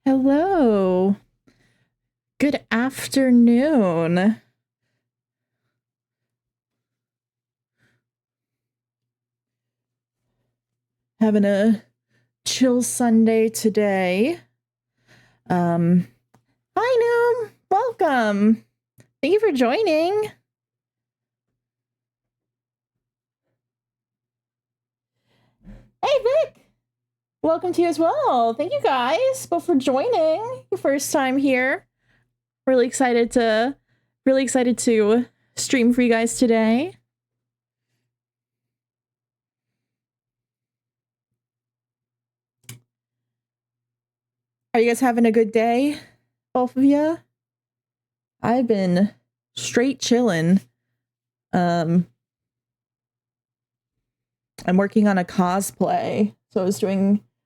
Hello. Good afternoon. Having a chill Sunday today. Hi Noom. Welcome. Thank you for joining. Hey Vic. Welcome to you as well. Thank you guys both for joining. Your first time here. Really excited to stream for you guys today. Are you guys having a good day? Both of you? I've been straight chilling. I'm working on a cosplay. So I was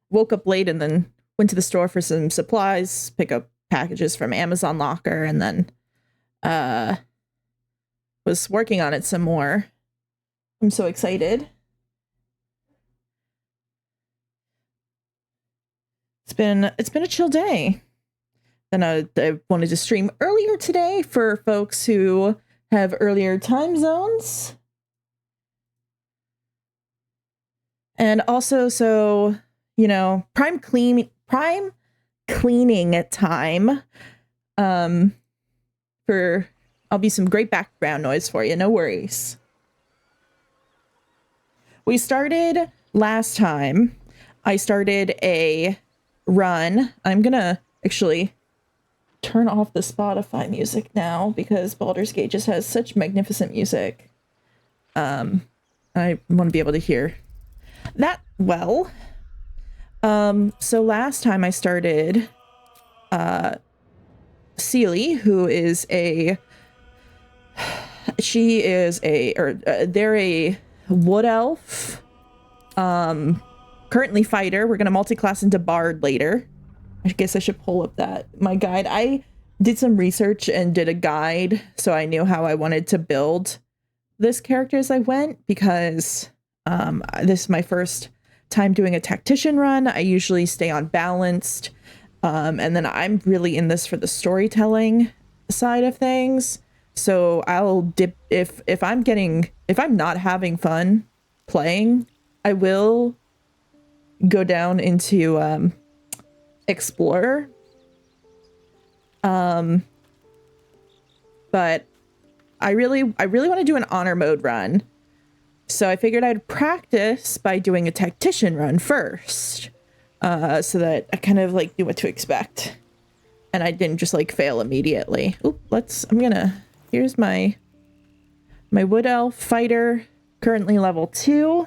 woke up late and then went to the store for some supplies, pick up packages from Amazon Locker, and then was working on it some more. I'm so excited. It's been a chill day. And I wanted to stream earlier today for folks who have earlier time zones. And also, so, you know, prime cleaning time. I'll be some great background noise for you. No worries. We started last time. I started a run. I'm gonna actually turn off the Spotify music now because Baldur's Gate just has such magnificent music. I want to be able to hear that well. So last time I started Seely, who is they're a wood elf, currently fighter. We're gonna multi-class into bard later. I guess I should pull up my guide. I did some research and did a guide, so I knew how I wanted to build this character as I went, because this is my first time doing a tactician run. I usually stay on balanced, and then I'm really in this for the storytelling side of things. So I'll dip if I'm not having fun playing, I will go down into explorer. But I really want to do an honor mode run. So I figured I'd practice by doing a tactician run first, so that I kind of like knew what to expect, and I didn't just like fail immediately. Oop, here's my wood elf fighter, currently level 2.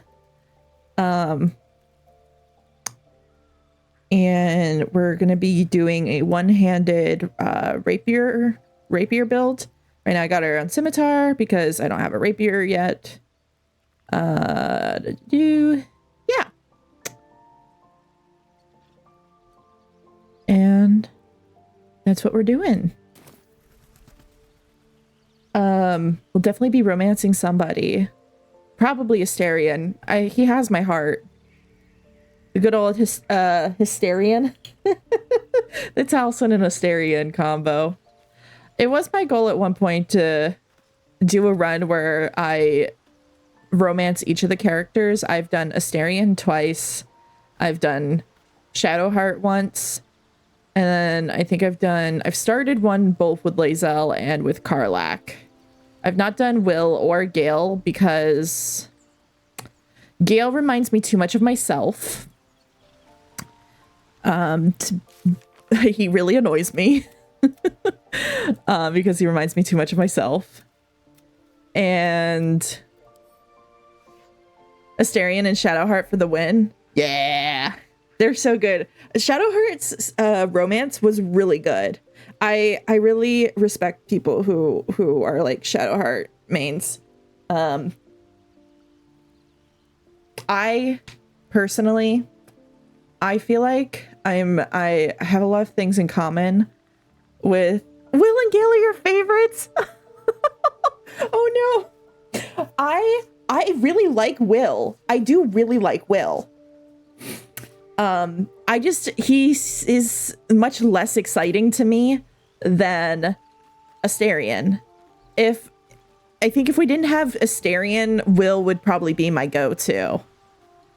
And we're gonna be doing a one-handed rapier build. Right now I got her on scimitar because I don't have a rapier yet. Yeah. And that's what we're doing. We'll definitely be romancing somebody. Probably Asterion. He has my heart. The good old Hysterian. The Taliesin and Asterion combo. It was my goal at one point to do a run where I romance each of the characters. I've done Asterion twice. I've done Shadowheart once. And then I think I've started one both with Lae'zel and with Karlach. I've not done Will or Gale because Gale reminds me too much of myself. He really annoys me because he reminds me too much of myself. And Asterion and Shadowheart for the win. Yeah, they're so good. Shadowheart's romance was really good. I really respect people who are like Shadowheart mains. I personally, I feel like I have a lot of things in common with Will and Gale are your favorites. Oh no. I really like Will. I do really like Will. he is much less exciting to me than Astarion. I think if we didn't have Astarion, Will would probably be my go-to.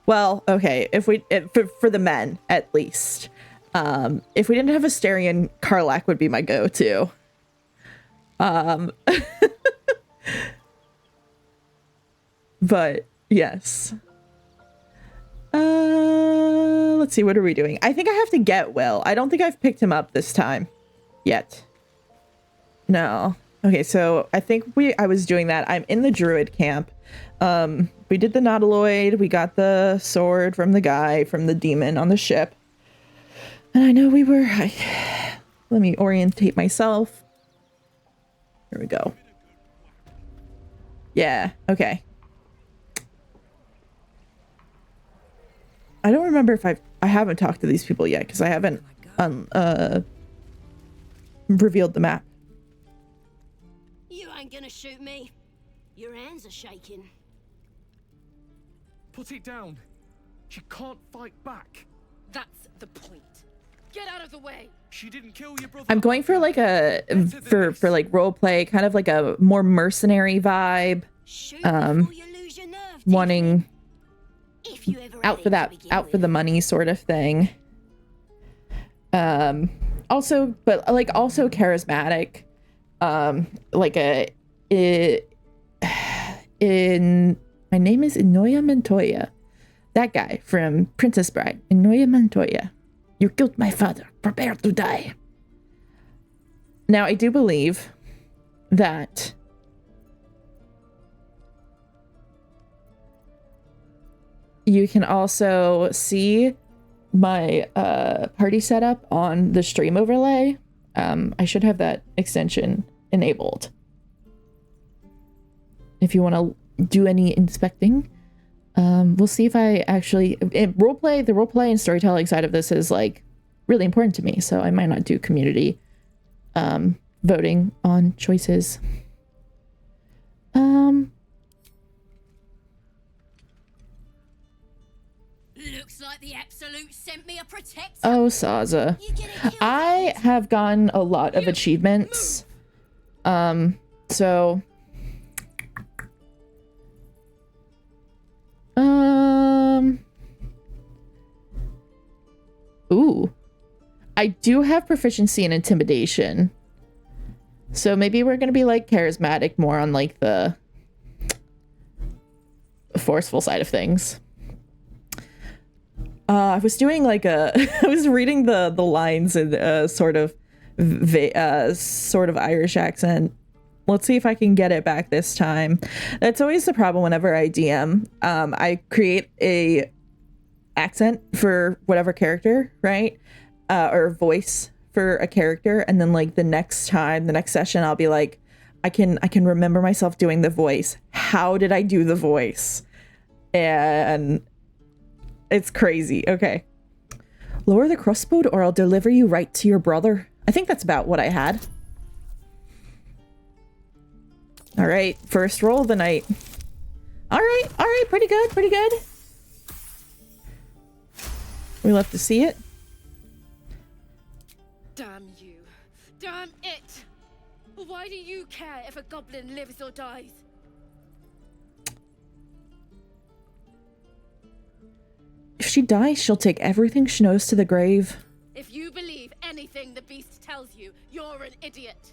Well, okay, for the men at least. If we didn't have Astarion, Karlach would be my go-to. But yes. Let's see, what are we doing? I think I have to get Will. I don't think I've picked him up this time yet. No. Okay, so I think I was doing that. I'm in the druid camp. We did the nautiloid. We got the sword from the demon on the ship. And I know we were... let me orientate myself. Here we go. Yeah, okay. I don't remember if I haven't talked to these people yet because I haven't revealed the map. You ain't gonna shoot me. Your hands are shaking. Put it down. She can't fight back. That's the point. Get out of the way. She didn't kill your brother. I'm going for like for like role play, kind of like a more mercenary vibe. Shoot before you lose your nerve, Wanting if you ever out for that, out for the money sort of thing. Also, but like also charismatic. Like my name is Inoya Montoya. That guy from Princess Bride. Inoya Montoya. You killed my father. Prepare to die. Now, I do believe that you can also see my party setup on the stream overlay. I should have that extension enabled. If you want to do any inspecting, we'll see if I actually the roleplay and storytelling side of this is like really important to me. So I might not do community voting on choices. Looks like the Absolute sent me a protector. Oh, Saga. I have gotten a lot of achievements. So ooh. I do have proficiency in intimidation. So maybe we're gonna be like charismatic more on like the forceful side of things. I was doing like I was reading the lines in sort of Irish accent. Let's see if I can get it back this time. That's always the problem whenever I DM. I create a accent for whatever character, right? Or voice for a character, and then like the next session, I'll be like, I can remember myself doing the voice. How did I do the voice? And it's crazy. Okay. Lower the crossbow or I'll deliver you right to your brother. I think that's about what I had. All right. First roll of the night. All right. Pretty good. We love to see it. Damn you. Damn it. Why do you care if a goblin lives or dies? If she dies, she'll take everything she knows to the grave. If you believe anything the beast tells you, you're an idiot.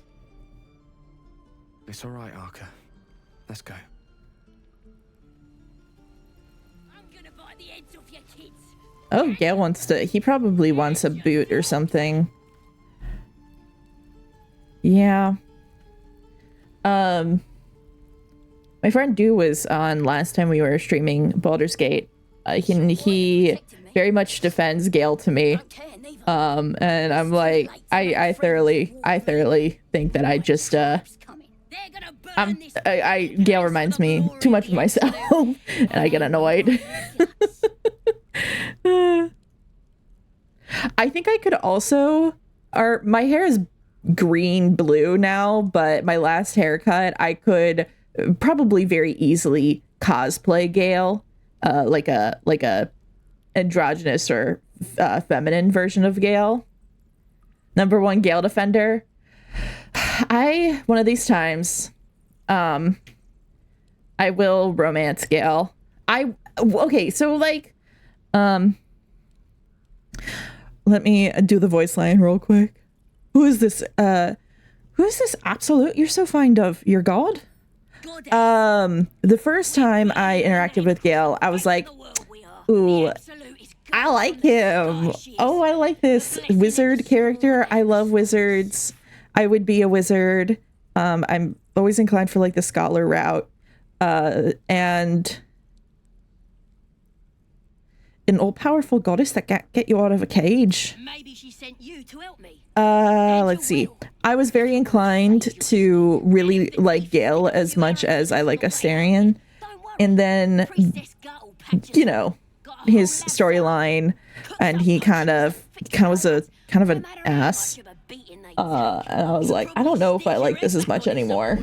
It's all right, Arca. Let's go. I'm gonna bite the heads off your kids. Oh, Gale he probably wants a boot or something. Yeah. My friend Du was on last time we were streaming Baldur's Gate. He very much defends Gale to me. And I'm like, I thoroughly think that I just, Gale reminds me too much of myself and I get annoyed. I think I could also, my hair is green blue now, but my last haircut, I could probably very easily cosplay Gale, like a androgynous or feminine version of Gale. Number one Gale defender. One of these times, I will romance Gale. Okay, so like, let me do the voice line real quick. Who is this absolute you're so fond of? Your god? The first time I interacted with Gale, I was like, ooh, I like him. Oh, I like this wizard character. I love wizards. I would be a wizard. I'm always inclined for like the scholar route. And an all-powerful goddess that get you out of a cage. Maybe she sent you to help me. Let's see. I was very inclined to really like Gale as much as I like Astarion. And then, you know, his storyline, and he kind of was an ass. And I was like, I don't know if I like this as much anymore.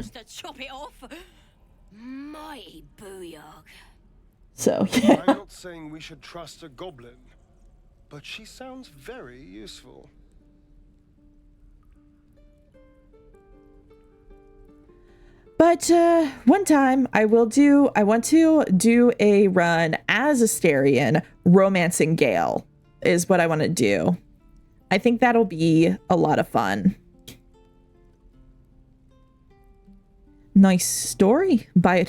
Mighty booyah. So, yeah. I'm not saying we should trust a goblin, but she sounds very useful. But one time I want to do a run as Astarion romancing Gale is what I want to do. I think that'll be a lot of fun. Nice story. Buy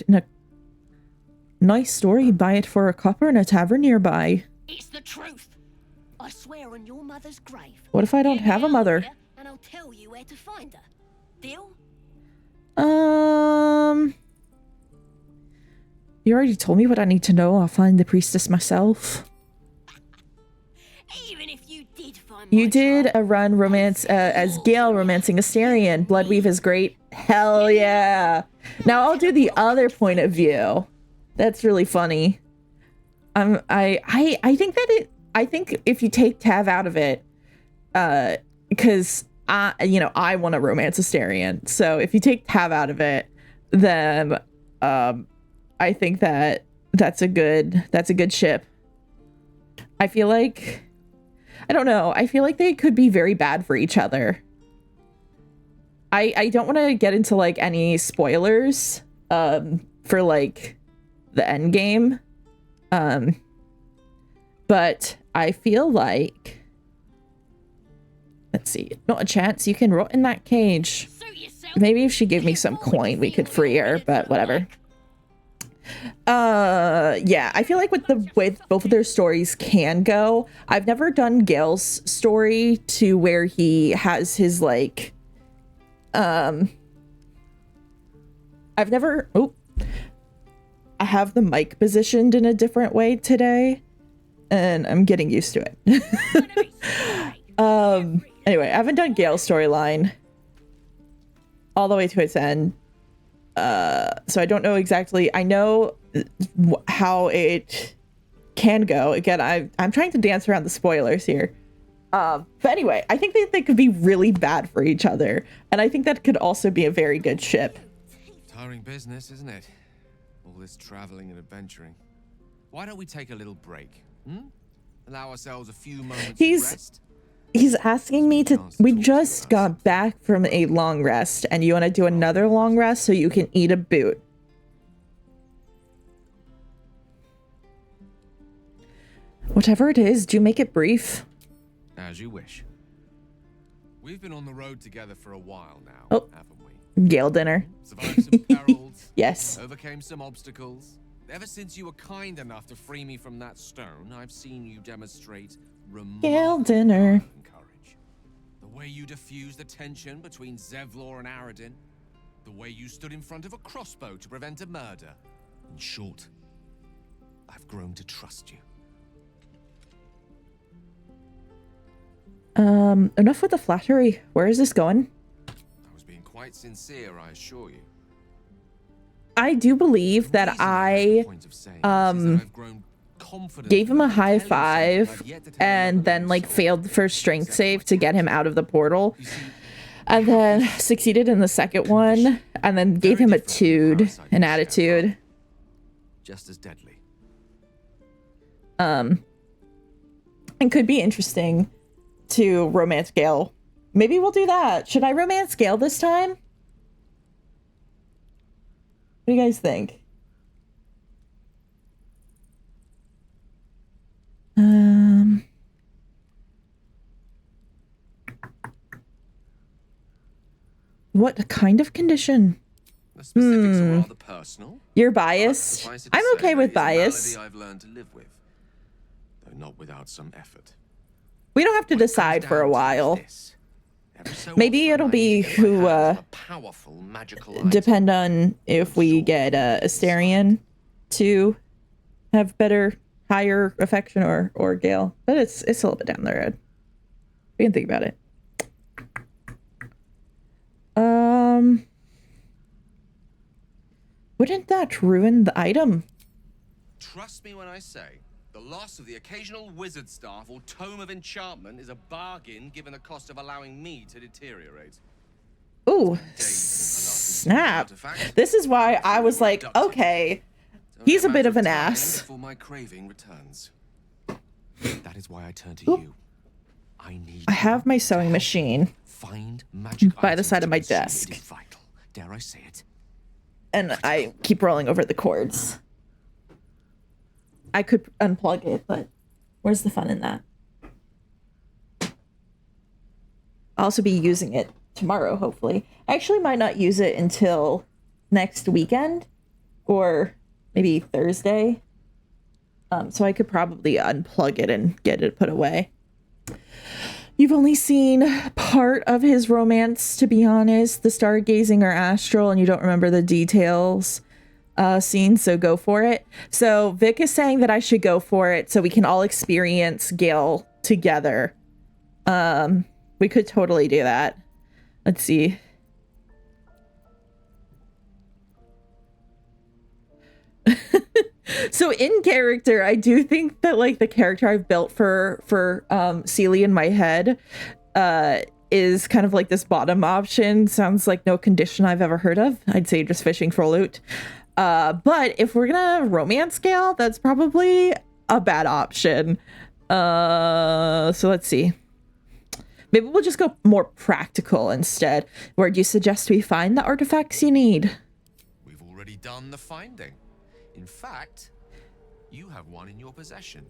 it for a copper in a tavern nearby. It's the truth. I swear on your mother's grave. What if I don't have a mother? And I'll tell you where to find her. Deal? You already told me what I need to know. I'll find the priestess myself. Even if you did find You did a run romance as Gale romancing Astarion. Bloodweave is great. Hell yeah. Now I'll do the other point of view. That's really funny. I think if you take Tav out of it, because I want to romance Astarion. So if you take Tav out of it, then I think that's a good ship. I feel like, I don't know. I feel like they could be very bad for each other. I don't want to get into like any spoilers for like the end game. But I feel like, let's see, not a chance. You can rot in that cage. Maybe if she gave me some coin, we could free her, but whatever. Yeah, I feel like with the way both of their stories can go, I've never done Gale's story to where he has his like, I have the mic positioned in a different way today, and I'm getting used to it. Anyway, I haven't done Gale's storyline all the way to its end. So I don't know exactly. I know how it can go. Again, I'm trying to dance around the spoilers here. But anyway, I think they could be really bad for each other. And I think that could also be a very good ship. Tiring business, isn't it? All this traveling and adventuring. Why don't we take a little break? Allow ourselves a few moments of rest? He's asking me to, we just got back from a long rest, and you want to do another long rest so you can eat a boot. Whatever it is, do make it brief. As you wish. We've been on the road together for a while now, haven't we? Gale dinner. Survived some perils. Yes. Overcame some obstacles. Ever since you were kind enough to free me from that stone, I've seen you demonstrate Gale dinner. Courage. The way you diffused the tension between Zevlor and Aradin. The way you stood in front of a crossbow to prevent a murder. In short, I've grown to trust you. Enough with the flattery. Where is this going? I was being quite sincere, I assure you. I do believe that I gave him a high five and then like failed the first strength save to get him out of the portal, and then succeeded in the second one, and then gave him an attitude. Just as deadly. and could be interesting to romance Gale. Maybe we'll do that. Should I romance Gale this time? What do you guys think? What kind of condition? The specifics are rather personal. You're but biased. suffice it to I'm say okay that with it's a malady bias. I've learned to live with, though not without some effort. We don't have to What it comes decide for down a to is while. this. Every so Maybe often, it'll I be need to get my who, hands on a powerful magical item. Depend on if we get Astarion to have better, higher affection or Gale. But it's a little bit down the road. We can think about it. Wouldn't that ruin the item? Trust me when I say, the loss of the occasional wizard staff or tome of enchantment is a bargain given the cost of allowing me to deteriorate. Ooh, Days since the last snap. artifact. This is why I was like, okay, It's he's a only bit of matter an time ass. Before my craving returns. That is why I turn to you. I need. I have my sewing machine Find magic by the items side to of my consume. It desk. is vital. Dare I say it? and I keep rolling over the cords. I could unplug it, but where's the fun in that? I'll also be using it tomorrow, hopefully. I actually might not use it until next weekend or maybe Thursday. So I could probably unplug it and get it put away. You've only seen part of his romance, to be honest, the stargazing or astral, and you don't remember the details scene, so go for it. So Vic is saying that I should go for it so we can all experience Gale together. We could totally do that. Let's see. So in character, I do think that like the character I've built for Sealy in my head is kind of like this bottom option. Sounds like no condition I've ever heard of. I'd say just fishing for loot. But if we're gonna romance Gale, that's probably a bad option. So let's see. Maybe we'll just go more practical instead. Where do you suggest we find the artifacts you need? We've already done the finding. In fact, you have one in your possession.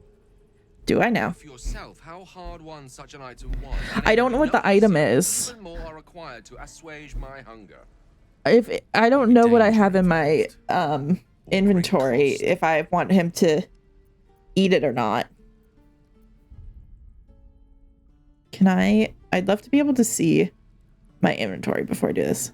Do I now? For yourself, how hard won such an item was. I don't know what the item is. Even more are required to assuage my hunger. If I don't know what I have in my inventory, if I want him to eat it or not. Can I? I'd love to be able to see my inventory before I do this.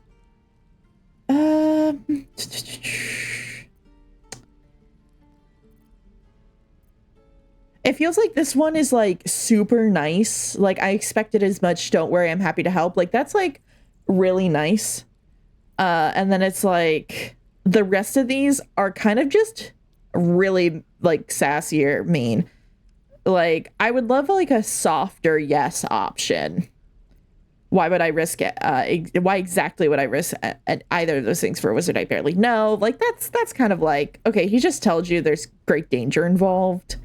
It feels like this one is like super nice. Like I expected as much. Don't worry, I'm happy to help. Like that's like really nice. And then it's like the rest of these are kind of just really like sassy or mean. Like I would love like a softer yes option. Why would I risk it? Why exactly would I risk at either of those things for a wizard I barely know? Like that's kind of like, okay, he just tells you there's great danger involved.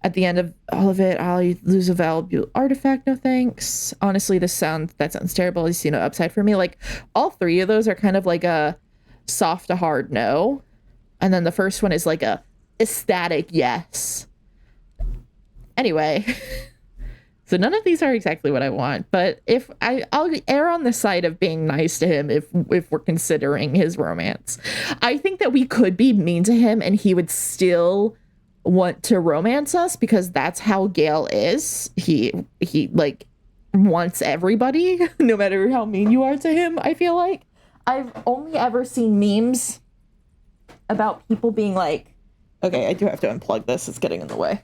At the end of all of it, I'll lose a valuable artifact. No thanks. Honestly, that sounds terrible. I see no upside for me. Like all three of those are kind of like a soft to hard no, and then the first one is like a ecstatic yes. Anyway, so none of these are exactly what I want. But if I'll err on the side of being nice to him if we're considering his romance. I think that we could be mean to him and he would still want to romance us because that's how Gale is. He like wants everybody no matter how mean you are to him. I feel like I've only ever seen memes about people being like, okay, I do have to unplug this, it's getting in the way.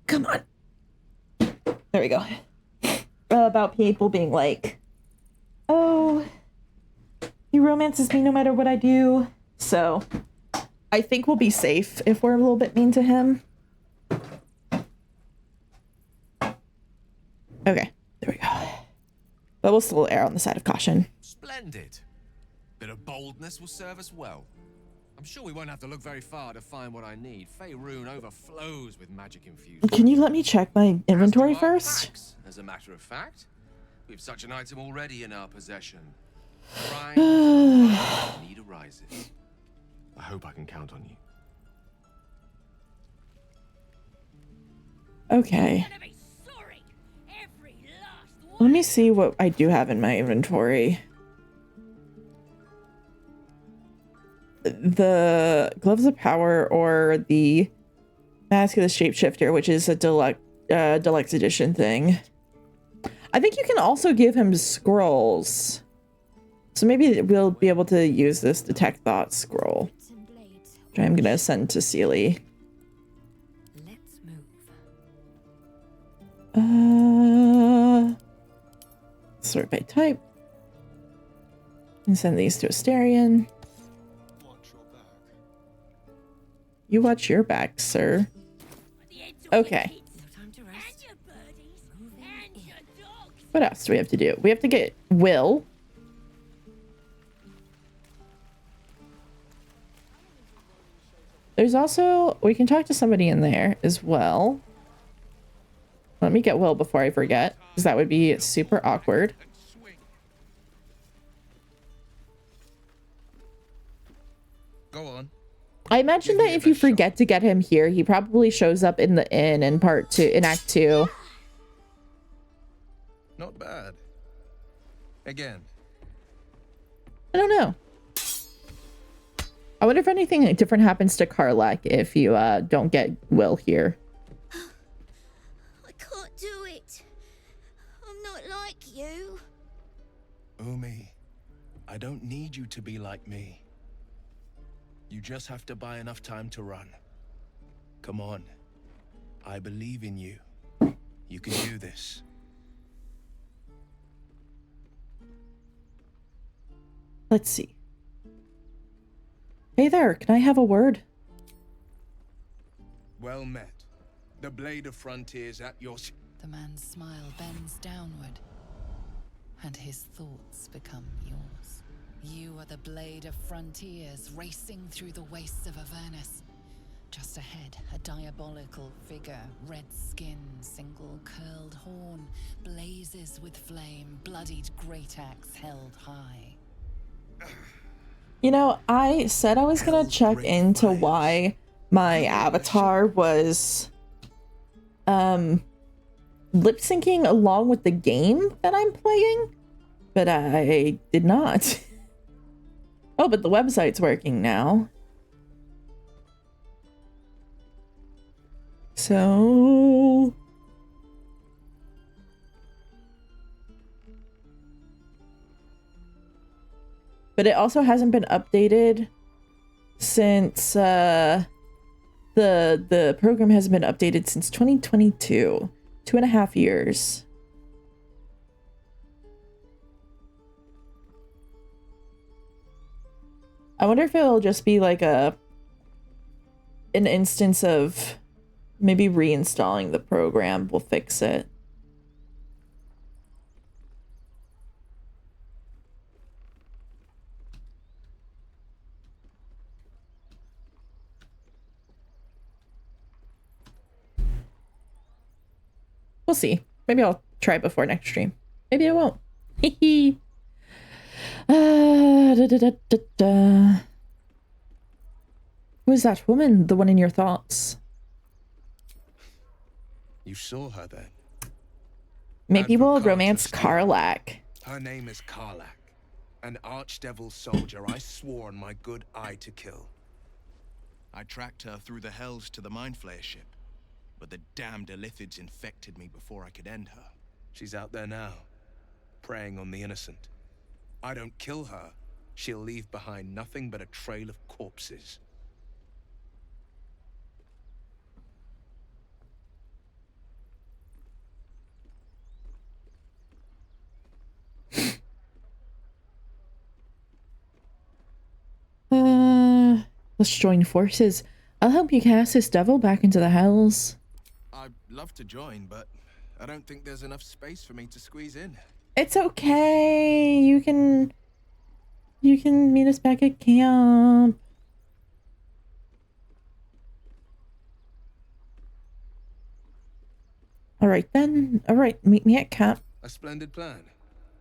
Come on, there we go. About people being like, oh, he romances me no matter what I do. So I think we'll be safe if we're a little bit mean to him. Okay, there we go. But we'll still err on the side of caution. Splendid. Bit of boldness will serve us well. I'm sure we won't have to look very far to find what I need. Faerun overflows with magic infusions. Can you let me check my inventory As do our first? packs, as a matter of fact, we've such an item already in our possession. Need arises. I hope I can count on you. Okay. Gonna be sorry. Every last one. Let me see what I do have in my inventory. The Gloves of Power or the Mask of the Shapeshifter, which is a deluxe edition thing. I think you can also give him scrolls. So maybe we'll be able to use this Detect Thought scroll, which I'm gonna send to Sealy. Let's move. Sort by type. And send these to Asterion. Watch your back. You watch your back, sir. Okay. Time to rest. And your birdies. And your dogs. What else do we have to do? We have to get Will. There's also, we can talk to somebody in there as well. Let me get Will before I forget, because that would be super awkward. Go on. I imagine that if you forget to get him here, he probably shows up in the inn in part 2, in Act 2. Not bad. Again. I don't know. I wonder if anything different happens to Karlak if you don't get Will here. I can't do it. I'm not like you. Umi, I don't need you to be like me. You just have to buy enough time to run. Come on. I believe in you. You can do this. Let's see. Hey there, can I have a word? Well met. The blade of frontiers at your... The man's smile bends downward, and his thoughts become yours. You are the blade of frontiers racing through the wastes of Avernus. Just ahead, a diabolical figure, red skin, single curled horn, blazes with flame, bloodied great axe held high. You know, I said I was gonna check into why my avatar was lip syncing along with the game that I'm playing, but I did not. Oh, but the website's working now. So but it also hasn't been updated since the program hasn't been updated since 2022, 2.5 years. I wonder if it'll just be like an instance of maybe reinstalling the program will fix it. We'll see. Maybe I'll try it before next stream. Maybe I won't. Hehe. Who is that woman? The one in your thoughts? You saw her then? Maybe we'll Advocate romance of steel. Karlak. Her name is Karlak, an archdevil soldier I swore on my good eye to kill. I tracked her through the hells to the Mind Flayer ship, but the damned Illithids infected me before I could end her. She's out there now, preying on the innocent. I don't kill her, she'll leave behind nothing but a trail of corpses. Let's join forces. I'll help you cast this devil back into the hells. I'd love to join, but I don't think there's enough space for me to squeeze in. It's okay. You can meet us back at camp. All right then. All right, meet me at camp. A splendid plan.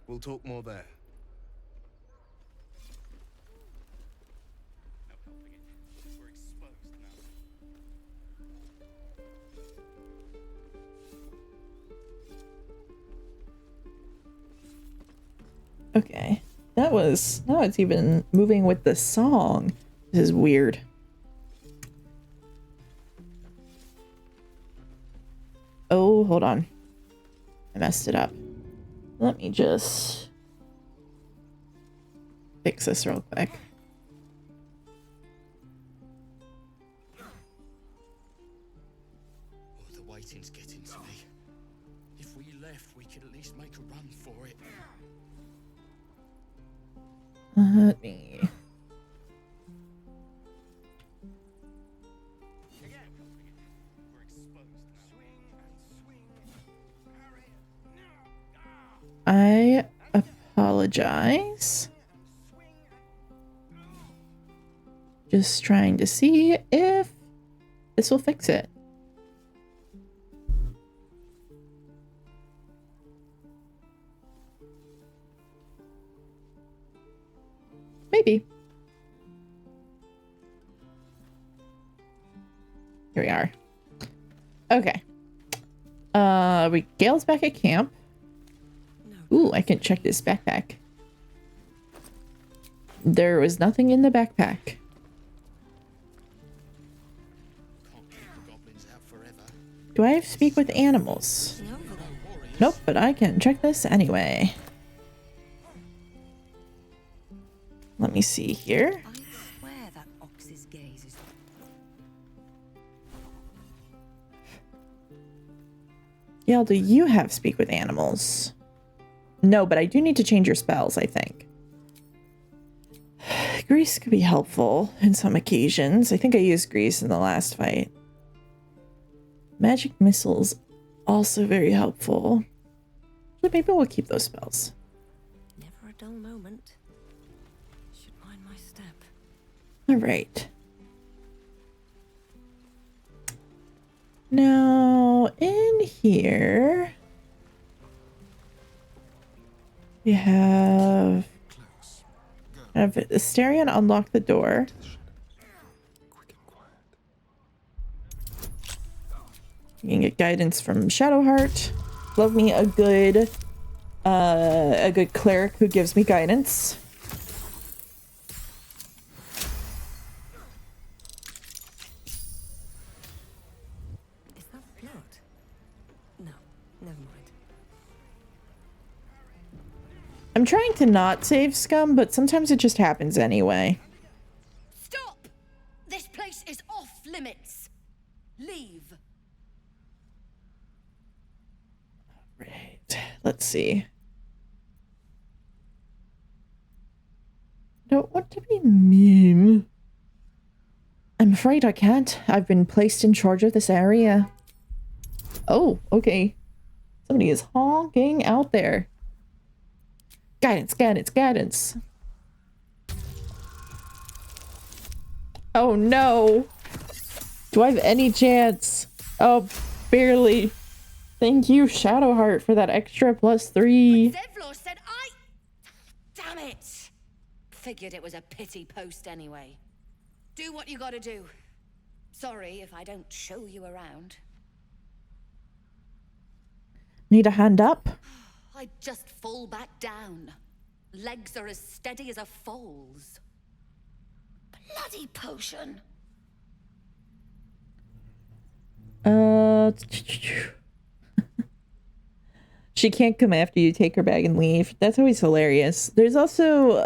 We'll talk more there. Okay. Now it's even moving with the song. This is weird. Oh, hold on. I messed it up. Let me just fix this real quick. Oh, the waiting's getting to me. If we left, we could at least make a run for it. Let me... I apologize. Just trying to see if this will fix it. Maybe. Here we are. Okay. Gale's back at camp. Ooh, I can check this backpack. There was nothing in the backpack. Can't keep the goblins out forever. Do I have to speak with animals? Nope, but I can check this anyway. Let me see here. I swear that ox's gaze is... Yale, do you have speak with animals? No, but I do need to change your spells, I think. Grease could be helpful in some occasions. I think I used grease in the last fight. Magic missiles, also very helpful. But maybe we'll keep those spells. Never a dull moment. Should mind my step. All right. Now, in here, we have Asterion unlock the door. You can get guidance from Shadowheart. Love me a good cleric who gives me guidance. Is that blood? No, never mind. I'm trying to not save scum, but sometimes it just happens anyway. Stop! This place is off limits. Leave. Right. Let's see. Don't want to be mean. I'm afraid I can't. I've been placed in charge of this area. Oh, okay. Somebody is honking out there. Guidance, guidance, guidance. Oh no. Do I have any chance? Oh, barely. Thank you, Shadowheart, for that extra +3. Zevlor said I... Damn it! Figured it was a pity post anyway. Do what you gotta do. Sorry if I don't show you around. Need a hand up? I just fall back down. Legs are as steady as a foal's. Bloody potion. She can't come after you, take her bag and leave. That's always hilarious. There's also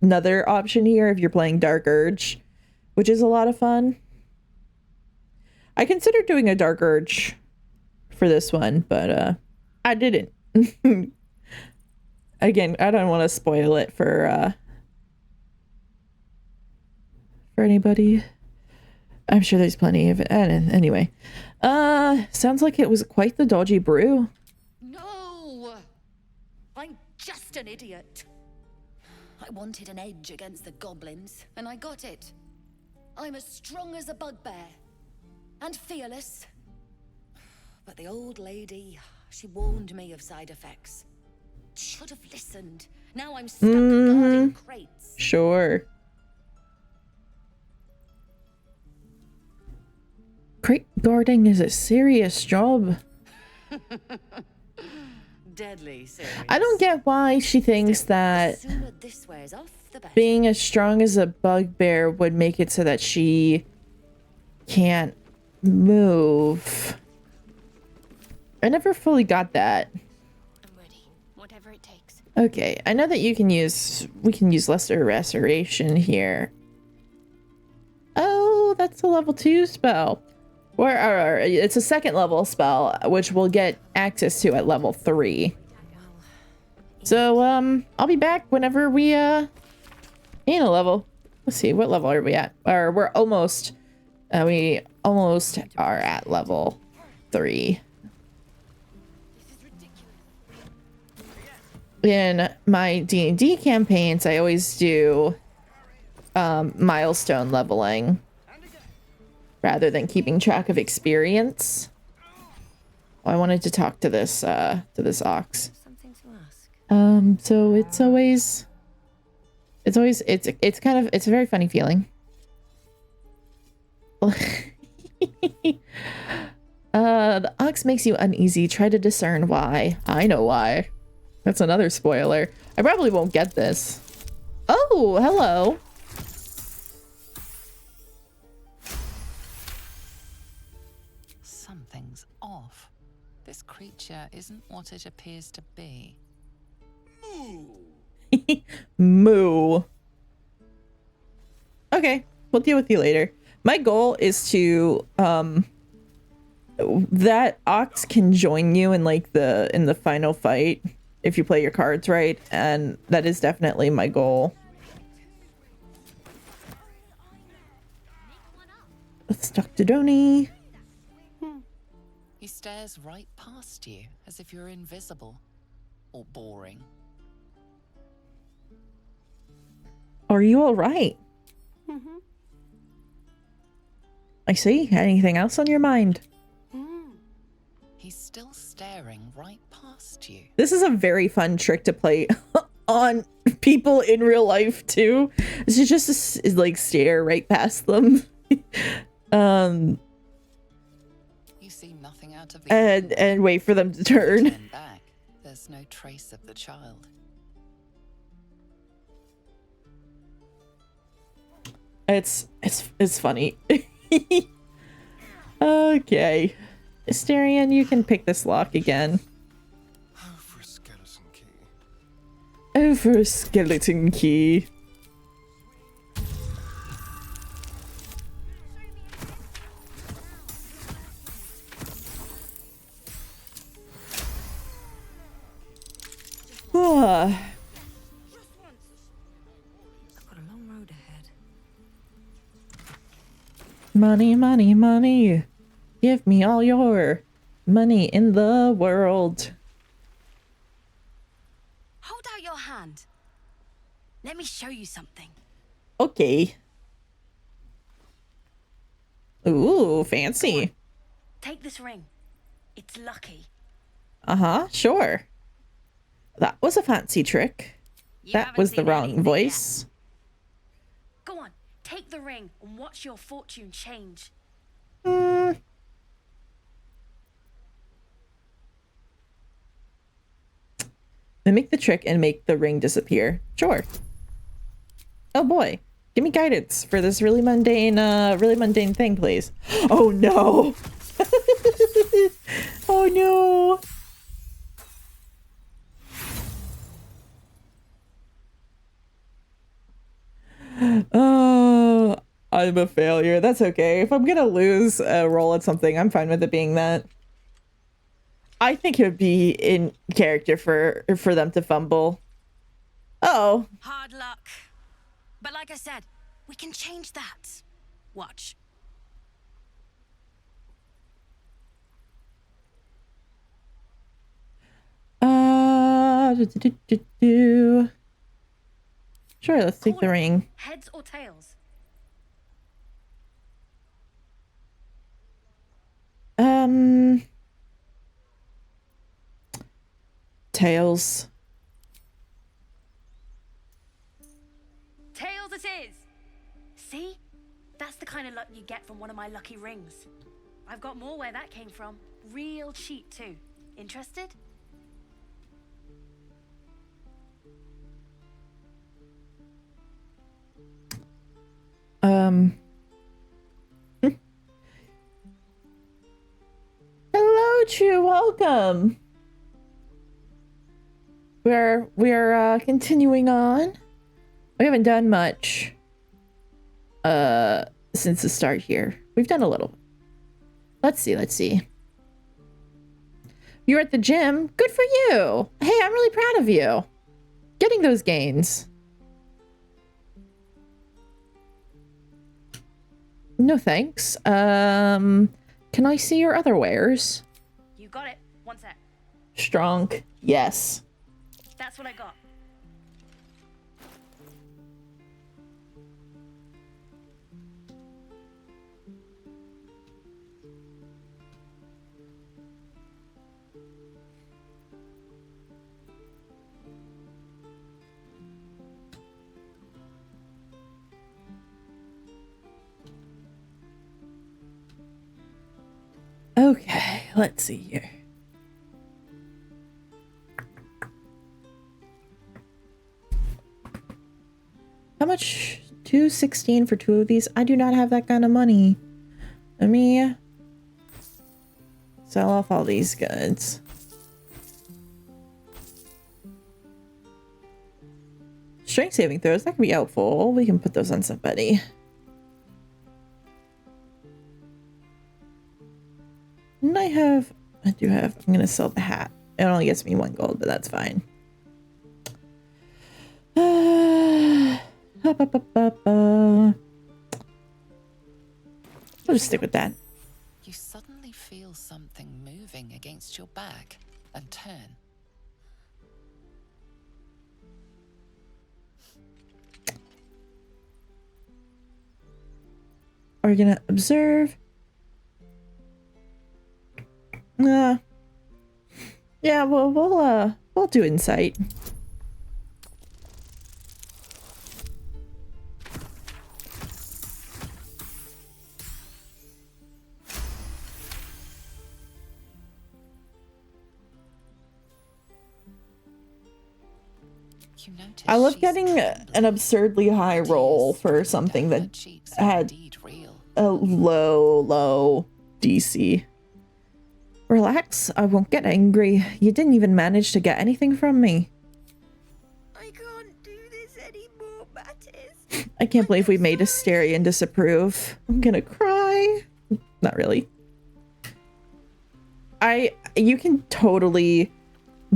another option here if you're playing Dark Urge, which is a lot of fun. I considered doing a Dark Urge for this one, but I didn't. Again, I don't want to spoil it for anybody. I'm sure there's plenty of it. Anyway, sounds like it was quite the dodgy brew. No! I'm just an idiot. I wanted an edge against the goblins, and I got it. I'm as strong as a bugbear. And fearless. But the old lady, she warned me of side effects. Should have listened. Now I'm stuck guarding crates. Sure. Crate guarding is a serious job. Deadly serious. I don't get why she thinks that The sooner this wears off, the better. being as strong as a bugbear would make it so that she can't move. I never fully got that. I'm ready. Whatever it takes. Okay, I know that we can use Lesser Restoration here. Oh, that's a level 2 spell. It's a second level spell, which we'll get access to at level 3. So, I'll be back whenever we, in a level. Let's see, what level are we at? Or we almost are at level 3. In my D&D campaigns, I always do, milestone leveling rather than keeping track of experience. Oh, I wanted to talk to this ox. Something to ask. So it's a very funny feeling. The ox makes you uneasy. Try to discern why. I know why. That's another spoiler. I probably won't get this. Oh, hello. Something's off. This creature isn't what it appears to be. Moo. Okay, we'll deal with you later. My goal is to that ox can join you in like in the final fight if you play your cards right, and that is definitely my goal. Let's talk to Donnie. He stares right past you as if you're invisible or boring. Are you all right? I see. Anything else on your mind? He's still staring right past you. This is a very fun trick to play on people in real life too. This is just like stare right past them. You see nothing out of the and wait for them to turn. Turn back. There's no trace of the child. It's funny. Okay. Asterion, you can pick this lock again. Oh, for a skeleton key. Oh, for a skeleton key. Ah. I've got a long road ahead. Money, money, money. Give me all your money in the world. Hold out your hand. Let me show you something. Okay. Ooh, fancy. Take this ring. It's lucky. Uh-huh, sure. That was a fancy trick. That was the wrong voice. Go on, take the ring and watch your fortune change. Mimic the trick and make the ring disappear. Sure. Oh boy. Give me guidance for this really mundane thing, please. Oh no. Oh no. Oh, I'm a failure. That's okay. If I'm gonna lose a roll at something, I'm fine with it being that. I think it would be in character for them to fumble. Oh. Hard luck. But like I said, we can change that. Watch. Sure, let's take the ring. Heads or tails? Tails. Tails it is! See? That's the kind of luck you get from one of my lucky rings. I've got more where that came from. Real cheap too. Interested? Hello, True. Welcome. We're continuing on. We haven't done much since the start here. We've done a little. Let's see. You're at the gym. Good for you. Hey, I'm really proud of you. Getting those gains. No thanks. Can I see your other wares? You got it. One sec. Strong. Yes. That's what I got. Okay, let's see here. How much? 216 for 2 of these? I do not have that kind of money. Let me sell off all these goods. Strength saving throws, that could be helpful. We can put those on somebody. And I do have, I'm gonna sell the hat. It only gets me 1 gold, but that's fine. I'll just stick with that. You suddenly feel something moving against your back and turn. Are we gonna observe? Yeah, well, we'll do insight. I love getting an absurdly high roll for something that had a low DC. Relax, I won't get angry. You didn't even manage to get anything from me. I can't do this anymore, Mattis. I can't believe we made Asterion disapprove. I'm gonna cry. Not really. You can totally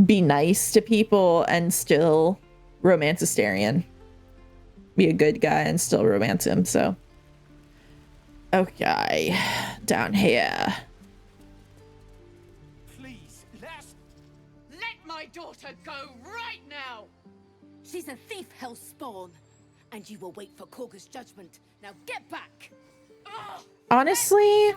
be nice to people and still romance Asterion. Be a good guy and still romance him, so. Okay, down here. Let my daughter go right now! She's a thief, hellspawn, and you will wait for Korga's judgment. Now get back! Honestly,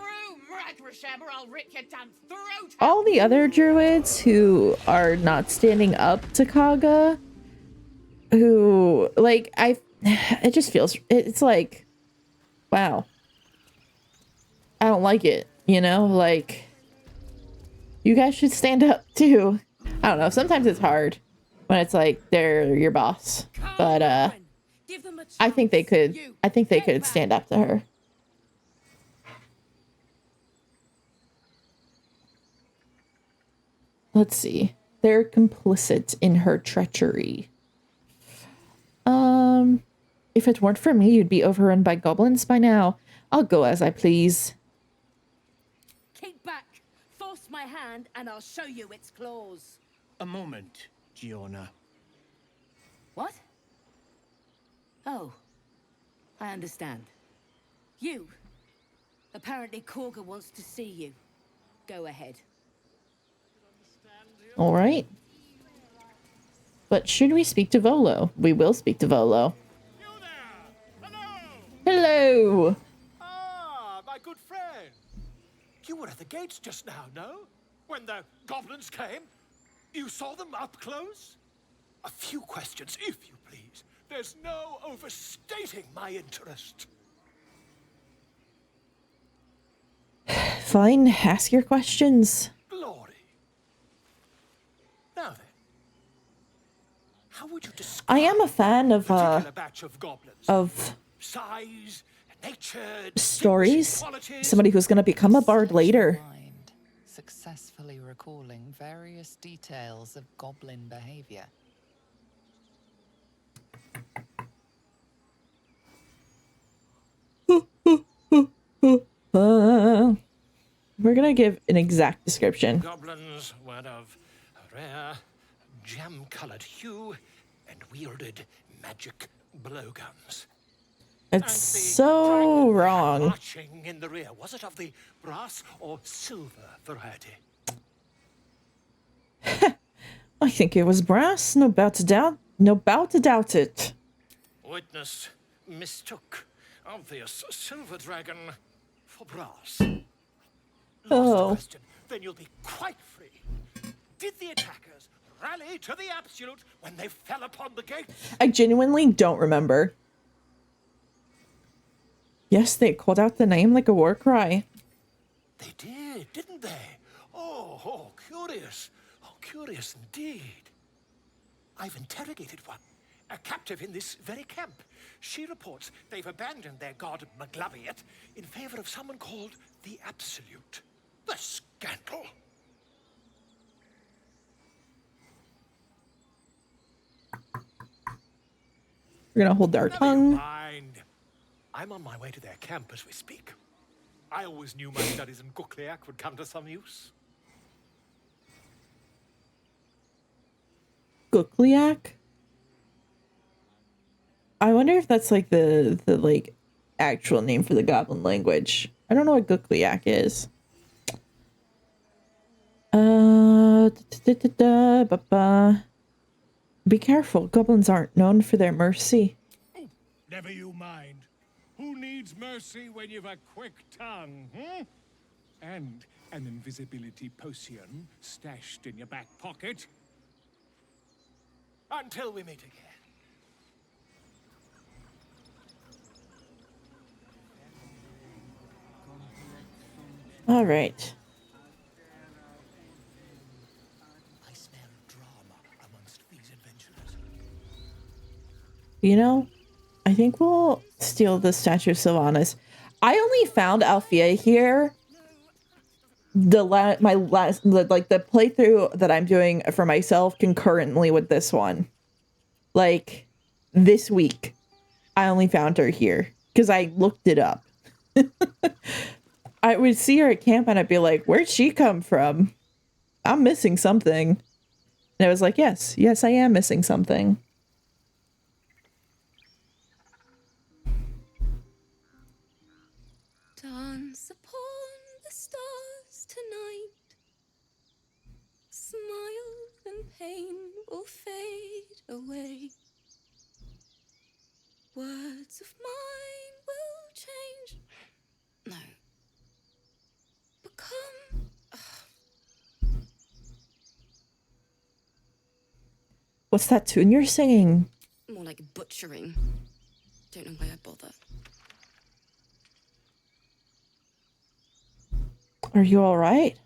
all the other druids who are not standing up to Kaga, who, like, it just feels, it's like, wow. I don't like it, you know? Like, you guys should stand up too. I don't know, sometimes it's hard when it's like they're your boss, but I think they could stand up to her. Let's see. They're complicit in her treachery. If it weren't for me, you'd be overrun by goblins by now. I'll go as I please. Keep back. Force my hand and I'll show you its claws. A moment, Giorna. What? Oh, I understand. You. Apparently Korga wants to see you. Go ahead. All right. But should we speak to Volo? We will speak to Volo. You there! Hello! Hello! Ah, my good friend. You were at the gates just now, no? When the goblins came? You saw them up close? A few questions, if you please. There's no overstating my interest. Fine, ask your questions. Glory. Now then, how would you describe I am a fan of particular batch of goblins? Size, nature, stories. qualities? Somebody who's going to become a bard later. Mind, successfully recalling various details of goblin behavior. We're gonna give an exact description. Goblins were of a rare, jam-colored hue and wielded magic blowguns. It's so wrong. Marching in the rear, was it of the brass or silver variety? I think it was brass. No bout to doubt it. Witness mistook obvious silver dragon for brass. Oh. Last question, then you'll be quite free. Did the attackers rally to the absolute when they fell upon the gate? I genuinely don't remember. Yes, they called out the name like a war cry. They did, didn't they? Oh, curious. Oh, curious indeed. I've interrogated one, a captive in this very camp. She reports they've abandoned their god Maglabiet in favor of someone called the Absolute. The scandal! We're gonna hold our tongue. Mind. I'm on my way to their camp as we speak. I always knew my studies in Gukliak would come to some use. Gukliak? I wonder if that's like the like actual name for the goblin language. I don't know what Gukliak is. Be careful. Goblins aren't known for their mercy. Oh, never you mind. Who needs mercy when you've a quick tongue, And an invisibility potion stashed in your back pocket? Until we meet again. All right. I smell drama amongst these adventurers. You know, I think we'll steal the statue of Sylvanas. I only found Althea here. The playthrough that I'm doing for myself concurrently with this one. Like, this week, I only found her here because I looked it up. I would see her at camp and I'd be like, where'd she come from? I'm missing something. And I was like, yes, I am missing something. Dance upon the stars tonight. Smile and pain will fade away. Words of mine will change. No. Become. What's that tune you're singing? More like butchering. Don't know why I bother. Are you all right?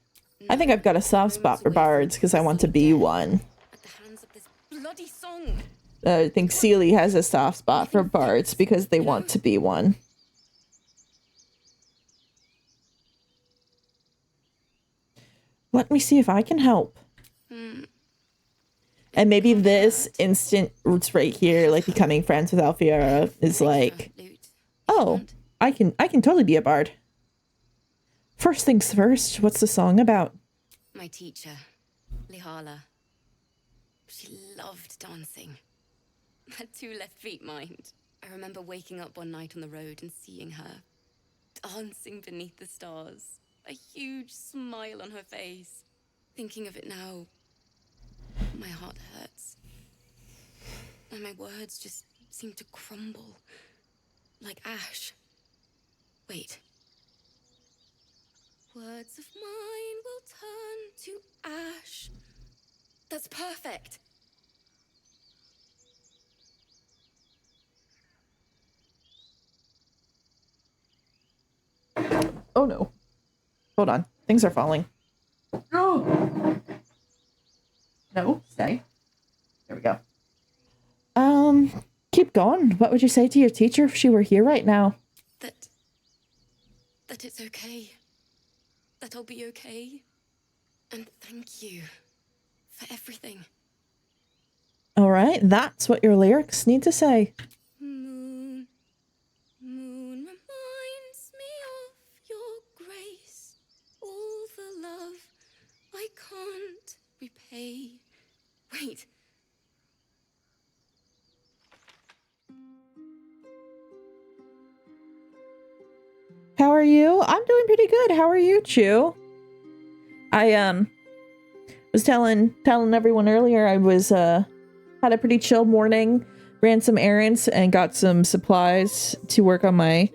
I think I've got a soft spot for bards because I want to be one. At the hands of this bloody song. I think Seelie has a soft spot for bards because they want to be one. Let me see if I can help. And maybe this instant roots right here, like becoming friends with Alfiera, is like, oh, I can totally be a bard. First things first, what's the song about? My teacher, Lihala. She loved dancing. Had 2 left feet, mind. I remember waking up one night on the road and seeing her dancing beneath the stars. A huge smile on her face. Thinking of it now, my heart hurts. And my words just seem to crumble. Like ash. Wait. Words of mine will turn to ash. That's Oh no. Hold on. Things are falling. Oh. No, stay. There we go. Keep going. What would you say to your teacher if she were here right now? That it's okay. That I'll be okay. And thank you for everything. All right, that's what your lyrics need to say. Moon, moon reminds me of your grace. All the love I can't repay. Wait. How are you? I'm doing pretty good. How are you, Chew? I was telling everyone earlier I was had a pretty chill morning, ran some errands and got some supplies to work on my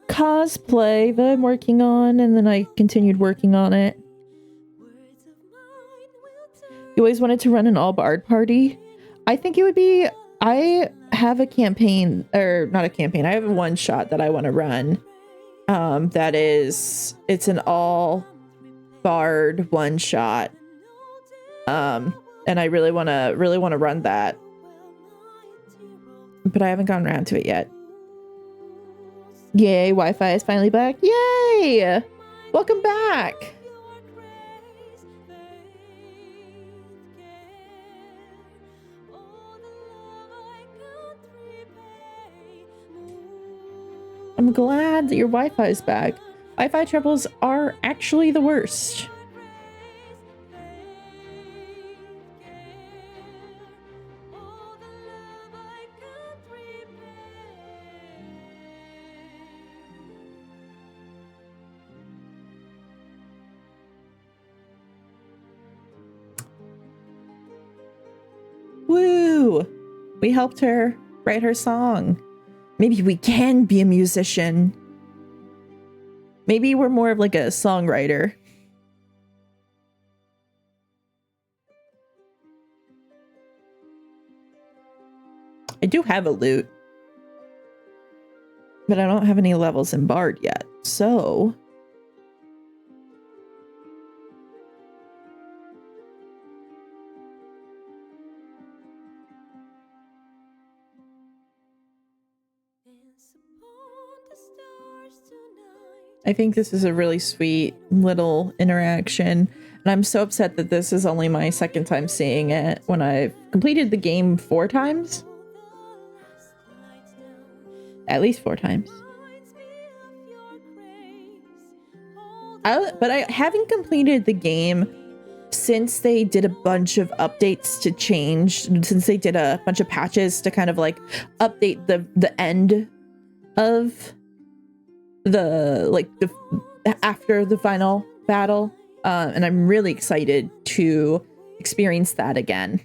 cosplay that I'm working on, and then I continued working on it. You always wanted to run an all bard party? I think it would be, I have a campaign, or not a campaign, I have a one shot that I want to run. It's an all bard one shot. And I really want to run that. But I haven't gotten around to it yet. Yay, Wi-Fi is finally back. Yay! Welcome back. I'm glad that your Wi-Fi is back. Wi-Fi troubles are actually the worst. Woo! We helped her write her song. Maybe we can be a musician. Maybe we're more of like a songwriter. I do have a lute, but I don't have any levels in Bard yet, so... I think this is a really sweet little interaction, and I'm so upset that this is only my second time seeing it when I've completed the game 4 times. At least 4 times. But I haven't completed the game since they did a bunch of updates to change, since they did a bunch of patches to kind of like update the end of the after the final battle, and I'm really excited to experience that again,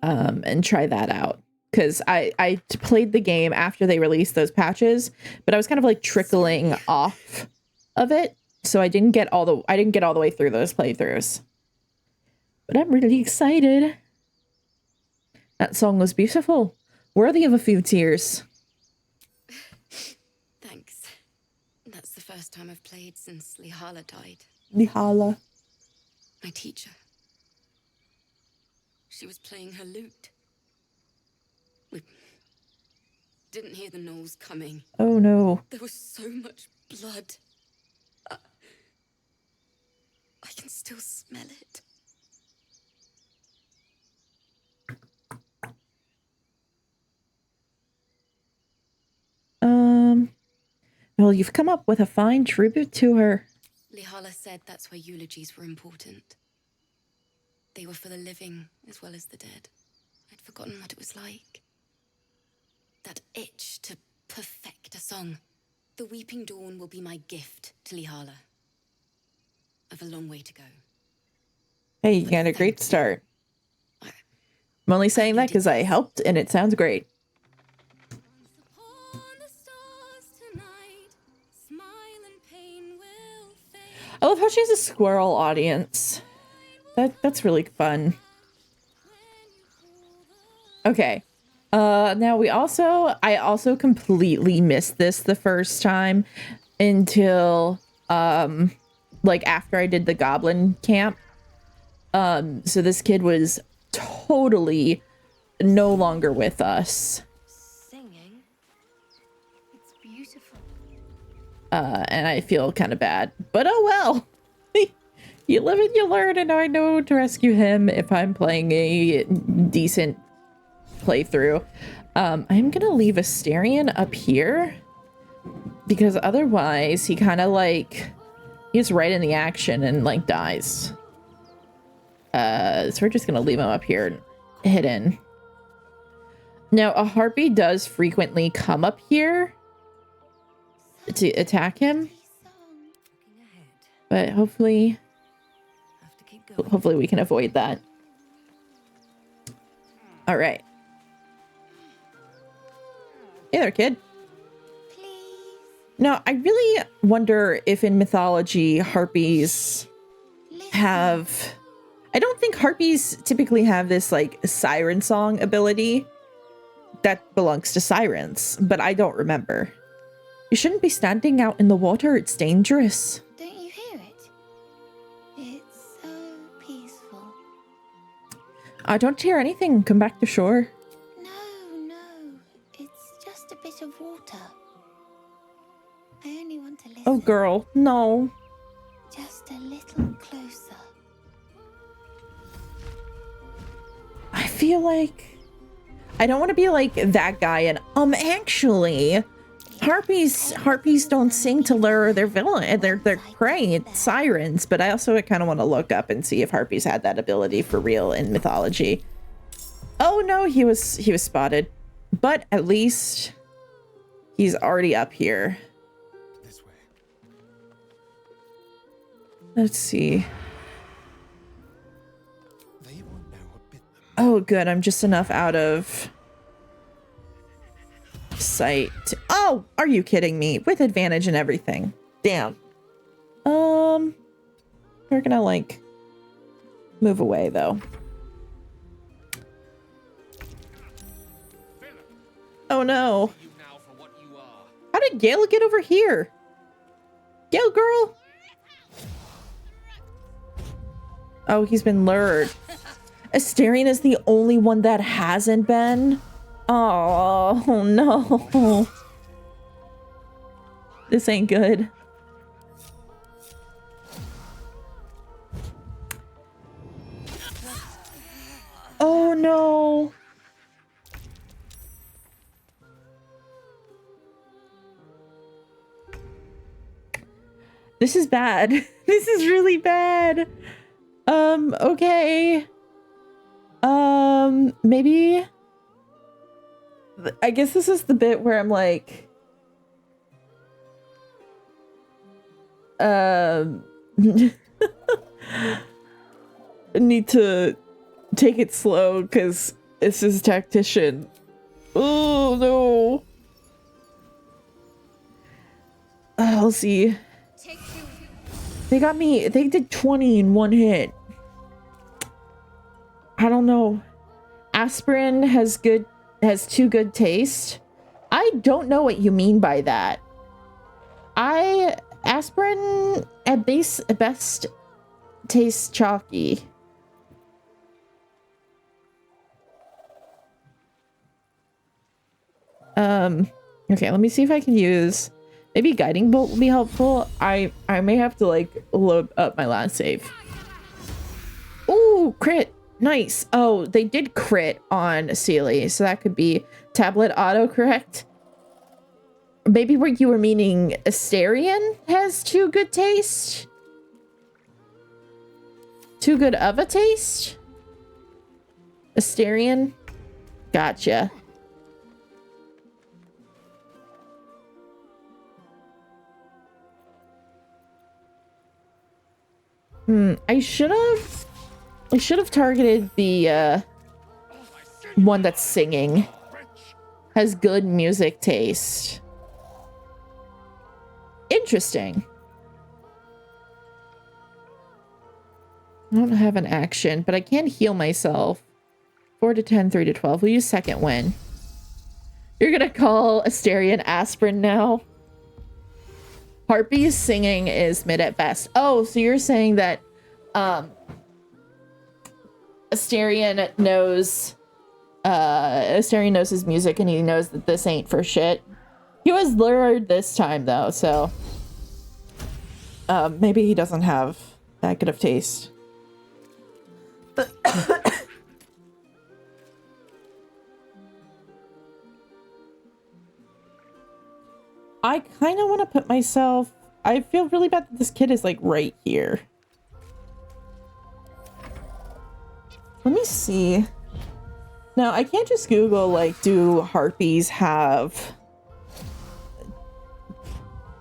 and try that out, because I played the game after they released those patches, but I was kind of like trickling off of it, so I didn't get all the way through those playthroughs. But I'm really excited. That song was beautiful, worthy of a few tears. That's the first time I've played since Lihala died. Lihala. My teacher. She was playing her lute. We didn't hear the gnolls coming. Oh no. There was so much blood. I can still smell it. Well, you've come up with a fine tribute to her. Lihala said that's why eulogies were important. They were for the living as well as the dead. I'd forgotten what it was like. That itch to perfect a song. The Weeping Dawn will be my gift to Lihala. I've a long way to go. Hey, you got a great start. I'm only saying that because I helped, and it sounds great. I love how she has a squirrel audience. That's really fun. Okay. Now I also completely missed this the first time. until like after I did the goblin camp. So this kid was totally no longer with us. Singing? It's beautiful. And I feel kind of bad, but oh well. You live and you learn, and I know to rescue him if I'm playing a decent playthrough. I'm gonna leave Asterion up here because otherwise he kind of like he's right in the action and like dies. So we're just gonna leave him up here hidden. Now a harpy does frequently come up here to attack him, but hopefully we can avoid that. All right. Hey there, kid. Now, I really wonder if in mythology harpies have... I don't think harpies typically have this like siren song ability that belongs to sirens, but I don't remember. You shouldn't be standing out in the water. It's dangerous. Don't you hear it? It's so peaceful. I don't hear anything. Come back to shore. No, it's just a bit of water. I only want to listen. Oh, girl, no. Just a little closer. I feel like I don't want to be like that guy. And actually, harpies don't sing to lure their villain, their prey. It's sirens. But I also kind of want to look up and see if harpies had that ability for real in mythology. Oh no, he was spotted, but at least he's already up here. This way. Let's see. They won't know what bit them. Oh, good. I'm just enough out of sight. Oh, are you kidding me? With advantage and everything. Damn. We're gonna like move away though. Oh no. How did Gale get over here? Gale girl. Oh, he's been lured. Asterion is the only one that hasn't been. Oh no. This ain't good. Oh no. This is bad. This is really bad. Okay. Maybe I guess this is the bit where I'm like need to take it slow because this is Tactician. Oh no. I'll see. They got me. They did 20 in one hit. I don't know. Aspirin has too good taste. I don't know what you mean by that. Aspirin at best tastes chalky. Okay, let me see if I can use maybe Guiding Bolt will be helpful. I may have to like load up my last save. Ooh, crit. Nice. Oh, they did crit on Sealy, so that could be tablet autocorrect. Maybe what you were meaning Asterion has too good taste? Too good of a taste? Asterion? Gotcha. I should have targeted the one that's singing. Has good music taste. Interesting. I don't have an action, but I can heal myself. 4 to 10, 3 to 12. We'll use second win. You're gonna call Asterion aspirin now? Harpy's singing is mid at best. Oh, so you're saying that Asterion knows his music and he knows that this ain't for shit. He was lured this time though, so maybe he doesn't have that good of taste. I kind of want to put myself... I feel really bad that this kid is, like, right here. Let me see. Now, I can't just Google, like, do harpies have...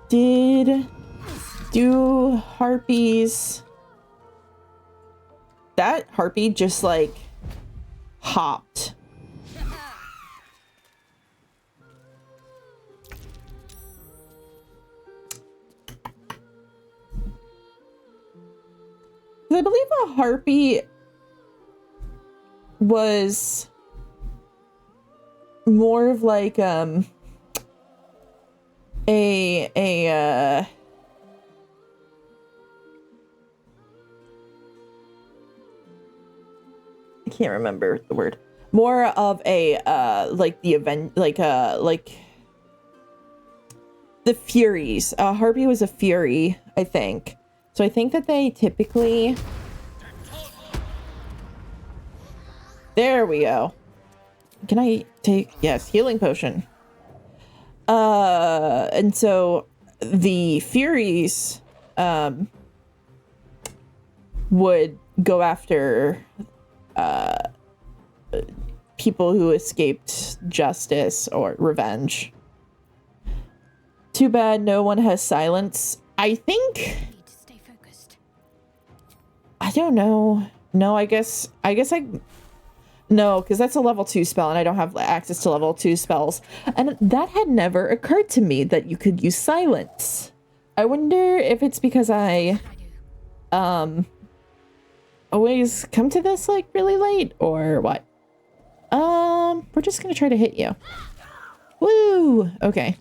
Do harpies... That harpy just, like, hopped. I believe a harpy was more of like I can't remember the word. More of a like the event, like the Furies. Harpy was a Fury, I think. So I think that they typically... There we go. Can I take... Yes, healing potion. And so the Furies would go after people who escaped justice or revenge. Too bad no one has silence. I think... I don't know. No, I guess no, because that's a level 2 spell and I don't have access to level 2 spells. And that had never occurred to me that you could use silence. I wonder if it's because I always come to this like really late or what. We're just gonna try to hit you. Woo! Okay.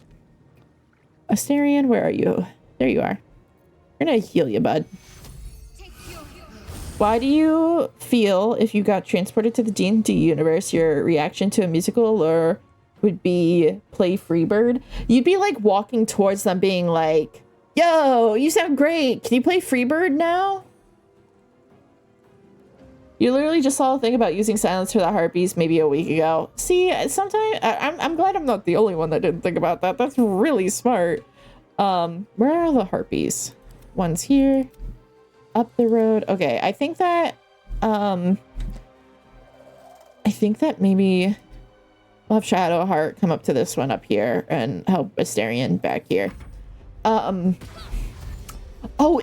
Asterion, where are you? There you are. We're gonna heal you, bud. Why do you feel if you got transported to the D&D universe, your reaction to a musical allure would be play Freebird? You'd be like walking towards them being like, yo, you sound great. Can you play Freebird now? You literally just saw a thing about using silence for the harpies maybe a week ago. See, sometimes I'm glad I'm not the only one that didn't think about that. That's really smart. Where are the harpies? One's here. Up the road. Okay, I think that maybe we'll have Shadowheart come up to this one up here and help Asterion back here. Oh,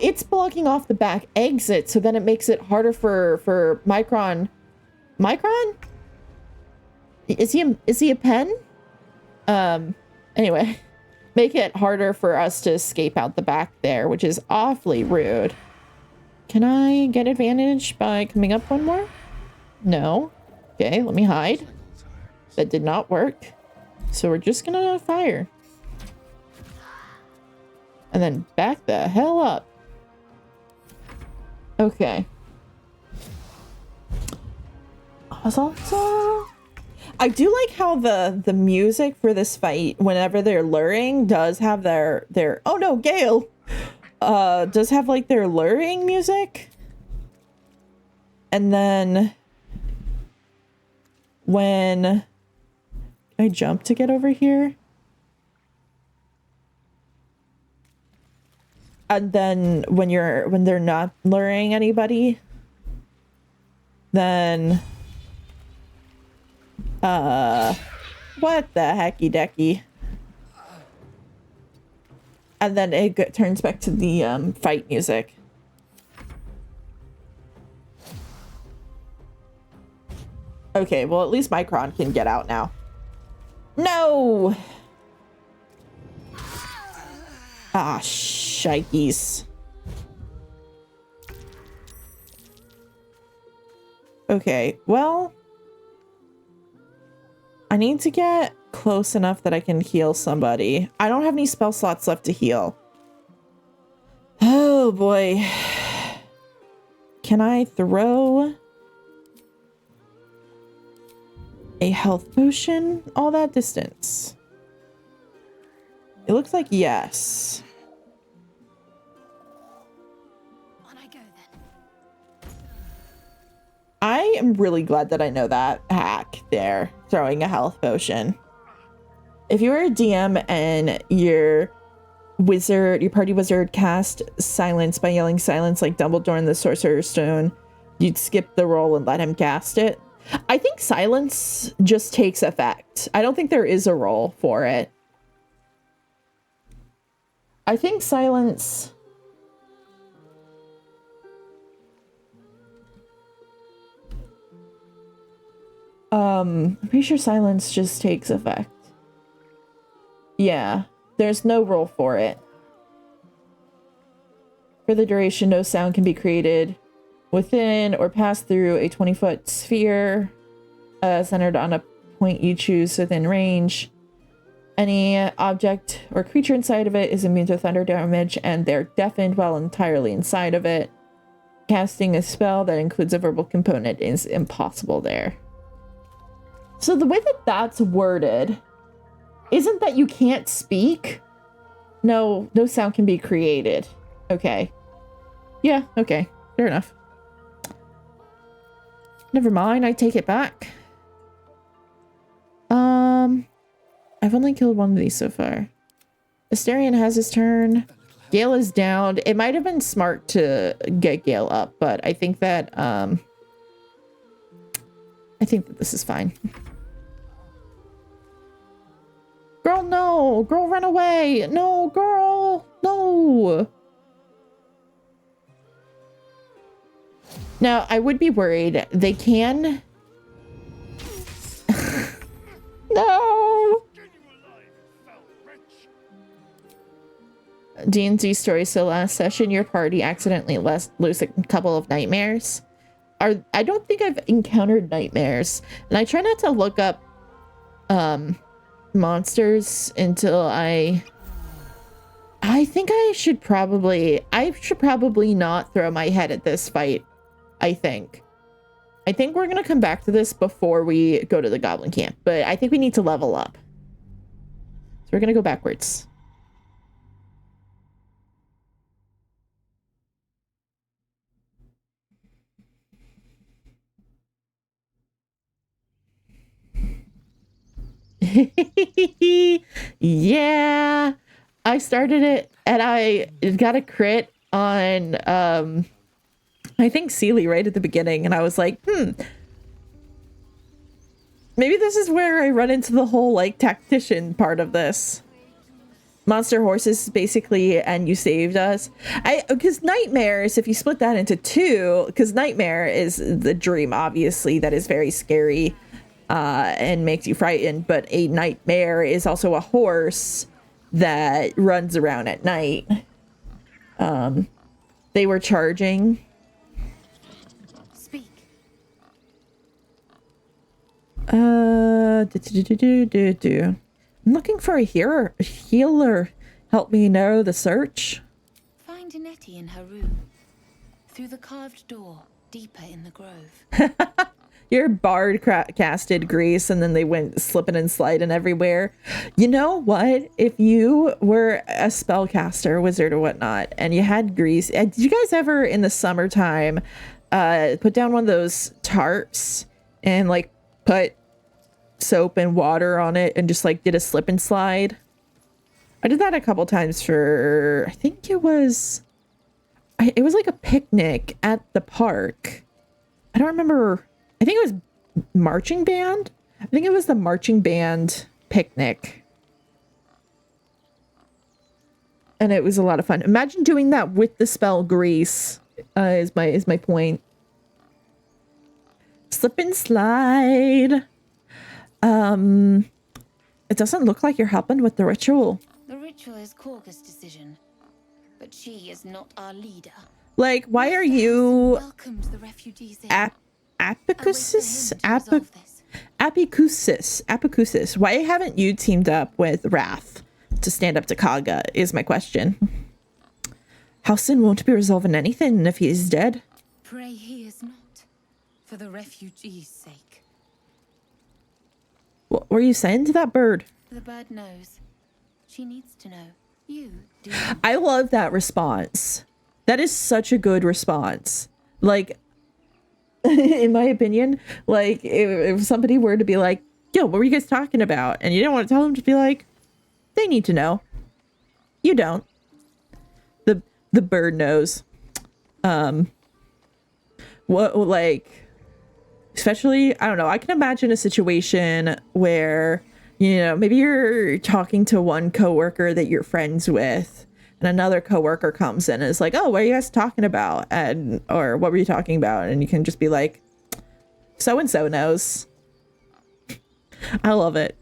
it's blocking off the back exit, so then it makes it harder for Micron. Micron? Is he a pen? Anyway, make it harder for us to escape out the back there, which is awfully rude. Can I get advantage by coming up one more? No. Okay, let me hide. That did not work. So we're just gonna fire. And then back the hell up. Okay. Also, I do like how the music for this fight, whenever they're luring, does have their oh no, Gale! Does have like their luring music. And then when I jump to get over here. And then when they're not luring anybody, then what the hecky decky? And then it turns back to the fight music. Okay, well at least Micron can get out now. No! Ah, shikeys. Okay, well, I need to get close enough that I can heal somebody. I don't have any spell slots left to heal. Oh boy. Can I throw a health potion all that distance? It looks like yes. On I go then. I am really glad that I know that hack there, throwing a health potion. If you were a DM and your party wizard cast silence by yelling silence like Dumbledore in the Sorcerer's Stone, you'd skip the roll and let him cast it. I think silence just takes effect. I don't think there is a roll for it. I think silence... I'm pretty sure silence just takes effect. Yeah, there's no roll for it. For the duration, no sound can be created within or pass through a 20-foot sphere centered on a point you choose within range. Any object or creature inside of it is immune to thunder damage, and they're deafened while entirely inside of it. Casting a spell that includes a verbal component is impossible there. So the way that that's worded isn't that you can't speak. No sound can be created. Okay. Yeah, okay. Fair enough. Never mind, I take it back. I've only killed one of these so far. Asterion has his turn. Gale is down. It might have been smart to get Gale up, but I think that this is fine. Girl, no! Girl, run away! No, girl! No! Now, I would be worried. They can... No! D&D story. So last session, your party accidentally lose a couple of nightmares. I don't think I've encountered nightmares. And I try not to look up monsters until I think I should probably not throw my head at this fight. I think we're gonna come back to this before we go to the goblin camp, but I think we need to level up, so we're gonna go backwards. Yeah, I started it and I got a crit on I think Sealy right at the beginning, and I was like, maybe this is where I run into the whole like tactician part of this. Monster horses basically, and you saved us. Because nightmares, if you split that into two, because nightmare is the dream, obviously, that is very scary and makes you frightened, but a nightmare is also a horse that runs around at night. They were charging. Speak. I'm looking for a healer. Help me narrow the search. Find Nettie in her room. Through the carved door, deeper in the grove. Your bard casted grease, and then they went slipping and sliding everywhere. You know what? If you were a spellcaster, wizard, or whatnot, and you had grease, did you guys ever in the summertime put down one of those tarps and like put soap and water on it and just like did a slip and slide? I did that a couple times for, I think it was like a picnic at the park. I don't remember. I think it was marching band. I think it was the marching band picnic. And it was a lot of fun. Imagine doing that with the spell grease, is my point. Slip and slide. It doesn't look like you're helping with the ritual. The ritual is Korga's decision, but she is not our leader. Like, why are you Welcomed the refugees in. Apicusis. Why haven't you teamed up with Wrath to stand up to Saga is my question. Halsin won't be resolving anything if he is dead. Pray he is not, for the refugees' sake. What were you saying to that bird? The bird knows. She needs to know. You do. I love that response. That is such a good response. Like, in my opinion, like if somebody were to be like, yo, what were you guys talking about? And you didn't want to tell them, just be like, they need to know. You don't. The bird knows. What, like, especially, I don't know, I can imagine a situation where, you know, maybe you're talking to one coworker that you're friends with, and another coworker comes in and is like, oh, what are you guys talking about? And, or what were you talking about? And you can just be like, so-and-so knows. I love it.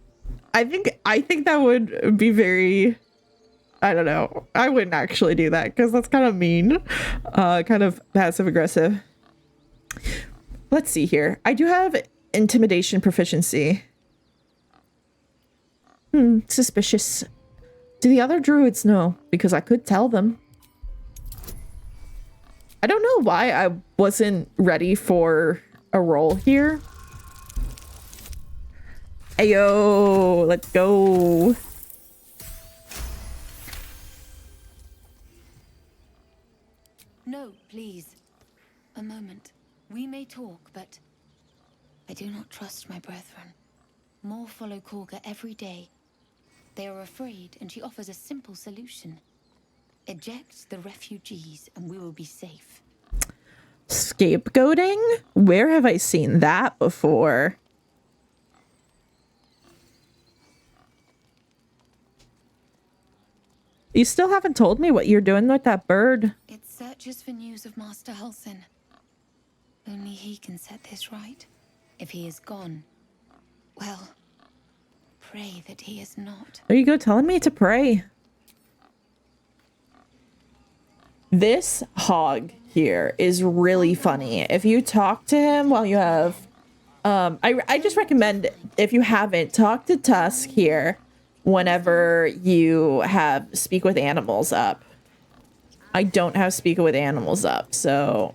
I think that would be very, I don't know. I wouldn't actually do that because that's kind of mean, kind of passive aggressive. Let's see here. I do have intimidation proficiency. Suspicious. Do the other druids know? Because I could tell them. I don't know why I wasn't ready for a roll here. Ayo, let's go. No, please. A moment. We may talk, but I do not trust my brethren. More follow Korga every day. They are afraid, and she offers a simple solution. Eject the refugees, and we will be safe. Scapegoating? Where have I seen that before? You still haven't told me what you're doing with that bird. It searches for news of Master Halsin. Only he can set this right. If he is gone, well, pray that he is not. There you go, telling me to pray. This hog here is really funny. If you talk to him while you have... I just recommend, if you haven't, talk to Tusk here whenever you have Speak with Animals up. I don't have Speak with Animals up, so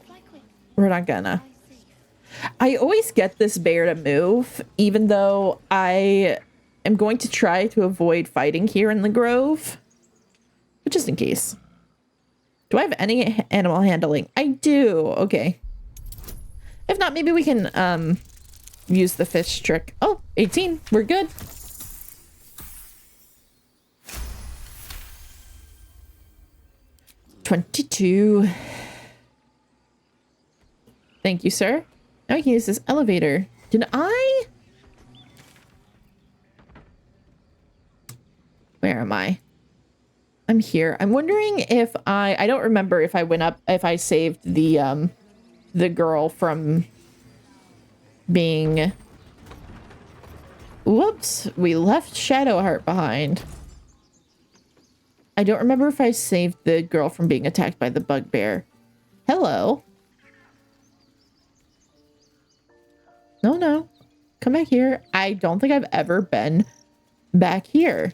we're not gonna. I always get this bear to move, even though I am going to try to avoid fighting here in the grove. But just in case. Do I have any animal handling? I do. Okay. If not, maybe we can use the fish trick. Oh, 18. We're good. $22. Thank you, sir. Now I can use this elevator. Did I? Where am I? I'm here. I'm wondering if I don't remember if I went up, if I saved the girl from being... Whoops, we left Shadowheart behind. I don't remember if I saved the girl from being attacked by the bugbear. Hello. No. Come back here. I don't think I've ever been back here.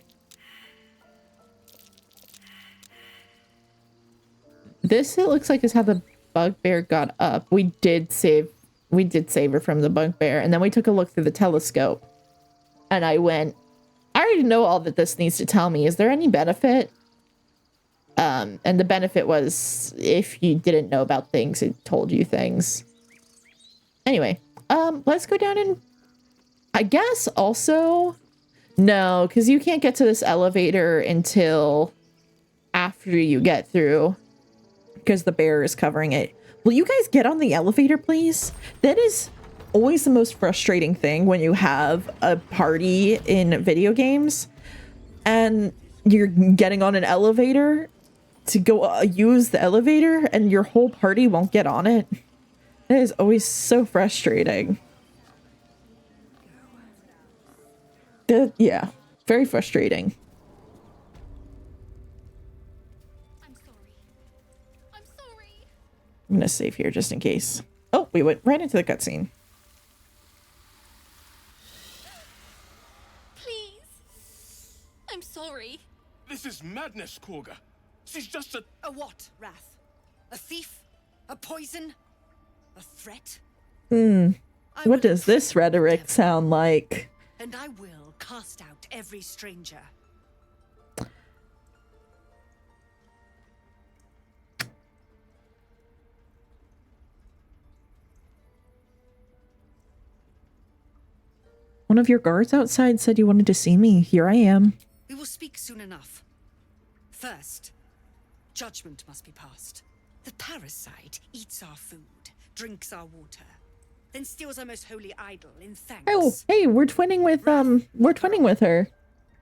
This, it looks like, is how the bugbear got up. We did save her from the bugbear, and then we took a look through the telescope. And I went, I already know all that this needs to tell me. Is there any benefit? And the benefit was, if you didn't know about things, it told you things. Anyway, let's go down and I guess also, no, because you can't get to this elevator until after you get through, because the bear is covering it. Will you guys get on the elevator, please? That is always the most frustrating thing when you have a party in video games and you're getting on an elevator to go use the elevator and your whole party won't get on it. It is always so frustrating. Yeah, very frustrating. I'm sorry. I'm gonna save here just in case. Oh, we went right into the cutscene. Please. I'm sorry. This is madness, Korga. She's just a... A what, Wrath? A thief? A poison? A threat? What does this rhetoric sound like? And I will cast out every stranger. One of your guards outside said you wanted to see me. Here I am. We will speak soon enough. First, judgment must be passed. The parasite eats our food, drinks our water, then steals our most holy idol in thanks. Oh, hey, we're twinning with her.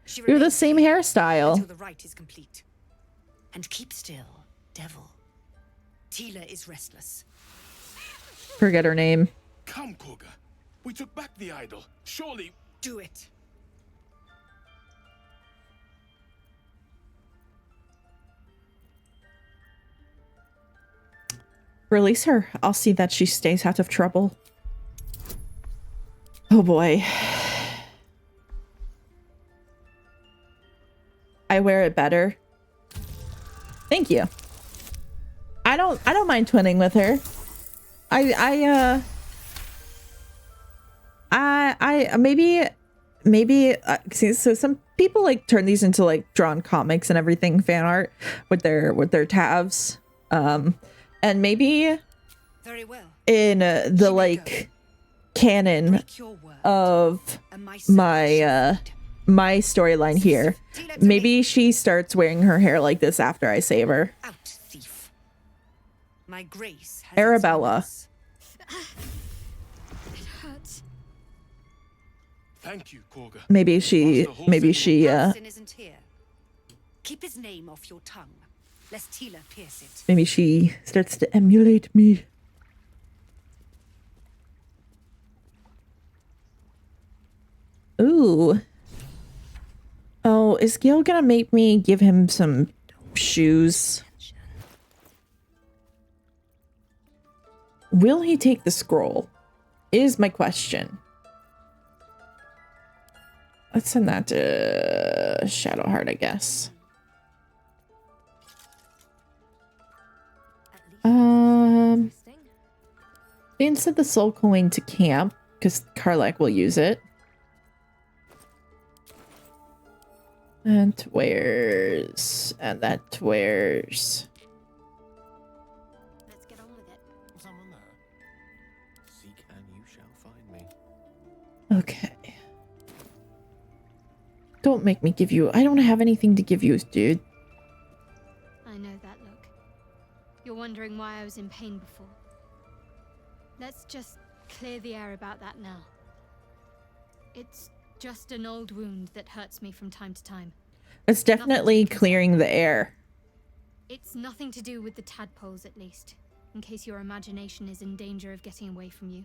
She You're the remains same here hairstyle. until the rite is complete. And keep still, devil. Tila is restless. Forget her name. Come, Koga. We took back the idol. Surely... Do it. Release her. I'll see that she stays out of trouble. Oh boy. I wear it better. Thank you. I don't mind twinning with her. maybe see, so some people like turn these into like drawn comics and everything, fan art with their tabs. And maybe Very well. in the like canon of my my storyline here, maybe she starts wearing her hair like this after I save her. Out, thief. My grace has Arabella. It hurts. Thank you, Koga. Maybe she Sin isn't here. Keep his name off your tongue, lest Tila pierce it. maybe she starts to emulate me. Ooh. Oh, is Gil gonna make me give him some shoes? Will he take the scroll? Is my question. Let's send that to Shadowheart, I guess. They sent the soul coin to camp because Karlak will use it. And wears, and that wears. Let's get on with it. Someone there. Seek and you shall find me. Okay. Don't make me give you. I don't have anything to give you, dude. I know that look. You're wondering why I was in pain before. Let's just clear the air about that now. It's just an old wound that hurts me from time to time. It's definitely clearing the air. It's nothing to do with the tadpoles, at least, in case your imagination is in danger of getting away from you.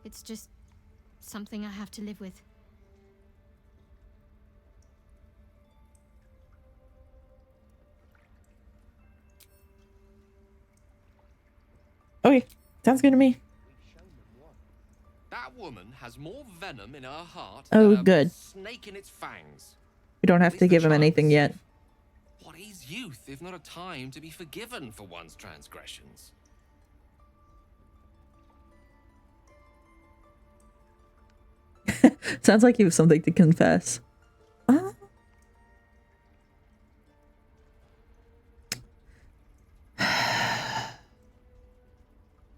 It's just something I have to live with. Okay, sounds good to me. That woman has more venom in her heart Oh, than a good. snake in its fangs. We don't have to give him anything yet. What is youth if not a time to be forgiven for one's transgressions? Sounds like you have something to confess.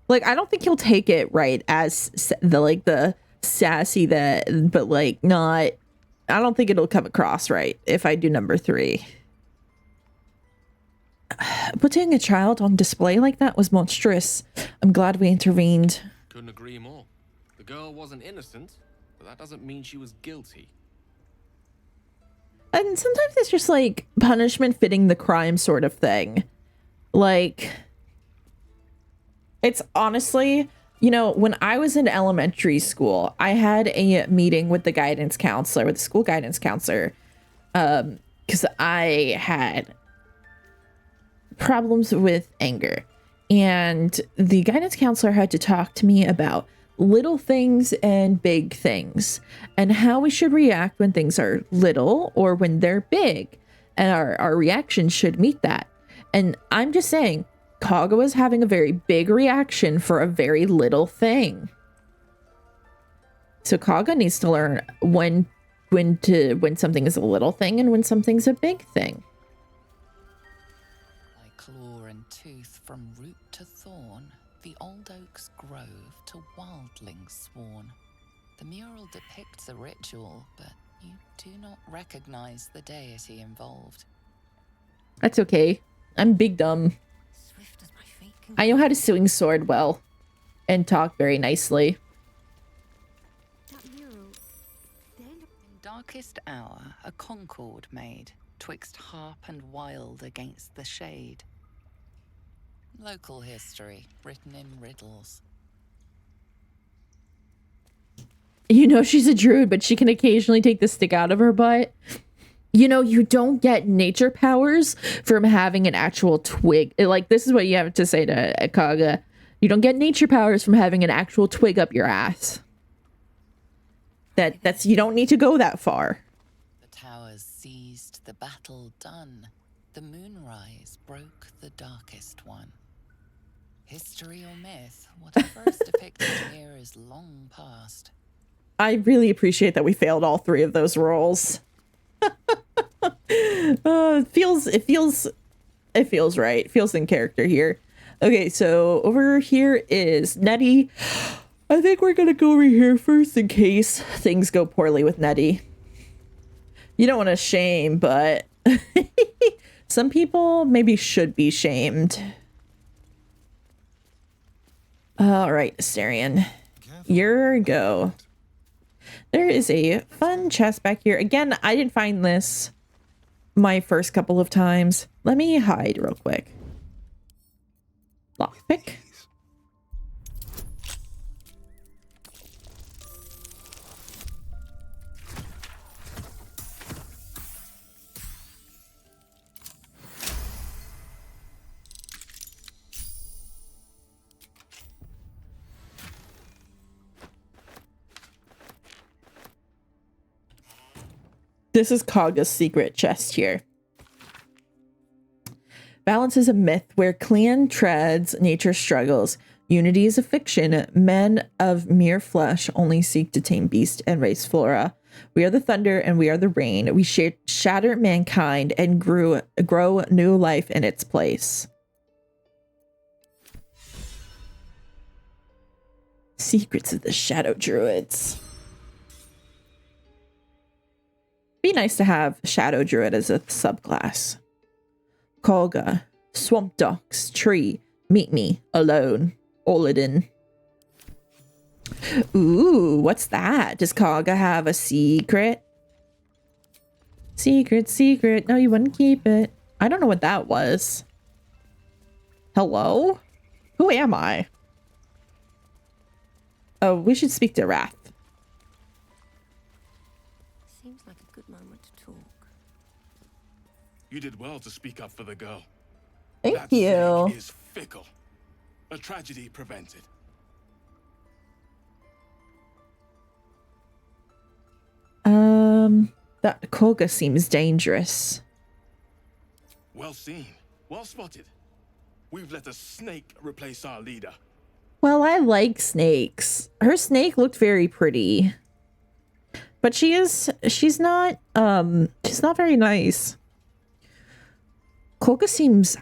Like, I don't think he'll take it right as the sassy that, but like not. I don't think it'll come across right if I do number 3. Putting a child on display like that was monstrous. I'm glad we intervened. Couldn't agree more. The girl wasn't innocent, but that doesn't mean she was guilty. And sometimes it's just like punishment fitting the crime sort of thing. Like, it's honestly, you know, when I was in elementary school, I had a meeting with the guidance counselor, with the school guidance counselor, because I had problems with anger. And the guidance counselor had to talk to me about little things and big things and how we should react when things are little or when they're big. and our reaction should meet that. And I'm just saying, Kaga was having a very big reaction for a very little thing. So Kaga needs to learn when something is a little thing and when something's a big thing. Like claw and tooth from root to thorn, the old oak's grove to wildlings sworn. The mural depicts a ritual, but you do not recognize the deity involved. That's okay. I'm big dumb. I know how to swing sword well and talk very nicely. In darkest hour, a concord made, twixt harp and wild against the shade. Local history, written in riddles. You know she's a druid, but she can occasionally take the stick out of her butt. You know, you don't get nature powers from having an actual twig. Like, this is what you have to say to Kaga. You don't get nature powers from having an actual twig up your ass. That's you don't need to go that far. The towers seized, the battle done. The moonrise broke the darkest one. History or myth, whatever is depicted here is long past. I really appreciate that we failed all three of those rolls. It feels right. It feels in character here. Okay, so over here is Nettie. I think we're gonna go over here first in case things go poorly with Nettie. You don't want to shame, but some people maybe should be shamed. All right, Astarion, your go. There is a fun chest back here. Again, I didn't find this my first couple of times. Let me hide real quick. Lockpick. This is Kaga's secret chest here. Balance is a myth where clan treads, nature struggles. Unity is a fiction. Men of mere flesh only seek to tame beast and raise flora. We are the thunder and we are the rain. We shatter mankind and grow new life in its place. Secrets of the Shadow Druids. Be nice to have Shadow Druid as a subclass. Kolga, Swamp Ducks, Tree, Meet Me, Alone, Oladin. Ooh, what's that? Does Kolga have a secret? Secret. No, you wouldn't keep it. I don't know what that was. Hello? Who am I? Oh, we should speak to Wrath. Seems like a good moment to talk. You did well to speak up for the girl. Thank that you. snake is fickle. A tragedy prevented. That Kolga seems dangerous. Well seen. Well spotted. We've let a snake replace our leader. Well, I like snakes. Her snake looked very pretty. But she's not very nice. Kolga seems,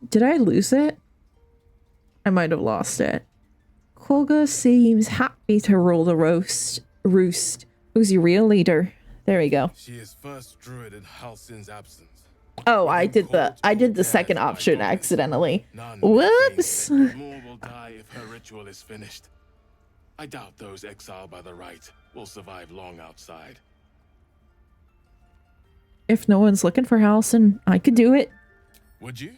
did I lose it? I might have lost it. Kolga seems happy to rule the roost. Who's your real leader? There we go. She is first druid in Halsin's absence. Oh, I did the second option accidentally. Whoops. More will die if her ritual is finished. I doubt those exiled by the right will survive long outside. If no one's looking for Halsin, I could do it. Would you?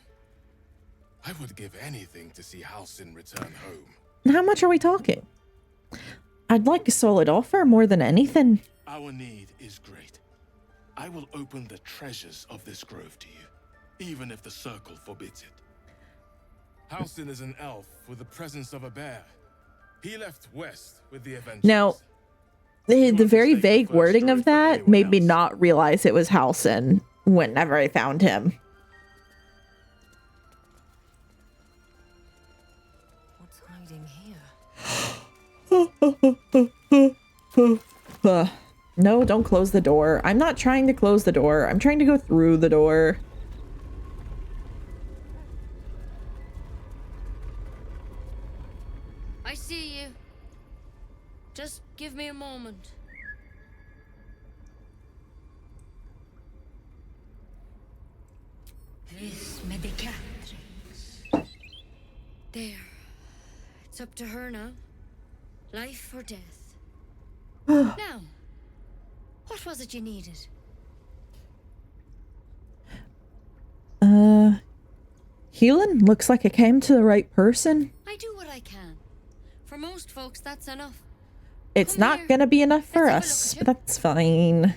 I would give anything to see Halsin return home. How much are we talking? I'd like a solid offer more than anything. Our need is great. I will open the treasures of this grove to you, even if the circle forbids it. Halsin is an elf with the presence of a bear. He left west with the Avengers. Now, the very vague wording of that made me not realize it was Halsin. whenever I found him. What's hiding here? No, don't close the door. I'm not trying to close the door. I'm trying to go through the door. I see you. Just give me a moment. This medicatrix. There. It's up to her now. Life or death. Now, what was it you needed? Healing? Looks like I came to the right person. I do what I can. For most folks, that's enough. It's not gonna be enough for us, but that's fine.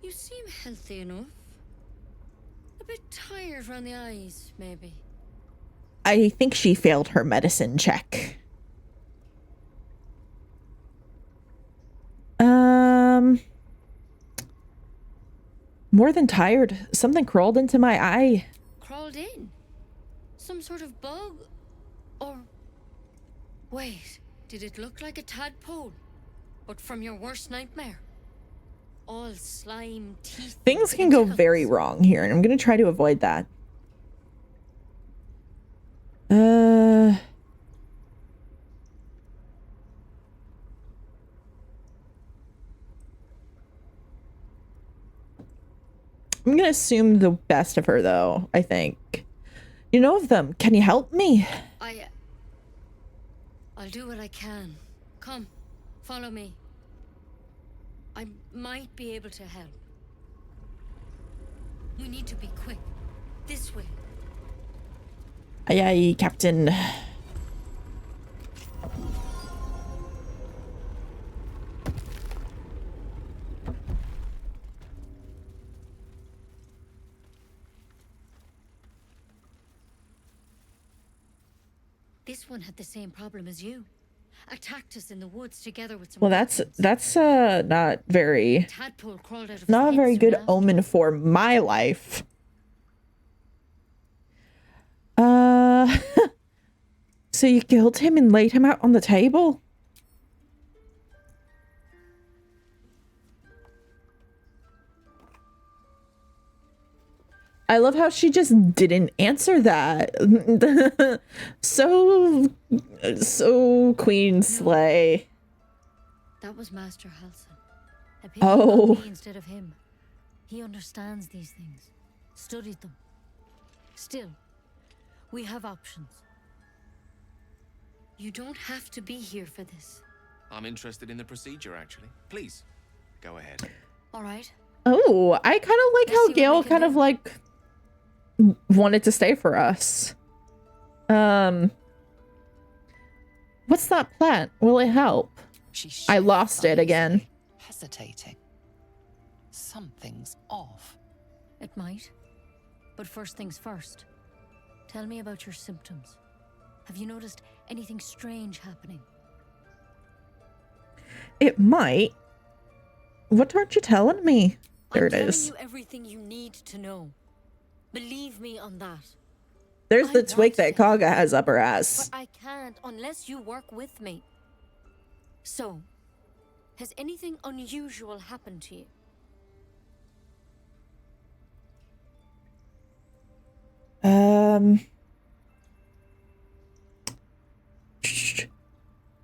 You seem healthy enough. A bit tired around the eyes, maybe. I think she failed her medicine check. More than tired. Something crawled into my eye. Crawled in? Some sort of bug? Or... Wait, did it look like a tadpole? But from your worst nightmare? All slime, teeth... Things can go very wrong here, and I'm gonna try to avoid that. I'm gonna assume the best of her, though, I think. You know of them. Can you help me? I'll do what I can. Come, follow me. I might be able to help. We need to be quick. This way. Aye, aye, Captain. This one had the same problem as you. Attacked us in the woods together with some... Well, that's not very... Tadpole crawled out of Not a his very head good soon after. omen for my life. So you killed him and laid him out on the table? I love how she just didn't answer that. so Queen Slay. That was Master Halsin. A pity Oh. about me instead of him. He understands these things. Studied them. Still, we have options. You don't have to be here for this. I'm interested in the procedure, actually. Please, go ahead. All right. Oh, I kind of like Let's how see what Gale we can kind of do. like wanted to stay for us. What's that plant? Will it help? I lost it again. Hesitating. Something's off. It might. But first things first. Tell me about your symptoms. Have you noticed anything strange happening? It might. What aren't you telling me? There I'm it telling is. you everything you need to know. Believe me on that. There's the I twig want that to help, Kaga has up her ass. But I can't unless you work with me. So, has anything unusual happened to you?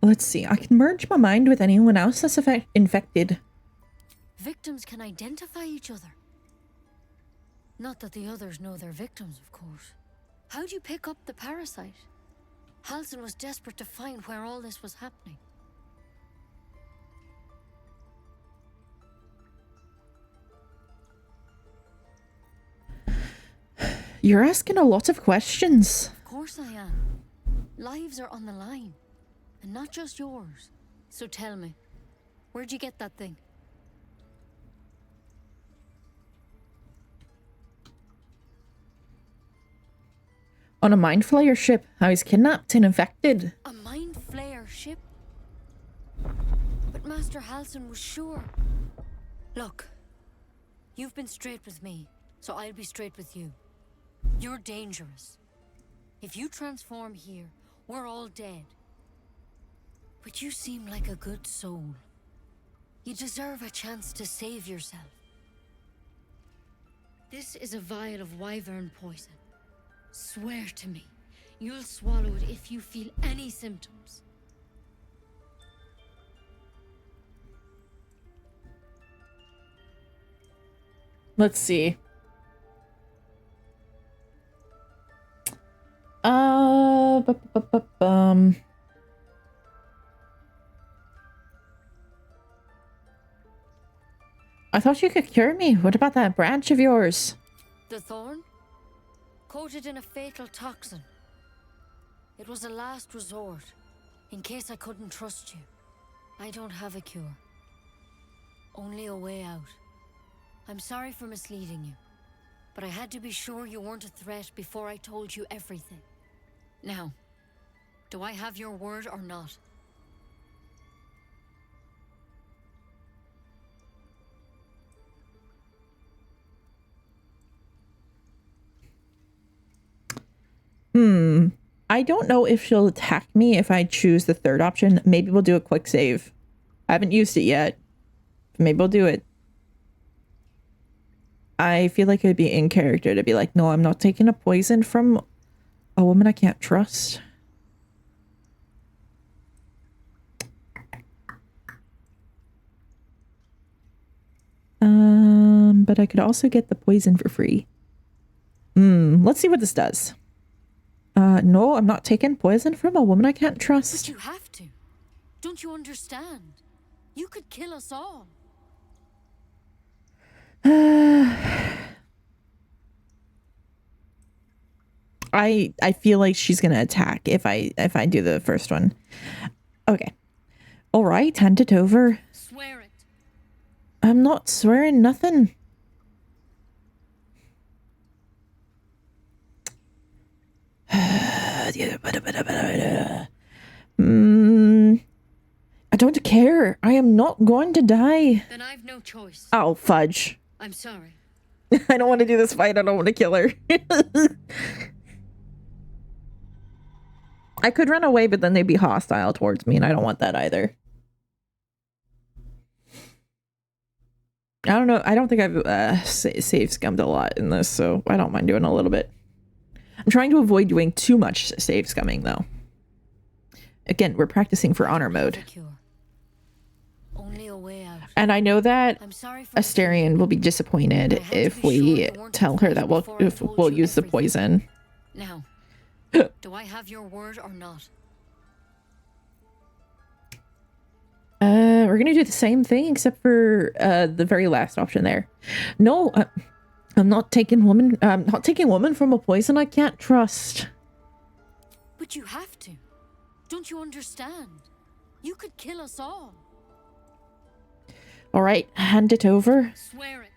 Let's see. I can merge my mind with anyone else that's infected. Victims can identify each other. Not that the others know they're victims, of course. How'd you pick up the parasite? Halsin was desperate to find where all this was happening. You're asking a lot of questions. Of course I am. Lives are on the line. And not just yours. So tell me, where'd you get that thing? On a mind flayer ship, I was kidnapped and infected. A mind flayer ship? But Master Halsin was sure. Look, You've been straight with me, so I'll be straight with you. You're dangerous. If you transform here, we're all dead. But you seem like a good soul. You deserve a chance to save yourself. This is a vial of wyvern poison. Swear to me, you'll swallow it if you feel any symptoms. Let's see. I thought you could cure me. What about that branch of yours? The thorn? Coated in a fatal toxin. It was a last resort, in case I couldn't trust you. I don't have a cure. Only a way out. I'm sorry for misleading you, but I had to be sure you weren't a threat before I told you everything. Now, do I have your word or not? I don't know if she'll attack me if I choose the third option. Maybe we'll do a quick save. I haven't used it yet. Maybe we'll do it. I feel like it'd be in character to be like, no, I'm not taking a poison from a woman I can't trust. But I could also get the poison for free. Let's see what this does. No, I'm not taking poison from a woman I can't trust. But you have to. Don't you understand? You could kill us all. I feel like she's gonna attack if I do the first one. Okay. All right, hand it over. Swear it. I'm not swearing nothing. I don't care. I am not going to die. Then I've no choice. Oh, fudge. I'm sorry. I don't want to do this fight. I don't want to kill her. I could run away, but then they'd be hostile towards me, and I don't want that either. I don't know. I don't think I've save scummed a lot in this, so I don't mind doing a little bit. I'm trying to avoid doing too much save scumming, though. Again, we're practicing for honor mode. Only a way out. And I know that Astarion will be disappointed if we tell her that we'll use the poison. Now, do I have your word or not? We're gonna do the same thing except for the very last option there. No, I'm not taking woman. I'm not taking woman from a poison I can't trust. But you have to. Don't you understand? You could kill us all. All right, hand it over. Swear it.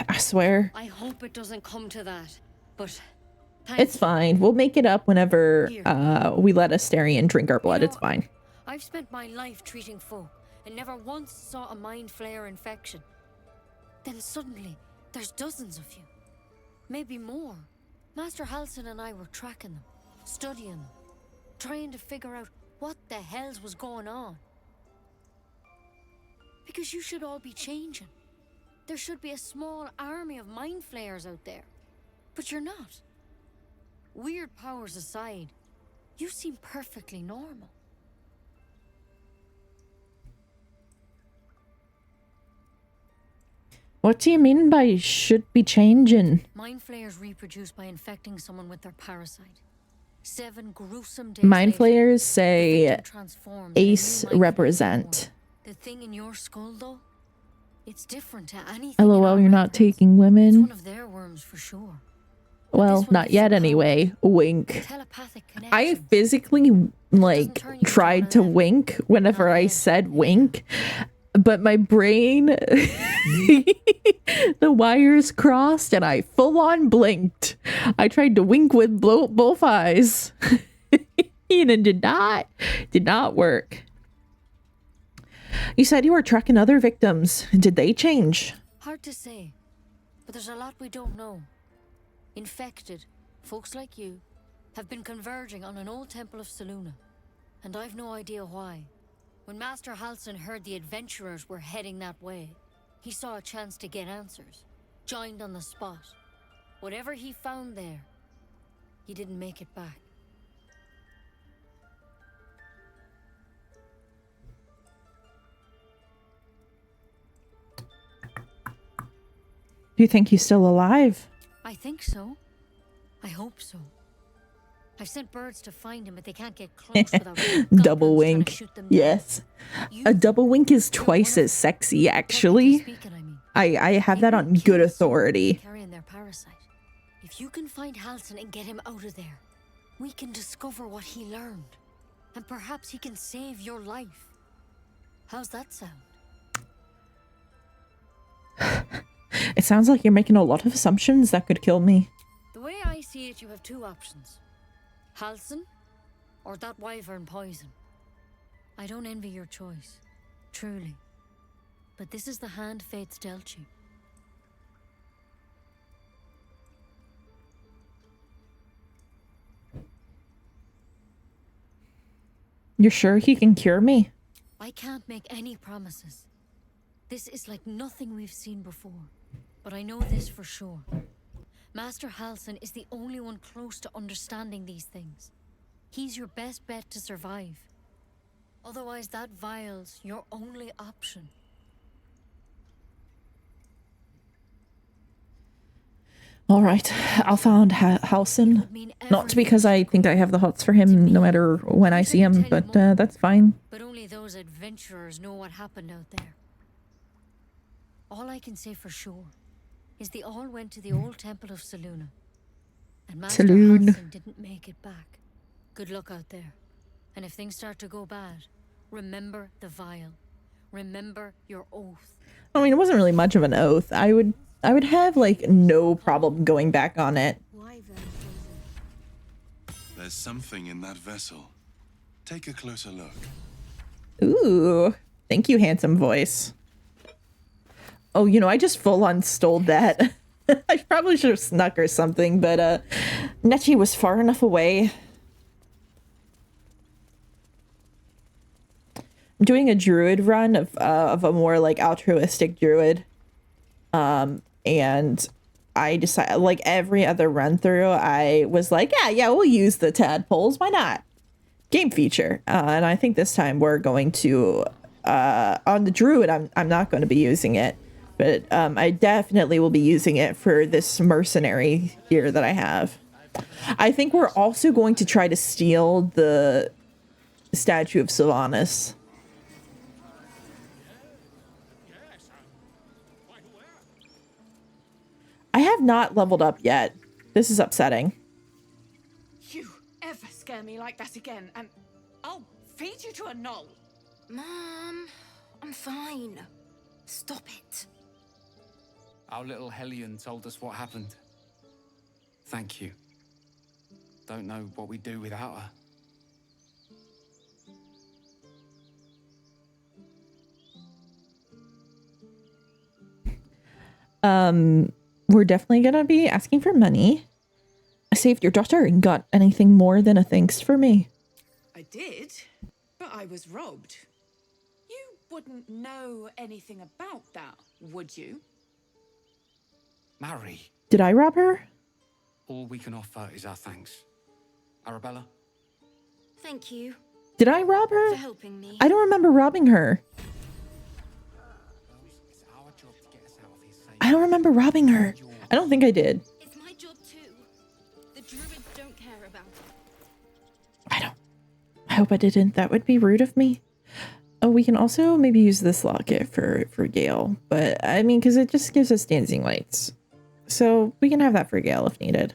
I swear. I hope it doesn't come to that, but it's fine. We'll make it up whenever we let Astarion drink our blood. It's fine. I've spent my life treating folk and never once saw a mind flayer infection. Then suddenly, there's dozens of you. Maybe more. Master Halsin and I were tracking them, studying them, trying to figure out what the hells was going on. Because you should all be changing. There should be a small army of mind flayers out there. But you're not. Weird powers aside, you seem perfectly normal. What do you mean by should be changing? Mind flayers reproduce by infecting someone with their parasite. 7 gruesome days Mind later, flayers say the victim transforms into a new ace mind flayer represent. form. The thing in your skull, though, it's different to anything. LOL, you're not taking women. It's one of their worms for sure. Well, not yet anyway. Wink. I physically, like, tried to wink whenever I said wink, but my brain, the wires crossed and I full on blinked. I tried to wink with both eyes. And it did not work. You said you were tracking other victims. Did they change? Hard to say, but there's a lot we don't know. Infected, folks like you, have been converging on an old temple of Selûne, and I've no idea why. When Master Halsin heard the adventurers were heading that way, he saw a chance to get answers, joined on the spot. Whatever he found there, he didn't make it back. Do you think he's still alive? I think so. I hope so. I've sent birds to find him, but they can't get close without double wink. Yes. A double wink is twice as sexy, actually. I have that on good authority. Carrying their parasite. If you can find Halsin and get him out of there, we can discover what he learned. And perhaps he can save your life. How's that sound? It sounds like you're making a lot of assumptions that could kill me. The way I see it, you have two options. Halsin, or that wyvern poison. I don't envy your choice, truly. But this is the hand fate's dealt you. You're sure he can cure me? I can't make any promises. This is like nothing we've seen before. But I know this for sure. Master Halsin is the only one close to understanding these things. He's your best bet to survive. Otherwise, that vial's your only option. All right, I'll find Halsin. Not because I think I have the hots for him no matter when I see him, but that's fine. But only those adventurers know what happened out there. All I can say for sure is they all went to the old temple of Selûne. And Master Halsin didn't make it back. Good luck out there. And if things start to go bad, remember the vial. Remember your oath. I mean, it wasn't really much of an oath. I would have like no problem going back on it. There's something in that vessel. Take a closer look. Ooh, thank you, handsome voice. Oh, you know, I just full on stole that. I probably should have snuck or something, but Nechi was far enough away. I'm doing a druid run of a more like altruistic druid. And I decided, like every other run through, I was like, yeah, we'll use the tadpoles. Why not? Game feature. And I think this time we're going to, on the druid, I'm not going to be using it. But I definitely will be using it for this mercenary here that I have. I think we're also going to try to steal the statue of Sylvanas. I have not leveled up yet. This is upsetting. You ever scare me like that again, and I'll feed you to a knoll. Mom, I'm fine. Stop it. Our little Hellion told us what happened. Thank you. Don't know what we'd do without her. We're definitely gonna be asking for money. I saved your daughter and got anything more than a thanks for me. I did, but I was robbed. You wouldn't know anything about that, would you? Mary. Did I rob her? All we can offer is our thanks. Arabella? Thank you. Did I rob her? For helping me. I don't remember robbing her. I don't remember robbing her. I don't think I did. It's my job too. The druids don't care about it. I hope I didn't. That would be rude of me. Oh, we can also maybe use this locket for Gale. But, I mean, because it just gives us dancing lights. So, we can have that for Gale if needed.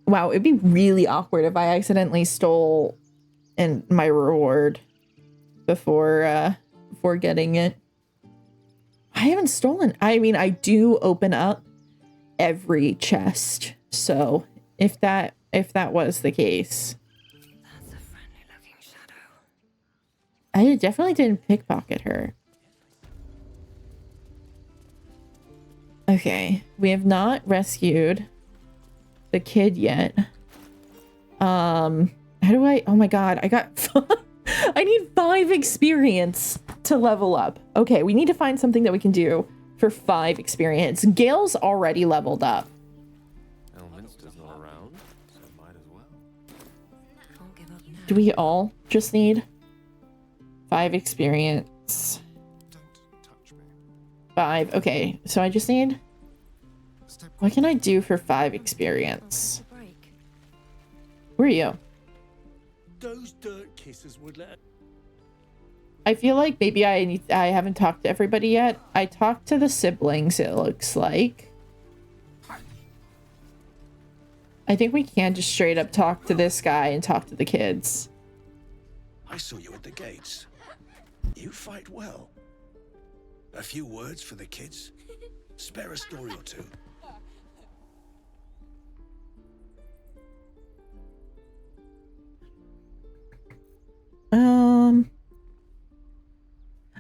Wow, it'd be really awkward if I accidentally stole my reward before getting it. I haven't stolen. I mean, I do open up every chest, so If that was the case. That's a friendly looking shadow. I definitely didn't pickpocket her. Okay, we have not rescued the kid yet. How do I? Oh my god, I got I need 5 experience to level up. Okay, we need to find something that we can do for 5 experience. Gale's already leveled up. Elminster's not around, so might as well. Do we all just need 5 experience? 5. Okay, so I just need... What can I do for 5 experience? Where are you? Those dirt kissers would let. I feel like maybe I haven't talked to everybody yet. I talked to the siblings, it looks like. I think we can just straight up talk to this guy and talk to the kids. I saw you at the gates. You fight well. A few words for the kids. Spare a story or two.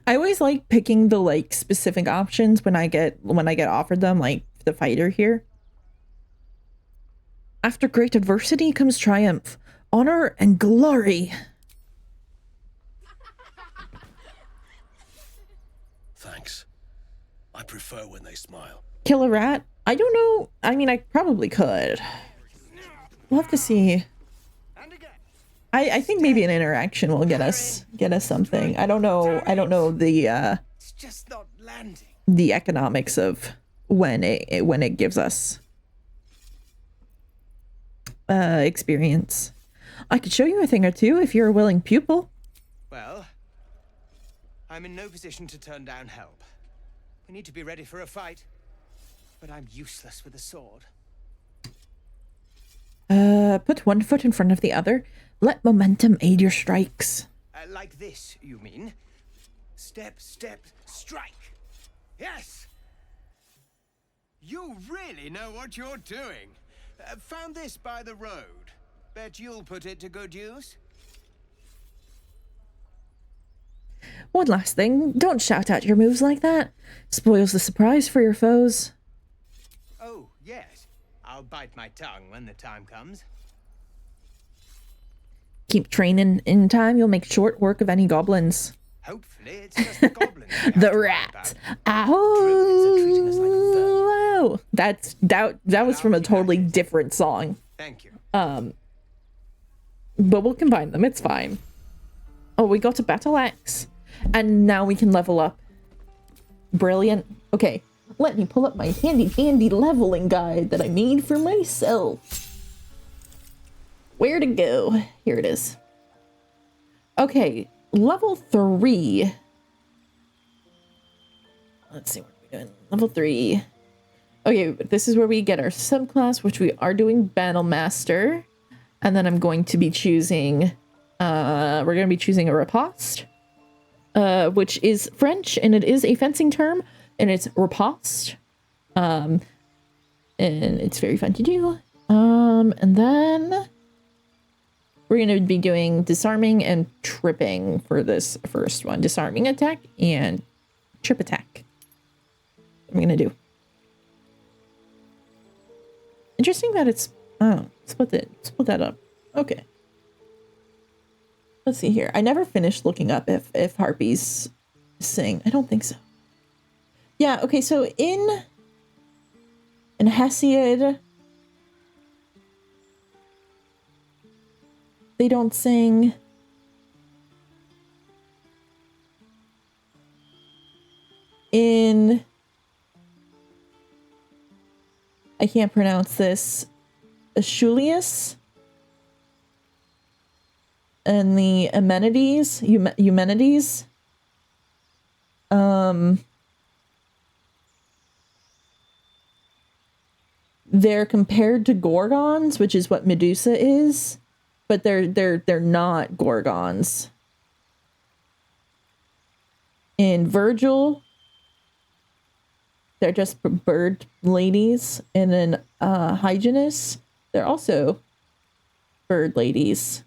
I always like picking the like specific options when I get offered them, like the fighter here. After great adversity comes triumph, honor and glory. Thanks. I prefer when they smile. Kill a rat? I don't know. I mean, I probably could. We'll have to see. I think maybe an interaction will get us something. I don't know the the economics of when it gives us experience. I could show you a thing or two if you're a willing pupil. Well, I'm in no position to turn down help. We need to be ready for a fight, but I'm useless with a sword. Put one foot in front of the other. Let momentum aid your strikes. Like this, you mean? Step, step, strike. Yes! You really know what you're doing. Found this by the road. Bet you'll put it to good use. One last thing, don't shout out your moves like that. Spoils the surprise for your foes. Oh, yes. I'll bite my tongue when the time comes. Keep training. In time, you'll make short work of any goblins. Hopefully, it's just the goblins. The rat. Ow! That was from a totally different song. Thank you. But we'll combine them. It's fine. Oh, we got a battle axe, and now we can level up. Brilliant. Okay, let me pull up my handy dandy leveling guide that I made for myself. Where to go? Here it is. Okay, level 3. Let's see what we're doing. Level 3. Okay, this is where we get our subclass, which we are doing Battle Master. And then I'm going to be choosing, we're going to be choosing a riposte, which is French, and it is a fencing term, and it's riposte. And it's very fun to do. And then we're going to be doing disarming and tripping for this first one. Disarming attack and trip attack. I'm going to do. Interesting that it's, oh, split that up. Okay. Let's see here. I never finished looking up if harpies sing. I don't think so. Yeah, okay, so in Hesiod, they don't sing. In, I can't pronounce this, Aeschylus and the Eumenides, they're compared to Gorgons, which is what Medusa is, but they're not Gorgons. In Virgil, they're just bird ladies, and in Hyginus, They're also bird ladies.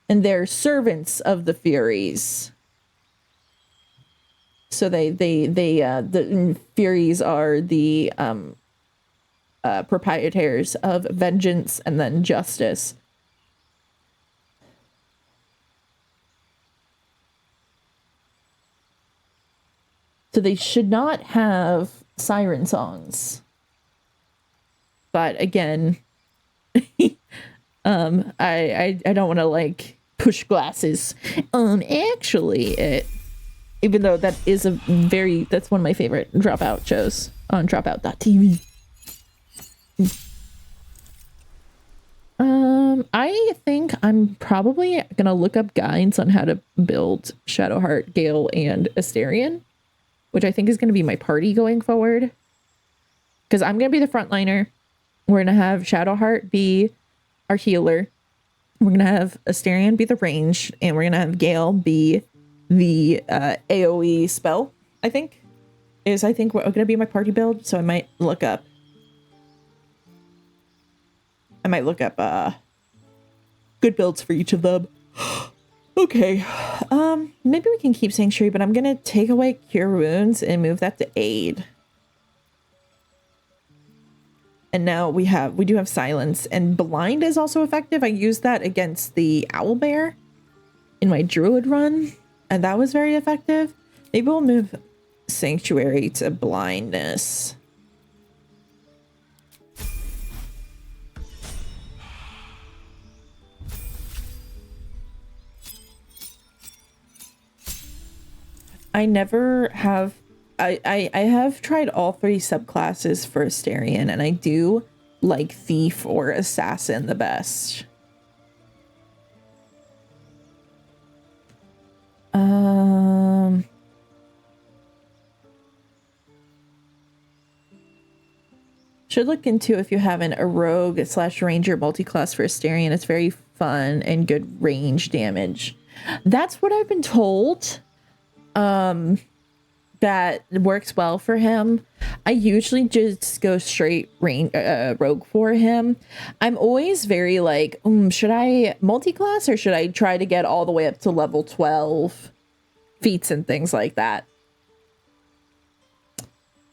And they're servants of the Furies. So the Furies are the proprietors of vengeance and then justice. So they should not have siren songs. But again, I don't want to like push glasses. Actually, even though that is that's one of my favorite Dropout shows on dropout.tv. I think I'm probably gonna look up guides on how to build Shadowheart, Gale, and Astarion, which I think is gonna be my party going forward. Because I'm gonna be the frontliner. We're gonna have Shadowheart be our healer. We're gonna have Astarion be the range, and we're gonna have Gale be the AoE spell. I think we're gonna be my party build. So I might look up. Good builds for each of them. Okay. Maybe we can keep Sanctuary, but I'm gonna take away Cure Wounds and move that to Aid. And now we do have Silence, and Blind is also effective. I used that against the Owlbear in my Druid run, and that was very effective. Maybe we'll move Sanctuary to Blindness. I have tried all 3 subclasses for Astarion, and I do like Thief or Assassin the best. Should look into if you haven't a Rogue / Ranger multi-class for Astarion. It's very fun and good range damage. That's what I've been told. That works well for him. I usually just go straight rogue for him. I'm always very like, should I multi-class or should I try to get all the way up to level 12 feats and things like that?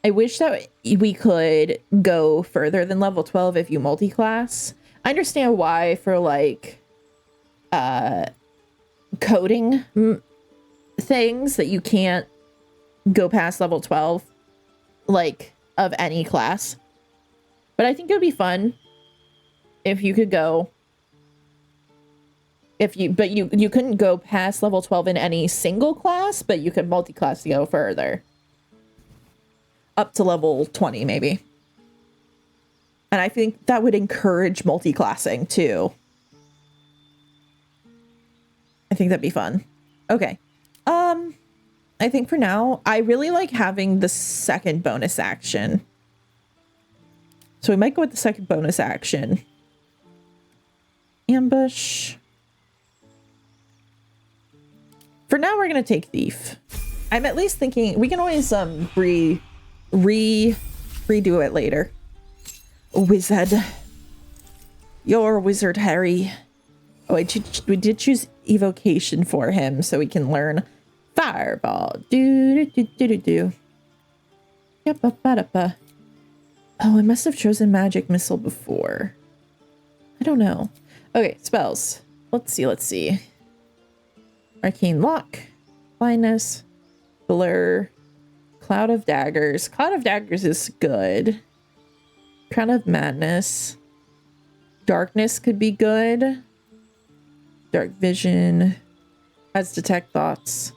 I wish that we could go further than level 12 if you multi-class. I understand why for like coding things that you can't go past level 12, like of any class. But I think it would be fun if you could go, but you couldn't go past level 12 in any single class, but you could multi-class to go further. Up to level 20, maybe. And I think that would encourage multi-classing too. I think that'd be fun. Okay. I think for now, I really like having the second bonus action. So we might go with the second bonus action. Ambush. For now, we're going to take Thief. I'm at least thinking we can always redo it later. Wizard. You're a wizard, Harry. Oh, we did choose evocation for him so we can learn Fireball. Do. Yep. Oh, I must have chosen Magic Missile before. I don't know. Okay, spells. Let's see. Arcane Lock. Blindness. Blur. Cloud of Daggers. Cloud of Daggers is good. Crown of Madness. Darkness could be good. Dark Vision. Has Detect Thoughts.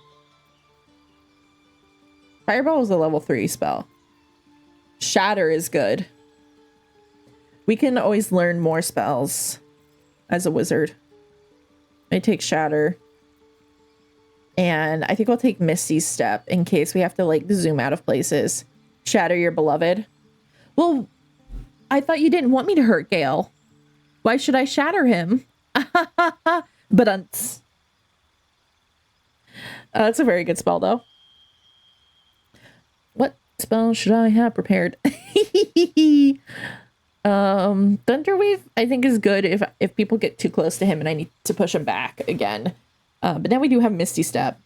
Fireball is a level 3 spell. Shatter is good. We can always learn more spells as a wizard. I take Shatter. And I think I'll take Misty's Step in case we have to like zoom out of places. Shatter your beloved. Well, I thought you didn't want me to hurt Gale. Why should I shatter him? But that's a very good spell though. What spell should I have prepared? Thunderwave I think is good if people get too close to him and I need to push him back again. But now we do have Misty Step.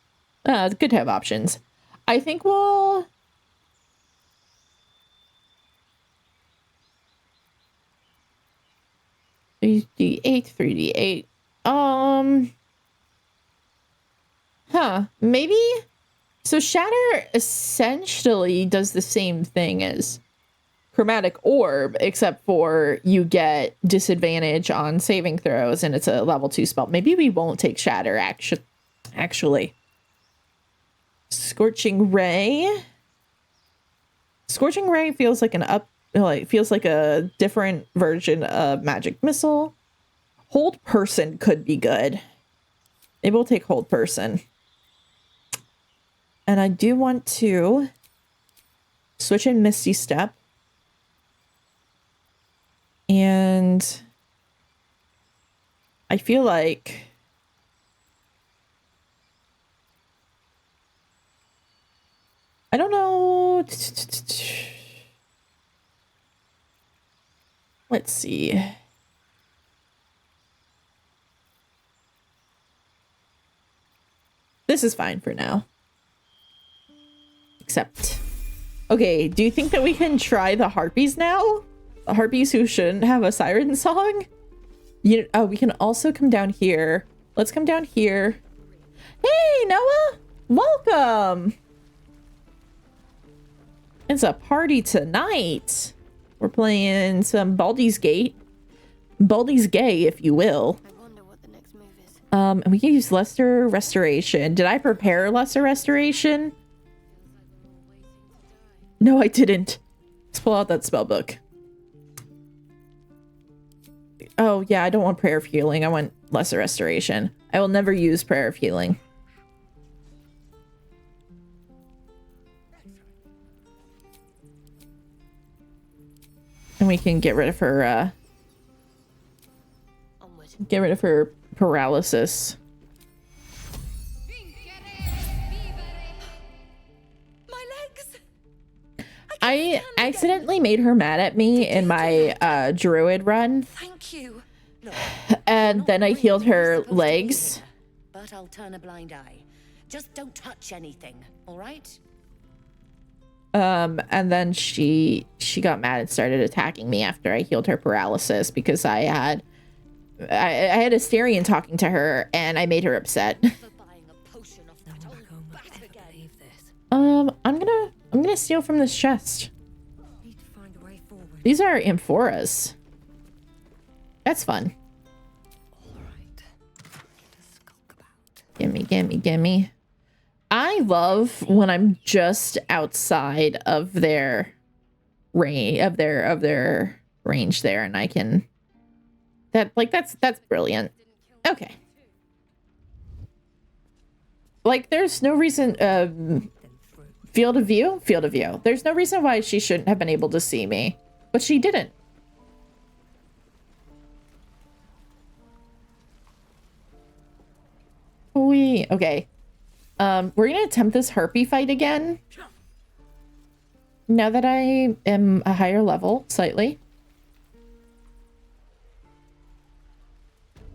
It's good to have options. I think we'll... 3d8, 3d8. Maybe... So Shatter essentially does the same thing as Chromatic Orb, except for you get disadvantage on saving throws, and it's a level 2 spell. Maybe we won't take Shatter, actually. Scorching Ray. Scorching Ray feels like feels like a different version of Magic Missile. Hold Person could be good. Maybe we'll take Hold Person. And I do want to switch in Misty Step. And I feel like I don't know. Let's see. This is fine for now. Except, okay, do you think that we can try the Harpies now? The Harpies who shouldn't have a siren song? Oh, we can also come down here. Let's come down here. Hey, Noah! Welcome! It's a party tonight. We're playing some Baldur's Gate. Baldur's Gay, if you will. And we can use Lesser Restoration. Did I prepare Lesser Restoration? No, I didn't. Let's pull out that spell book. Oh, yeah, I don't want Prayer of Healing. I want Lesser Restoration. I will never use Prayer of Healing. And we can get rid of her, paralysis. I accidentally made her mad at me in my druid run. Thank you. And then I healed her legs. But I'll turn a blind eye. Just don't touch anything, all right? And then she got mad and started attacking me after I healed her paralysis because I had Asterion talking to her and I made her upset. I'm gonna steal from this chest. These are amphoras. That's fun. Gimme. I love when I'm just outside of their range of their range there, and I can that's brilliant. Okay. Like there's no reason field of view. There's no reason why she shouldn't have been able to see me, but she didn't. Okay. We're gonna attempt this harpy fight again. Now that I am a higher level, slightly.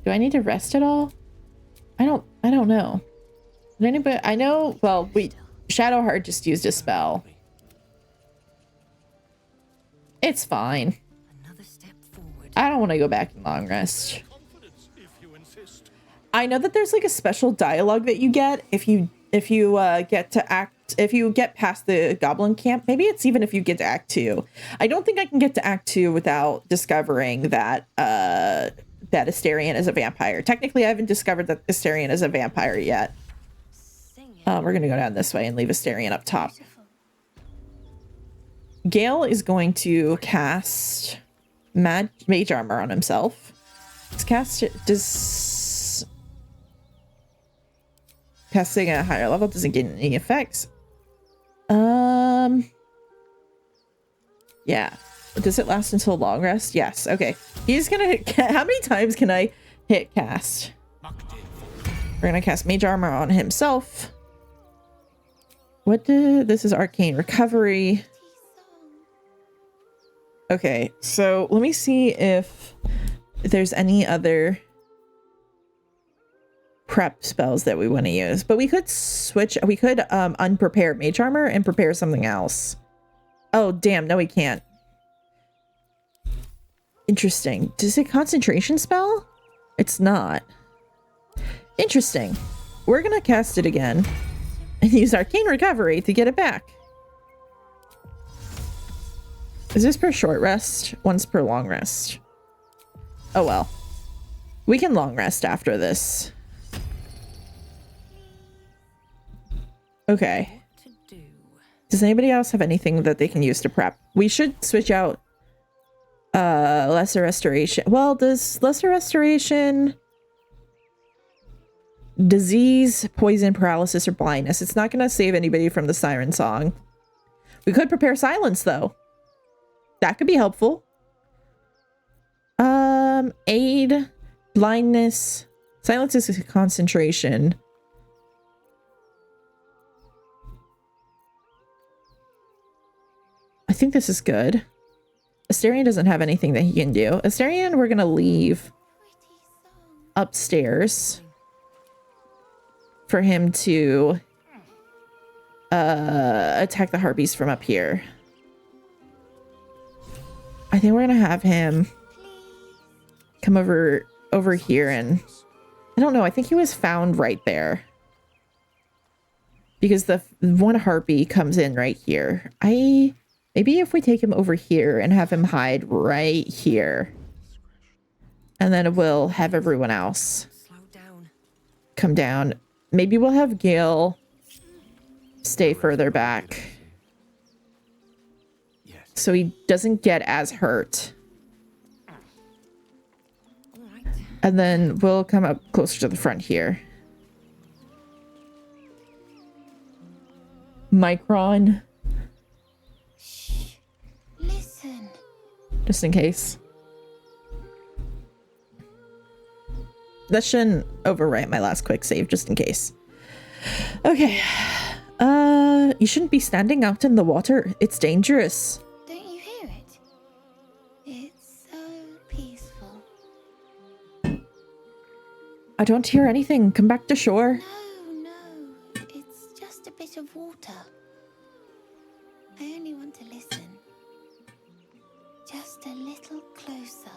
Do I need to rest at all? I don't know. Did anybody? I know. Well, Shadowheart just used a spell. It's fine. I don't want to go back in long rest. I know that there's like a special dialogue that you get if you get past the goblin camp. Maybe it's even if you get to Act 2. I don't think I can get to Act 2 without discovering that that Asterion is a vampire. Technically, I haven't discovered that Asterion is a vampire yet. We're gonna go down this way and leave Asterion up top. Gale is going to cast Mage Armor on himself. Casting at a higher level doesn't get any effects. Yeah. Does it last until long rest? Yes. Okay. He's gonna... How many times can I hit cast? We're gonna cast Mage Armor on himself. This is arcane recovery. Okay, so let me see if there's any other prep spells that we want to use. But we could switch. We could unprepare mage armor and prepare something else. Oh, damn. No, we can't. Interesting. Does it concentration spell? It's not. Interesting. We're going to cast it again and use arcane recovery to get it back. Is this per short rest? Once per long rest. Oh well. We can long rest after this. Okay. Does anybody else have anything that they can use to prep? We should switch out lesser restoration. Well, does lesser restoration disease, poison, paralysis, or blindness? It's not gonna save anybody from the siren song. We could prepare silence though. That could be helpful. Aid, blindness, silence is concentration. I think this is good. Asterion doesn't have anything that he can do. Asterion, we're gonna leave upstairs for him to attack the harpies from up here. I think we're gonna have him come over here, and I don't know, I think he was found right there because the one harpy comes in right here. Maybe if we take him over here and have him hide right here, and then we'll have everyone else come down. Maybe we'll have Gale stay further back so he doesn't get as hurt. And then we'll come up closer to the front here. Micron. Listen. Just in case. That shouldn't overwrite my last quick save, just in case. Okay. You shouldn't be standing out in the water. It's dangerous. Don't you hear it? It's so peaceful. I don't hear anything. Come back to shore. No, it's just a bit of water. I only want to listen. Just a little closer.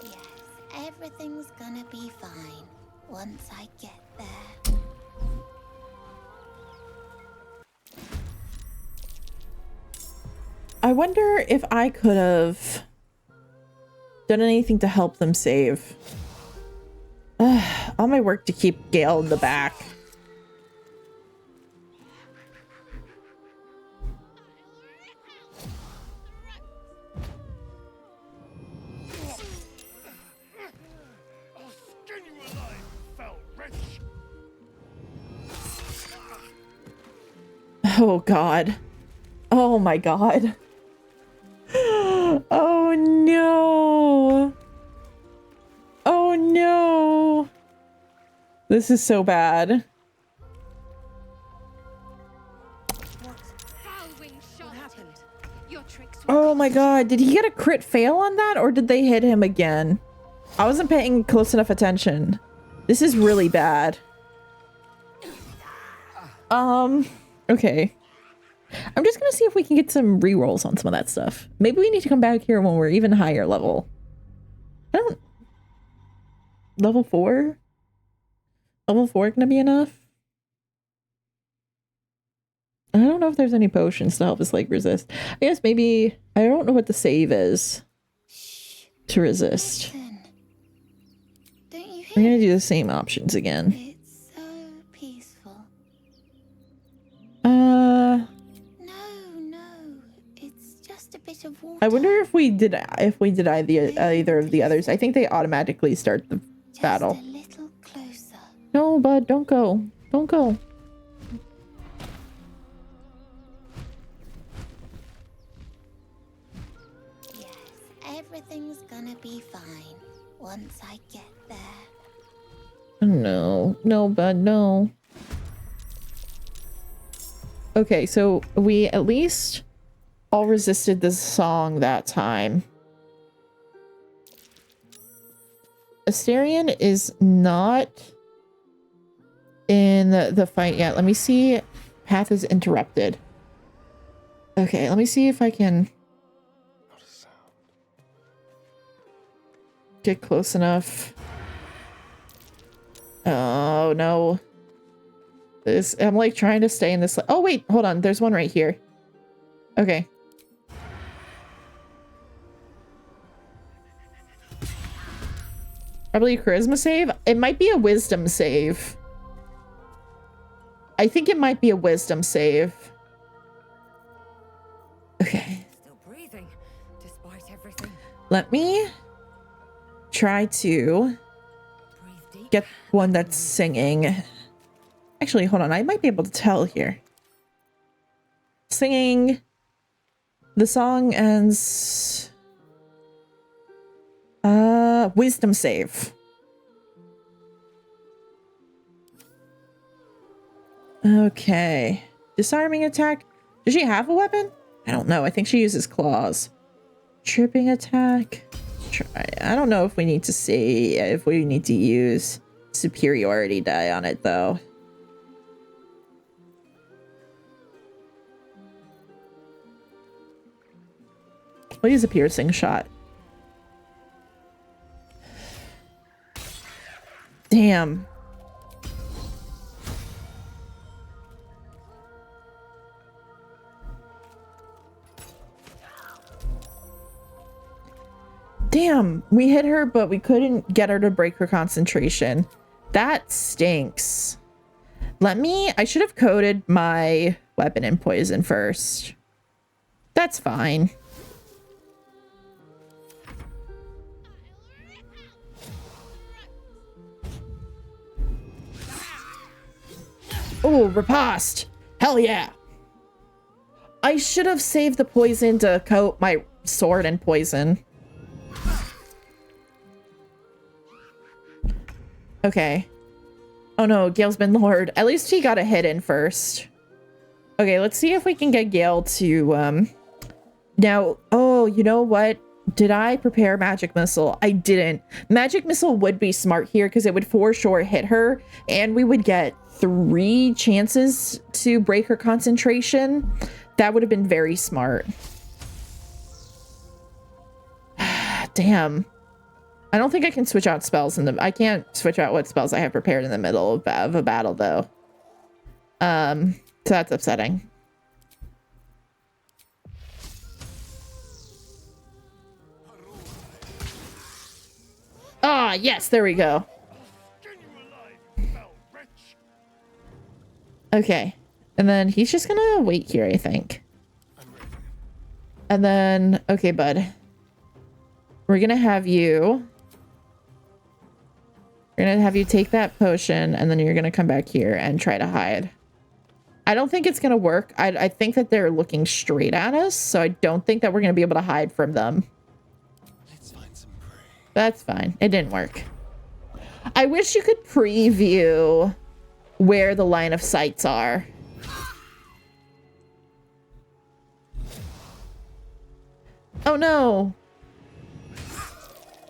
Yes, everything's gonna be fine once I get there. I wonder if I could have done anything to help them save. All my work to keep Gale in the back. Oh God. Oh my God. Oh no. Oh no. This is so bad. Oh my God. Did he get a crit fail on that, or did they hit him again? I wasn't paying close enough attention. This is really bad. Okay. I'm just gonna see if we can get some rerolls on some of that stuff. Maybe we need to come back here when we're even higher level. Level 4? Level 4 gonna be enough? I don't know if there's any potions to help us like resist. I guess maybe, I don't know what the save is to resist. We're gonna do the same options again. It's so peaceful. No, it's just a bit of water. I wonder if we did either of the others. I think they automatically start the battle. Just a little closer. No, bud, don't go. Don't go. Yes, everything's gonna be fine once I get there. No, no, bud, no. Okay, so we at least all resisted the song that time. Asterion is not in the fight yet. Let me see. Path is interrupted. Okay, let me see if I can get close enough. Oh no. I'm like trying to stay in this. Oh wait, hold on. There's one right here. Okay. Probably a charisma save. It might be a wisdom save. I think it might be a wisdom save. Okay. Still breathing, despite everything. Let me try to get one that's singing. Actually, hold on. I might be able to tell here. Singing. The song ends. Wisdom save. Okay. Disarming attack. Does she have a weapon? I don't know. I think she uses claws. Tripping attack. Try. I don't know if we need to see if we need to use superiority die on it though. We'll use a piercing shot. Damn. Damn, we hit her, but we couldn't get her to break her concentration. That stinks. I should have coated my weapon in poison first. That's fine. Oh, riposte. Hell yeah. I should have saved the poison to coat my sword in poison. Okay. Oh no, Gale's been lured. At least he got a hit in first. Okay, let's see if we can get Gale to, Now, oh, you know what? Did I prepare Magic Missile? I didn't. Magic Missile would be smart here because it would for sure hit her and we would get 3 chances to break her concentration. That would have been very smart. Damn. I don't think I can switch out spells I can't switch out what spells I have prepared in the middle of a battle though. So that's upsetting. Ah, yes, there we go. Okay. And then he's just gonna wait here, I think. And then, okay, bud. We're gonna have you take that potion, and then you're gonna come back here and try to hide. I don't think it's gonna work. I think that they're looking straight at us, so I don't think that we're gonna be able to hide from them. Let's find some prey. That's fine. It didn't work. I wish you could preview where the line of sights are. Oh no.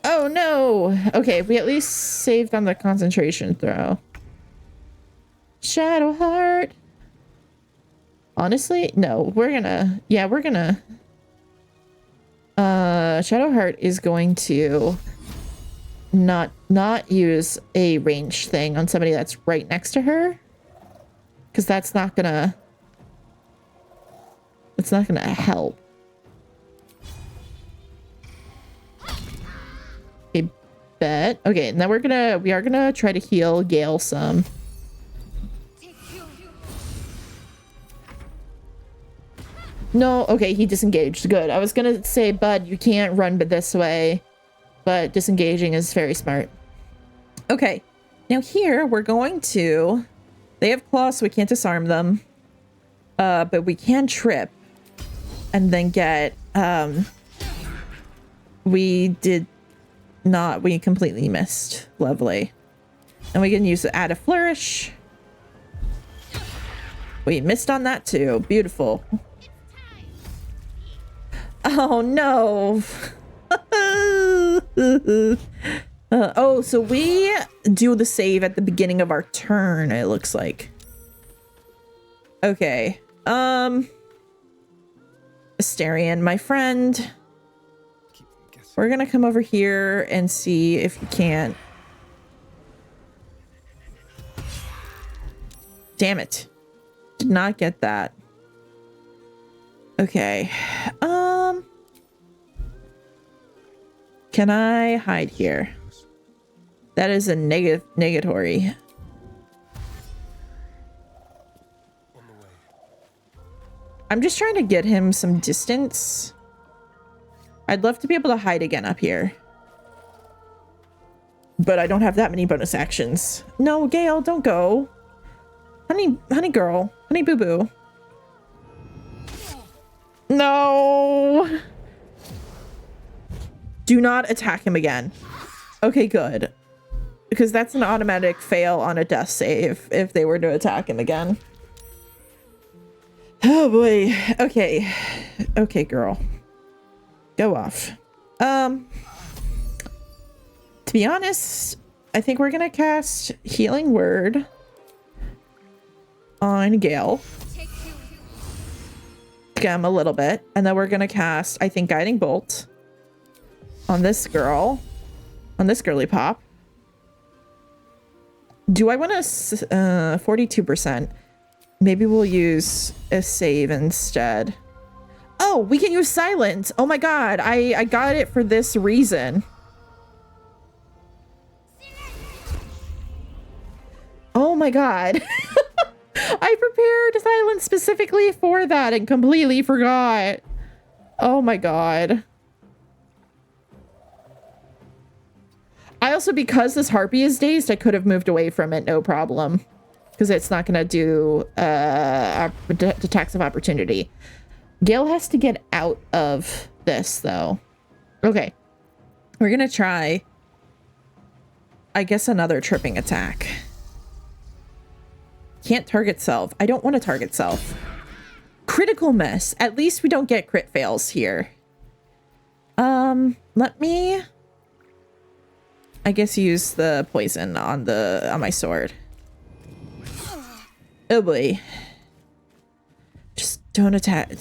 Oh no. Okay, we at least saved on the concentration throw. Shadowheart. Honestly, no, we're gonna Shadowheart is going to not use a range thing on somebody that's right next to her, because that's not gonna help. Okay, bet. Okay, now we are gonna try to heal Gale some. No, okay, he disengaged. Good. I was gonna say, bud, you can't run but this way. But disengaging is very smart. Okay. Now here, we're going to... They have claws, so we can't disarm them. But we can trip. And then get... We did not, we completely missed. Lovely. And we can use the add a flourish. We missed on that too. Beautiful. Oh no. Oh, so we do the save at the beginning of our turn, it looks like. Okay. Asterion, my friend. We're gonna come over here and see if you can't. Damn it. Did not get that. Okay. Can I hide here? That is a negatory. I'm just trying to get him some distance. I'd love to be able to hide again up here. But I don't have that many bonus actions. No, Gale, don't go. Honey girl. Honey boo-boo. No. Do not attack him again. Okay, good. Because that's an automatic fail on a death save if they were to attack him again. Oh boy. Okay. Okay, girl. Go off. To be honest, I think we're gonna cast Healing Word on Gale. Him a little bit, and then we're gonna cast, I think, Guiding Bolt on this girl, on this girly pop. Do I want to 42%? Maybe we'll use a save instead. Oh, we can use silence. Oh my god, I got it for this reason. Oh my god. I prepared silence specifically for that and completely forgot. Oh my god. I also, because this harpy is dazed, I could have moved away from it, no problem. Because it's not going to do attacks of opportunity. Gale has to get out of this, though. Okay. We're going to try, I guess, another tripping attack. Can't target self. I don't want to target self. Critical miss. At least we don't get crit fails here. Let me, I guess, use the poison on my sword. Oh boy. Just don't attack.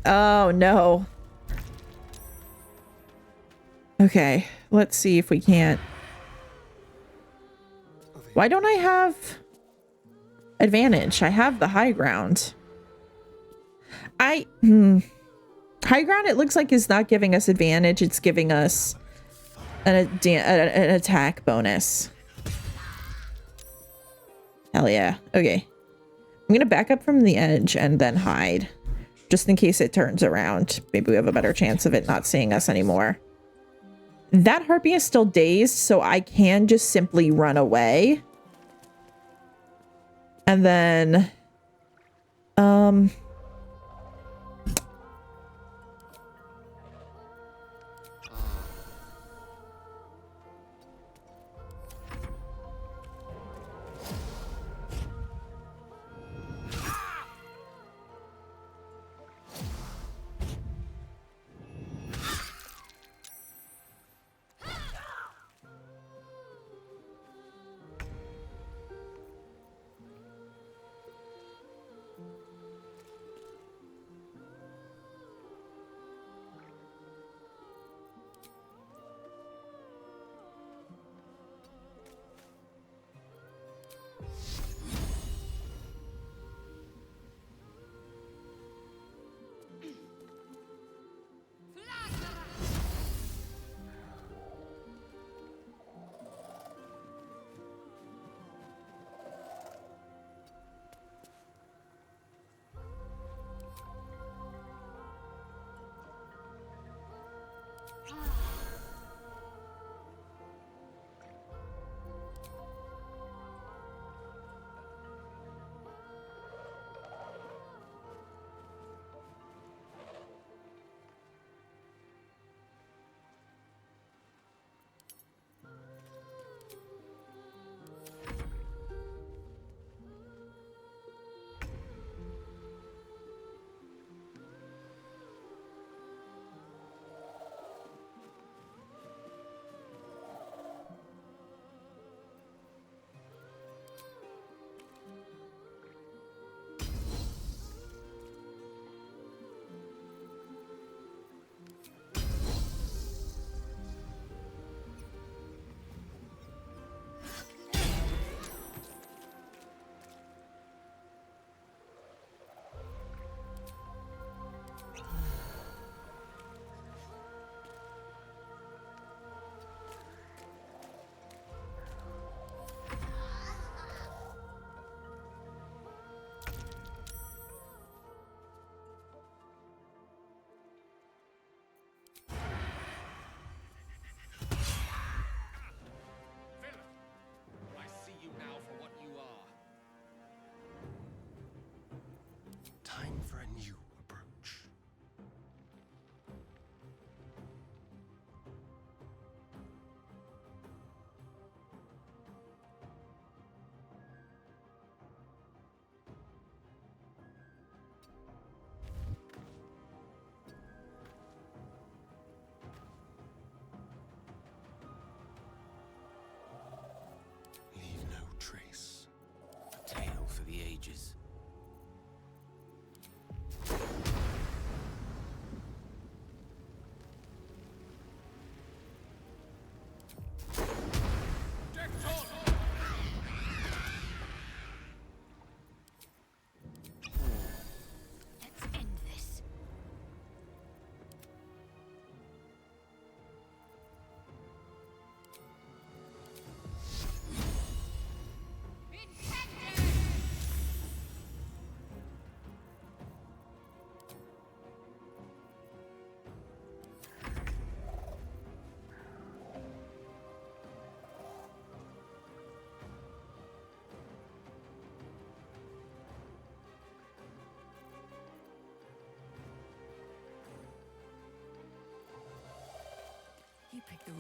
Oh no. Okay, let's see if we can't. Why don't I have advantage? I have the high ground. High ground, it looks like, is not giving us advantage. It's giving us an attack bonus. Hell yeah. Okay. I'm gonna back up from the edge and then hide. Just in case it turns around. Maybe we have a better chance of it not seeing us anymore. That harpy is still dazed, so I can just simply run away. And then...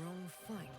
Wrong fight.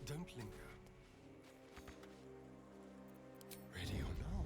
Don't linger. Ready or not?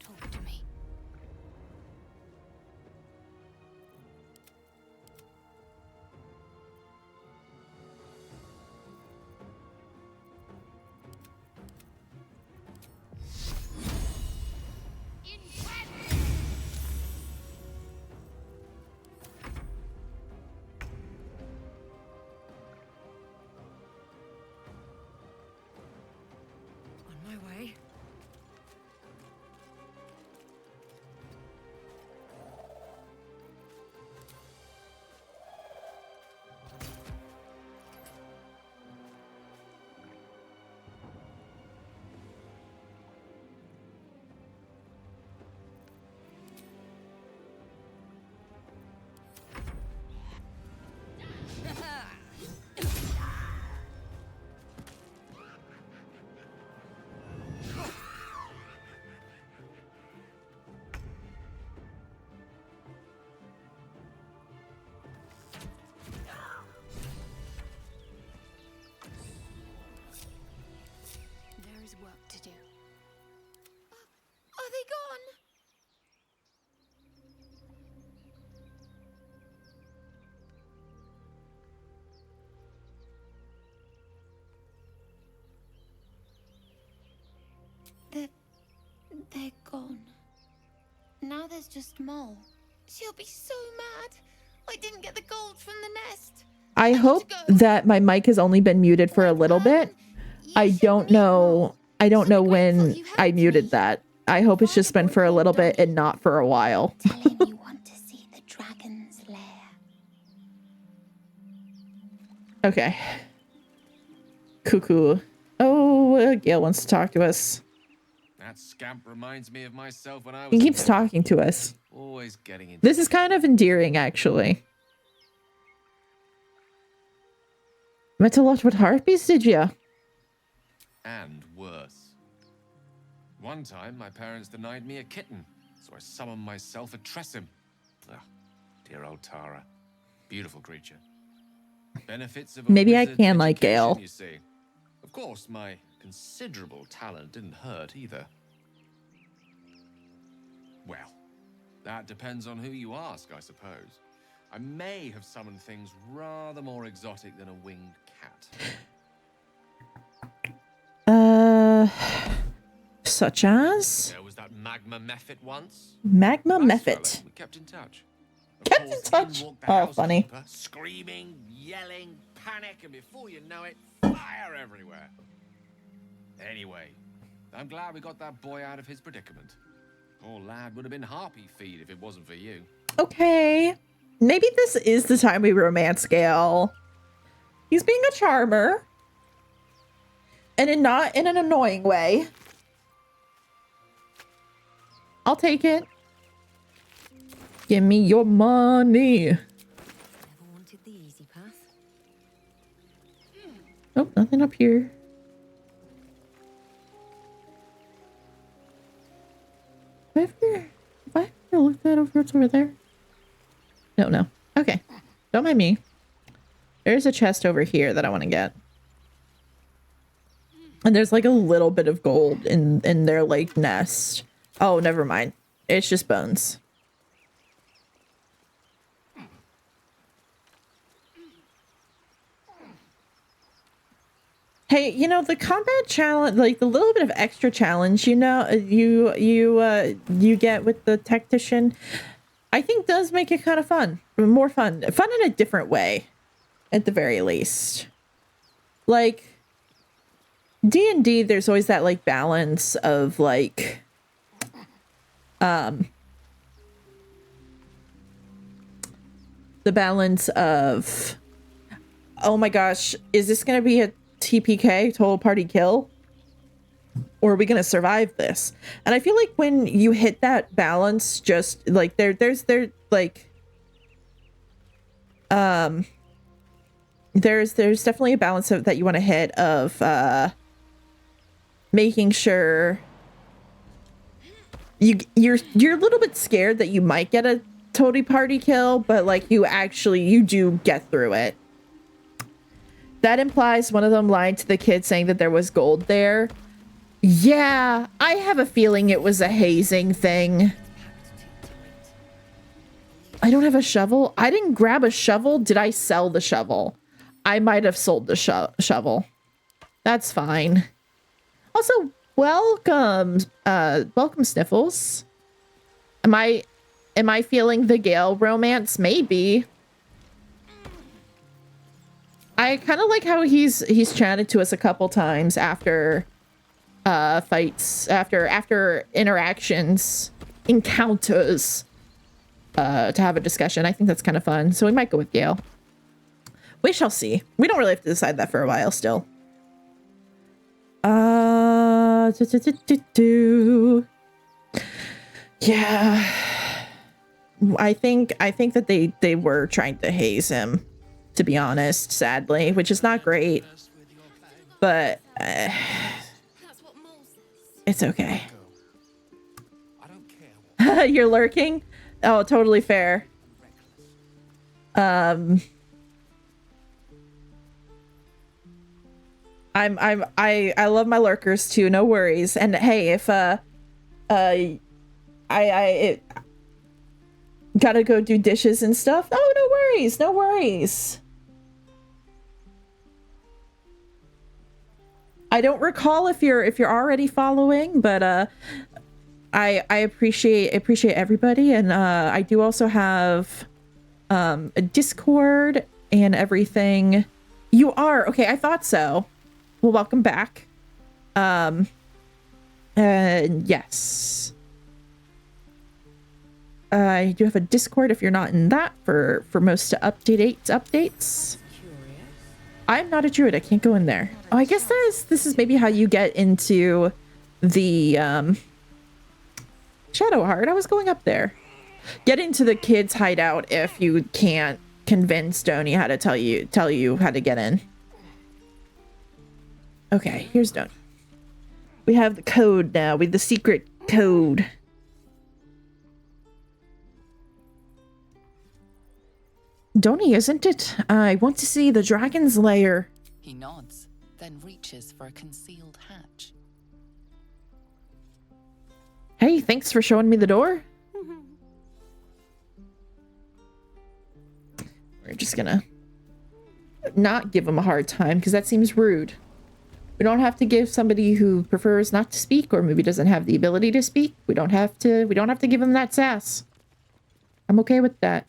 Talk to me. On my way. There is work to do. Are they gone? They're gone. Now there's just Mole. She'll be so mad. I didn't get the gold from the nest. I hope that my mic has only been muted for a little bit. I don't know when I muted that. I hope it's just been for a little bit and not for a while. Tell him you want to see the dragon's lair. Okay. Cuckoo. Oh, Gale wants to talk to us. That scamp reminds me of myself when I was He keeps a kid. talking to us. Always getting into This is kind of endearing, actually. Met a lot with harpies, did ya? and worse. One time, my parents denied me a kitten, so I summoned myself a Tressim. Ah, dear old Tara. Beautiful creature. Benefits of a Maybe I wizard's can like education, Gale. you see. Of course, my considerable talent didn't hurt either. Well, that depends on who you ask, I suppose. I may have summoned things rather more exotic than a winged cat. Such as? There was that magma mephit once. Magma Nice mephit. fella. We kept in touch. Captain Touch. Oh, funny. Screaming, yelling, panic, and before you know it, fire everywhere. Anyway, I'm glad we got that boy out of his predicament. Poor lad would have been harpy feed if it wasn't for you. Okay. Maybe this is the time we romance Gale. He's being a charmer. And not in an annoying way. I'll take it. Give me your money. Never wanted the easy path. Oh, nothing up here. Have I ever looked at over what's over there? No. Okay. Don't mind me. There's a chest over here that I want to get. And there's like a little bit of gold in their like nest. Oh, never mind. It's just bones. Hey, you know, the combat challenge, like the little bit of extra challenge, you know, you get with the Tactician, I think does make it kind of fun. More fun. Fun in a different way, at the very least. Like, D&D, there's always that, like, balance of, like, the balance of, oh my gosh, is this going to be a TPK, total party kill? Or are we gonna survive this? And I feel like when you hit that balance, just like there's like there's definitely a balance of that you want to hit of making sure you're a little bit scared that you might get a total party kill, but like you do get through it. That implies one of them lied to the kid saying that there was gold there. Yeah, I have a feeling it was a hazing thing. I don't have a shovel. I didn't grab a shovel. Did I sell the shovel? I might have sold the shovel. That's fine. Also, welcome, welcome Sniffles. Am I feeling the Gale romance? Maybe. I kind of like how he's chatted to us a couple times after fights, after interactions, encounters, to have a discussion. I think that's kind of fun. So we might go with Gale. We shall see. We don't really have to decide that for a while still. Yeah. I think that they were trying to haze him, to be honest, sadly, which is not great, but it's okay. You're lurking? Oh, totally fair. I love my lurkers too, no worries. And hey, if I gotta go do dishes and stuff. Oh, no worries, no worries. I don't recall if you're already following, but I appreciate everybody, and I do also have a Discord and everything. You are okay. I thought so. Well, welcome back. Yes. I do have a Discord if you're not in that for most updates. I'm not a druid. I can't go in there. Oh, I guess this is maybe how you get into the Shadowheart. I was going up there. Get into the kids' hideout if you can't convince Donnie how to tell you how to get in. Okay, here's Donnie. We have the code now. We have the secret code. Donnie, isn't it? I want to see the dragon's lair. He nods, then reaches for a concealed hatch. Hey, thanks for showing me the door. We're just gonna not give him a hard time because that seems rude. We don't have to give somebody who prefers not to speak or maybe doesn't have the ability to speak. We don't have to give him that sass. I'm okay with that.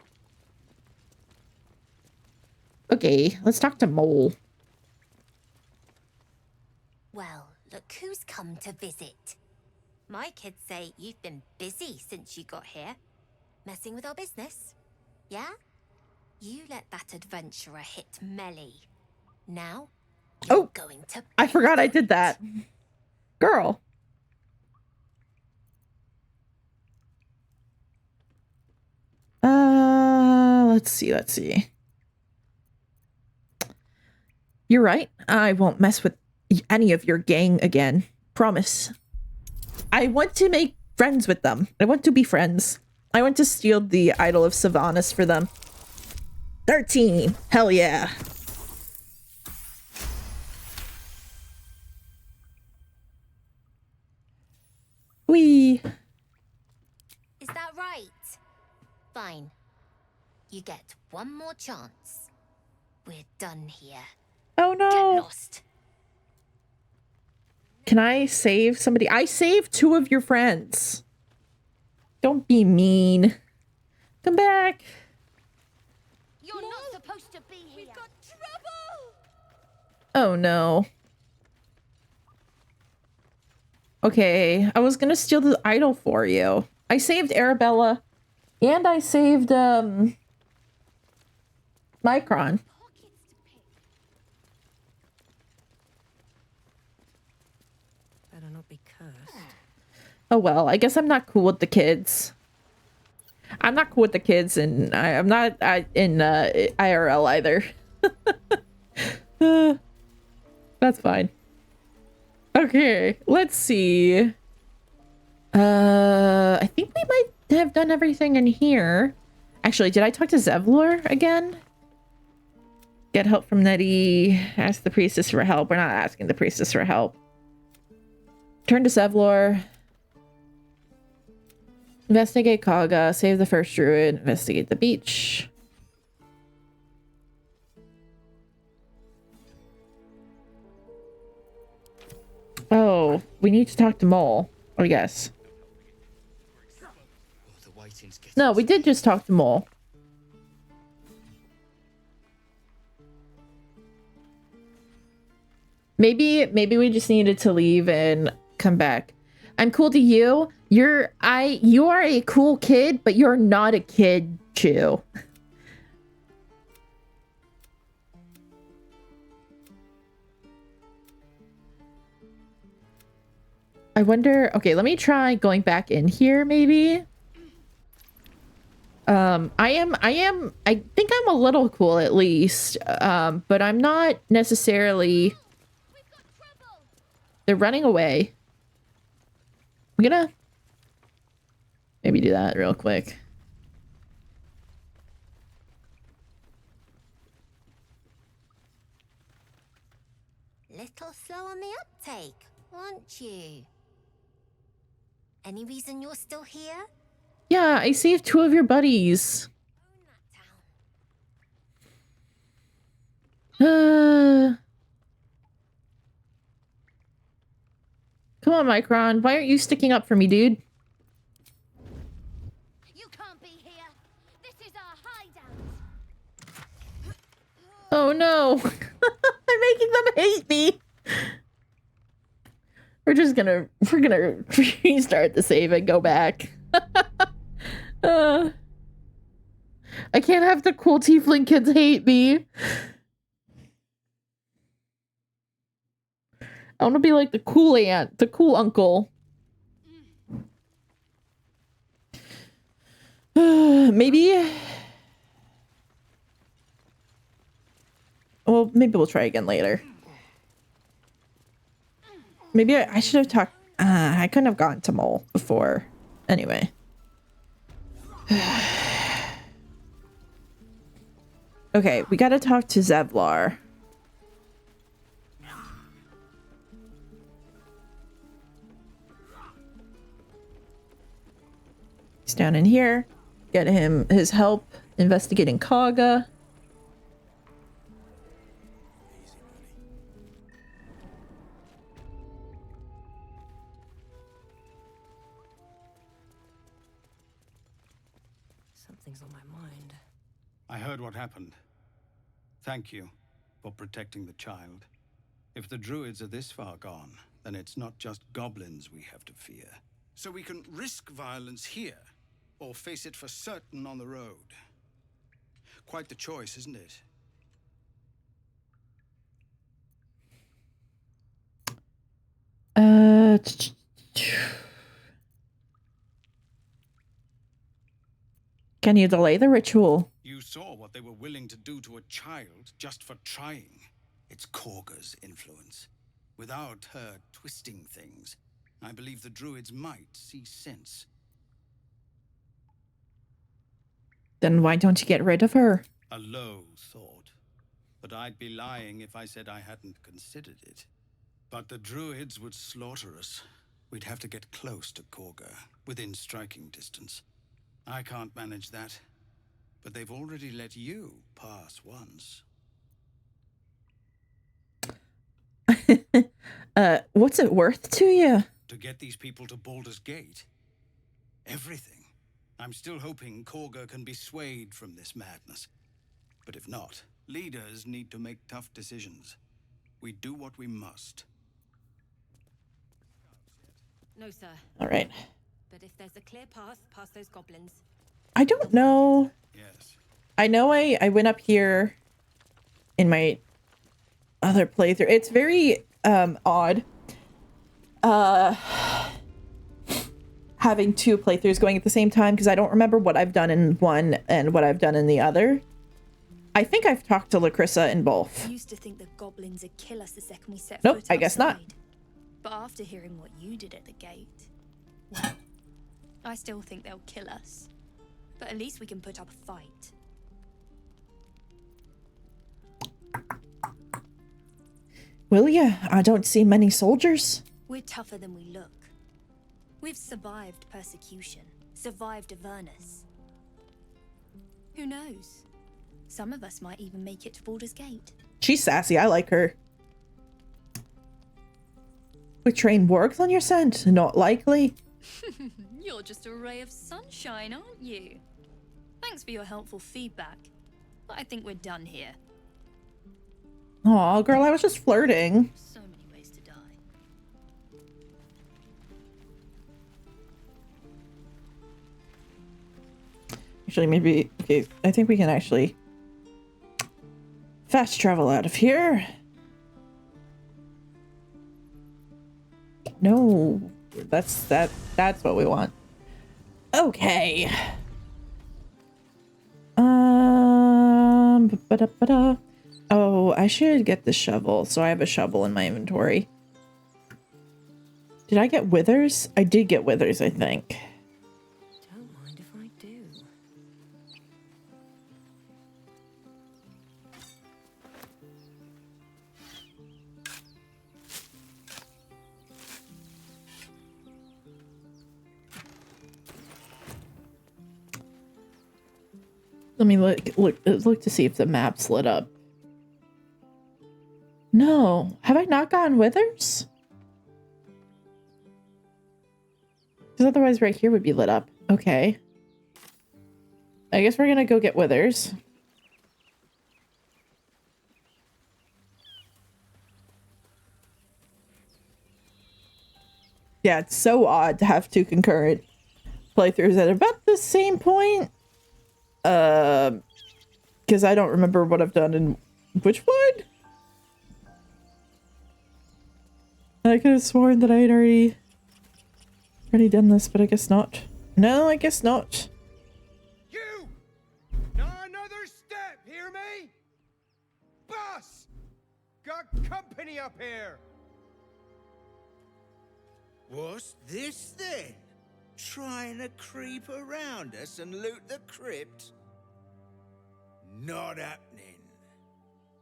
Okay, let's talk to Mole. Well, look who's come to visit. My kids say you've been busy since you got here. Messing with our business. Yeah? You let that adventurer hit Melly. Now, you're going to... I forgot I did that. Girl. Let's see. You're right. I won't mess with any of your gang again. Promise. I want to make friends with them. I want to be friends. I want to steal the Idol of Sylvanas for them. 13. Hell yeah. Whee. Is that right? Fine. You get one more chance. We're done here. Oh no. Get lost. Can I save somebody? I saved 2 of your friends. Don't be mean. Come back. You're not supposed to be here. We've got trouble. Oh no. Okay, I was gonna steal the idol for you. I saved Arabella and I saved Micron. Better not be cursed. Oh well, I guess I'm not cool with the kids. I'm not cool with the kids, and I'm not in IRL either. That's fine. Okay, let's see. I think we might have done everything in here. Actually, did I talk to Zevlor again? Get help from Nettie. Ask the priestess for help. We're not asking the priestess for help. Turn to Zevlor. Investigate Kaga. Save the first druid. Investigate the beach. Oh, we need to talk to Mole, I guess. No, we did just talk to Mole. Maybe we just needed to leave and come back. I'm cool to you. You are a cool kid, but you're not a kid, Chew. I wonder, okay, let me try going back in here maybe. I think I'm a little cool at least. But I'm not necessarily. They're running away. I'm gonna maybe do that real quick. Little slow on the uptake, aren't you? Any reason you're still here? Yeah, I saved 2 of your buddies. Come on, Micron. Why aren't you sticking up for me, dude? You can't be here. This is our hideout. Oh no. I'm making them hate me. We're gonna restart the save and go back. I can't have the cool tiefling kids hate me. I want to be like the cool aunt, the cool uncle. Maybe. Well, maybe we'll try again later. Maybe I should have talked. I couldn't have gone to Mole before. Anyway. Okay, we gotta talk to Zevlor. He's down in here. Get him his help investigating Kaga. Something's on my mind. I heard what happened. Thank you for protecting the child. If the druids are this far gone, then it's not just goblins we have to fear. So we can risk violence here, or face it for certain on the road. Quite the choice, isn't it? Can you delay the ritual? You saw what they were willing to do to a child just for trying. It's Korga's influence. Without her twisting things, I believe the druids might see sense. Then why don't you get rid of her? A low thought. But I'd be lying if I said I hadn't considered it. But the druids would slaughter us. We'd have to get close to Korga, within striking distance. I can't manage that. But they've already let you pass once. What's it worth to you? To get these people to Baldur's Gate. Everything. I'm still hoping Korga can be swayed from this madness. But if not, leaders need to make tough decisions. We do what we must. No, sir. All right. But if there's a clear path past those goblins... I don't know. Yes. I know I went up here in my other playthrough. It's very odd. Having two playthroughs going at the same time because I don't remember what I've done in one and what I've done in the other. I think I've talked to Lacrissa in both. I used to think the goblins would kill us the second we set Nope, foot I guess not. outside. But after hearing what you did at the gate, well, I still think they'll kill us. But at least we can put up a fight. Will ya? I don't see many soldiers. We're tougher than we look. We've survived persecution, survived Avernus. Who knows? Some of us might even make it to Baldur's Gate. She's sassy. I like her. We train wargs on your scent? Not likely. You're just a ray of sunshine, aren't you? Thanks for your helpful feedback. But I think we're done here. Aw, girl, I was just flirting. So many ways to die. Actually, maybe... Okay, I think we can actually fast travel out of here. No, that's what we want. Okay. Ba-da-ba-da. Oh, I should get the shovel. So I have a shovel in my inventory. Did I get withers? I did get withers, I think. Don't mind if I do. Let me look to see if the map's lit up. No. Have I not gotten withers? Because otherwise right here would be lit up. Okay. I guess we're gonna go get withers. Yeah, it's so odd to have two concurrent playthroughs at about the same point. Because I don't remember what I've done in which one? I could have sworn that I had already done this, but I guess not. No, I guess not. You! Not another step, hear me? Boss! Got company up here! What's this then? Trying to creep around us and loot the crypt? Not happening.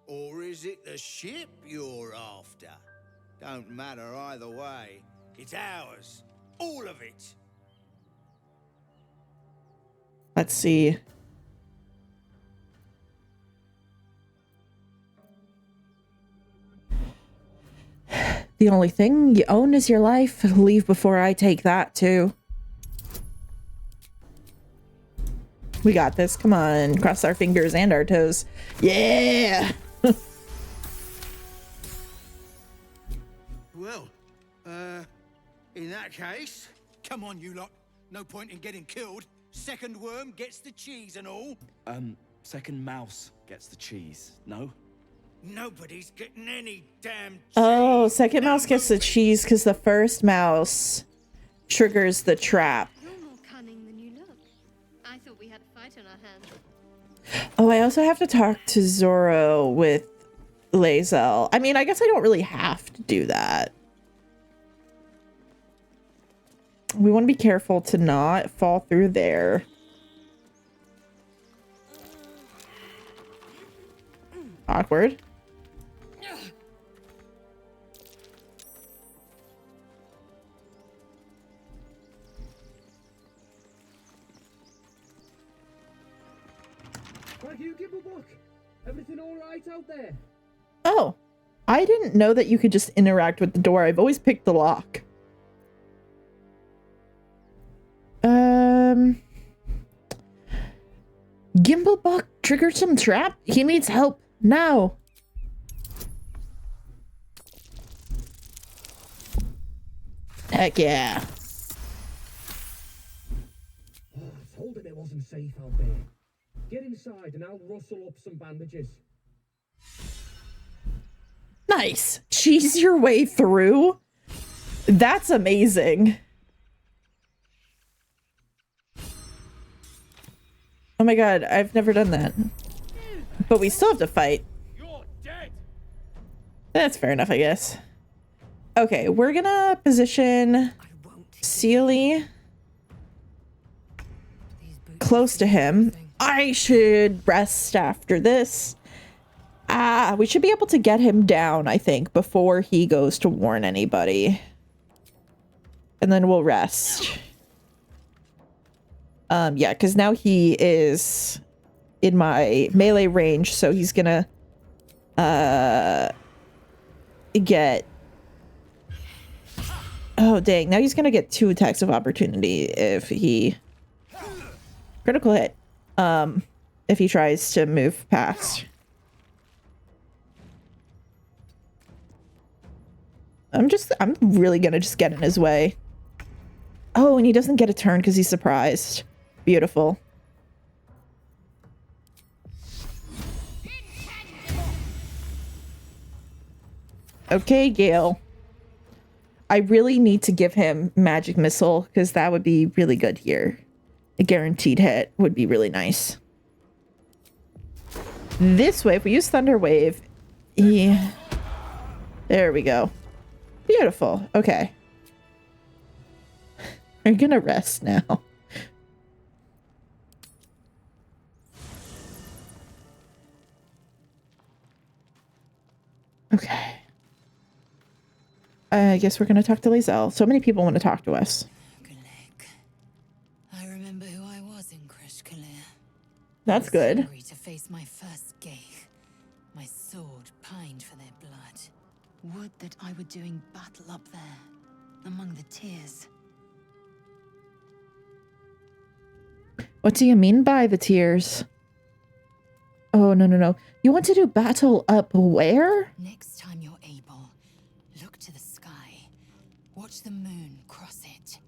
Or is it the ship you're after? Don't matter either way. It's ours. All of it. Let's see. The only thing you own is your life. Leave before I take that too. We got this. Come on. Cross our fingers and our toes. Yeah! Well, in that case, come on, you lot. No point in getting killed. Second worm gets the cheese and all. Second mouse gets the cheese, no? Nobody's getting any damn cheese. Oh, second mouse gets the cheese because the first mouse triggers the trap. You're more cunning than you look. I thought we had a fight on our hands. Oh, I also have to talk to Zoro with Lae'zel. I mean, I guess I don't really have to do that. We want to be careful to not fall through there. Awkward. Thank you, Gibblebuck. Everything all right out there? Oh, I didn't know that you could just interact with the door. I've always picked the lock. Gimblebuck triggered some trap. He needs help now. Heck yeah. Oh, I told him it wasn't safe out there. Get inside and I'll rustle up some bandages. Nice. Cheese your way through? That's amazing. Oh my god, I've never done that. But we still have to fight. That's fair enough, I guess. Okay, we're gonna position Sealy close to him. I should rest after this. We should be able to get him down, I think, before he goes to warn anybody. And then we'll rest. Yeah, because now he is in my melee range, so he's gonna get... Oh, dang. Now he's gonna get 2 attacks of opportunity if he... Critical hit. If he tries to move past. I'm really gonna just get in his way. Oh, and he doesn't get a turn because he's surprised. Beautiful. Okay, Gale. I really need to give him Magic Missile because that would be really good here. A guaranteed hit would be really nice. This way, if we use Thunder Wave, yeah. There we go. Beautiful. Okay. We're gonna rest now. Okay. I guess we're gonna talk to Lae'zel. So many people want to talk to us. I remember who I was in Kresh Kalir. That's good. Hungry to face my first Geich. My sword pined for their blood. Would that I were doing battle up there, among the tears. What do you mean by the tears? Oh, no. You want to do battle up where? Next time you're able, look to the sky. Watch the moon cross it.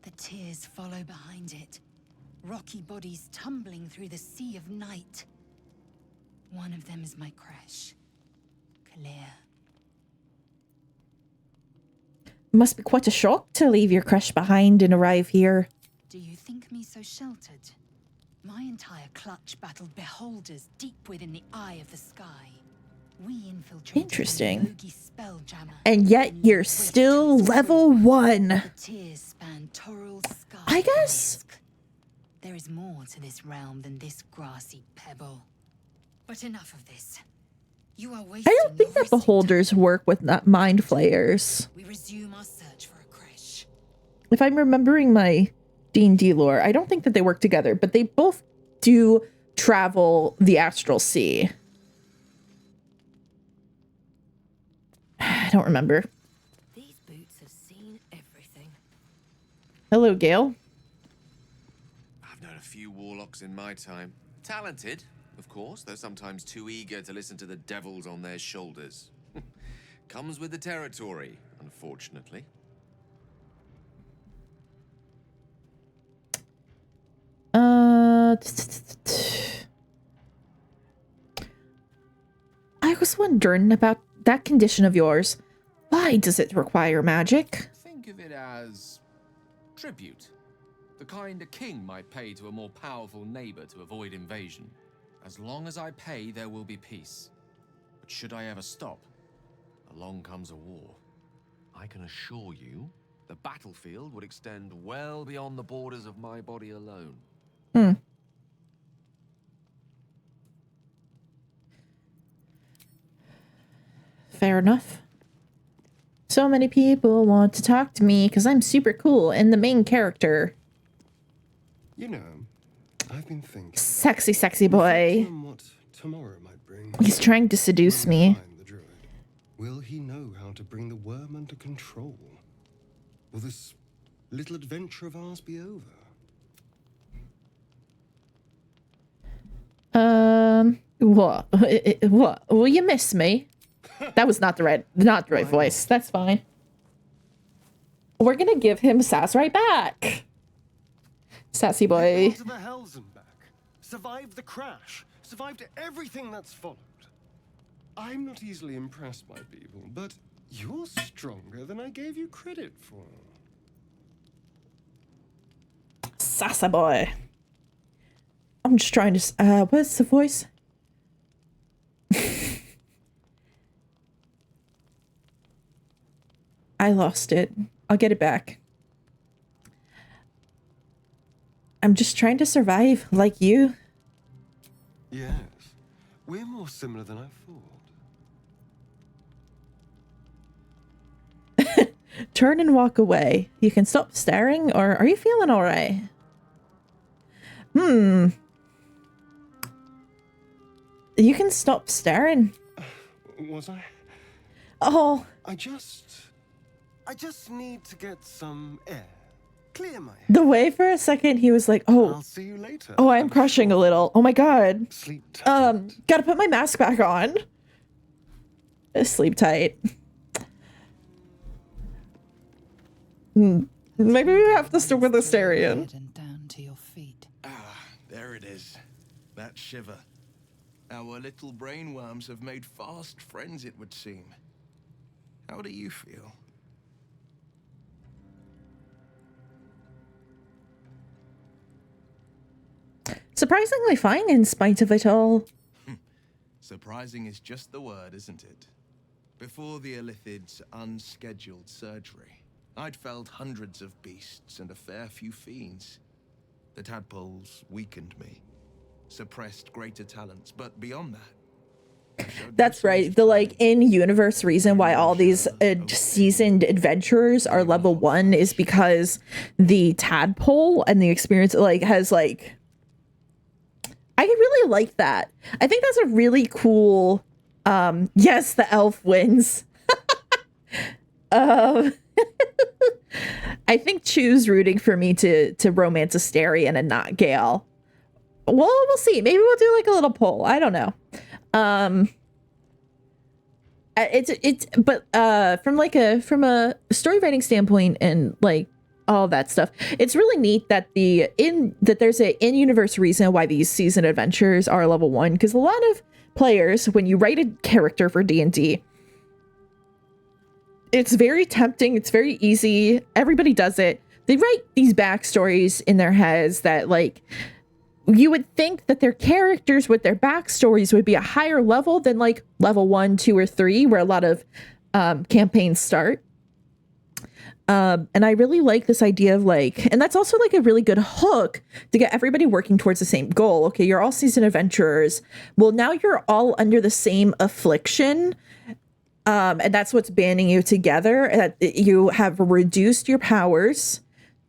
The tears follow behind it. Rocky bodies tumbling through the sea of night. One of them is my Kresh. Kalir. Must be quite a shock to leave your crush behind and arrive here. Do you think me so sheltered? My entire clutch battled beholders deep within the eye of the sky. We infiltrated Interesting. Bogey Spelljammer. And yet you're still level 1. The tears span Toral's sky. I guess. There is more to this realm than this grassy pebble. But enough of this. You are wasting I don't think that beholders work with mind flayers. We resume our search for a Kresh. If I'm remembering my D&D lore, I don't think that they work together, but they both do travel the astral sea. I don't remember. These boots have seen everything. Hello, Gale. I've known a few warlocks in my time. Talented, of course, though sometimes too eager to listen to the devils on their shoulders. Comes with the territory, unfortunately. I was wondering about that condition of yours. Why does it require magic? Think of it as tribute. The kind a king might pay to a more powerful neighbor to avoid invasion. As long as I pay, there will be peace. But should I ever stop, along comes a war. I can assure you, the battlefield would extend well beyond the borders of my body alone. Fair enough. So many people want to talk to me because I'm super cool and the main character. You know, I've been thinking. Sexy, sexy boy. What tomorrow might bring. He's trying to seduce me. Will he know how to bring the worm under control? Will this little adventure of ours be over? What? What? Will you miss me? That was not the right voice. That's fine. We're gonna give him sass right back. Sassy boy. To the hells and back. Survived the crash. Survived everything that's followed. I'm not easily impressed by people, but you're stronger than I gave you credit for. Sassy boy. I'm just trying to. Where's the voice? I lost it. I'll get it back. I'm just trying to survive like you. Yes, we're more similar than I thought. Turn and walk away. You can stop staring, or are you feeling alright? You can stop staring. Was I? Oh. I just need to get some air. Clear my head. The way for a second he was like, oh. I'll see you later. Oh, I'm crushing a little. Oh my god. Sleep tight. Gotta put my mask back on. Sleep tight. Maybe we have to stick with Astarion. There it is. That shiver. Our little brainworms have made fast friends, it would seem. How do you feel? Surprisingly fine in spite of it all. Surprising is just the word, isn't it? Before the Illithid's unscheduled surgery, I'd felled hundreds of beasts and a fair few fiends. The tadpoles weakened me, suppressed greater talents, but beyond that... That's right. The like in-universe reason why all these seasoned adventurers are level 1 is because the tadpole and the experience like has like... I really like that. I think that's a really cool... yes, the elf wins. I think Chu's rooting for me to romance Astarion and not Gale. Well, we'll see. Maybe we'll do like a little poll. I don't know. But from a story writing standpoint and like all that stuff, it's really neat that there's a in-universe reason why these season adventures are level 1, because a lot of players, when you write a character for D&D, it's very tempting, it's very easy, everybody does it. They write these backstories in their heads that like you would think that their characters with their backstories would be a higher level than like level 1, 2, or 3, where a lot of campaigns start. And I really like this idea of like, and that's also like a really good hook to get everybody working towards the same goal. Okay, you're all seasoned adventurers. Well, now you're all under the same affliction. And that's what's banding you together. You have reduced your powers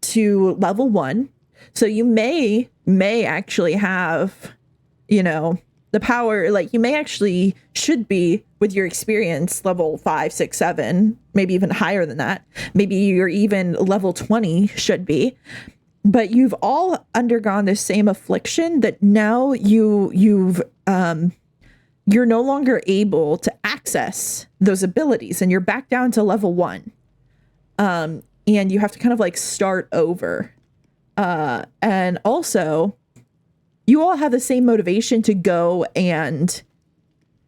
to level 1. So you may actually have, you know, the power, like you may actually should be with your experience level 5, 6, 7, maybe even higher than that. Maybe you're even level 20 should be. but you've all undergone the same affliction that now you're no longer able to access those abilities, and you're back down to level 1. And you have to kind of like start over. And also you all have the same motivation to go and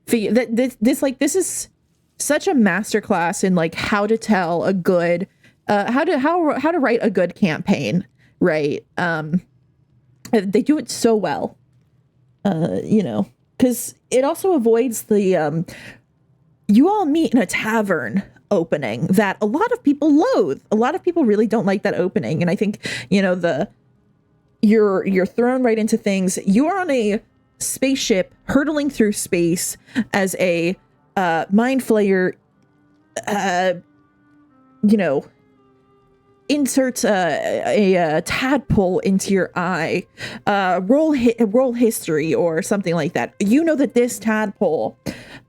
figure that this is such a masterclass in like how to tell a good, how to write a good campaign, right? They do it so well, because it also avoids the, you all meet in a tavern opening that a lot of people loathe. A lot of people really don't like that opening. And I think, you're thrown right into things. You are on a spaceship hurtling through space as a mind flayer, inserts a tadpole into your eye, roll history or something like that. You know that this tadpole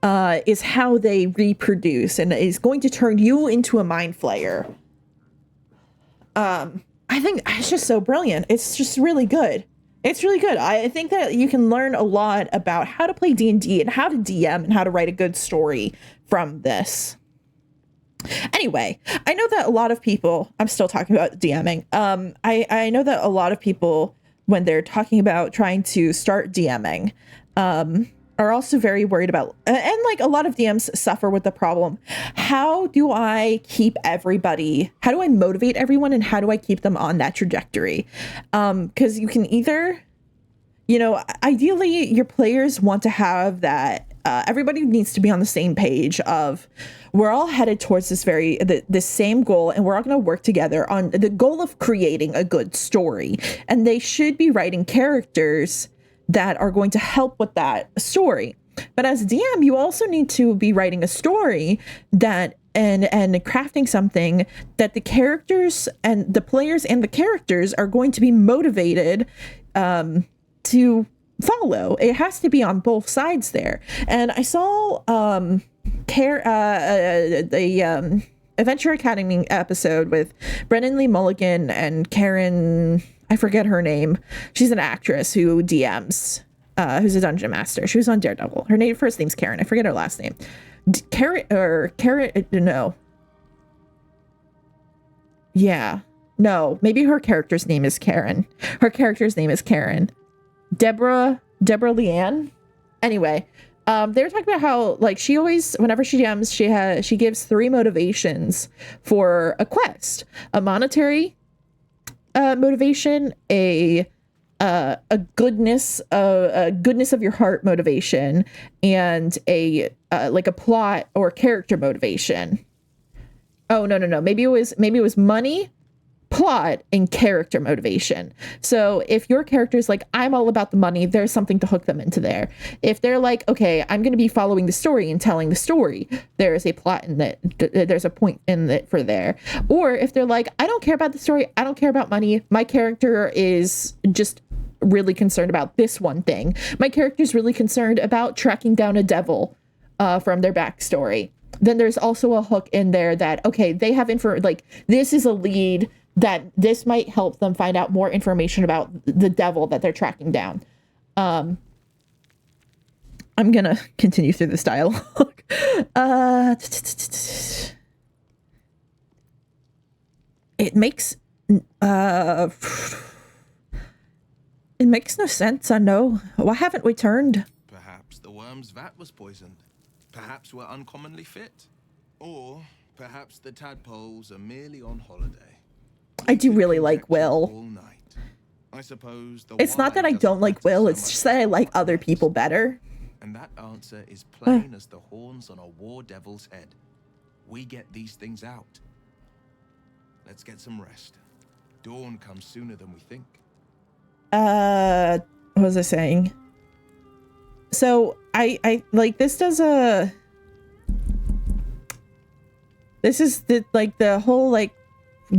is how they reproduce and is going to turn you into a mind flayer. I think it's just so brilliant. It's just really good. It's really good. I think that you can learn a lot about how to play D&D and how to DM and how to write a good story from this. Anyway, I know that a lot of people, I'm still talking about DMing. I know that a lot of people, when they're talking about trying to start DMing, are also very worried about, and like a lot of DMs suffer with the problem. How do I keep everybody, how do I motivate everyone, and how do I keep them on that trajectory? Because you can either, ideally your players want to have that, everybody needs to be on the same page of, we're all headed towards this same goal, and we're all going to work together on the goal of creating a good story. And they should be writing characters that are going to help with that story. But as DM, you also need to be writing a story that and crafting something that the characters and the players and the characters are going to be motivated to follow. It has to be on both sides there. And I saw the Adventure Academy episode with Brennan Lee Mulligan and Karen, I forget her name. She's an actress who DMs, who's a dungeon master. She was on Daredevil. Her first name's Karen. I forget her last name. No. Yeah. No, maybe her character's name is Karen. Her character's name is Karen. Deborah Leanne. Anyway, they were talking about how, like, she always, whenever she DMs, she gives 3 motivations for a quest: a monetary motivation, a goodness of your heart motivation, and a plot or character motivation. Oh, no. Maybe it was money, plot, and character motivation. So if your character is like, I'm all about the money, there's something to hook them into there. If they're like, okay, I'm going to be following the story and telling the story, there is a plot in that, there's a point in it for there. Or if they're like, I don't care about the story, I don't care about money, my character is just really concerned about this one thing. My character is really concerned about tracking down a devil from their backstory. Then there's also a hook in there that, okay, they have this is a lead that this might help them find out more information about the devil that they're tracking down. I'm gonna continue through this dialogue. It makes no sense, I know. Why haven't we turned? Perhaps the worm's vat was poisoned. Perhaps we're uncommonly fit. Or perhaps the tadpoles are merely on holiday. I do really like Will. I suppose it's not that I don't like Will, it's just that I like other people better. And that answer is plain as the horns on a war devil's head. We get these things out. Let's get some rest. Dawn comes sooner than we think. What was I saying? So I like this does a, this is the whole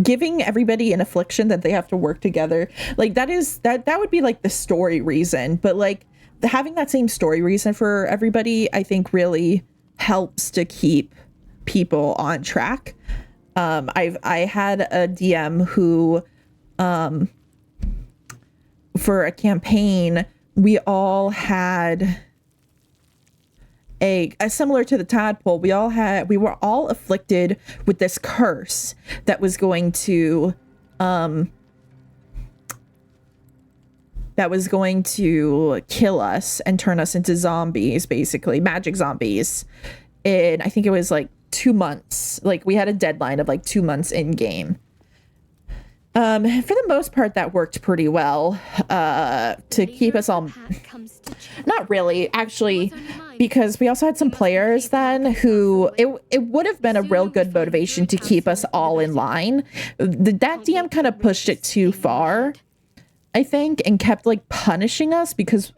giving everybody an affliction that they have to work together. Like that would be like the story reason, but having that same story reason for everybody, I think really helps to keep people on track. I had a DM who for a campaign, we all had a similar to the tadpole. We were all afflicted with this curse that was going to kill us and turn us into zombies, basically magic zombies. And I think it was like 2 months. Like we had a deadline of like 2 months in game. For the most part, that worked pretty well to keep us all. Not really, actually, because we also had some players then who it would have been a real good motivation to keep us all in line. That DM kind of pushed it too far, I think, and kept like punishing us because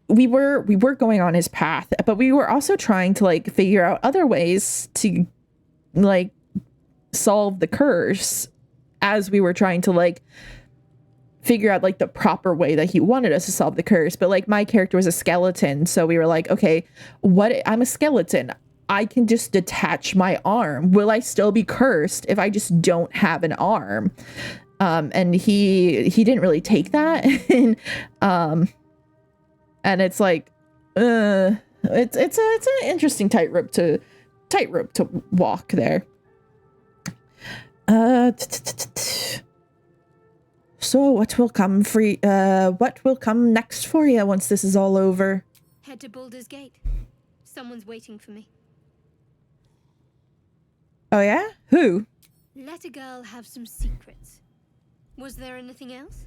we were going on his path, but we were also trying to like figure out other ways to like solve the curse as we were trying to like figure out like the proper way that he wanted us to solve the curse. But like my character was a skeleton, so we were like, okay, I'm a skeleton, I can just detach my arm. Will I still be cursed if I just don't have an arm? And he didn't really take that. And it's like it's an interesting tightrope to walk there. So what will come next for you once this is all over? Head to Baldur's Gate. Someone's waiting for me. Oh yeah? Who? Let a girl have some secrets. Was there anything else?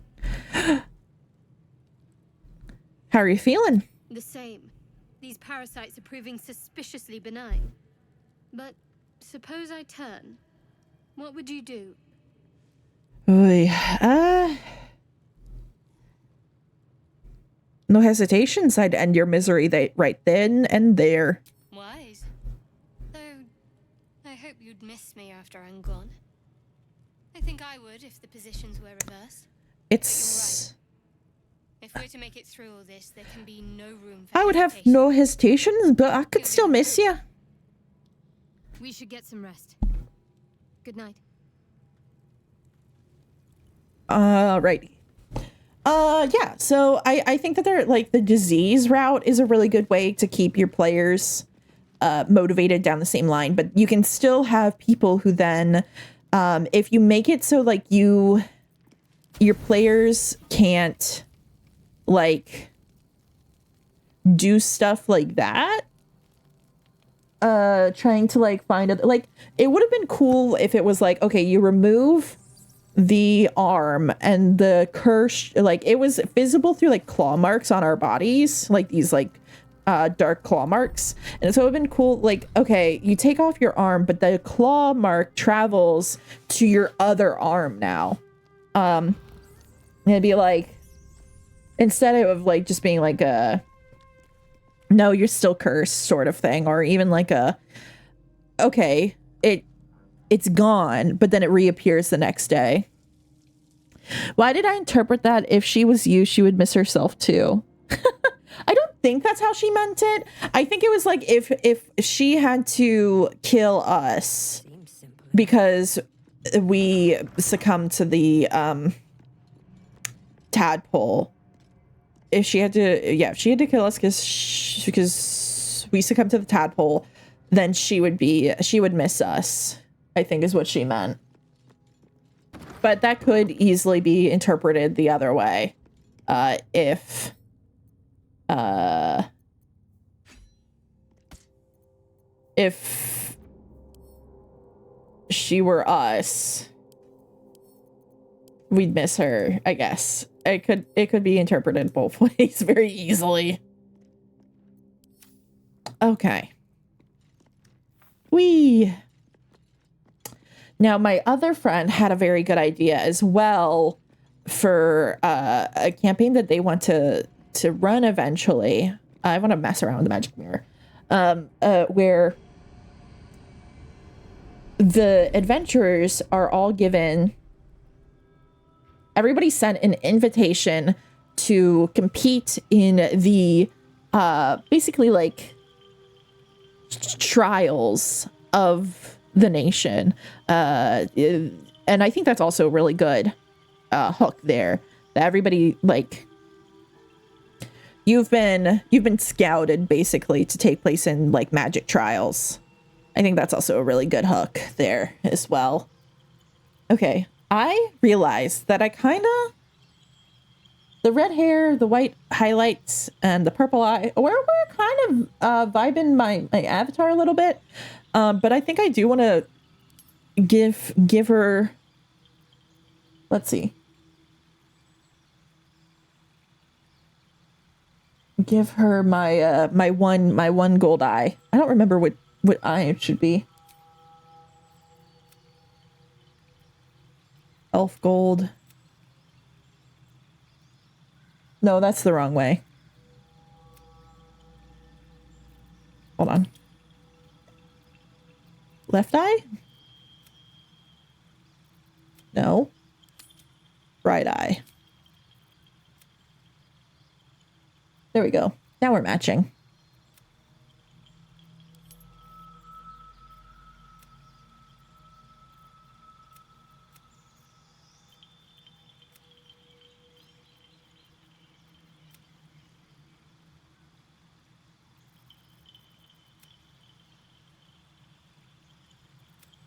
How are you feeling? The same. These parasites are proving suspiciously benign. But suppose I turn. What would you do? Oy, no hesitations. I'd end your misery right then and there. Wise. Though, I hope you'd miss me after I'm gone. I think I would if the positions were reversed. It's... If we're to make it through all this, there can be no room for I would have no hesitations, but I could still miss you. We should get some rest. Good night. Alrighty. Yeah, so I think that they're like the disease route is a really good way to keep your players motivated down the same line, but you can still have people who then if you make it so like your players can't like do stuff like that, trying to like find it, like it would have been cool if it was like, okay, you remove the arm and the curse, like it was visible through like claw marks on our bodies, like these like dark claw marks. And so it would have been cool, like, okay, you take off your arm, but the claw mark travels to your other arm now. And it'd be like, instead of like just being like a no, you're still cursed sort of thing, or even like a okay, it's gone, but then it reappears the next day. Why did I interpret that if she was you, she would miss herself too? I don't think that's how she meant it. I think it was like if she had to kill us because we succumbed to the tadpole. If she had to, yeah, if she had to kill us because we succumbed to the tadpole, then she would miss us, I think is what she meant. But that could easily be interpreted the other way. If she were us, we'd miss her, I guess. It could be interpreted both ways very easily. Okay. Now, my other friend had a very good idea as well for a campaign that they want to run eventually. I want to mess around with the magic mirror. Where the adventurers are all given... Everybody sent an invitation to compete in the basically like trials of the nation. And I think that's also a really good hook there. That everybody, like, you've been scouted basically to take place in like magic trials. I think that's also a really good hook there as well. Okay, I realized that I kind of, the red hair, the white highlights, and the purple eye, we're kind of vibing my avatar a little bit. But I think I do want to give her, let's see. Give her my my one gold eye. I don't remember what eye it should be. Elf gold. No, that's the wrong way. Hold on. Left eye? No. Right eye. There we go. Now we're matching.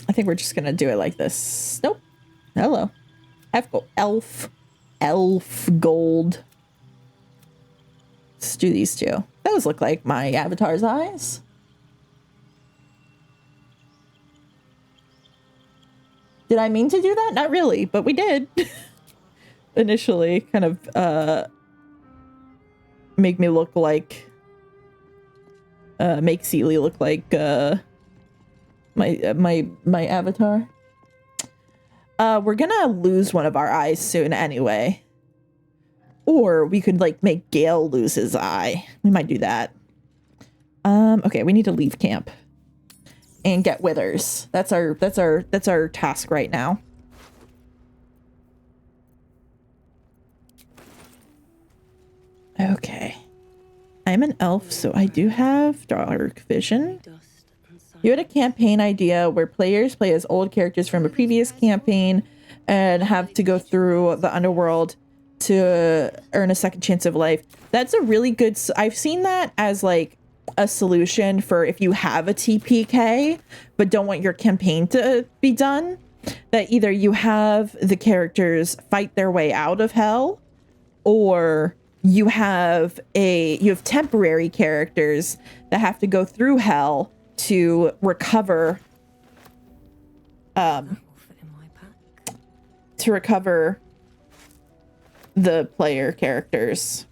I think we're just gonna do it like this. Nope. Hello. Elf gold. Let's do these two. Those look like my avatar's eyes. Did I mean to do that? Not really, but we did. Initially, kind of make me look like make Seely look like my avatar. We're gonna lose one of our eyes soon anyway. Or we could like make Gale lose his eye. We might do that. Okay, we need to leave camp and get withers. That's our task right now. Okay. I'm an elf, so I do have dark vision. You had a campaign idea where players play as old characters from a previous campaign and have to go through the underworld to earn a second chance of life. That's a really good... I've seen that as like a solution for if you have a TPK but don't want your campaign to be done, that either you have the characters fight their way out of hell, or you have temporary characters that have to go through hell to recover the player characters.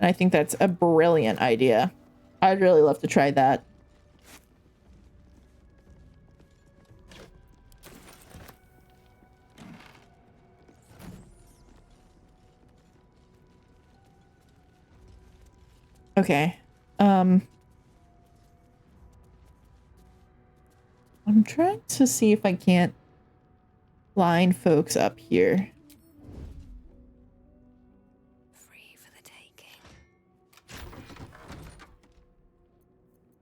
I think that's a brilliant idea. I'd really love to try that. Okay. I'm trying to see if I can't line folks up here. Free for the taking.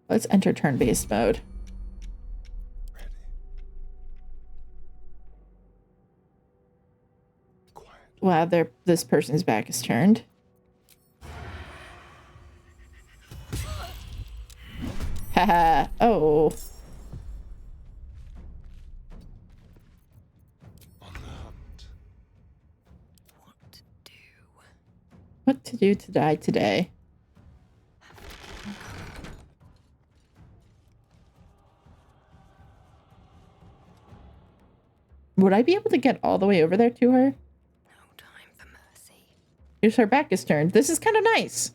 Let's enter turn-based mode. Ready. Quiet. Wow, this person's back is turned. Haha. Oh. On the hunt. What to do to die today? Would I be able to get all the way over there to her? No time for mercy. Here's her back is turned. This is kind of nice.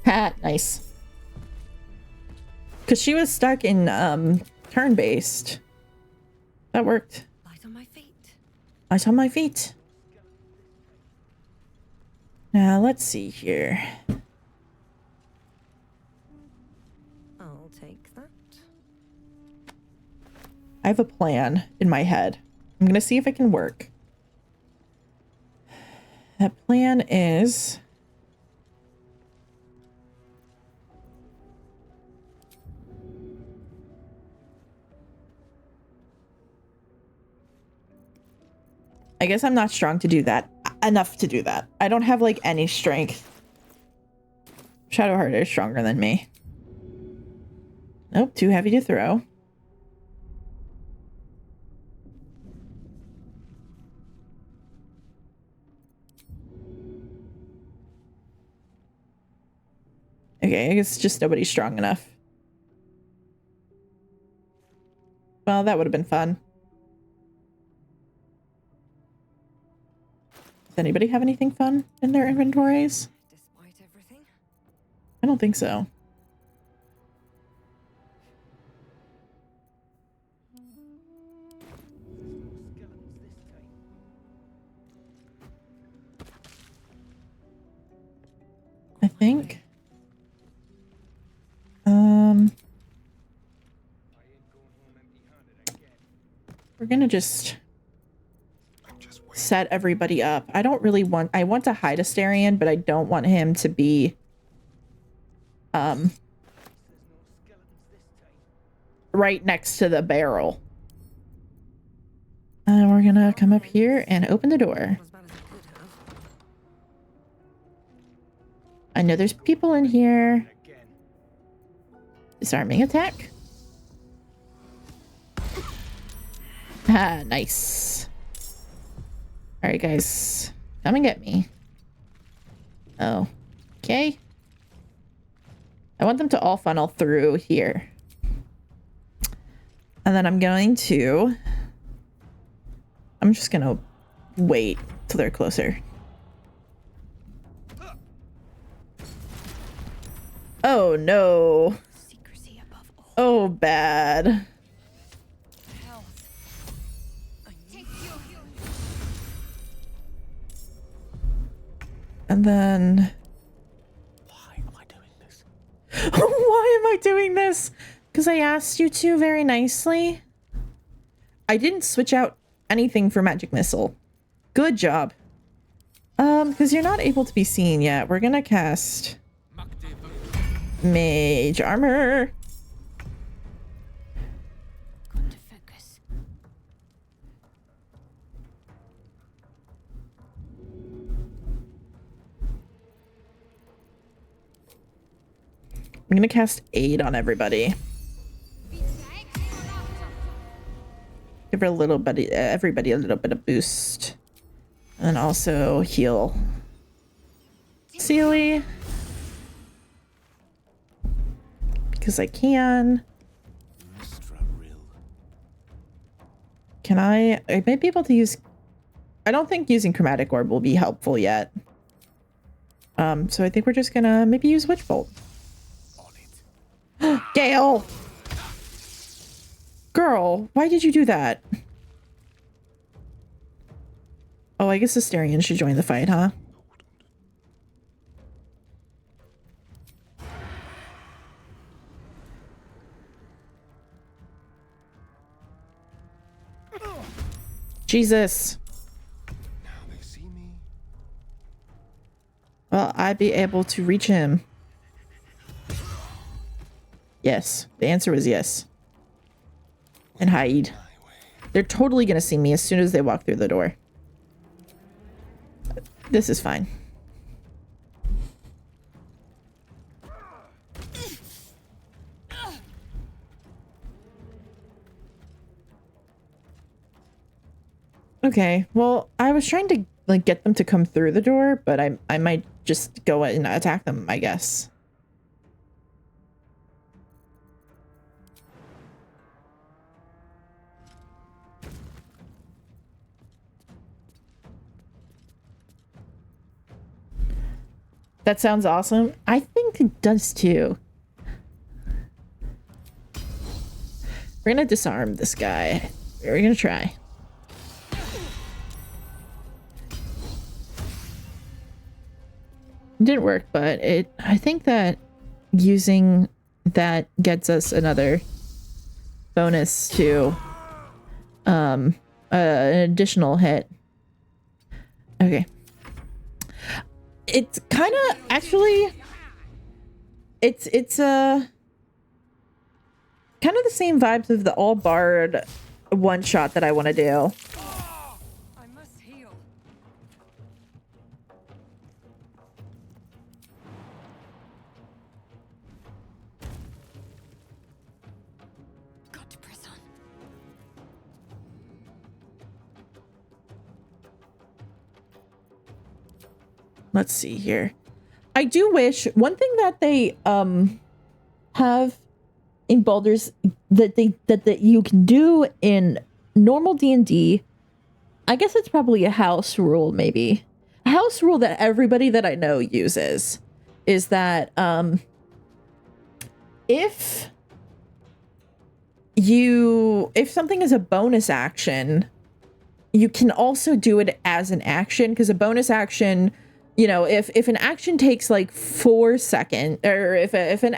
Ha, nice. Because she was stuck in turn-based. That worked. Light on my feet. Light on my feet. Now, let's see here. I'll take that. I have a plan in my head. I'm going to see if it can work. That plan is... I guess I'm not strong to do that. Enough to do that. I don't have like any strength. Shadowheart is stronger than me. Nope, too heavy to throw. Okay, I guess just nobody's strong enough. Well, that would have been fun. Does anybody have anything fun in their inventories? Despite everything? I don't think so. I think. We're gonna just set everybody up. I don't really want, I want to hide Astarion, but I don't want him to be right next to the barrel. We're gonna come up here and open the door. I know there's people in here. Disarming attack. Ah, nice. Alright, guys. Come and get me. Oh. Okay. I want them to all funnel through here. And then I'm just gonna wait till they're closer. Oh no. Oh, bad. And then... Why am I doing this? Why am I doing this? Because I asked you to very nicely. I didn't switch out anything for magic missile. Good job. Because you're not able to be seen yet. We're gonna cast mage armor. I'm gonna cast aid on everybody. Give her a little bit, everybody a little bit of boost. And also heal Sealy. Because I can. Can I might be able to use, I don't think using Chromatic Orb will be helpful yet. So I think we're just gonna maybe use Witch Bolt. Gale! Girl, why did you do that? Oh, I guess Astarion should join the fight, huh? Jesus. Now they see me. Well, I'd be able to reach him. Yes. The answer was yes. And hide. They're totally gonna see me as soon as they walk through the door. This is fine. Okay, well, I was trying to like get them to come through the door, but I might just go and attack them, I guess. That sounds awesome. I think it does too. We're gonna disarm this guy. We're gonna try. It didn't work, but I think that using that gets us another bonus to an additional hit. Okay. It's kind of actually it's kind of the same vibes of the all bard one shot that I want to do. let's see here. I do wish one thing that they have in Baldur's that you can do in normal D&D. I guess it's probably a house rule, maybe. A house rule that everybody that I know uses is that if something is a bonus action, you can also do it as an action, because a bonus action, you know, if an action takes like 4 seconds, or if an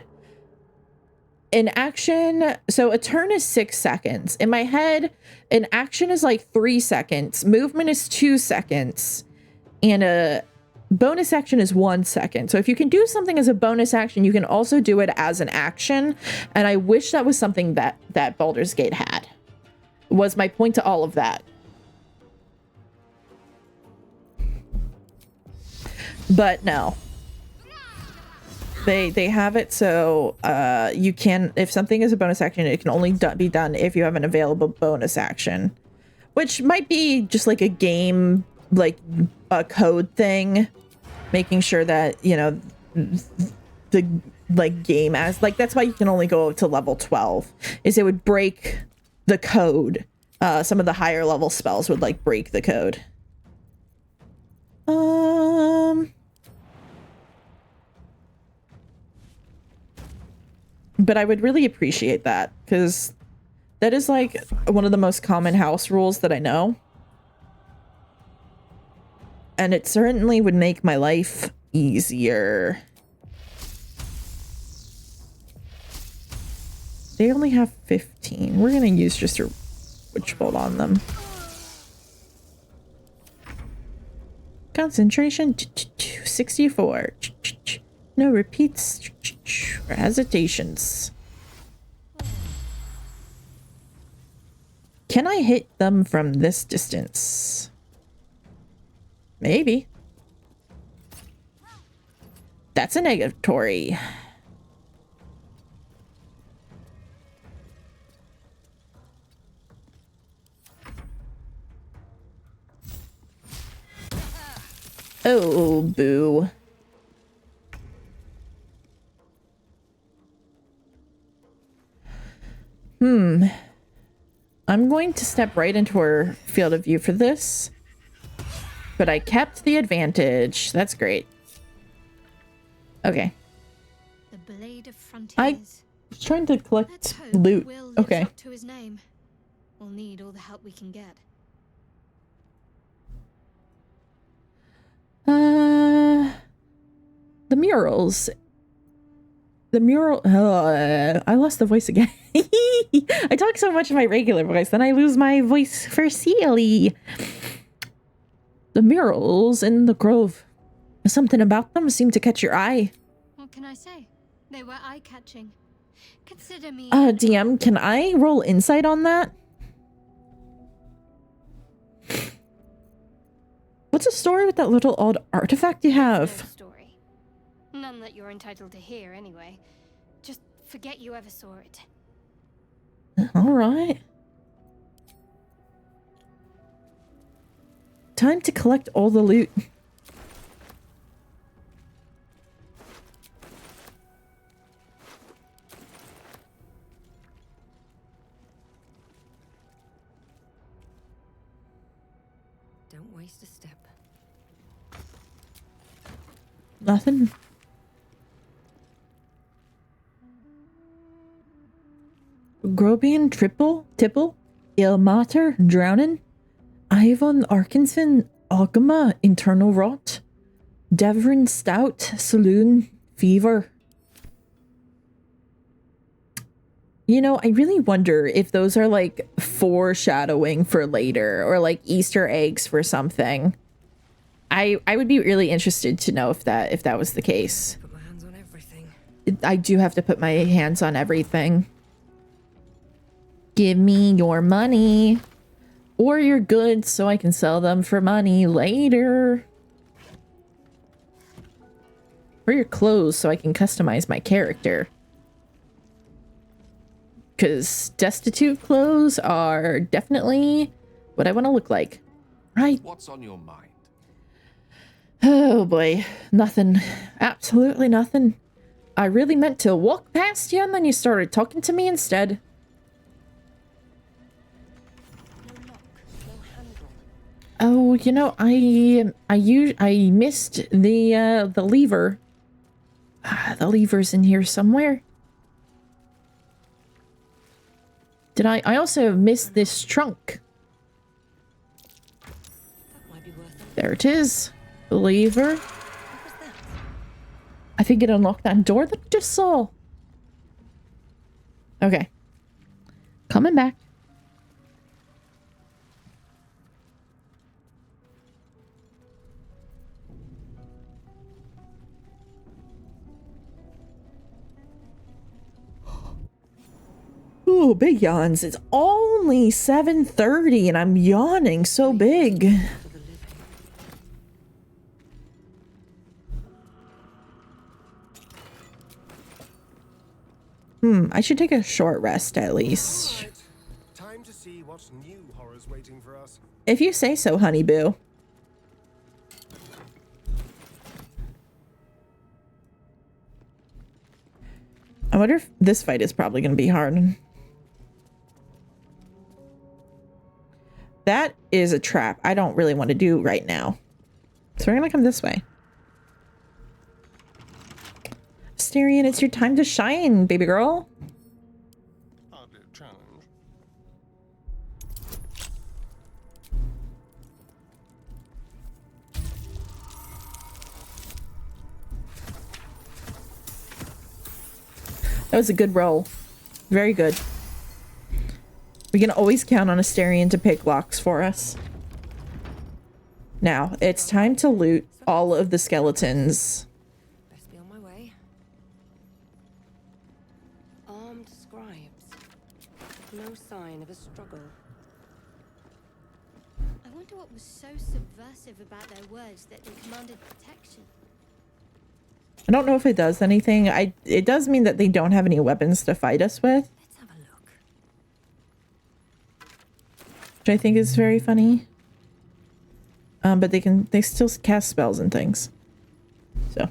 action, so a turn is 6 seconds. In my head, an action is like 3 seconds, movement is 2 seconds, and a bonus action is 1 second. So if you can do something as a bonus action, you can also do it as an action. And I wish that was something that Baldur's Gate had. Was my point to all of that. But no. They have it so you can, if something is a bonus action, it can only be done if you have an available bonus action, which might be just like a game, like a code thing, making sure that, you know, the like game as like, that's why you can only go up to level 12, is it would break the code. Some of the higher level spells would like break the code. But I would really appreciate that, because that is like one of the most common house rules that I know. And it certainly would make my life easier. They only have 15. We're going to use just a witch bolt on them. Concentration 64. No repeats or hesitations. Can I hit them from this distance? Maybe. That's a negatory. Oh, boo. I'm going to step right into her field of view for this. But I kept the advantage. That's great. Okay. The Blade of Frontiers. I was trying to collect loot. Okay. Up to his name. We'll need all the help we can get. The murals. The mural. I lost the voice again. I talk so much in my regular voice, then I lose my voice for Sealy. The murals in the grove. Something about them seemed to catch your eye. What can I say? They were eye-catching. Consider me. DM, can I roll insight on that? What's the story with that little odd artifact you have? Story. None that you're entitled to hear, anyway. Just forget you ever saw it. All right. Time to collect all the loot. Don't waste a step. Nothing. Grobian Tipple, Il Mater, Drownin', Ivan Arkinson, Ogma, Internal Rot, Devrin Stout, Saloon, Fever. You know, I really wonder if those are like foreshadowing for later or like Easter eggs for something. I would be really interested to know if that was the case. Put my hands on everything. I do have to put my hands on everything. Give me your money or your goods so I can sell them for money later. Or your clothes so I can customize my character. Because destitute clothes are definitely what I want to look like. Right. What's on your mind? Oh boy, nothing. Absolutely nothing. I really meant to walk past you and then you started talking to me instead. Oh, you know, I missed the lever. The lever's in here somewhere. Did I also missed this trunk. There it is. The lever. I think it unlocked that door that I just saw. Okay. Coming back. Ooh, big yawns. It's only 7:30 and I'm yawning so big. I should take a short rest at least. Right. Time to see what new horrors waiting for us. If you say so, honey boo. I wonder if this fight is probably going to be hard. That is a trap I don't really want to do right now. So we're going to come this way. Asterion, it's your time to shine, baby girl. Hardly a challenge. That was a good roll. Very good. We can always count on Asterion to pick locks for us. Now, it's time to loot all of the skeletons. Best be on my way. Armed scribes. No sign of a struggle. I wonder what was so subversive about their words that they commanded protection. I don't know if it does anything. It does mean that they don't have any weapons to fight us with. Let's have a look. Which I think is very funny. But they still cast spells and things. So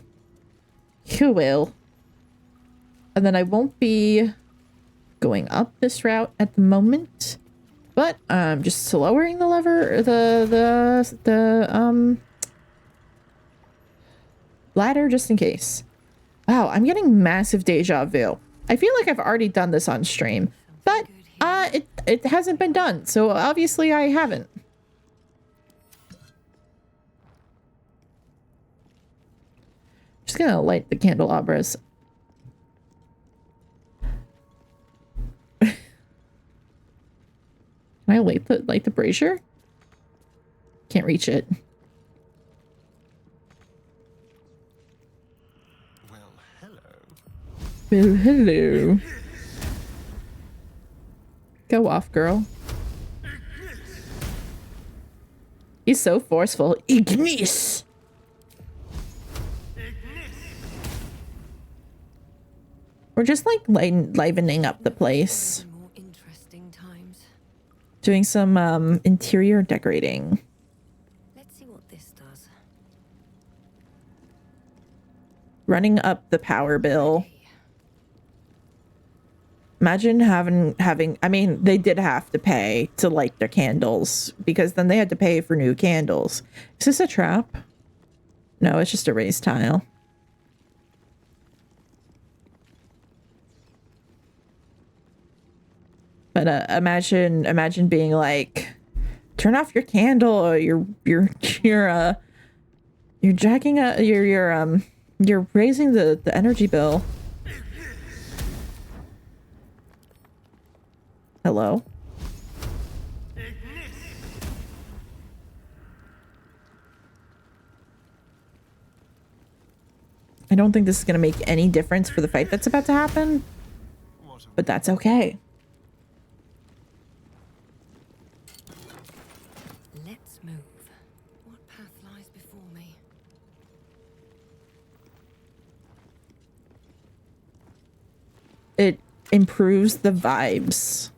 you will. And then I won't be going up this route at the moment. But just lowering the lever, the ladder just in case. Wow, I'm getting massive deja vu. I feel like I've already done this on stream, but it hasn't been done, so obviously I haven't. Just gonna light the candelabras. Can I light the brazier? Can't reach it. Well, hello. Go off, girl. He's so forceful. Ignis! We're just like livening up the place. More interesting times. Doing some interior decorating. Let's see what this does. Running up the power bill. Imagine having, I mean, they did have to pay to light their candles because then they had to pay for new candles. Is this a trap? No, it's just a raised tile. But imagine being like, turn off your candle or you're jacking up, you're raising the energy bill. Hello? I don't think this is going to make any difference for the fight that's about to happen, but that's okay. Let's move. What path lies before me? It improves the vibes.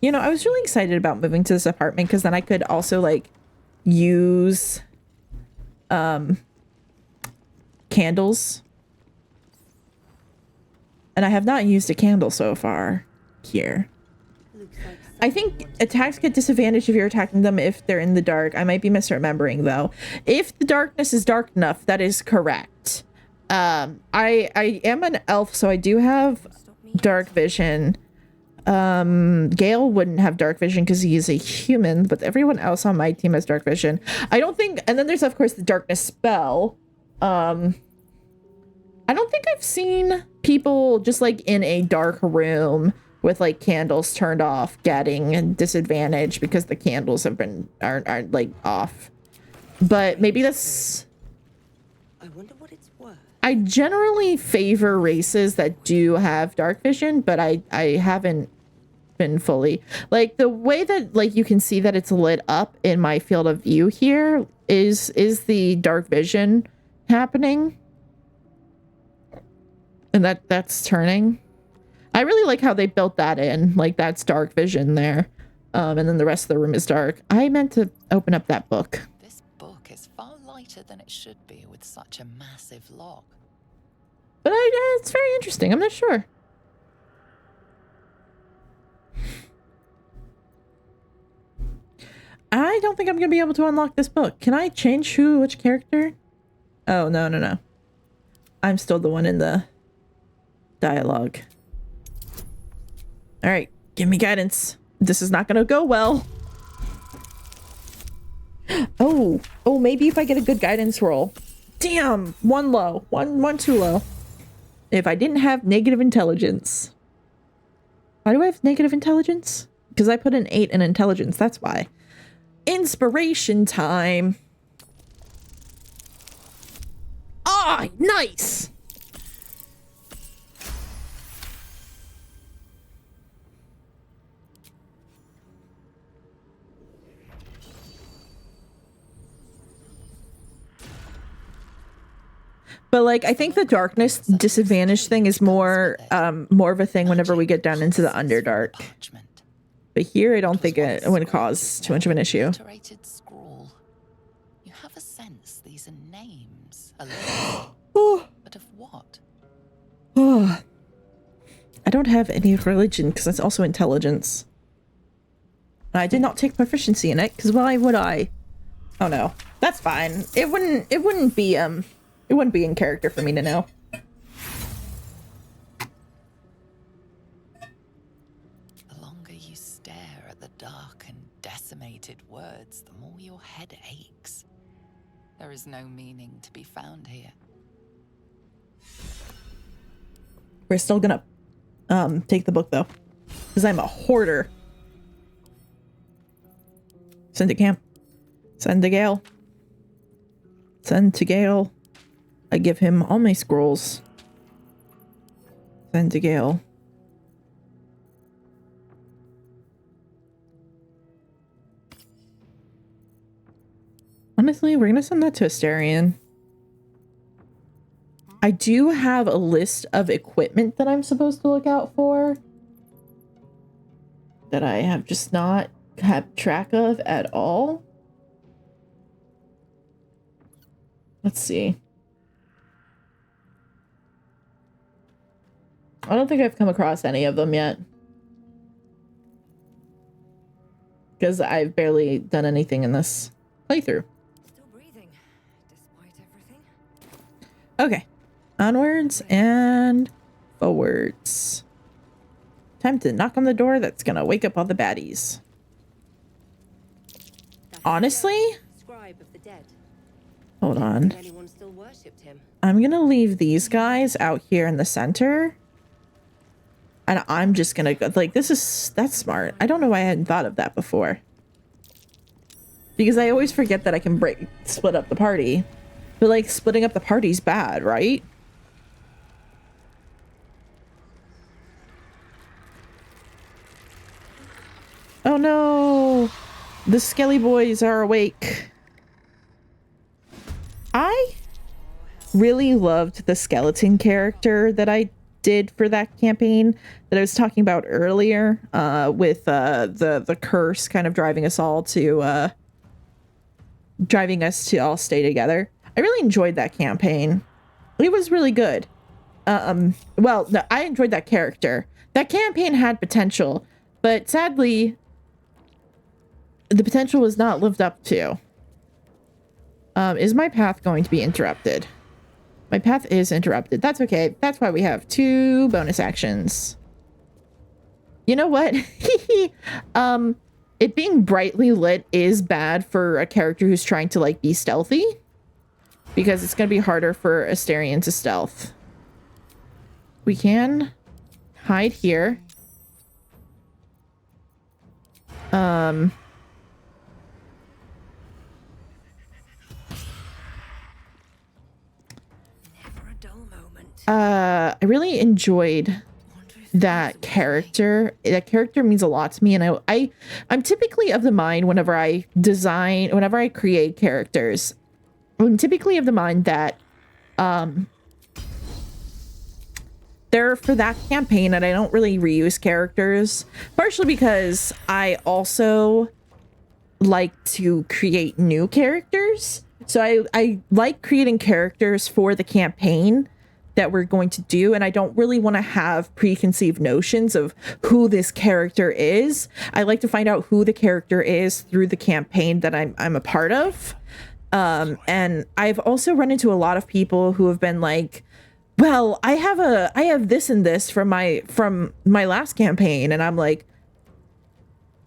You know, I was really excited about moving to this apartment because then I could also like use candles. And I have not used a candle so far here. I think attacks get disadvantaged if you're attacking them if they're in the dark. I might be misremembering though. If the darkness is dark enough, that is correct. I am an elf, so I do have dark vision. Gale wouldn't have dark vision because he is a human, but everyone else on my team has dark vision. I don't think, and then there's of course the darkness spell. I don't think I've seen people just like in a dark room with like candles turned off getting a disadvantage because the candles have been are like off. But maybe that's, I wonder what it's worth. I generally favor races that do have dark vision, but I haven't been fully like the way that like you can see that it's lit up in my field of view here is the dark vision happening. And that's turning. I really like how they built that in. Like, that's dark vision there. And then the rest of the room is dark. I meant to open up that book. This book is far lighter than it should be with such a massive lock. But it's very interesting. I'm not sure. I don't think I'm going to be able to unlock this book. Can I change which character? Oh, no. I'm still the one in the dialogue. All right, give me guidance. This is not gonna go well. Oh, maybe if I get a good guidance roll. Damn, one low, one too low. If I didn't have negative intelligence. Why do I have negative intelligence? Because I put an 8 in intelligence, that's why. Inspiration time. Ah, nice. But like, I think the darkness disadvantage thing is more of a thing whenever we get down into the Underdark. But here, I don't think it would cause too much of an issue. Scroll. You have a sense these are names, but of what? I don't have any religion because that's also intelligence. I did not take proficiency in it because why would I? Oh no, that's fine. It wouldn't be in character for me to know. The longer you stare at the dark and decimated words, the more your head aches. There is no meaning to be found here. We're still gonna take the book though, because I'm a hoarder. Send to camp. Send to Gale. Send to Gale. I give him all my scrolls. Send to Gale. Honestly, we're gonna send that to Asterion. I do have a list of equipment that I'm supposed to look out for that I have just not kept track of at all. Let's see. I don't think I've come across any of them yet. Because I've barely done anything in this playthrough. Still breathing, despite everything. Okay. Onwards and forwards. Time to knock on the door that's gonna wake up all the baddies. Honestly? Scribe of the dead. Hold on. Anyone still worshipped him? I'm gonna leave these guys out here in the center. And I'm just gonna go, like, that's smart. I don't know why I hadn't thought of that before. Because I always forget that I can split up the party. But like, splitting up the party's bad, right? Oh no! The Skelly boys are awake. I really loved the skeleton character that I did for that campaign that I was talking about earlier, with the curse kind of driving us to all stay together. I really enjoyed that campaign. It was really good. Well, no, I enjoyed that character. That campaign had potential, but sadly, the potential was not lived up to. Is my path going to be interrupted? My path is interrupted. That's okay. That's why we have 2 bonus actions. You know what? It being brightly lit is bad for a character who's trying to, like, be stealthy. Because it's going to be harder for Astarion to stealth. We can hide here. I really enjoyed that character. That character means a lot to me, and I'm typically of the mind whenever I create characters, I'm typically of the mind that they're for that campaign, and I don't really reuse characters, partially because I also like to create new characters. So I like creating characters for the campaign that we're going to do, and I don't really want to have preconceived notions of who this character is. I like to find out who the character is through the campaign that I'm a part of. And I've also run into a lot of people who have been like, well, I have this and this from my last campaign, and I'm like,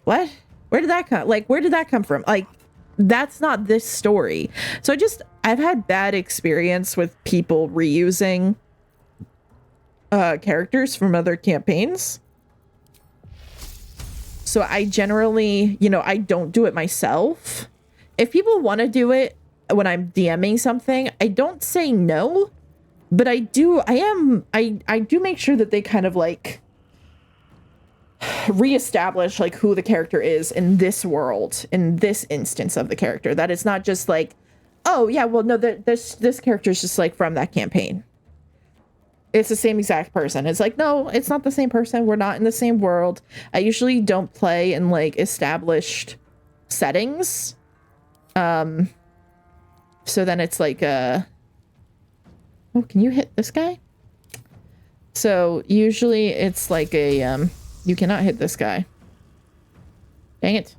what? Where did that come from? Like, that's not this story. So I've had bad experience with people reusing characters from other campaigns. So I generally, I don't do it myself. If people want to do it when I'm DMing something, I don't say no, but I do make sure that they kind of like reestablish like who the character is in this world, in this instance of the character. That it's not just like, oh yeah, well no, this character is just like from that campaign. It's the same exact person. It's like, no, it's not the same person. We're not in the same world. I usually don't play in like established settings. So then it's like, oh, can you hit this guy? So usually it's like a, you cannot hit this guy. Dang it.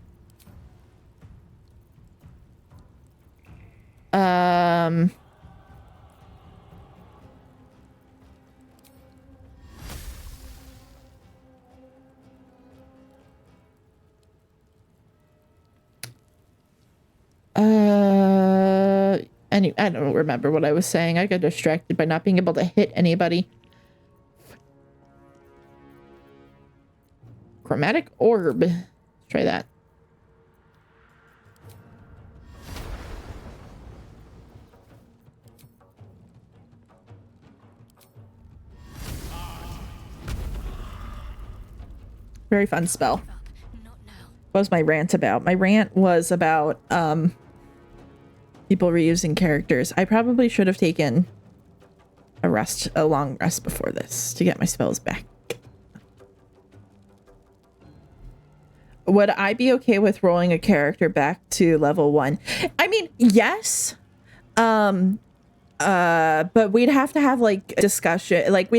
I don't remember what I was saying. I got distracted by not being able to hit anybody. Chromatic orb. Let's try that. Very fun spell. What was my rant about? My rant was about people reusing characters. I probably should have taken a long rest before this to get my spells back. Would I be okay with rolling a character back to level 1? I mean, yes. But we'd have to have like a discussion. Like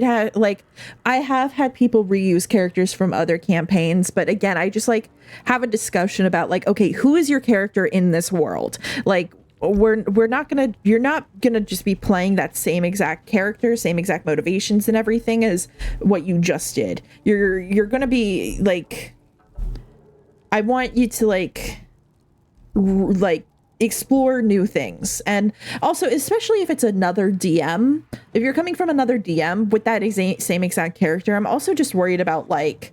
I have had people reuse characters from other campaigns, but again, I just like have a discussion about like, okay, who is your character in this world? Like, you're not gonna just be playing that same exact character, same exact motivations and everything as what you just did. You're gonna be like, I want you to like explore new things. And also, especially if it's another DM, if you're coming from another DM with that same exact character, I'm also just worried about like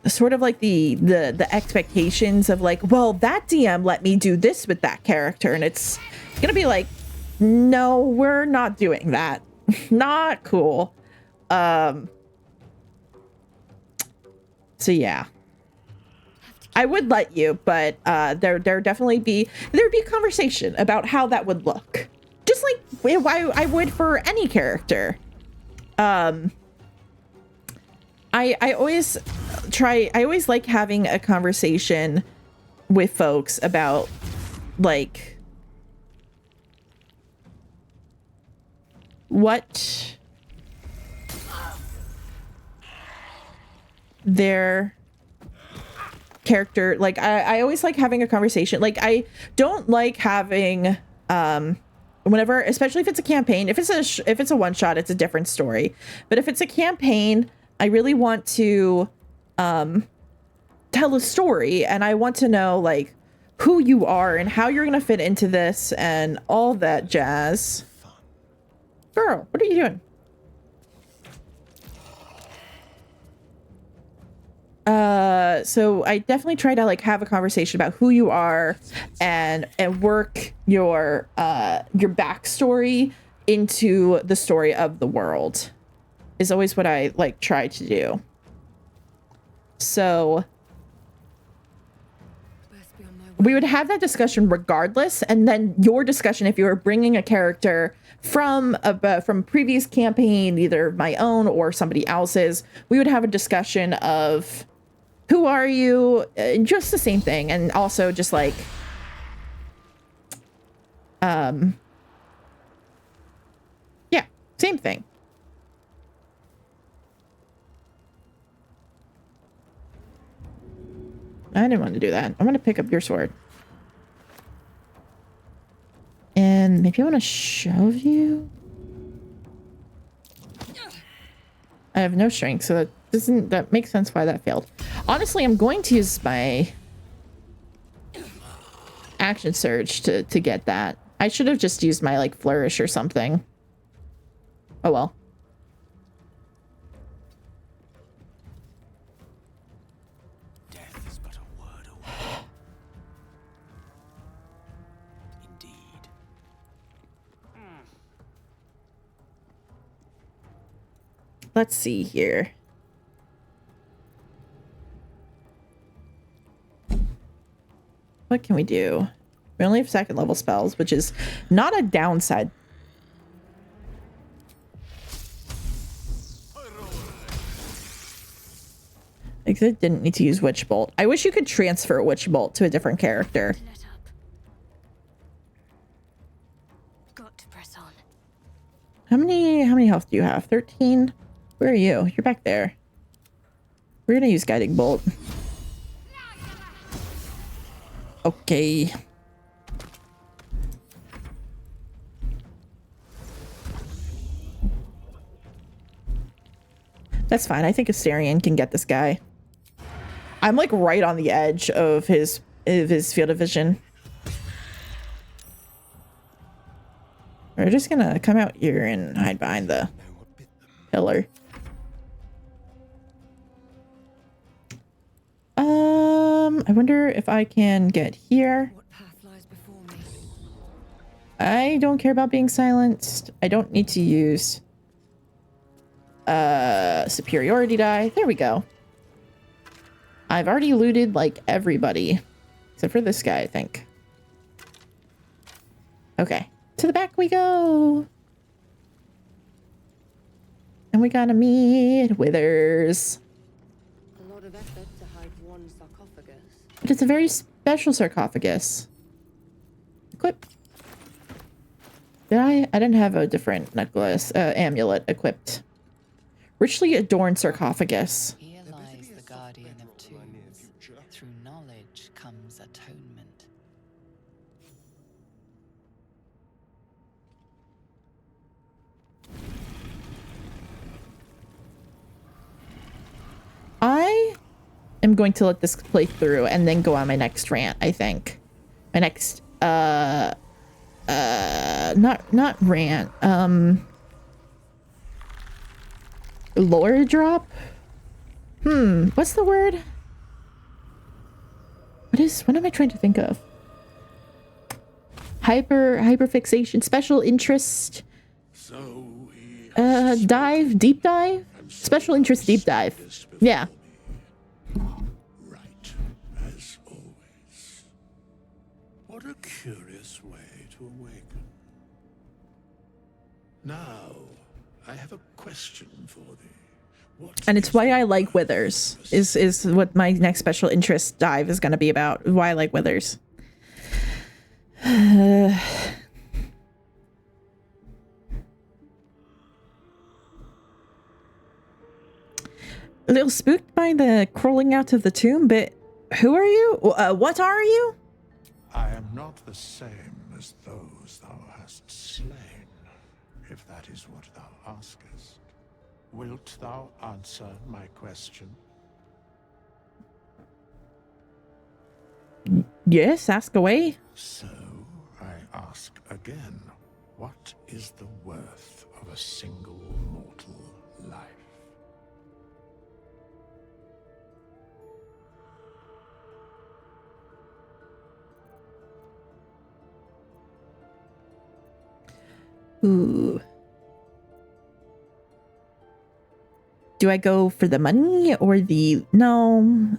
sort of like the expectations of like, well, that DM let me do this with that character, and it's gonna be like, no, we're not doing that. Not cool. So yeah, I would let you, but there'd be a conversation about how that would look, just like I would for any character. I always like having a conversation with folks about like what their character, like I always like having a conversation. Like I don't like having whenever, especially if it's a campaign, if it's a one shot, it's a different story. But if it's a campaign, I really want to tell a story, and I want to know like who you are and how you're gonna fit into this and all that jazz. Girl, what are you doing? So I definitely try to like have a conversation about who you are and work your backstory into the story of the world is always what I like try to do. So we would have that discussion regardless, and then your discussion, if you were bringing a character from a previous campaign, either my own or somebody else's, we would have a discussion of who are you, just the same thing, and also just like yeah, same thing. I didn't want to do that. I want to pick up your sword. And maybe I want to shove you? I have no strength, so that makes sense why that failed. Honestly, I'm going to use my action surge to get that. I should have just used my like flourish or something. Oh well. Let's see here. What can we do? We only have second level spells, which is not a downside. I didn't need to use Witch Bolt. I wish you could transfer a Witch Bolt to a different character. Got to press on. How many health do you have? 13? Where are you? You're back there. We're gonna use Guiding Bolt. Okay. That's fine. I think Astarion can get this guy. I'm like right on the edge of his field of vision. We're just gonna come out here and hide behind the pillar. I wonder if I can get here. I don't care about being silenced. I don't need to use superiority die. There we go. I've already looted like everybody except for this guy, I think. Okay, to the back we go. And we gotta meet Withers. A lot of effort to hide one sarcophagus. But it's a very special sarcophagus. Equip. Did I? I didn't have a different necklace, amulet equipped. Richly adorned sarcophagus. Here lies the guardian of tombs. Through knowledge comes atonement. I am going to let this play through and then go on my next rant, I think. My next not rant, lore drop? What's the word? What am I trying to think of? Hyperfixation, special interest, deep dive? Special interest deep dive. Yeah. Right, as always. What a curious way to awaken. Now, I have a question for thee. And it's why I like Withers, is what my next special interest dive is going to be about. Why I like Withers. A little spooked by the crawling out of the tomb, but who are you? What are you? I am not the same as those thou hast slain, if that is what thou askest. Wilt thou answer my question? Yes, ask away. So, I ask again, what is the worth of a single mortal life? Ooh. Do I go for the money or the... No.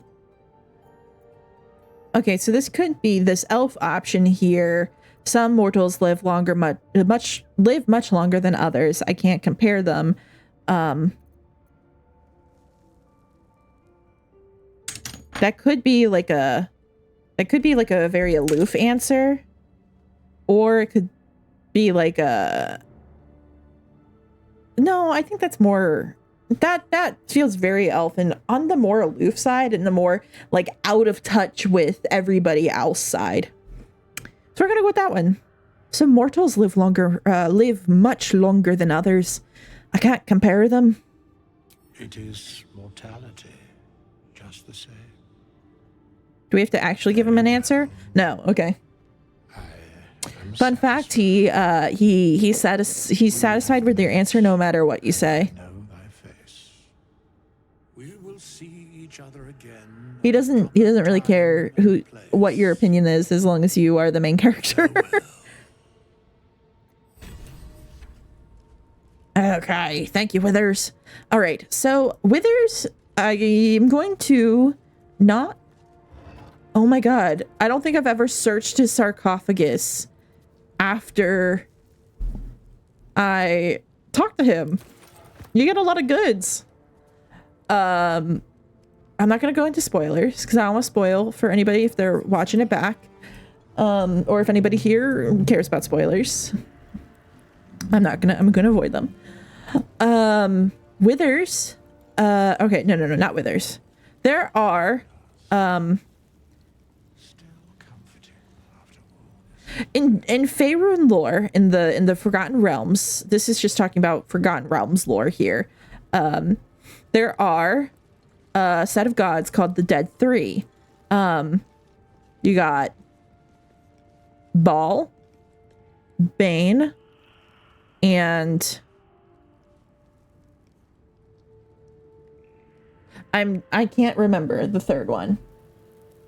Okay, so this could be this elf option here. Some mortals live longer, much longer than others. I can't compare them. That could be like a very aloof answer, or it could be like a... No, I think that's more... That feels very elfin on the more aloof side and the more like out of touch with everybody else side. So we're gonna go with that one. Some mortals live much longer than others. I can't compare them. It is mortality, just the same. Do we have to actually give him an answer? No. Okay. Fun fact: he's satisfied with your answer no matter what you say. We will see each other again. He doesn't really care what your opinion is as long as you are the main character. Okay, thank you, Withers. All right, so Withers, I am going to not... Oh my god, I don't think I've ever searched his sarcophagus after I talked to him. You get a lot of goods. I'm not gonna go into spoilers because I don't want to spoil for anybody if they're watching it back, or if anybody here cares about spoilers. I'm gonna avoid them. Withers. Okay, no, not Withers. There are in Faerun lore, in the Forgotten Realms. This is just talking about Forgotten Realms lore here. There are a set of gods called the Dead Three. You got Baal, Bane, and I can't remember the third one.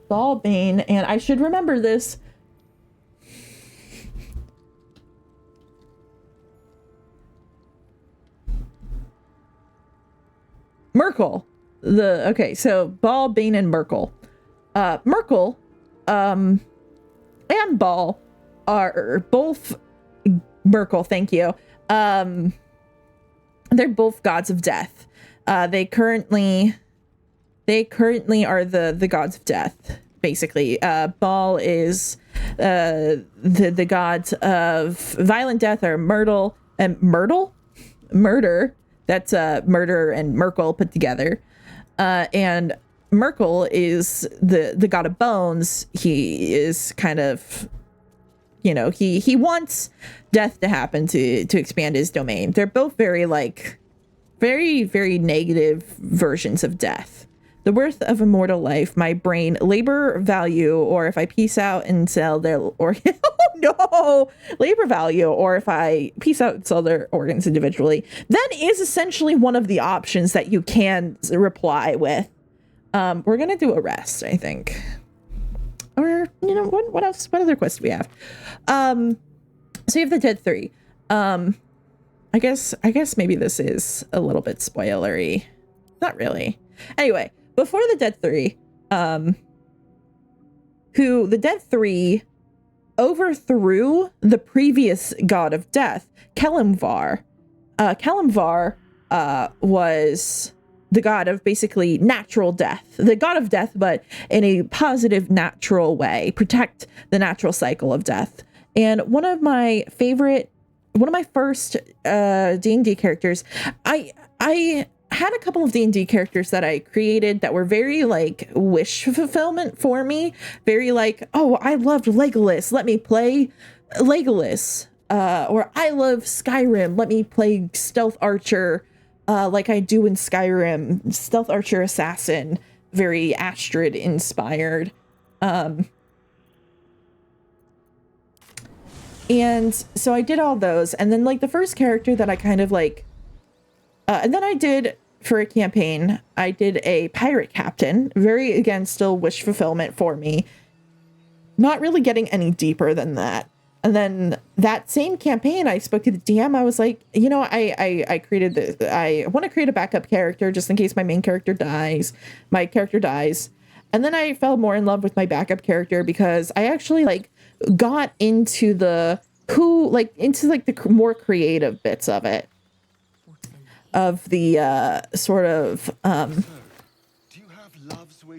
Baal, Bane, and I should remember this. Merkel. Okay, so Baal, Bane, and Merkel. Merkel, and Baal are both... Merkel, thank you. They're both gods of death. They currently are the gods of death, basically. Baal is the gods of violent death, or Myrtle and murder. That's Murder and Merkel put together. And Merkel is the god of bones. He is kind of, he wants death to happen to expand his domain. They're both very very negative versions of death. The worth of immortal life, my brain, labor value, or if I peace out and sell their organs. Oh no! Labor value, or if I peace out and sell their organs individually. That is essentially one of the options that you can reply with. We're gonna do arrest, I think. Or, what else? What other quests do we have? So you have the Dead Three. I guess maybe this is a little bit spoilery. Not really. Anyway, before the Dead Three, who the Dead Three overthrew the previous god of death, Kelimvar. Kalimvar was the god of basically natural death, the god of death, but in a positive, natural way, protect the natural cycle of death. And one of my first D&D characters, I had a couple of D&D characters that I created that were very like wish fulfillment for me. Very like, oh, I loved Legolas, let me play Legolas. Or I love Skyrim, let me play Stealth Archer, like I do in Skyrim, Stealth Archer Assassin, very Astrid inspired. And so I did all those, and then like the first character that I kind of like, and then I did for a campaign, I did a pirate captain, very, again, still wish fulfillment for me, not really getting any deeper than that. And then that same campaign, I spoke to the DM. I was like, you know, I created this. I want to create a backup character just in case my main character dies. My character dies. And then I fell more in love with my backup character because I actually like got into the more creative bits of it. Of the sort of I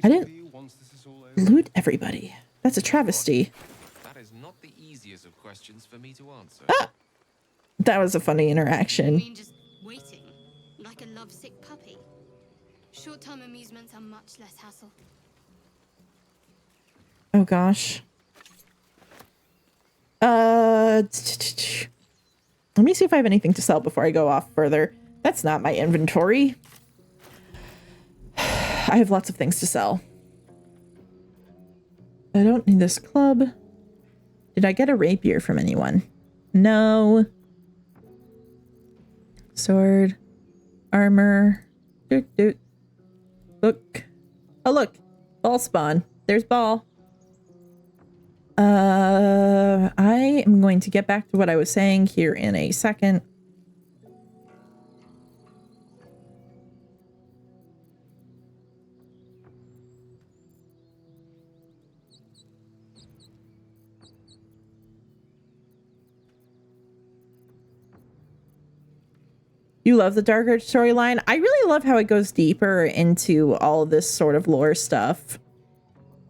didn't loot everybody. That's a travesty. That is not the easiest of questions for me to answer. Ah! That was a funny interaction. You mean just waiting, like a lovesick puppy? Short-term amusements are much less hassle. Oh gosh. Let me see if I have anything to sell before I go off further. That's not my inventory. I have lots of things to sell. I don't need this club. Did I get a rapier from anyone? No. Sword. Armor. Doot doot. Look. Oh look. Ball spawn. There's Ball. I am going to get back to what I was saying here in a second. You love the Dark Arch storyline? I really love how it goes deeper into all this sort of lore stuff.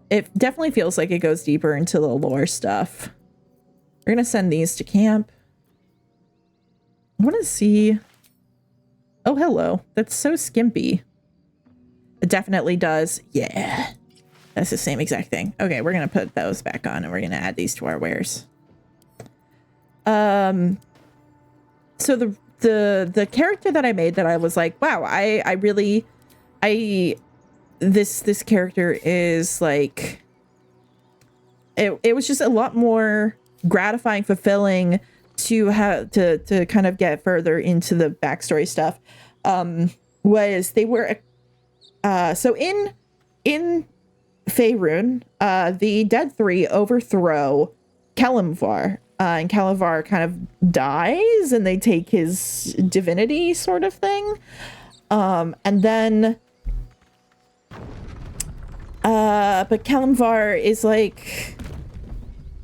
It definitely feels like it goes deeper into the lore stuff. We're gonna send these to camp. I want to see... Oh, hello. That's so skimpy. It definitely does. Yeah. That's the same exact thing. Okay, we're gonna put those back on and we're gonna add these to our wares. So the character that I made that I was like, wow, this character is like, it was just a lot more gratifying, fulfilling to have to kind of get further into the backstory stuff. Was they were so in Faerun, the Dead Three overthrow Kalimvar. And Kalimvar kind of dies and they take his divinity sort of thing. And then but Kalimvar is like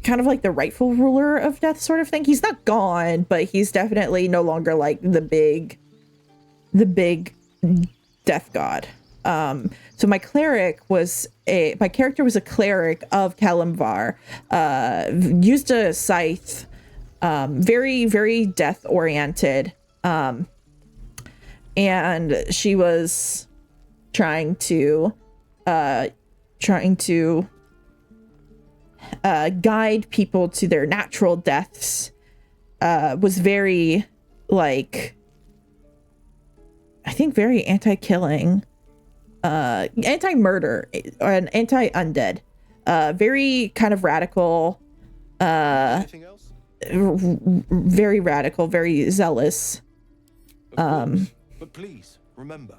kind of like the rightful ruler of death sort of thing. He's not gone, but he's definitely no longer like the big death god. So my character was a cleric of Kalimvar, used a scythe, very, very death oriented. And she was trying to guide people to their natural deaths, was very like, I think very anti-killing, anti-murder and anti-undead, very kind of radical, Anything else? very radical, very zealous. But please remember.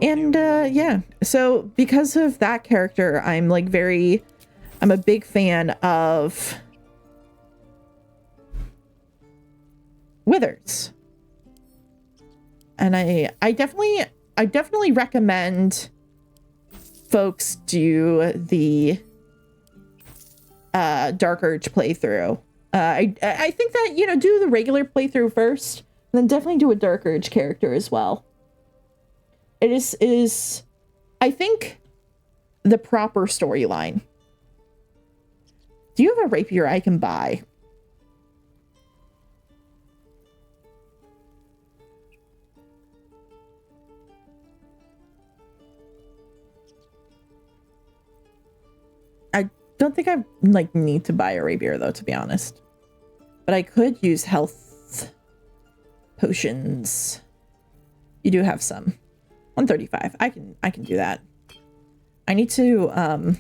And yeah, so because of that character, I'm a big fan of Withers. And I definitely recommend folks do the Dark Urge playthrough. I think that, do the regular playthrough first, And then definitely do a Dark Urge character as well. It is I think, the proper storyline. Do you have a rapier I can buy? I don't think I like need to buy a rapier though, to be honest. But I could use health potions. You do have some. 135. I can do that. I need to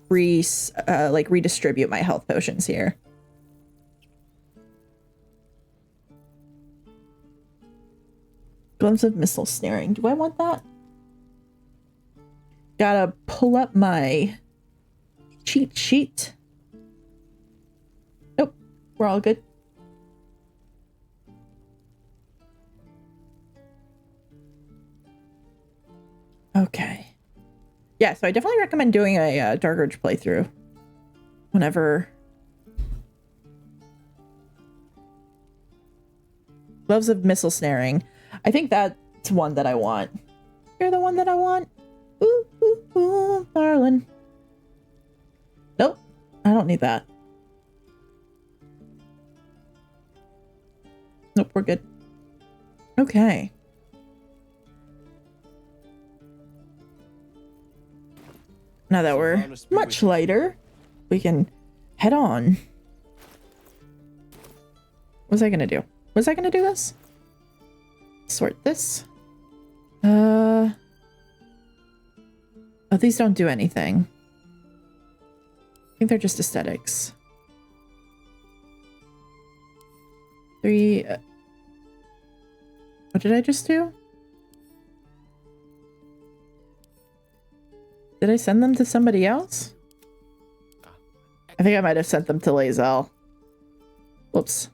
redistribute my health potions here. Gloves of missile snaring. Do I want that? Gotta pull up my cheat sheet. Nope, we're all good. Okay. Yeah, so I definitely recommend doing a Dark Urge playthrough whenever. Gloves of missile snaring. I think that's one that I want. You're the one that I want. Ooh, ooh, ooh, darling. Nope, I don't need that. Nope, we're good. Okay. Now that we're much lighter, we can head on. What was I gonna do? Was I gonna do this? Sort this. Oh, these don't do anything. I think they're just aesthetics. 3. What did I just do? Did I send them to somebody else? I think I might have sent them to Lae'zel. Whoops.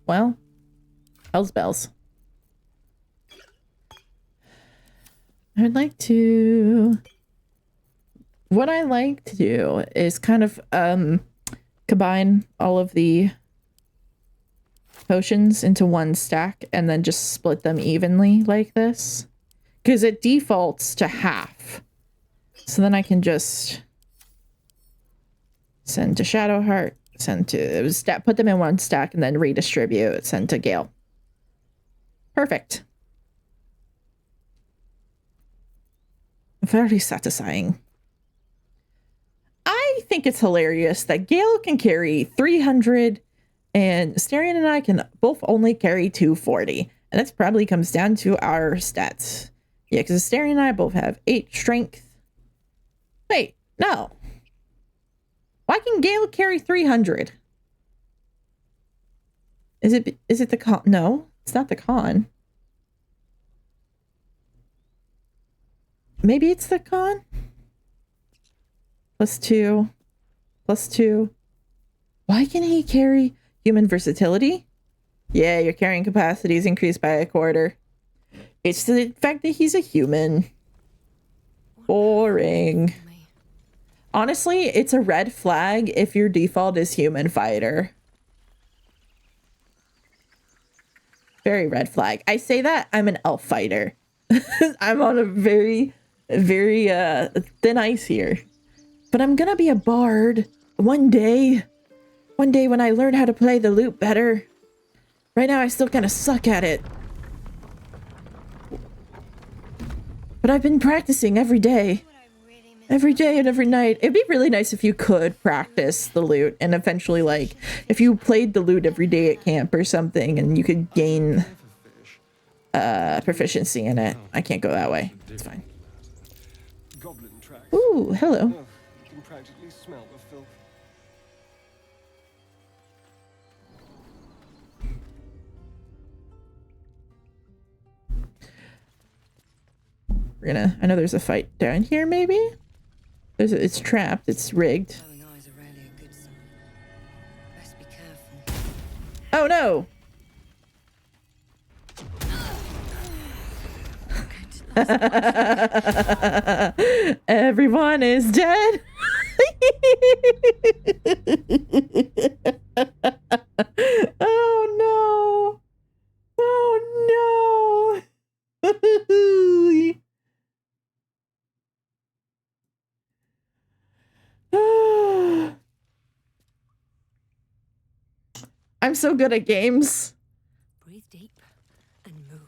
Well, hell's bells. I'd like to... What I like to do is kind of combine all of the potions into one stack and then just split them evenly like this. Because it defaults to half. So then I can just send to Shadowheart, send to... put them in one stack and then redistribute, send to Gale. Perfect. Very satisfying. I think it's hilarious that Gale can carry 300 and Asterion and I can both only carry 240. And that probably comes down to our stats. Yeah, because Asterion and I both have 8 strength. Wait, no. Why can Gale carry 300? Is it the con? No, it's not the con. Maybe it's the con? +2. +2. Why can he carry human versatility? Yeah, your carrying capacity is increased by 1/4. It's the fact that he's a human. Boring. Honestly, it's a red flag if your default is human fighter. Very red flag. I say that I'm an elf fighter. I'm on a very, very thin ice here. But I'm gonna be a bard one day. One day when I learn how to play the lute better. Right now I still kind of suck at it. But I've been practicing every day. Every day and every night. It'd be really nice if you could practice the lute and eventually, like, if you played the lute every day at camp or something and you could gain proficiency in it. I can't go that way. It's fine. Ooh, hello. You can practically smell the filth. We're gonna... I know there's a fight down here, maybe? It's trapped. It's rigged. Oh, no! Everyone is dead. I'm so good at games. Breathe deep and move.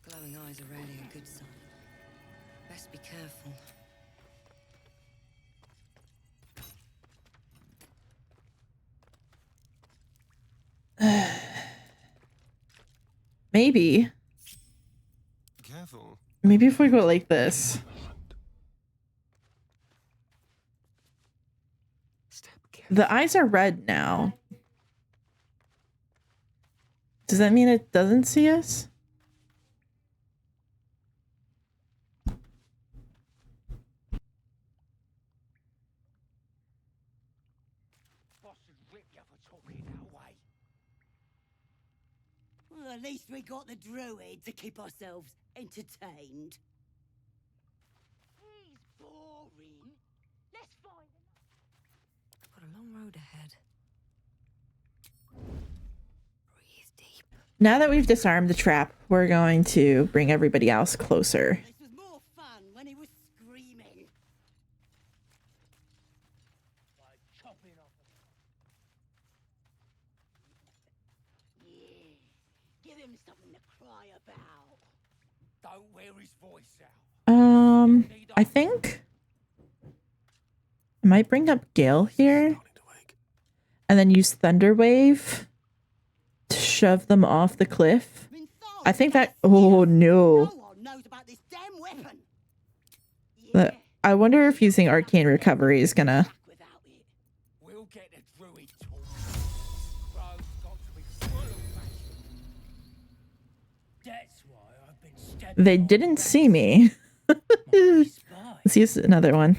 Glowing eyes are rarely a good sign. Best be careful. Maybe. Careful. Maybe if we go like this. The eyes are red now. Does that mean it doesn't see us? Well, at least we got the druid to keep ourselves entertained. He's boring. Let's find him. I've got a long road ahead. Now that we've disarmed the trap, we're going to bring everybody else closer. This was more fun when he was screaming. Like chopping off. Yeah. Give him something to cry about. Don't wear his voice out. I think I might bring up Gale here and then use Thunder Wave to shove them off the cliff. I think that, oh no. I wonder if using Arcane Recovery is gonna. We'll get the druid talk. Rogue's got to be full of magic. That's why I've been stabbing. They didn't see me. Let's use another one.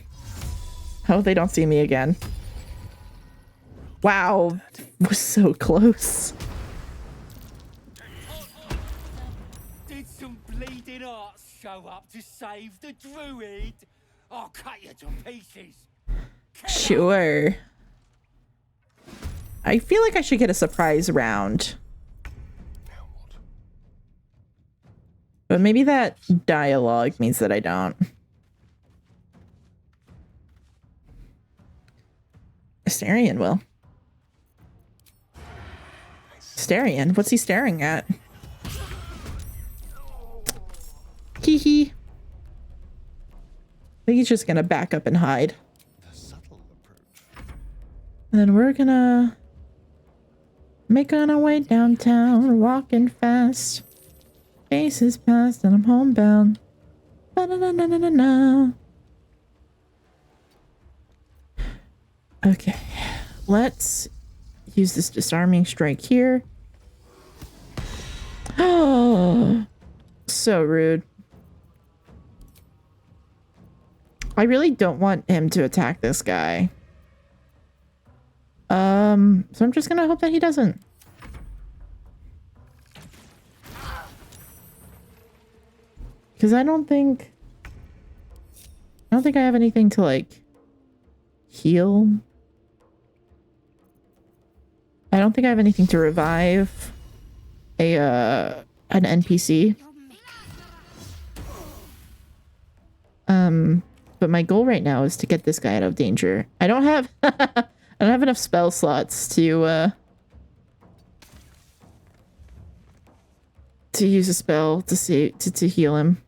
Oh, they don't see me again. Wow, was so close. Did some bleeding arts show up to save the druid? I'll cut you to pieces. Sure. I feel like I should get a surprise round. But maybe that dialogue means that I don't. Astarion will. Astarion? What's he staring at? Hee hee. I think he's just gonna back up and hide. And then we're gonna make on our way downtown, walking fast. Faces past and I'm homebound. Ba-da-da-da-da-da. Okay, let's use this disarming strike here. Oh, so rude. I really don't want him to attack this guy. So I'm just gonna hope that he doesn't. Because I don't think I have anything to like heal. I don't think I have anything to revive an NPC. But my goal right now is to get this guy out of danger. I don't have I don't have enough spell slots to use a spell to heal him.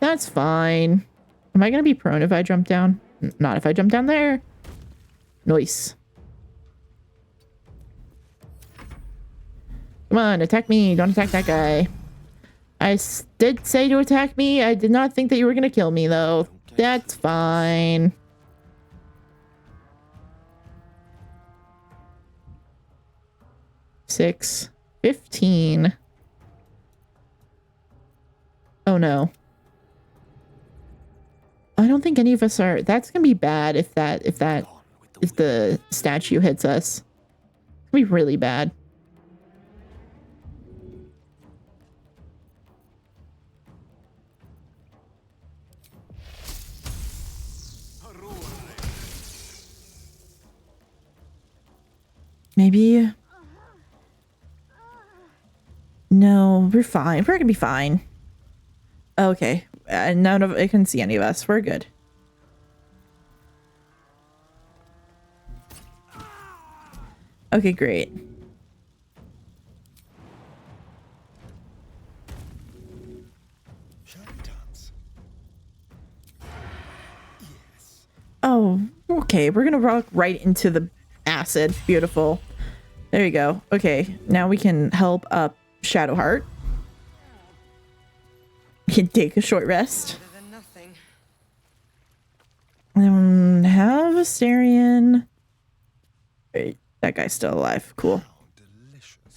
That's fine. Am I gonna be prone if I jump down? Not if I jump down there. Nice. Come on, attack me. Don't attack that guy. I did say to attack me. I did not think that you were gonna kill me, though. That's fine. Six. 15. Oh no. I don't think any of us are. That's gonna be bad if the statue hits us. It's gonna be really bad. No, we're fine. We're gonna be fine. Okay. None of it can see any of us. We're good. Okay, great. Oh, okay. We're gonna rock right into the acid. Beautiful. There you go. Okay, now we can help up Shadowheart. We can take a short rest. Have Asterion. Wait, that guy's still alive. Cool.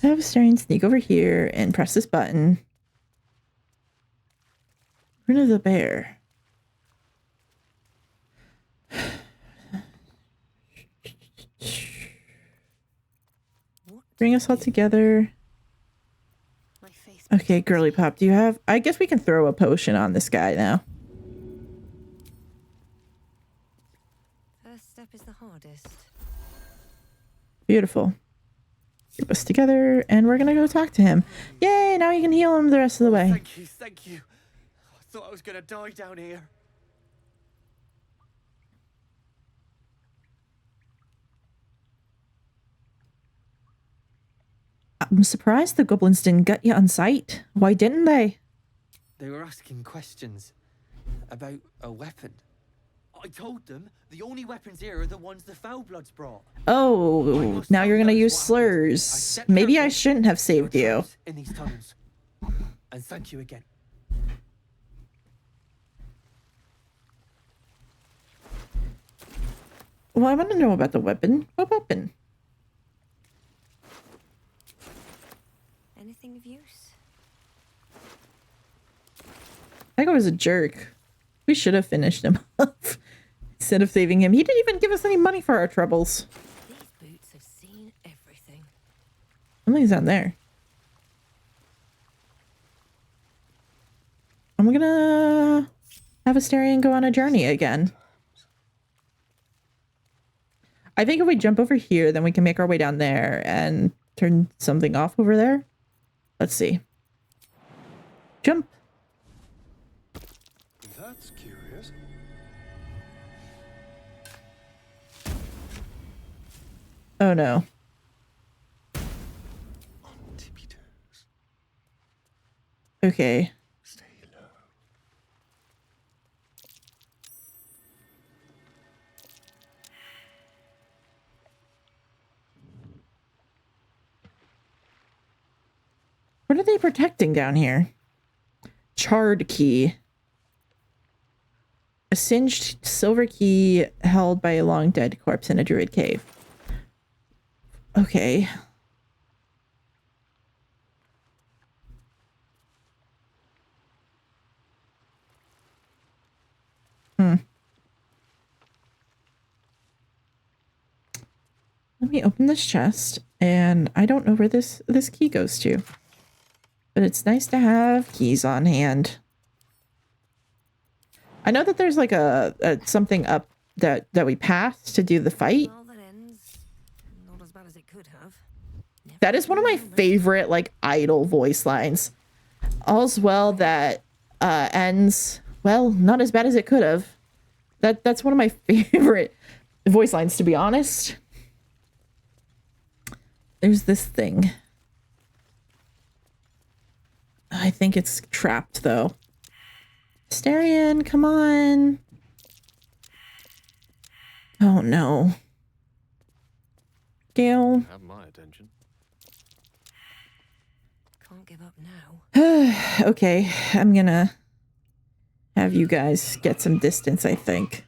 Have Asterion sneak over here and press this button. Rid of the bear. Bring us all together. Okay, girly pop, do you have... I guess we can throw a potion on this guy now. First step is the hardest. Beautiful. Group us together, and we're gonna go talk to him. Yay, now you can heal him the rest of the way. Thank you, thank you. I thought I was gonna die down here. I'm surprised the goblins didn't gut you on sight. Why didn't they? They were asking questions about a weapon. I told them the only weapons here are the ones the Foulbloods brought. Oh, now you're gonna use slurs. Maybe I shouldn't have saved you. In these tunnels. And thank you again. Well, I want to know about the weapon. What weapon? Anything of use? That guy was a jerk. We should have finished him off instead of saving him. He didn't even give us any money for our troubles. These boots have seen everything. Something's down there. I'm gonna have Asterion go on a journey again. I think if we jump over here, then we can make our way down there and turn something off over there. Let's see. Jump. That's curious. Oh no. On tippy toes. Okay. Stay low. What are they protecting down here? Charred key. A singed silver key held by a long dead corpse in a druid cave. Okay. Let me open this chest, and I don't know where this key goes to. But it's nice to have keys on hand. I know that there's like a something up that we passed to do the fight. Well, that ends not as bad as it could have. That is one of my favorite like idle voice lines. All's well that ends well, not as bad as it could have. That's one of my favorite voice lines, to be honest. There's this thing. I think it's trapped though. Asterion, come on. Oh no. Gale. Have my attention. Can't give up now. Okay, I'm gonna have you guys get some distance, I think.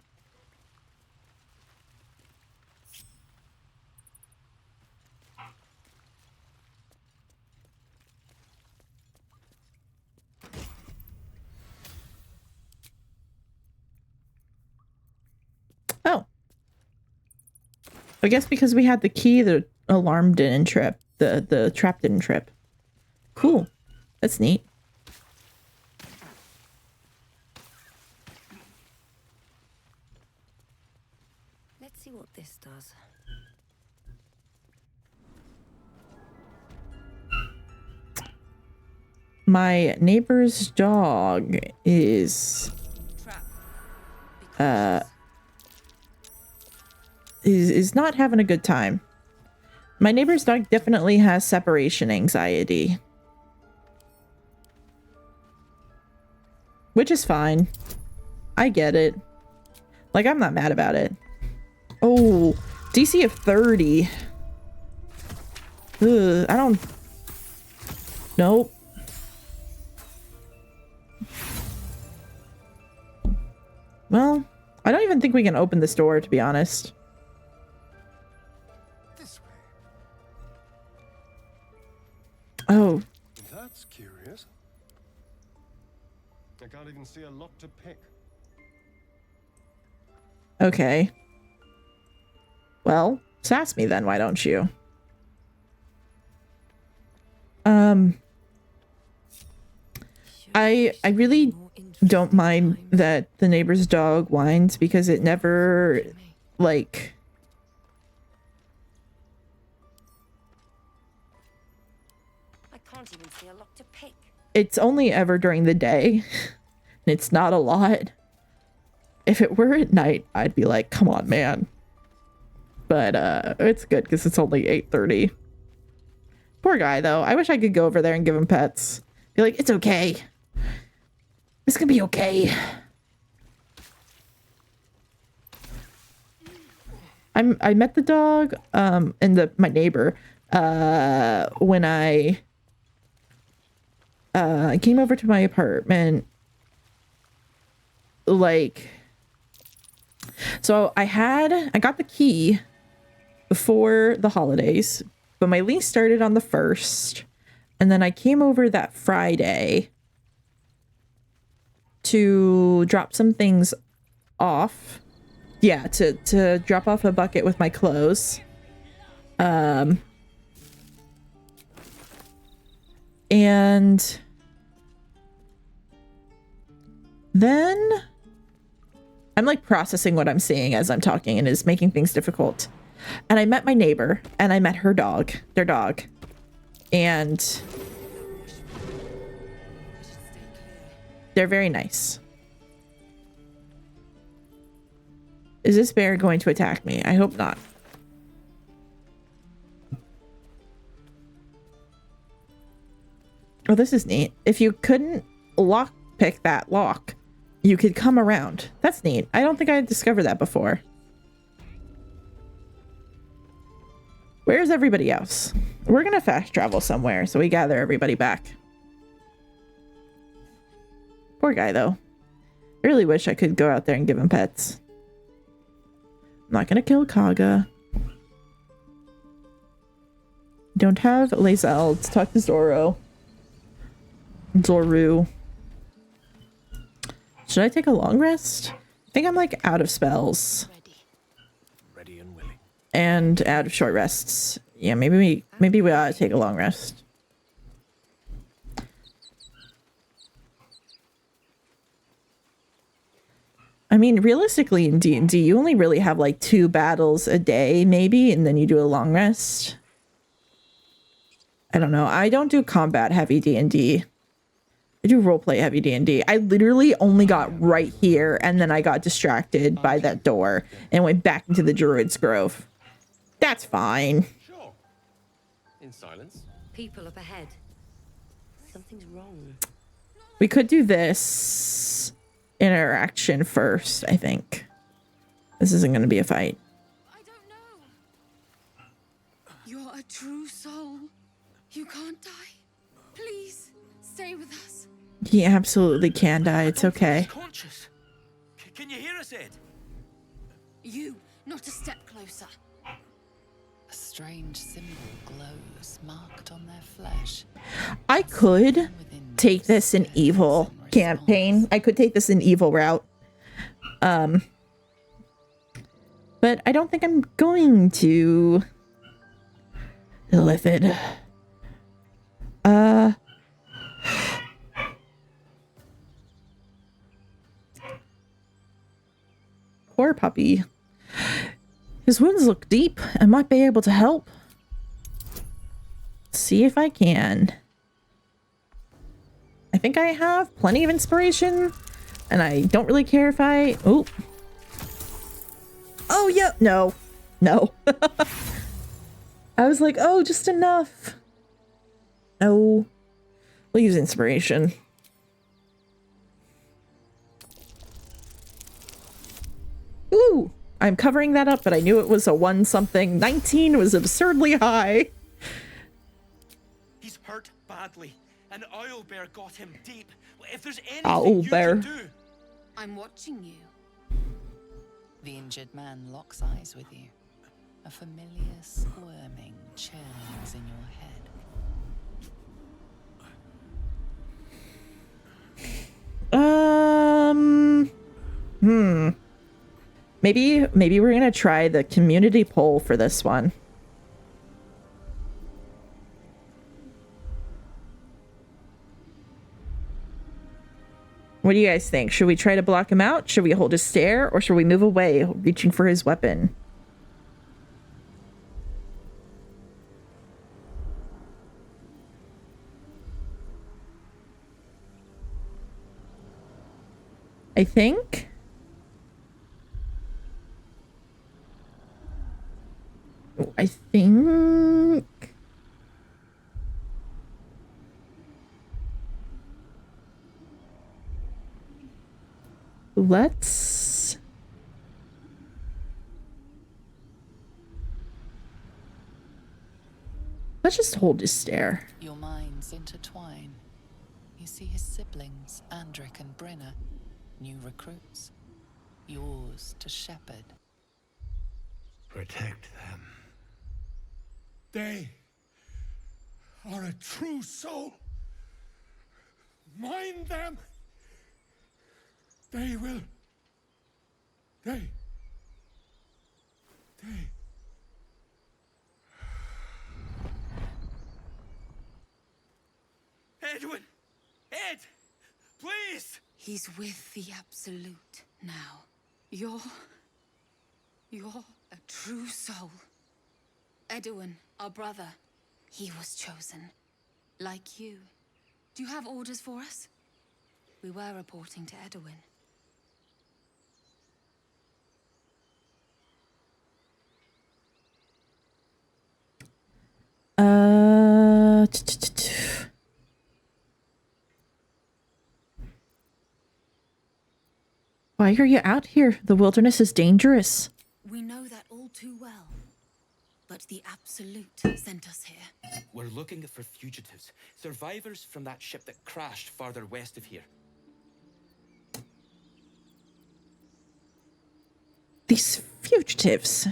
Oh. I guess because we had the key, the alarm didn't trip. The trap didn't trip. Cool. That's neat. Let's see what this does. my neighbor's dog is not having a good time. My neighbor's dog definitely has separation anxiety. Which is fine. I get it. Like, I'm not mad about it. Oh, DC of 30. Ugh, I don't... Nope. Well, I don't even think we can open this door, to be honest. Oh. That's curious. I can't even see a lock to pick. Okay. Well, sass me then, why don't you? I really don't mind that the neighbor's dog whines because it never, like... I can't even see a lock to pick. It's only ever during the day. And it's not a lot. If it were at night, I'd be like, come on, man. But it's good because it's only 8:30. Poor guy, though. I wish I could go over there and give him pets. Be like, it's okay. It's gonna be okay. I met the dog, and my neighbor, when I came over to my apartment, like, so I got the key before the holidays, but my lease started on the 1st, and then I came over that Friday to drop some things off. Yeah, to drop off a bucket with my clothes. And then I'm like processing what I'm seeing as I'm talking and it's making things difficult. And I met my neighbor and I met her dog, their dog. And they're very nice. Is this bear going to attack me? I hope not. Oh, this is neat. If you couldn't pick that lock, you could come around. That's neat. I don't think I had discovered that before. Where's everybody else? We're gonna fast travel somewhere so we gather everybody back. Poor guy, though. I really wish I could go out there and give him pets. I'm not gonna kill Kaga. Don't have Lae'zel. Let's talk to Zoro. Zoru. Should I take a long rest? I think I'm like out of spells. Ready and willing. And out of short rests. Yeah, maybe we ought to take a long rest. I mean, realistically in D&D, you only really have like 2 battles a day, maybe, and then you do a long rest. I don't know. I don't do combat heavy D&D. I do roleplay heavy D&D. I literally only got right here, and then I got distracted by that door and went back into the Druid's Grove. That's fine. Sure. In silence. People up ahead. Something's wrong. We could do this interaction first, I think. This isn't going to be a fight. I don't know. You're a true soul. You can't die. Please, stay with us. He absolutely can die. It's okay. Conscious. Can you hear us, Ed? You, not a step closer. A strange symbol glows, marked on their flesh. I could take this in evil campaign. I could take this in evil route. But I don't think I'm going to. Illithid. Poor puppy. His wounds look deep. I might be able to help. See if I can. I think I have plenty of inspiration, and I don't really care if I... Oh, yeah. No. No. I was like, oh, just enough. No. We'll use inspiration. Ooh. I'm covering that up, but I knew it was a 1 something. 19 was absurdly high. He's hurt badly. An owlbear got him deep. If there's anything Owlbear. you can do... I'm watching you. The injured man locks eyes with you. A familiar squirming churns in your head. Maybe we're gonna try the community poll for this one. What do you guys think? Should we try to block him out? Should we hold his stare? Or should we move away, reaching for his weapon? I think... Let's just hold his stare. Your minds intertwine. You see his siblings, Andric and Brenna, new recruits. Yours to shepherd. Protect them. They are a true soul. Mind them. They will. They. Edwin! Ed! Please! He's with the Absolute now. You're a true soul. Edwin, our brother, he was chosen. Like you. Do you have orders for us? We were reporting to Edwin. Why are you out here? The wilderness is dangerous. We know that all too well. But the Absolute sent us here. We're looking for fugitives. Survivors from that ship that crashed farther west of here. These fugitives.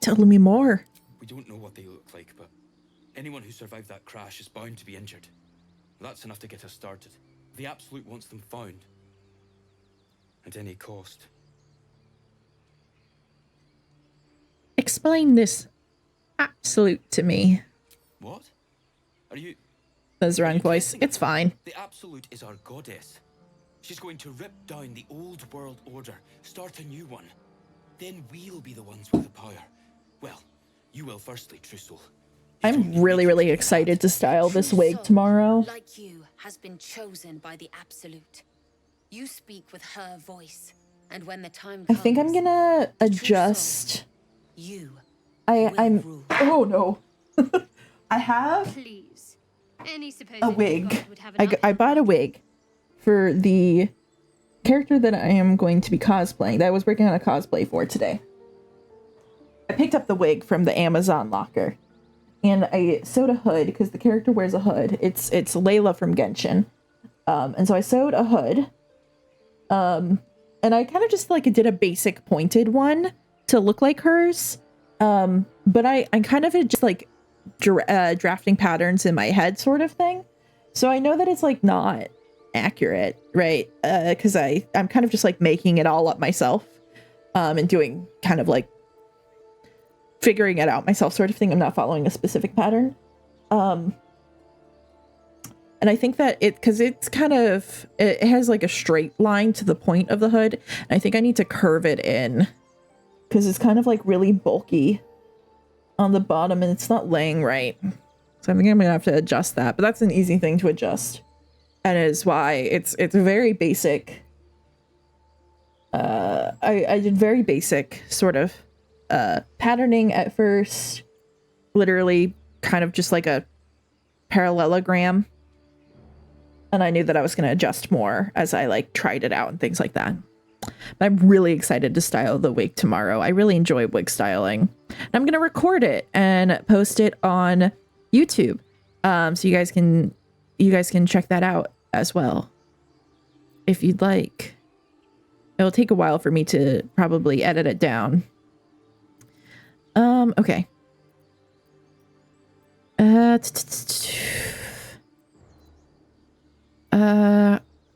Tell me more. We don't know what they look like, but anyone who survived that crash is bound to be injured. That's enough to get us started. The Absolute wants them found. At any cost. Explain this Absolute to me. What? Are you... That's the wrong voice. It's fine. The Absolute is our goddess. She's going to rip down the old world order, start a new one. Then we'll be the ones with the power. Well, you will firstly, True Soul. I'm really excited to style this wig tomorrow. Like you, has been chosen by the Absolute. You speak with her voice, and when the time I comes, think I'm gonna adjust. I'm oh no. I have Please. Any a wig. I bought a wig for the character that I am going to be cosplaying, that I was working on a cosplay for today. I picked up the wig from the Amazon locker. And I sewed a hood because the character wears a hood. It's Layla from Genshin. And so I sewed a hood. And I kind of just like did a basic pointed one to look like hers. But I kind of just like drafting patterns in my head sort of thing. So I know that it's like not accurate, right? Because I'm kind of just like making it all up myself. And doing kind of like figuring it out myself sort of thing. I'm not following a specific pattern. And I think that because it's kind of, it has like a straight line to the point of the hood. And I think I need to curve it in because it's kind of like really bulky on the bottom and it's not laying right. So I think I'm gonna have to adjust that, but that's an easy thing to adjust. and is why it's very basic. I did very basic sort of patterning at first, literally kind of just like a parallelogram, and I knew that I was going to adjust more as I like tried it out and things like that. But I'm really excited to style the wig tomorrow. I really enjoy wig styling. And I'm going to record it and post it on YouTube. So you guys can check that out as well if you'd like. It'll take a while for me to probably edit it down. Okay.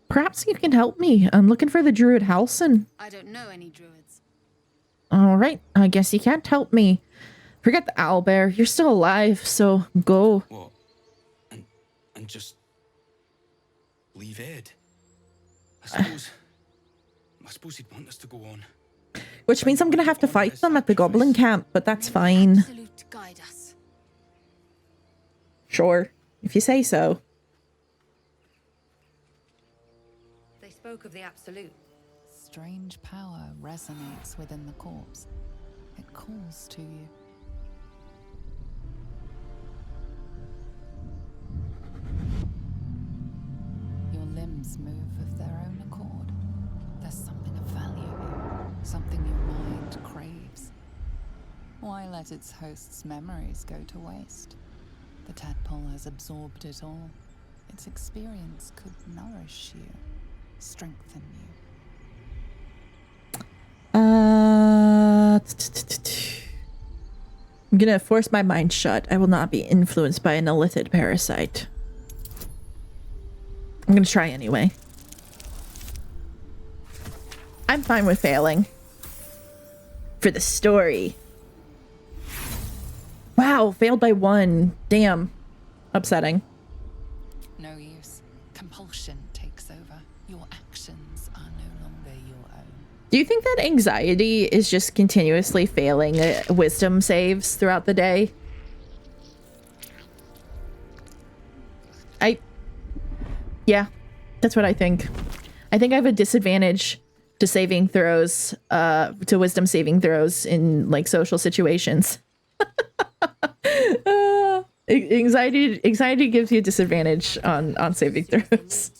Perhaps you can help me. I'm looking for the druid Halson. I don't know any druids. All right, I guess you can't help me. Forget the owlbear. You're still alive, so go. What? And just leave Ed? I suppose he'd want us to go on. Which means I'm gonna have to fight them at the goblin camp, but that's fine. Guide us. Sure, if you say so. They spoke of the Absolute. Strange power resonates within the corpse. It calls to you. Your limbs move of their own accord. There's something of value here, something your mind craves. Why let its host's memories go to waste? The tadpole has absorbed it all. Its experience could nourish you, strengthen you. I'm gonna force my mind shut. I will not be influenced by an illithid parasite. I'm gonna try anyway. I'm fine with failing. For the story. Wow, failed by 1. Damn. Upsetting. No use. Compulsion takes over. Your actions are no longer your own. Do you think that anxiety is just continuously failing wisdom saves throughout the day? Yeah, that's what I think. I think I have a disadvantage to saving throws, to wisdom saving throws in like social situations. Anxiety gives you a disadvantage on saving throws.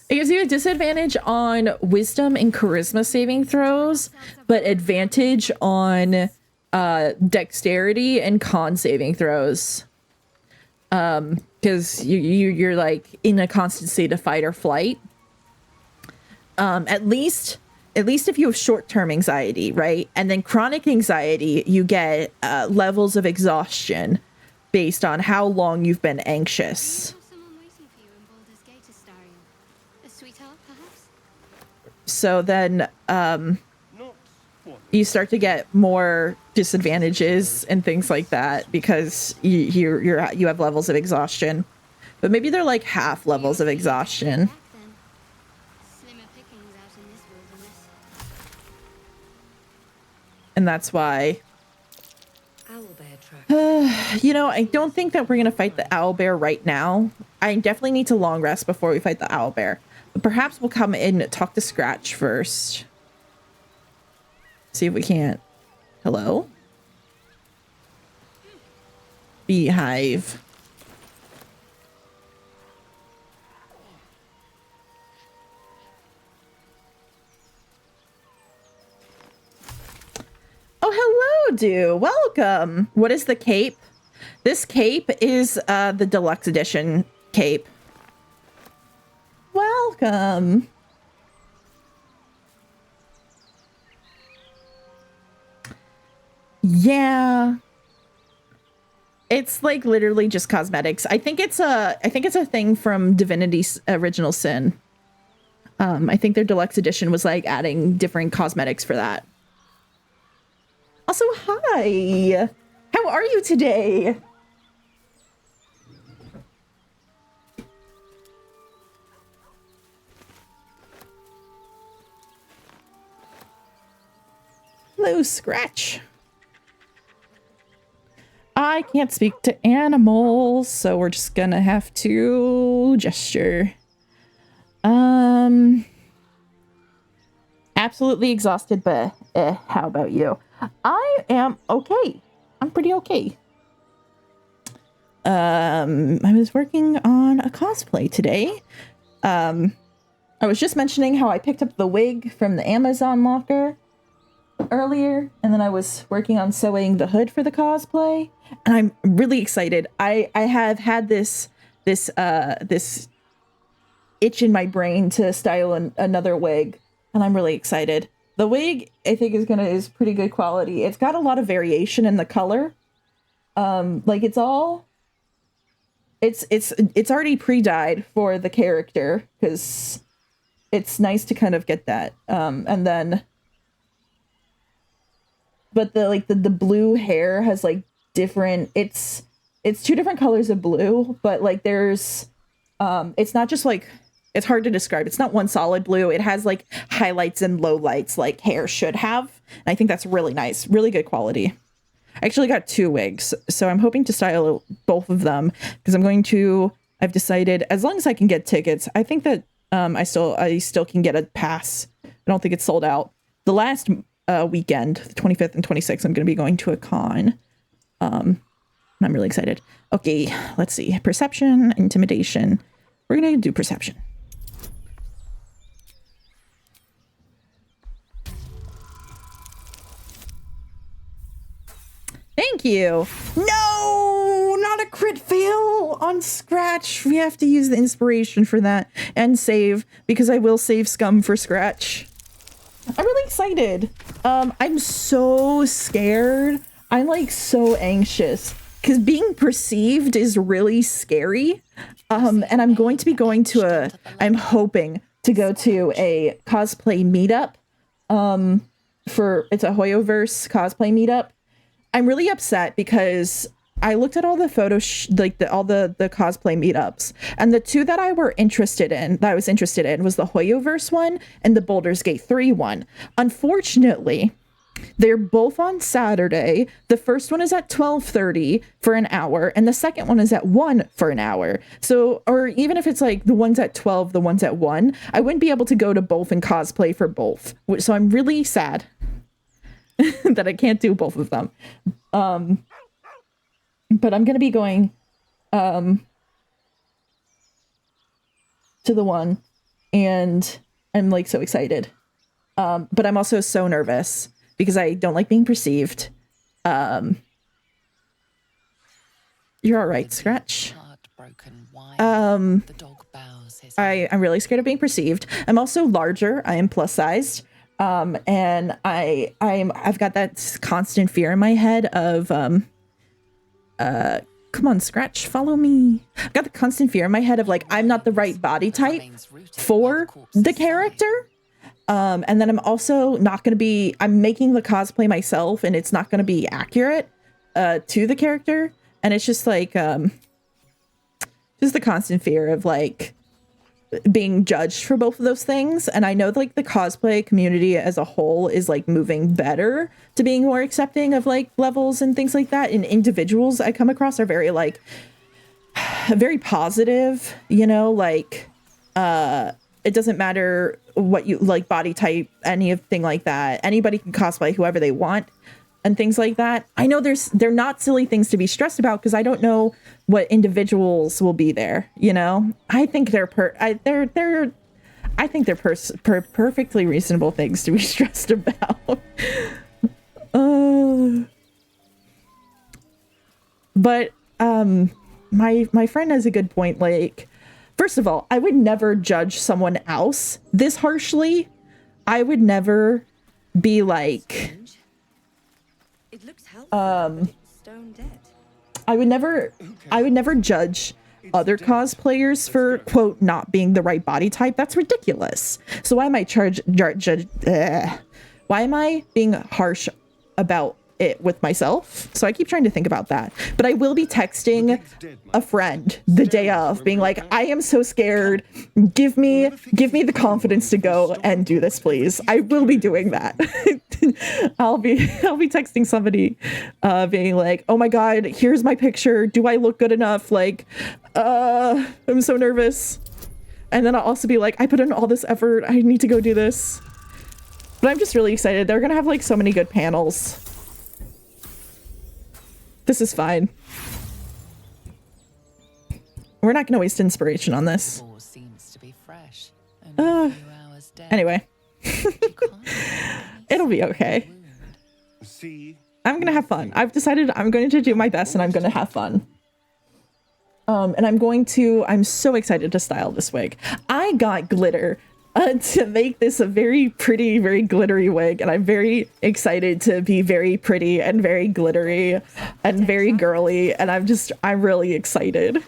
It gives you a disadvantage on wisdom and charisma saving throws, but advantage on dexterity and con saving throws. Because you're like in a constant state of fight or flight. At least if you have short-term anxiety, right? And then chronic anxiety, you get levels of exhaustion based on how long you've been anxious. So then you start to get more disadvantages and things like that because you have levels of exhaustion. But maybe they're like half levels of exhaustion. And that's why, you know, I don't think that we're going to fight the owlbear right now. I definitely need to long rest before we fight the owlbear. But perhaps we'll come in and talk to Scratch first. See if we can't. Hello? Beehive. Oh, hello, Dew. Welcome. What is the cape? This cape is the deluxe edition cape. Welcome. Yeah. It's like literally just cosmetics. I think it's a thing from Divinity's Original Sin. I think their deluxe edition was like adding different cosmetics for that. Also, hi. How are you today? Hello, Scratch. I can't speak to animals, so we're just gonna have to gesture. Absolutely exhausted, but how about you? I am okay. I'm pretty okay. I was working on a cosplay today. I was just mentioning how I picked up the wig from the Amazon locker earlier, and then I was working on sewing the hood for the cosplay, and I'm really excited. I have had this itch in my brain to style another wig, and I'm really excited. The wig I think is pretty good quality. It's got a lot of variation in the color. Like it's already pre-dyed for the character because it's nice to kind of get that. And then but the blue hair has like different, it's two different colors of blue, but like there's it's not just like, it's hard to describe. It's not one solid blue. It has like highlights and lowlights like hair should have. And I think that's really nice, really good quality. I actually got 2 wigs, so I'm hoping to style both of them because I've decided as long as I can get tickets, I think that I still can get a pass. I don't think it's sold out. The last weekend, the 25th and 26th, I'm going to be going to a con. And I'm really excited. Okay, let's see. Perception, intimidation. We're going to do perception. Thank you. No, not a crit fail on Scratch. We have to use the inspiration for that and save because I will save Scum for Scratch. I'm really excited. I'm so scared. I'm like so anxious because being perceived is really scary. And I'm going to be going to I'm hoping to go to a cosplay meetup. It's a Hoyoverse cosplay meetup. I'm really upset because I looked at all the photos, all the cosplay meetups, and the 2 that I was interested in was the Hoyoverse one and the Baldur's Gate 3 one. Unfortunately, they're both on Saturday. The first one is at 12:30 for an hour, and the second one is at 1 for an hour. So, or even if it's like the one's at 12, the one's at 1, I wouldn't be able to go to both and cosplay for both. So I'm really sad that I can't do both of them. But I'm going to be going to the one, and I'm like so excited. But I'm also so nervous because I don't like being perceived. You're all right, Scratch. I'm really scared of being perceived. I'm also larger. I am plus sized. And I've got that constant fear in my head of, come on, Scratch, follow me. I've got the constant fear in my head of like, I'm not the right body type for the character. And then I'm also not going to be, I'm making the cosplay myself and it's not going to be accurate, to the character. And it's just like, just the constant fear of like, being judged for both of those things. And I know like the cosplay community as a whole is like moving better to being more accepting of like levels and things like that, and individuals I come across are very like very positive, you know, like it doesn't matter what you like, body type, anything like that, anybody can cosplay whoever they want and things like that. I know they're not silly things to be stressed about because I don't know what individuals will be there, you know. I think they're perfectly reasonable things to be stressed about. But my friend has a good point. Like, first of all, I would never judge someone else this harshly. I would never be like, I would never judge other cosplayers for, quote, not being the right body type. That's ridiculous. So why am why am I being harsh about it with myself? So I keep trying to think about that. But I will be texting a friend the day of, being like, I am so scared. Give me the confidence to go and do this, please. I will be doing that. I'll be texting somebody being like, oh my god, here's my picture, do I look good enough, like I'm so nervous. And then I'll also be like, I put in all this effort, I need to go do this. But I'm just really excited. They're gonna have like so many good panels. This is fine. We're not gonna waste inspiration on this. Seems to be fresh. Anyway. It'll be okay. I'm gonna have fun. I've decided I'm going to do my best and I'm gonna have fun. And I'm so excited to style this wig. I got glitter to make this a very pretty, very glittery wig, and I'm very excited to be very pretty and very glittery and very girly, and I'm really excited.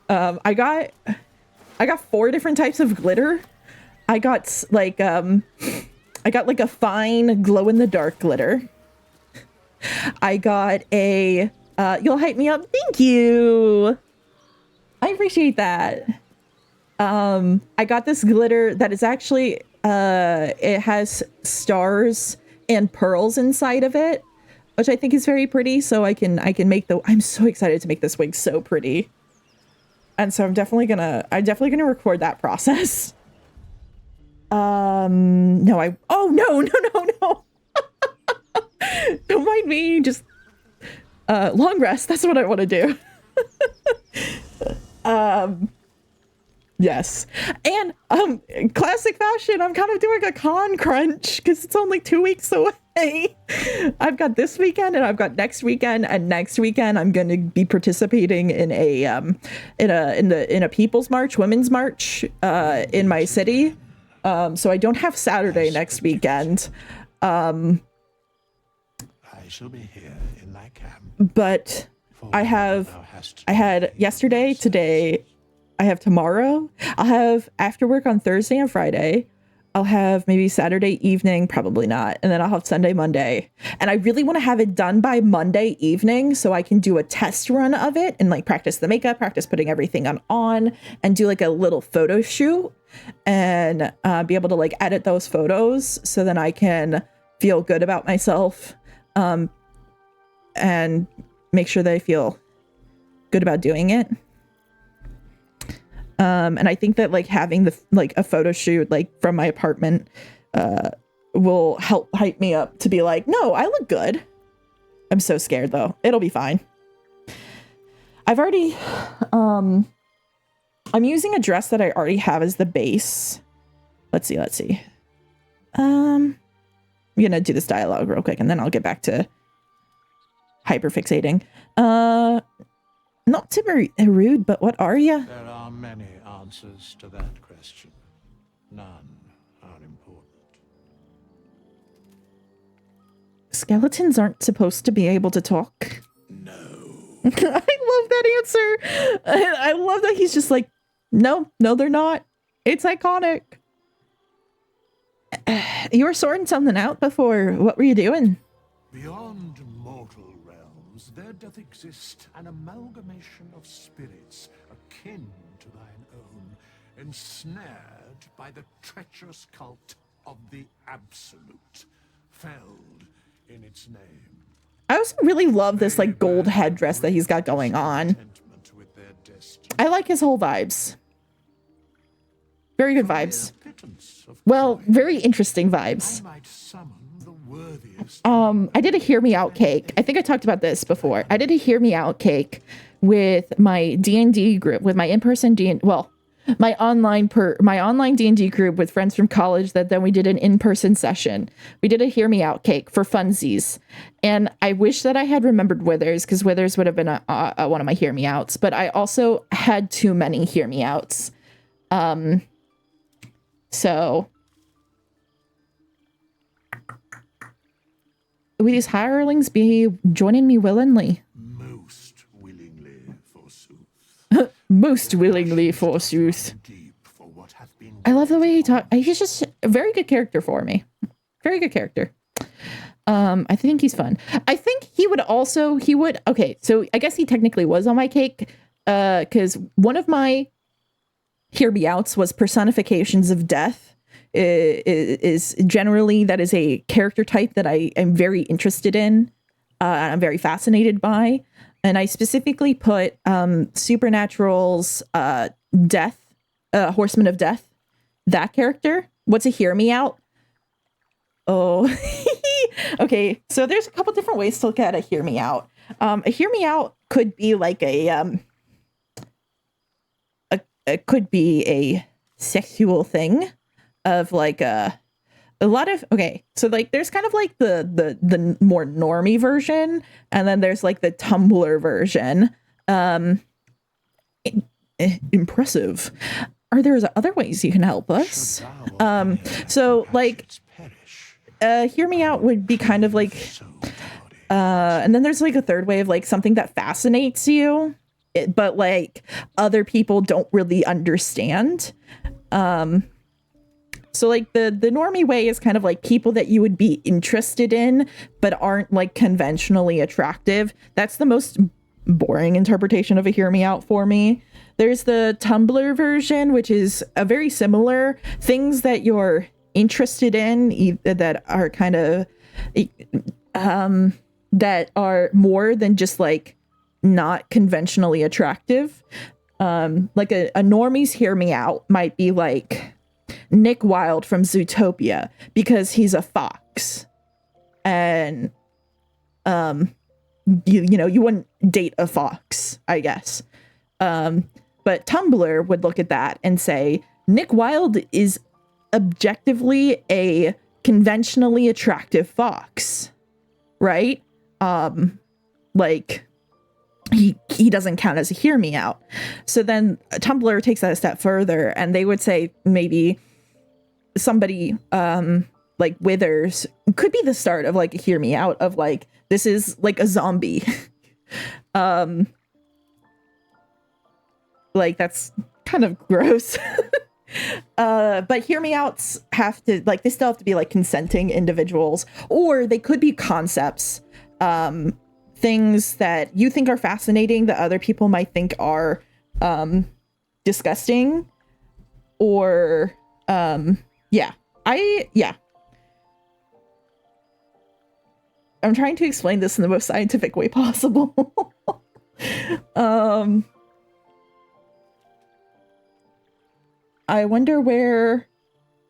I got 4 different types of glitter. I got like a fine glow in the dark glitter. I got a you'll hype me up, thank you, I appreciate that. I got this glitter that is actually it has stars and pearls inside of it, which I think is very pretty, so I can make I'm so excited to make this wig so pretty. And so I'm definitely gonna record that process. No, no. Don't mind me, just long rest, that's what I want to do. Yes. And classic fashion, I'm kind of doing a con crunch because it's only 2 weeks away. I've got this weekend and I've got next weekend, and next weekend I'm going to be participating in a people's march, women's march in my city. So I don't have Saturday next weekend. I shall be here in my camp. But I had yesterday, today, I have tomorrow. I'll have after work on Thursday and Friday. I'll have maybe Saturday evening, probably not. And then I'll have Sunday, Monday. And I really want to have it done by Monday evening so I can do a test run of it and like practice the makeup, practice putting everything on and do like a little photo shoot and be able to like edit those photos so then I can feel good about myself and make sure that I feel good about doing it. And I think that like having a photo shoot like from my apartment will help hype me up to be like, no, I look good. I'm so scared though. It'll be fine. I've already I'm using a dress that I already have as the base. Let's see. I'm gonna do this dialogue real quick and then I'll get back to hyperfixating. Not to be rude, but what are you? There are many answers to that question. None are important. Skeletons aren't supposed to be able to talk. No. I love that answer. I love that he's just like, no, they're not. It's iconic. You were sorting something out before. What were you doing? Beyond mortal realms, there doth exist an amalgamation of spirits akin to thine own, ensnared by the treacherous cult of the Absolute, felled in its name. I also really love this like gold headdress that he's got going on. I like his whole vibes. Very good vibes. Well, very interesting vibes. I did a Hear Me Out cake. I think I talked about this before. I did a Hear Me Out cake with my D&D group, with my in-person my online D&D group with friends from college that then we did an in-person session. We did a Hear Me Out cake for funsies. And I wish that I had remembered Withers because Withers would have been one of my Hear Me Outs, but I also had too many Hear Me Outs. So will these hirelings be joining me willingly? Most willingly, forsooth. Most willingly, forsooth. I love the way he talks. He's just a very good character for me. Very good character. I think he's fun. I think okay, so I guess he technically was on my cake, because hear me outs was personifications of death. Is generally, that is a character type that I am very interested in. I'm very fascinated by. And I specifically put Supernatural's death, Horseman of Death, that character. What's a hear me out? Oh, okay. So there's a couple different ways to look at a hear me out. A hear me out could be like it could be a sexual thing of like a lot of, okay, so like there's kind of like the more normie version, and then there's like the Tumblr version. Impressive. Are there other ways you can help us? So like hear me out would be kind of like and then there's like a third way of like something that fascinates you, but like other people don't really understand. So like the normie way is kind of like people that you would be interested in, but aren't like conventionally attractive. That's the most boring interpretation of a hear me out for me. There's the Tumblr version, which is a very similar things that you're interested in, that are kind of that are more than just like not conventionally attractive. Like a normie's hear me out might be like Nick Wilde from Zootopia, because he's a fox, and you know, you wouldn't date a fox, I guess. But Tumblr would look at that and say Nick Wilde is objectively a conventionally attractive fox, right? Like he doesn't count as a hear me out. So then Tumblr takes that a step further, and they would say maybe somebody like Withers could be the start of like a hear me out of like, this is like a zombie. Like that's kind of gross. But hear me outs have to like, they still have to be like consenting individuals, or they could be concepts, things that you think are fascinating that other people might think are disgusting, or I'm trying to explain this in the most scientific way possible. I wonder where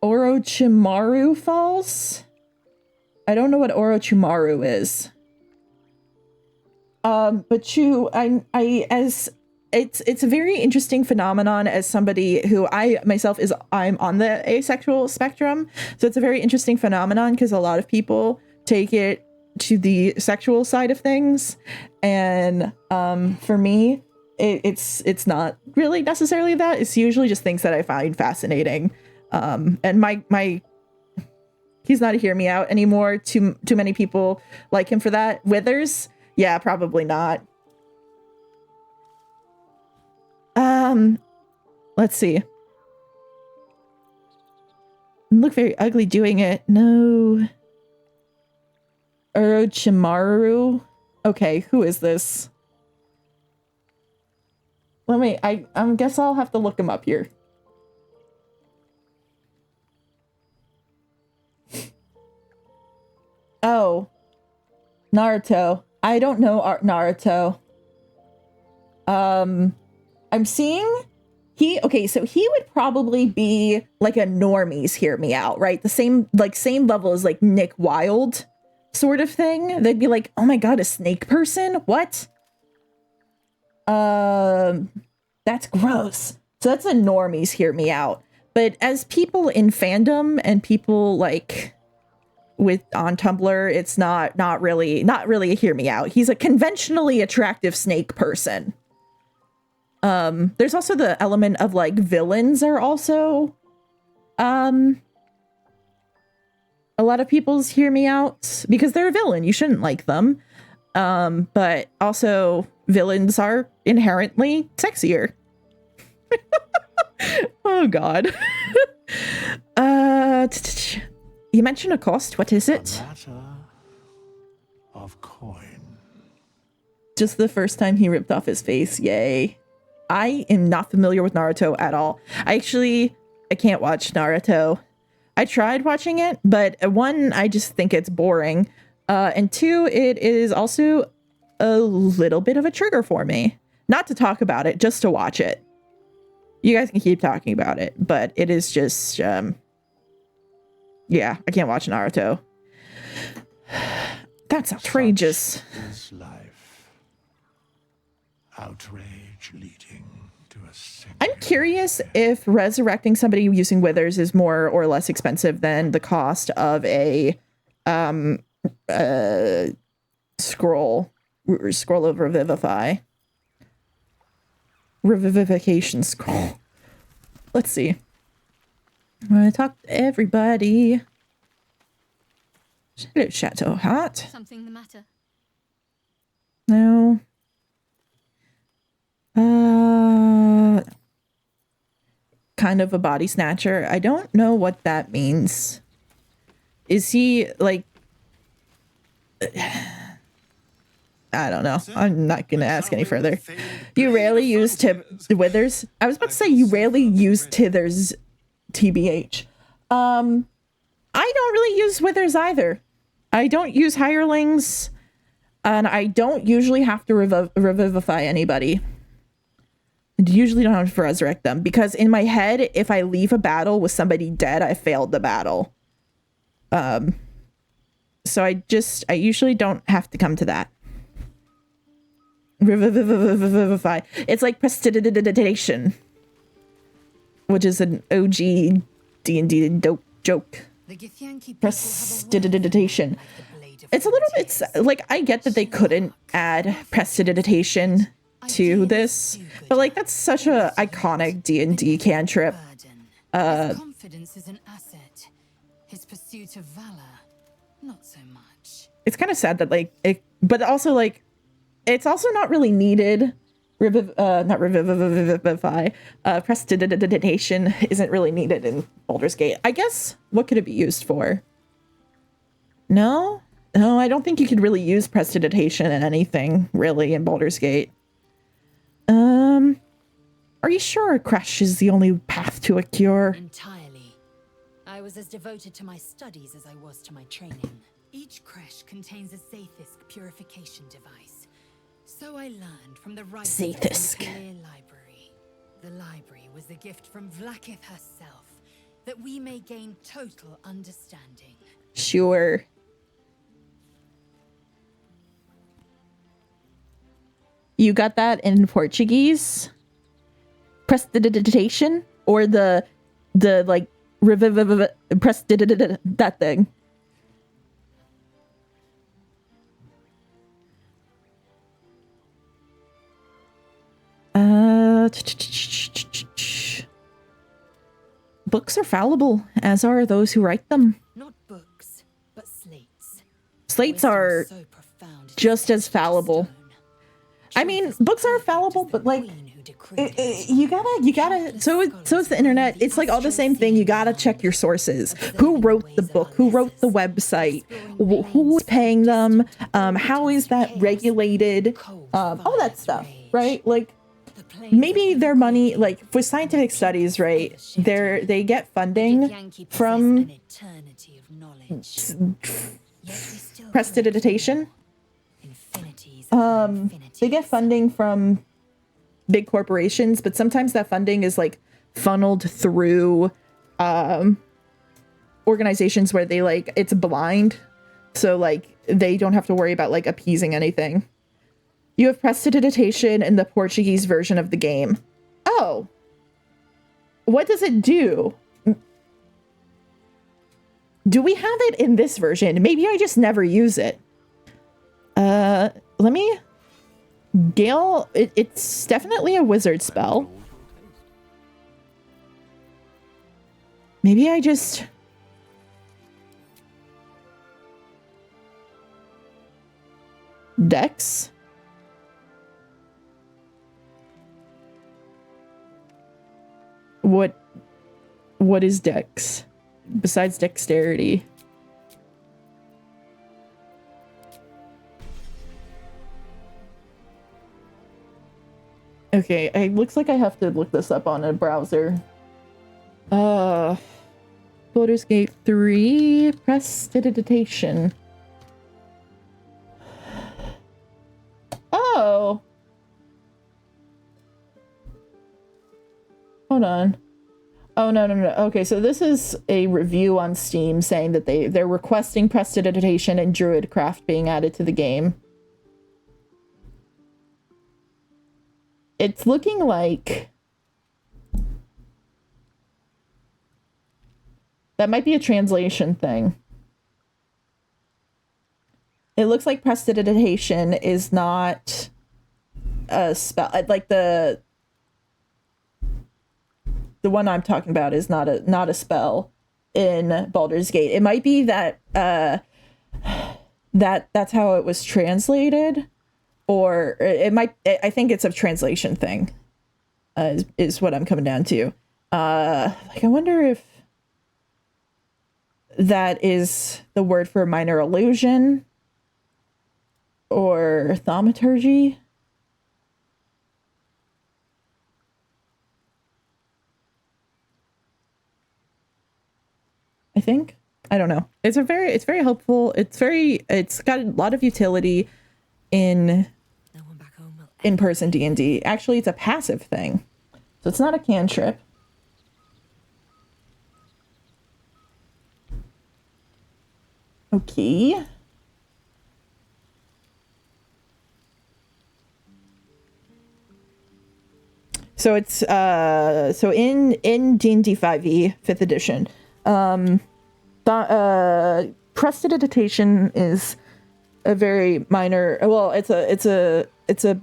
Orochimaru falls. I don't know what Orochimaru is. But Chu, as it's a very interesting phenomenon as somebody who I'm on the asexual spectrum. So it's a very interesting phenomenon because a lot of people take it to the sexual side of things. And for me, it's not really necessarily that. It's usually just things that I find fascinating. And my he's not a hear me out anymore. Too many people like him for that. Withers, yeah, probably not. Let's see. Look very ugly doing it. No. Orochimaru. Okay, who is this? Let me, I guess I'll have to look him up here. Oh. Naruto. I don't know Naruto. I'm seeing so he would probably be like a normies hear me out, right? The same level as like Nick Wilde sort of thing. They'd be like, oh my god, a snake person? What? That's gross. So that's a normies hear me out. But as people in fandom and people like on Tumblr, it's not really a hear me out. He's a conventionally attractive snake person. There's also the element of like villains are also a lot of people's hear me outs because they're a villain. You shouldn't like them. But also villains are inherently sexier. Oh god. You mentioned a cost. What is it? Of coin. Just the first time he ripped off his face. Yay. I am not familiar with Naruto at all. I can't watch Naruto. I tried watching it, but one, I just think it's boring. And two, it is also a little bit of a trigger for me. Not to talk about it, just to watch it. You guys can keep talking about it, but it is just, yeah, I can't watch Naruto. That's outrageous. Is life. Outrage leading to a I'm curious if resurrecting somebody using withers is more or less expensive than the cost of a scroll of revivification scroll. Let's see. I'm gonna talk to everybody. Hello, Chateau Hot. Something the matter? No. Kind of a body snatcher. I don't know what that means. Is he like... I don't know. I'm not going to ask any further. You rarely use withers. I was about to say you rarely use tithers, TBH. I don't really use withers either. I don't use hirelings, and I don't usually have to revivify anybody. I usually don't have to resurrect them, because in my head, if I leave a battle with somebody dead, I failed the battle. So I usually don't have to come to that. Revivify. It's like prestidigitation, which is an OG D&D dope joke. Prestidigitation. It's a little bit like, I get that they couldn't add prestidigitation to this, but like that's such a iconic D&D cantrip. Confidence is an asset. His pursuit of valor, not so much. It's kind of sad that like it, but also like it's also not really needed. Not revivify. Prestidigitation isn't really needed in Baldur's Gate. I guess, what could it be used for? No, I don't think you could really use prestidigitation in anything really in Baldur's Gate. Are you sure a crash is the only path to a cure? Entirely. I was as devoted to my studies as I was to my training. Each creche contains a Zaithisk purification device. So I learned from the writers of the Zaithisk. library. The library was the gift from Vlaakith herself, that we may gain total understanding. Sure. You got that in Portuguese? Prestidigitation? Or the like prestidigitation, that thing? Books are fallible, as are those who write them. Not books, but slates. Slates are just as fallible. I mean, books are fallible, but like, you gotta, so is the internet. It's like all the same thing. You gotta check your sources. Who wrote the book? Who wrote the website? Who's paying them? How is that regulated? All that stuff, right? Like, maybe their money, like for scientific studies, right? They get funding from prestidigitation. They get funding from big corporations, but sometimes that funding is like funneled through organizations where they like, it's blind, so like they don't have to worry about like appeasing anything. You have prestidigitation in the Portuguese version of the game. Oh, what does it do? Do we have it in this version? Maybe I just never use it. Let me... Gale, it's definitely a wizard spell. Maybe I just... Dex? What is Dex? Besides dexterity? Okay, it looks like I have to look this up on a browser. Baldur's Gate 3 prestidigitation. Oh. Hold on. Oh, no. Okay, so this is a review on Steam saying that they're requesting prestidigitation and Druidcraft being added to the game. It's looking like that might be a translation thing. It looks like prestidigitation is not a spell. Like the one I'm talking about is not a spell in Baldur's Gate. It might be that that's how it was translated, or it might. I think it's a translation thing. Is what I'm coming down to. Like I wonder if that is the word for minor illusion or thaumaturgy. I think. I don't know. It's very helpful. It's got a lot of utility in in-person D&D. Actually, it's a passive thing. So it's not a cantrip. Okay. So it's so in D&D 5e 5th edition, prestidigitation is a very minor, well, it's a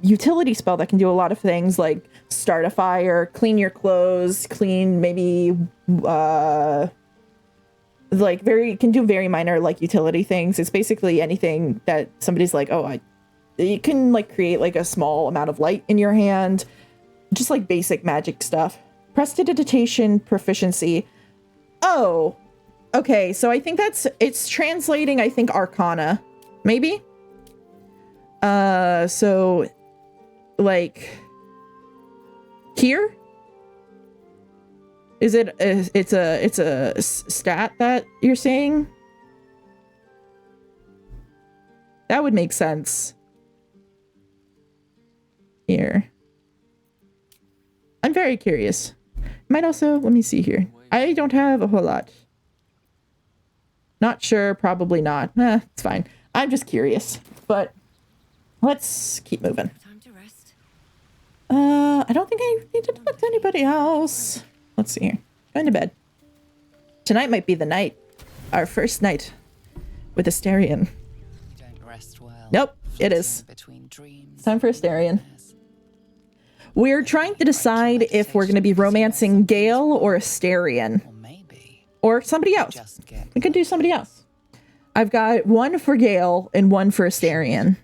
utility spell that can do a lot of things, like start a fire, clean your clothes, clean maybe like can do very minor like utility things. It's basically anything that somebody's like, oh, you can like create like a small amount of light in your hand, just like basic magic stuff. Prestidigitation proficiency. Oh, okay. So I think it's translating, I think, Arcana, maybe. So like here, is it? It's a stat that you're saying. That would make sense. Here. I'm very curious. Might also, let me see here. I don't have a whole lot. Not sure, probably not. It's fine. I'm just curious. But let's keep moving. Time to rest. I don't think I need to talk to anybody else. Let's see here. Going to bed. Tonight might be the night. Our first night with Asterion. Don't rest well. Nope, it is. It's time for Asterion. We're trying to decide if we're going to be romancing Gale or Asterion. Or somebody else. We could do somebody else. I've got one for Gale and one for Asterion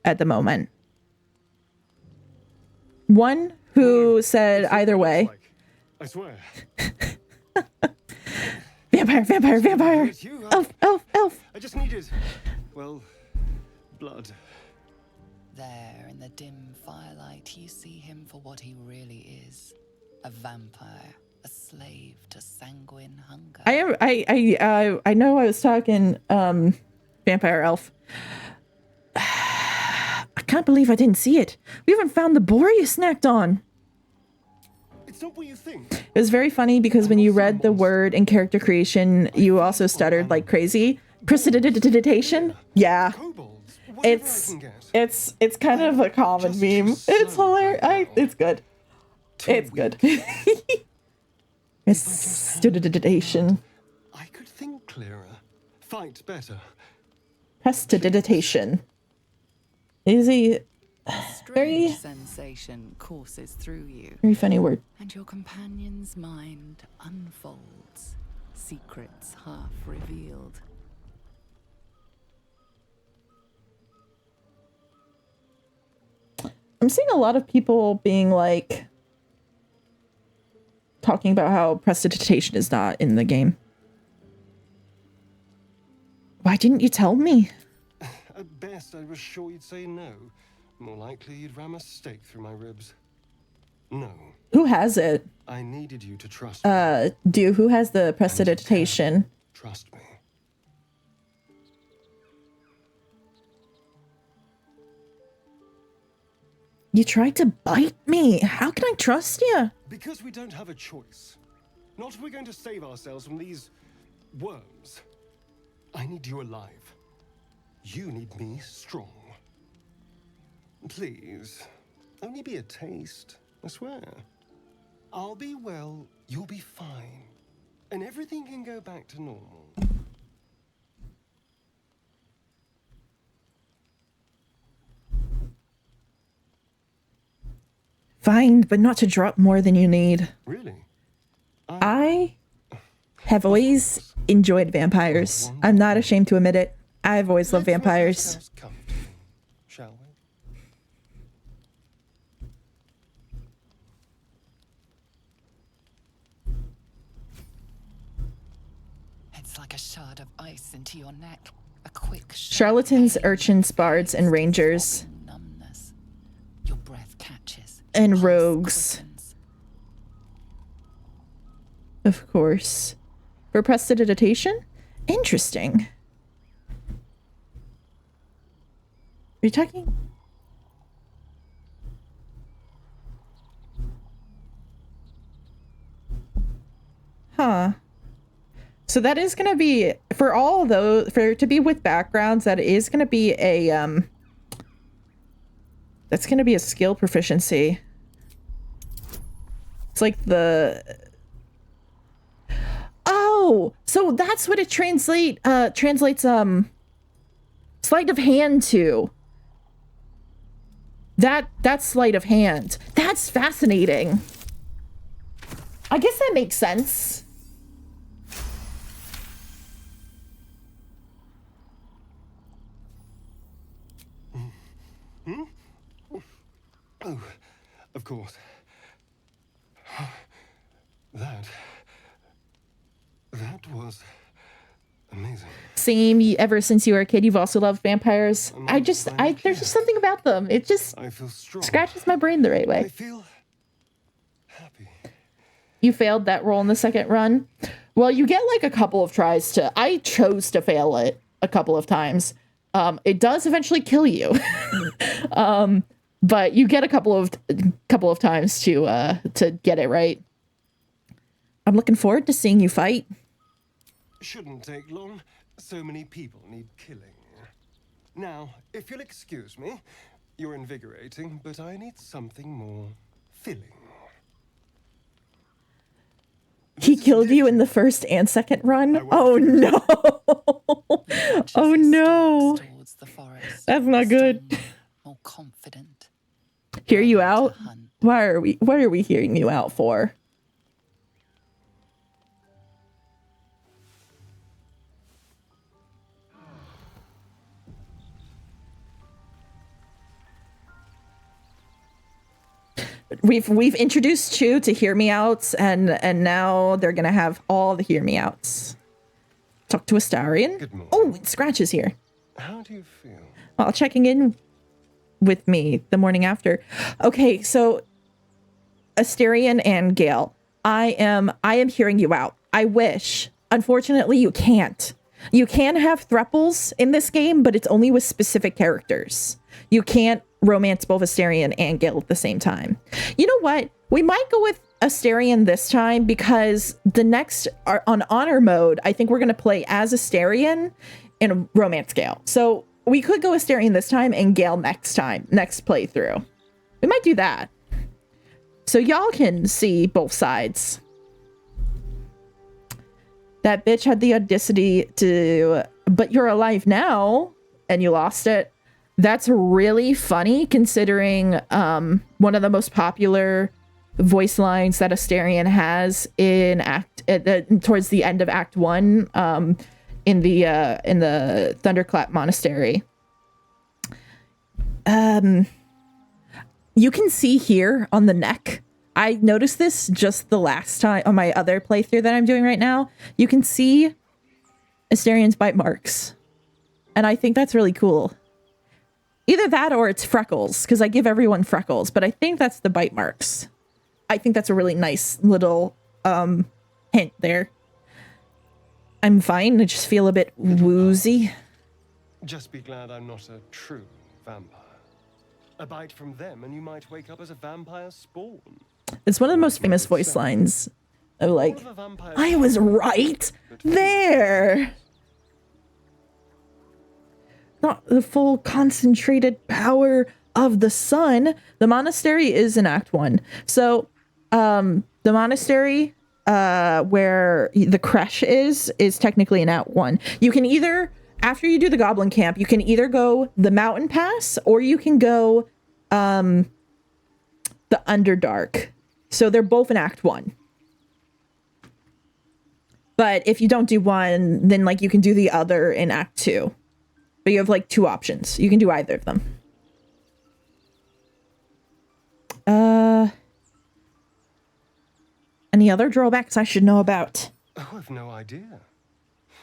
at the moment. One who said either way. I swear. Vampire. Elf. I just needed, well, blood. There, in the dim firelight, you see him for what he really is. A vampire, a slave to sanguine hunger. I know I was talking, Vampire Elf. I can't believe I didn't see it. We haven't found the boar you snacked on. It's not what you think. It was very funny because when you read the word in character creation, you also stuttered like crazy. Prestidigitation? Yeah. It's kind of a common meme. It's hilarious. It's good. It's good. Prestidigitation. I could think clearer. Fight better. Prestidigitation. Is a very sensation courses through you. Very funny word. And your companion's mind unfolds, secrets half revealed. I'm seeing a lot of people being like talking about how prestidigitation is not in the game. Why didn't you tell me? At best, I was sure you'd say no. More likely, you'd ram a stake through my ribs. No. Who has it? I needed you to trust me. Who has the prestidigitation? Trust me. You tried to bite me. How can I trust you? Because we don't have a choice. Not if we're going to save ourselves from these worms. I need you alive. You need me strong. Please, only be a taste, I swear. I'll be well, you'll be fine. And everything can go back to normal. Fine, but not to drop more than you need. Really? I have always enjoyed vampires. I'm not ashamed to admit it. I've always loved vampires. Shall we? It's like a shard of ice into your neck. A quick Charlatans, urchins, bards, and rangers. numbness. Your breath catches. And rogues. Of course. For prestidigitation? Interesting. Are you talking? Huh. So that is going to be, for all those, for it to be with backgrounds, that is going to be a, that's going to be a skill proficiency. It's like the, oh, so that's what it translates, sleight of hand to. That's sleight of hand. That's fascinating. I guess that makes sense. Hmm? Oh, of course. That was amazing. Same, ever since you were a kid, you've also loved vampires. There's just something about them. It just scratches my brain the right way. I feel happy. You failed that roll in the second run. Well, you get like a couple of tries to, I chose to fail it a couple of times. It does eventually kill you. But you get a couple of times to get it right. I'm looking forward to seeing you fight. Shouldn't take long. So many people need killing. Now, if you'll excuse me, you're invigorating, but I need something more filling. He killed you in the first and second run? Oh no. Oh no. That's not good. More confident. Hear you out? What are we hearing you out for? We've introduced Chu to hear me outs, and now they're gonna have all the hear me outs. Talk to Astarion. Oh, Scratch is here. How do you feel? Well, checking in with me the morning after. Okay, so Astarion and Gale, I am hearing you out. I wish. Unfortunately, you can't. You can have thruples in this game, but it's only with specific characters. You can't romance both Astarion and Gale at the same time. You know what? We might go with Astarion this time because the next on honor mode, I think we're going to play as Astarion in romance Gale. So we could go Astarion this time and Gale next playthrough. We might do that. So y'all can see both sides. That bitch had the audacity to, but you're alive now and you lost it. That's really funny considering one of the most popular voice lines that Astarion has in towards the end of Act 1 in the Thunderclap Monastery. You can see here on the neck. I noticed this just the last time on my other playthrough that I'm doing right now. You can see Astarion's bite marks. And I think that's really cool. Either that or it's freckles, because I give everyone freckles, but I think that's the bite marks. I think that's a really nice little hint there. I'm fine. I just feel a bit woozy. Just be glad I'm not a true vampire. A bite from them and you might wake up as a vampire spawn. It's one of the most famous voice lines. Of like, I was right there. Not the full concentrated power of the sun. The monastery is in Act 1. So, the monastery where the creche is technically in Act 1. You can either, after you do the goblin camp, you can either go the mountain pass or you can go the Underdark. So they're both in Act 1. But if you don't do one, then like you can do the other in Act 2. But you have like 2 options. You can do either of them. Any other drawbacks I should know about? Oh, I've no idea.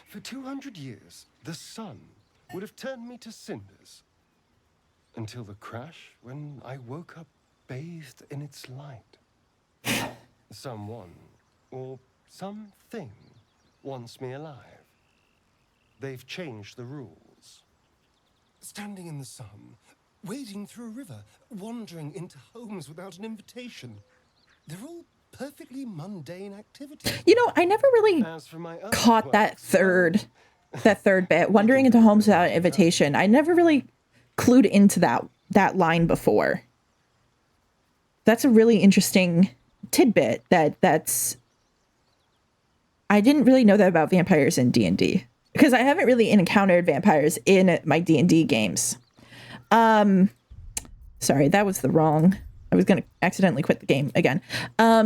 For 200 years, the sun would have turned me to cinders. Until the crash, when I woke up bathed in its light. Someone, or something, wants me alive. They've changed the rules. Standing in the sun, wading through a river, wandering into homes without an invitation. They're all perfectly mundane activities. You know, I never really caught that third bit, wandering into homes without invitation. I never really clued into that line before. That's a really interesting tidbit that's I didn't really know that about vampires in D&D because I haven't really encountered vampires in my D&D games. Sorry, that was the wrong. I was going to accidentally quit the game again.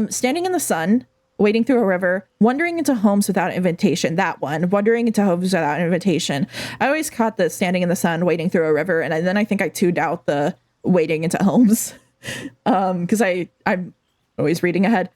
Standing in the sun, wading through a river, wandering into homes without invitation. That one, wandering into homes without invitation. I always caught the standing in the sun, wading through a river, and then I think I tuned out the wading into homes because I'm always reading ahead.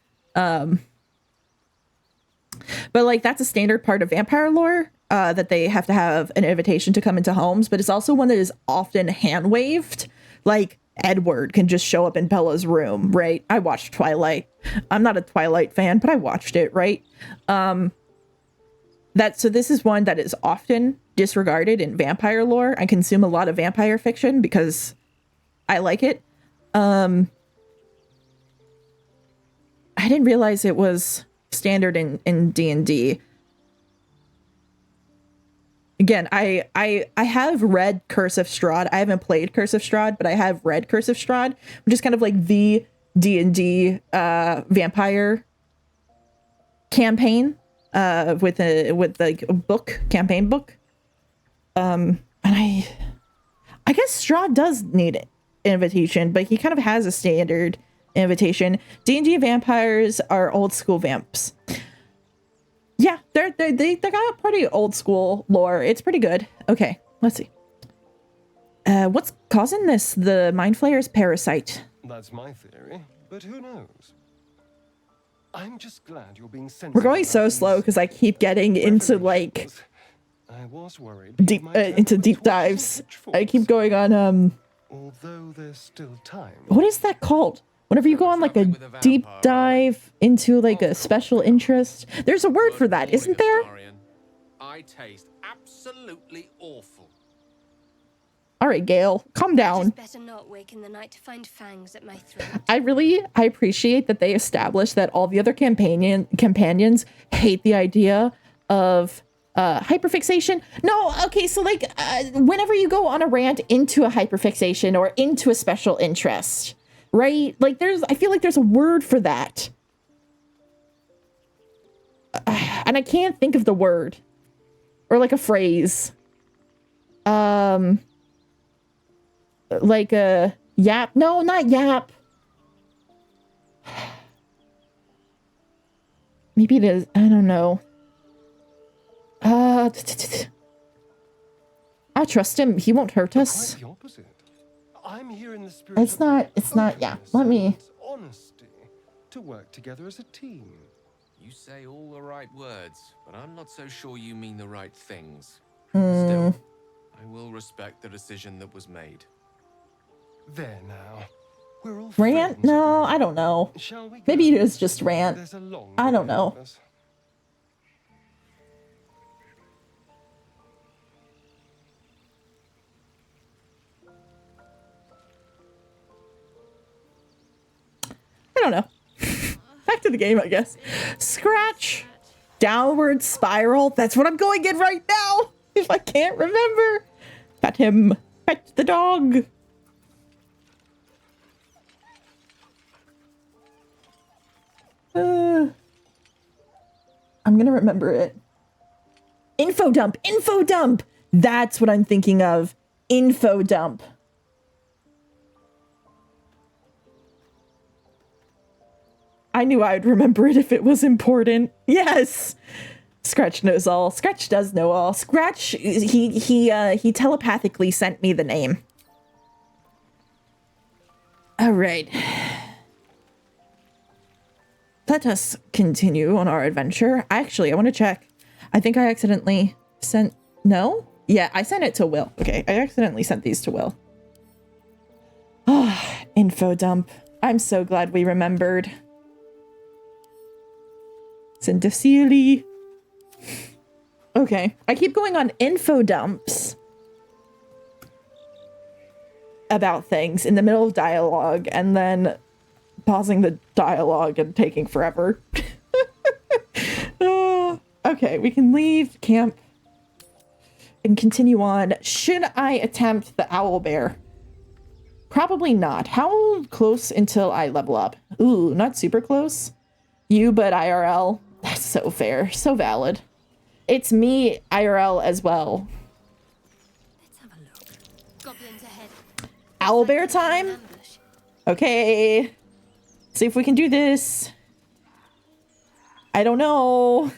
But like that's a standard part of vampire lore that they have to have an invitation to come into homes, but it's also one that is often hand waved. Like Edward can just show up in Bella's room, right? I watched Twilight. I'm not a Twilight fan, but I watched it, right? So this is one that is often disregarded in vampire lore. I consume a lot of vampire fiction because I like it. I didn't realize it was standard in D&D. Again, I have read Curse of Strahd. I haven't played Curse of Strahd, but I have read Curse of Strahd, which is kind of like the D&D vampire campaign with like a book, campaign book. And I guess Strahd does need an invitation, but he kind of has a standard invitation. D&D vampires are old school vamps. Yeah, they got pretty old school lore. It's pretty good. Okay, let's see. What's causing this? The Mind Flayer's parasite. That's my theory, but who knows? I'm just glad you're being sensitive. We're going so slow because I keep getting into like I was worried into deep dives. I keep going on although there's still time. What is that called? Whenever you go on like a deep dive into like a special interest, there's a word for that, isn't there? I taste absolutely awful. All right, Gale, calm down. Better not wake in the night to find fangs at my throat. I appreciate that they established that all the other companions hate the idea of hyperfixation. No, okay, so like whenever you go on a rant into a hyperfixation or into a special interest, right? Like I feel like there's a word for that. And I can't think of the word. Or like a phrase. Like a yap. No, not yap. Maybe it is. I don't know. I'll trust him. He won't hurt us. Quite the opposite. I'm here in the spirit. It's not, yeah. Let me. Honesty to work together as a team. You say all the right words, but I'm not so sure you mean the right things. Mm. Still, I will respect the decision that was made. There now. Rant? No, I don't know. Maybe it is just Rant. I don't know. I don't know. Back to the game, I guess. Scratch. Downward spiral. That's what I'm going in right now. If I can't remember. Pet him. Pet the dog. I'm gonna remember it. Info dump. Info dump. That's what I'm thinking of. Info dump. I knew I'd remember it if it was important. Yes. Scratch knows all. Scratch does know all. Scratch, he telepathically sent me the name. All right. Let us continue on our adventure. Actually, I want to check. I think I accidentally sent... No? Yeah, I sent it to Will. Okay, I accidentally sent these to Will. Ah, info dump. I'm so glad we remembered. Sincerely. Okay, I keep going on info dumps about things in the middle of dialogue and then pausing the dialogue and taking forever. Okay, we can leave camp and continue on. Should I attempt the owlbear? Probably not. How close until I level up? Ooh, not super close. You, but IRL. That's so fair. So valid. It's me, IRL, as well. Let's have a look. Goblins ahead. Owlbear time? Okay. See if we can do this. I don't know.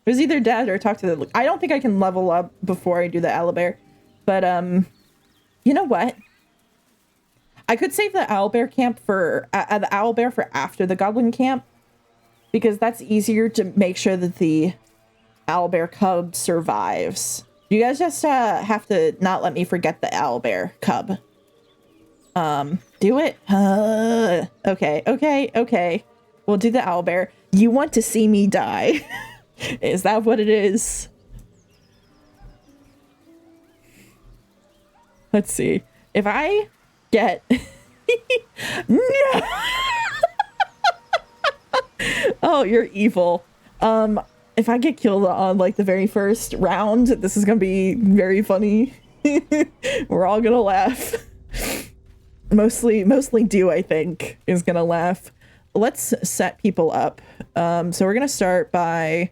It was either dead or talk to the... I don't think I can level up before I do the owlbear. But, you know what? I could save the owlbear camp for... the owlbear for after the goblin camp. Because that's easier to make sure that the owlbear cub survives. You guys just have to not let me forget the owlbear cub. Do it? Okay. We'll do the owlbear. You want to see me die. Is that what it is? Let's see. If I get... No! Oh, you're evil. If I get killed on like the very first round, this is gonna be very funny. We're all gonna laugh. Mostly Dew, I think, is gonna laugh. Let's set people up. So we're gonna start by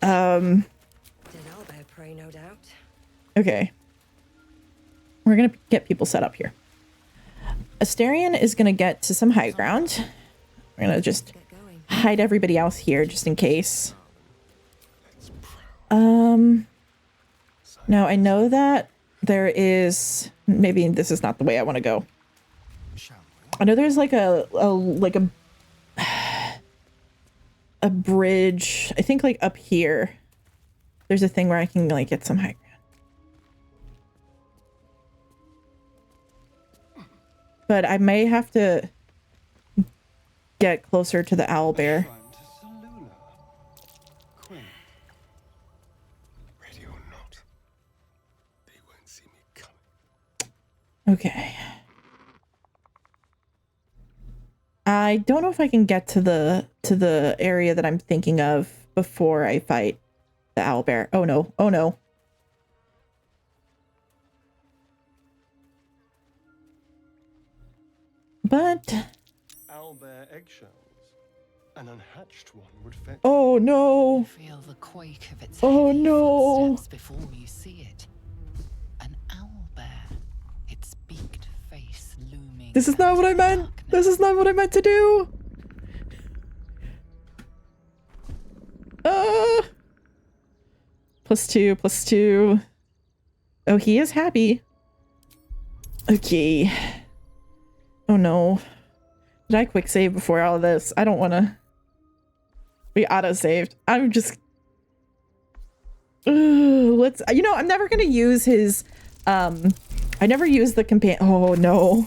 Did owlbear prey, no doubt. okay. We're gonna get people set up here. Asterion is gonna get to some high ground. We're gonna just hide everybody else here just in case. Now I know that there is... Maybe this is not the way I want to go. I know there's like a bridge. I think like up here. There's a thing where I can like get some high ground. But I may have to get closer to the owlbear. Okay. I don't know if I can get to the area that I'm thinking of before I fight the owlbear. Oh no. Oh no. But owlbear eggshells. An unhatched one would fetch. oh no. Feel the quake of its Oh heavy no. footsteps before you see it. An owlbear, its beaked face looming. This is not what I meant. This is not what I meant to do. +2. Oh, he is happy. Okay. Oh no. Did I quick save before all of this? I don't want to. We auto-saved. I'm just... Let's, you know, I'm never gonna use his, I never use the companion. Oh no.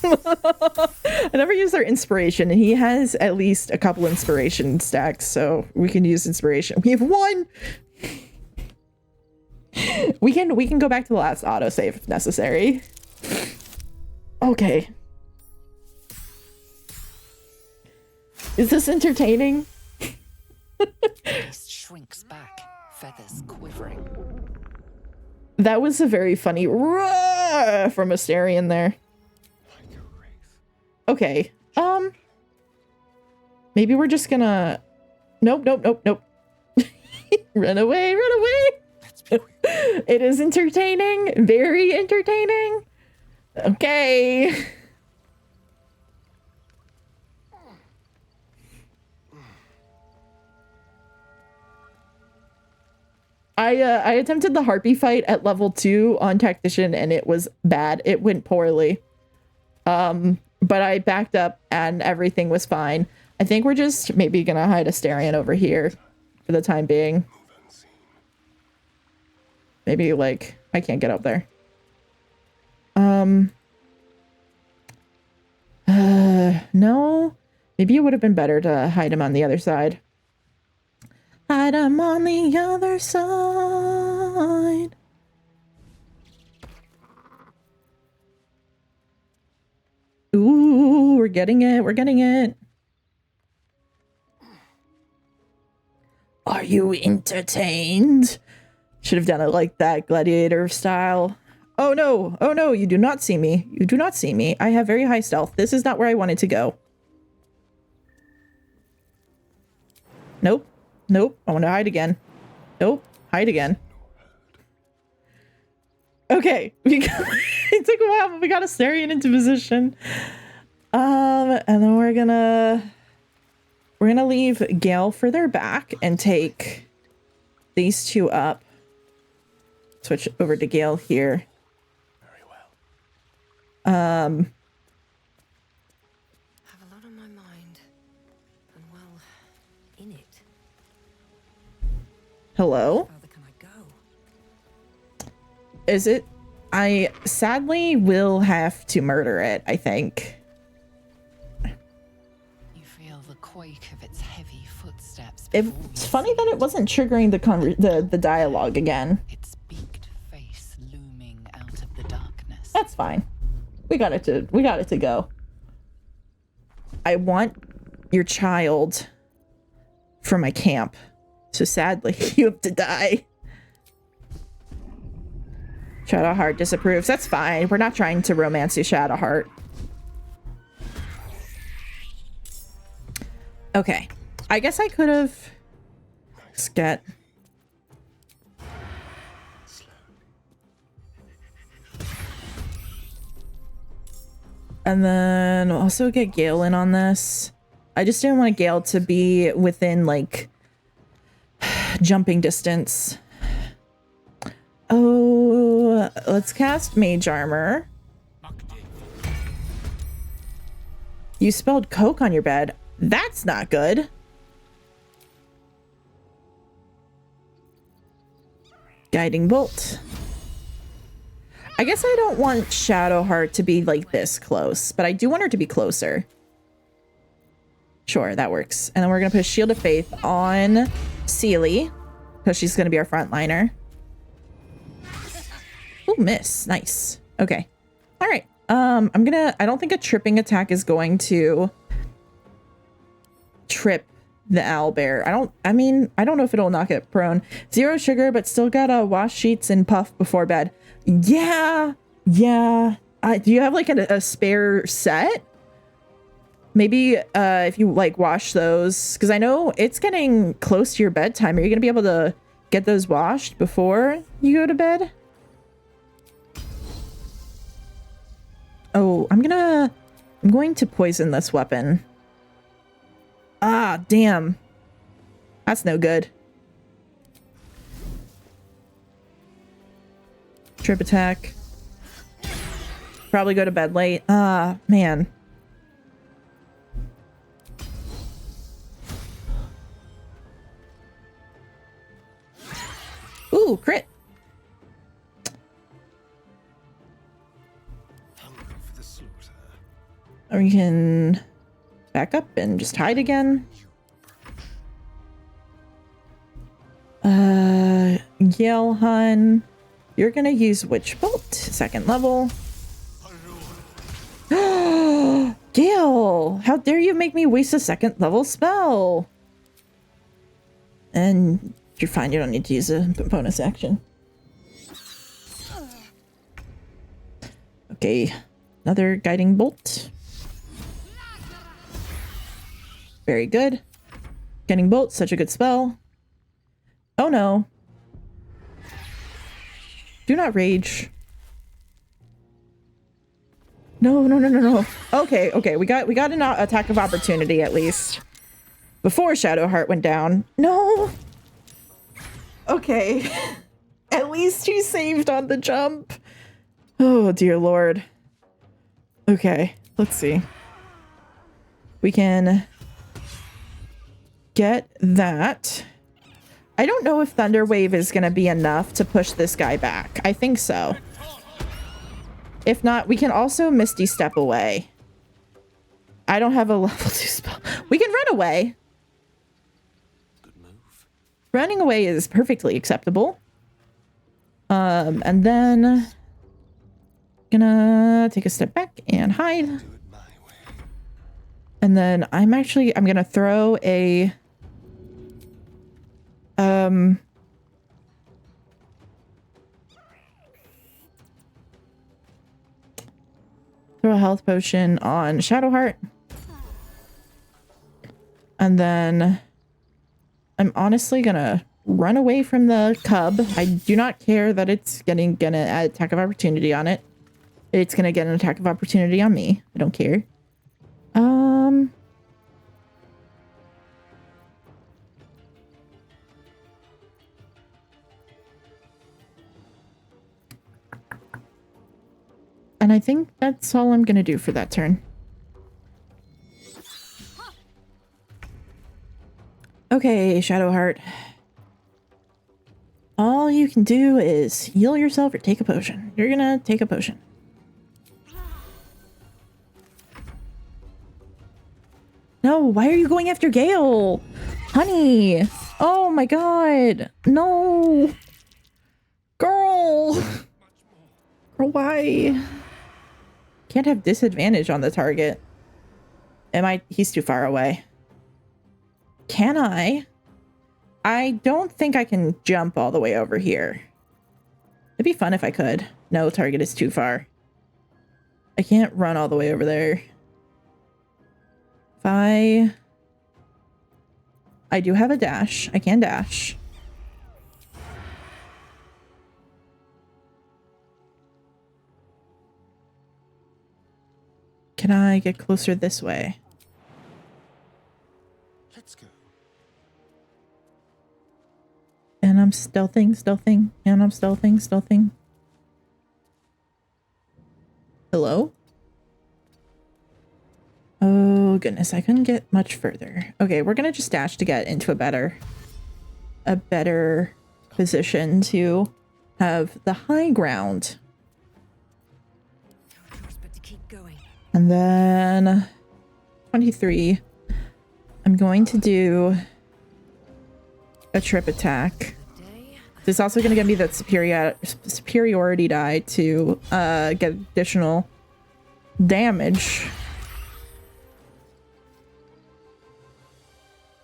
I never use their inspiration, and he has at least a couple inspiration stacks, so we can use inspiration. We have one. We can go back to the last autosave if necessary. Okay. Is this entertaining? Beast shrinks back, feathers quivering. That was a very funny roar from Astarion there. Okay. Maybe we're just gonna... Nope. Run away. It is entertaining. Very entertaining. Okay. I attempted the harpy fight at level 2 on Tactician, and it was bad. It went poorly. But I backed up and everything was fine. I think we're just maybe gonna hide Astarion over here for the time being. Maybe, like, I can't get up there. No. Maybe it would have been better to hide him on the other side. Hide him on the other side. Ooh, we're getting it. Are you entertained? Should have done it like that, gladiator style. Oh no, you do not see me. I have very high stealth. This is not where I wanted to go. Nope. I want to hide again. Nope. Hide again. Okay. It took a while, but we got Astarion into position. And then we're gonna leave Gale further back and take these two up. Switch over to Gale here. Very well. I have a lot on my mind. And well, in it. Hello? How further can I go? Is it? I sadly will have to murder it, I think. You feel the quake of its heavy footsteps. It's funny that it wasn't triggering the dialogue again. Its beaked face looming out of the darkness. That's fine. We got it to go. I want your child for my camp. So sadly, you have to die. Shadowheart disapproves. That's fine. We're not trying to romance you, Shadowheart. Okay. I guess I could have... Let's get... And then also get Gale in on this. I just didn't want Gale to be within, like, jumping distance. Oh, let's cast Mage Armor. You spelled Coke on your bed. That's not good. Guiding Bolt. I guess I don't want Shadowheart to be like this close, but I do want her to be closer. Sure, that works. And then we're going to put Shield of Faith on Seelie, because she's going to be our frontliner. Oh, miss. Nice. Okay. All right. I don't think a tripping attack is going to trip the owlbear. I don't know if it'll knock it prone. 0 sugar, but still gotta wash sheets and puff before bed. Yeah. Do you have like a spare set? Maybe if you like wash those, because I know it's getting close to your bedtime. Are you gonna be able to get those washed before you go to bed? Oh, I'm going to poison this weapon. Ah, damn. That's no good. Trip attack. Probably go to bed late. Ah, man. Or we can back up and just hide again. Gale Hun, you're gonna use Witch Bolt, 2nd level. Gale, how dare you make me waste a 2nd level spell? And you're fine, you don't need to use a bonus action. Okay, another Guiding Bolt. Very good. Guiding Bolt, such a good spell. Oh no. Do not rage. No, no, no, no, no. Okay, okay, we got an attack of opportunity at least. Before Shadowheart went down. No! Okay. At least he saved on the jump. Oh, dear lord. Okay, let's see. We can get that. I don't know if Thunder Wave is going to be enough to push this guy back. I think so. If not, we can also Misty Step away. I don't have a level 2 spell. We can run away. Good move. Running away is perfectly acceptable. And then gonna take a step back and hide. And then I'm gonna throw a throw a health potion on Shadowheart. And then I'm honestly gonna run away from the cub. I do not care that it's gonna add attack of opportunity on it. It's gonna get an attack of opportunity on me. I don't care. And I think that's all I'm gonna do for that turn. Okay, Shadowheart. All you can do is heal yourself or take a potion. You're gonna take a potion. No, why are you going after Gale? Honey! Oh my god! No! Girl! Girl, why? Can't have disadvantage on the target. He's too far away. Can I? I don't think I can jump all the way over here. It'd be fun if I could. No, target is too far. I can't run all the way over there. If I do have a dash. I can dash. Can I get closer this way? Let's go. And I'm stealthing, and I'm stealthing. Hello? Oh goodness, I couldn't get much further. Okay, we're gonna just dash to get into a better position to have the high ground. And then 23. I'm going to do a trip attack. This is also going to give me that superiority die to get additional damage.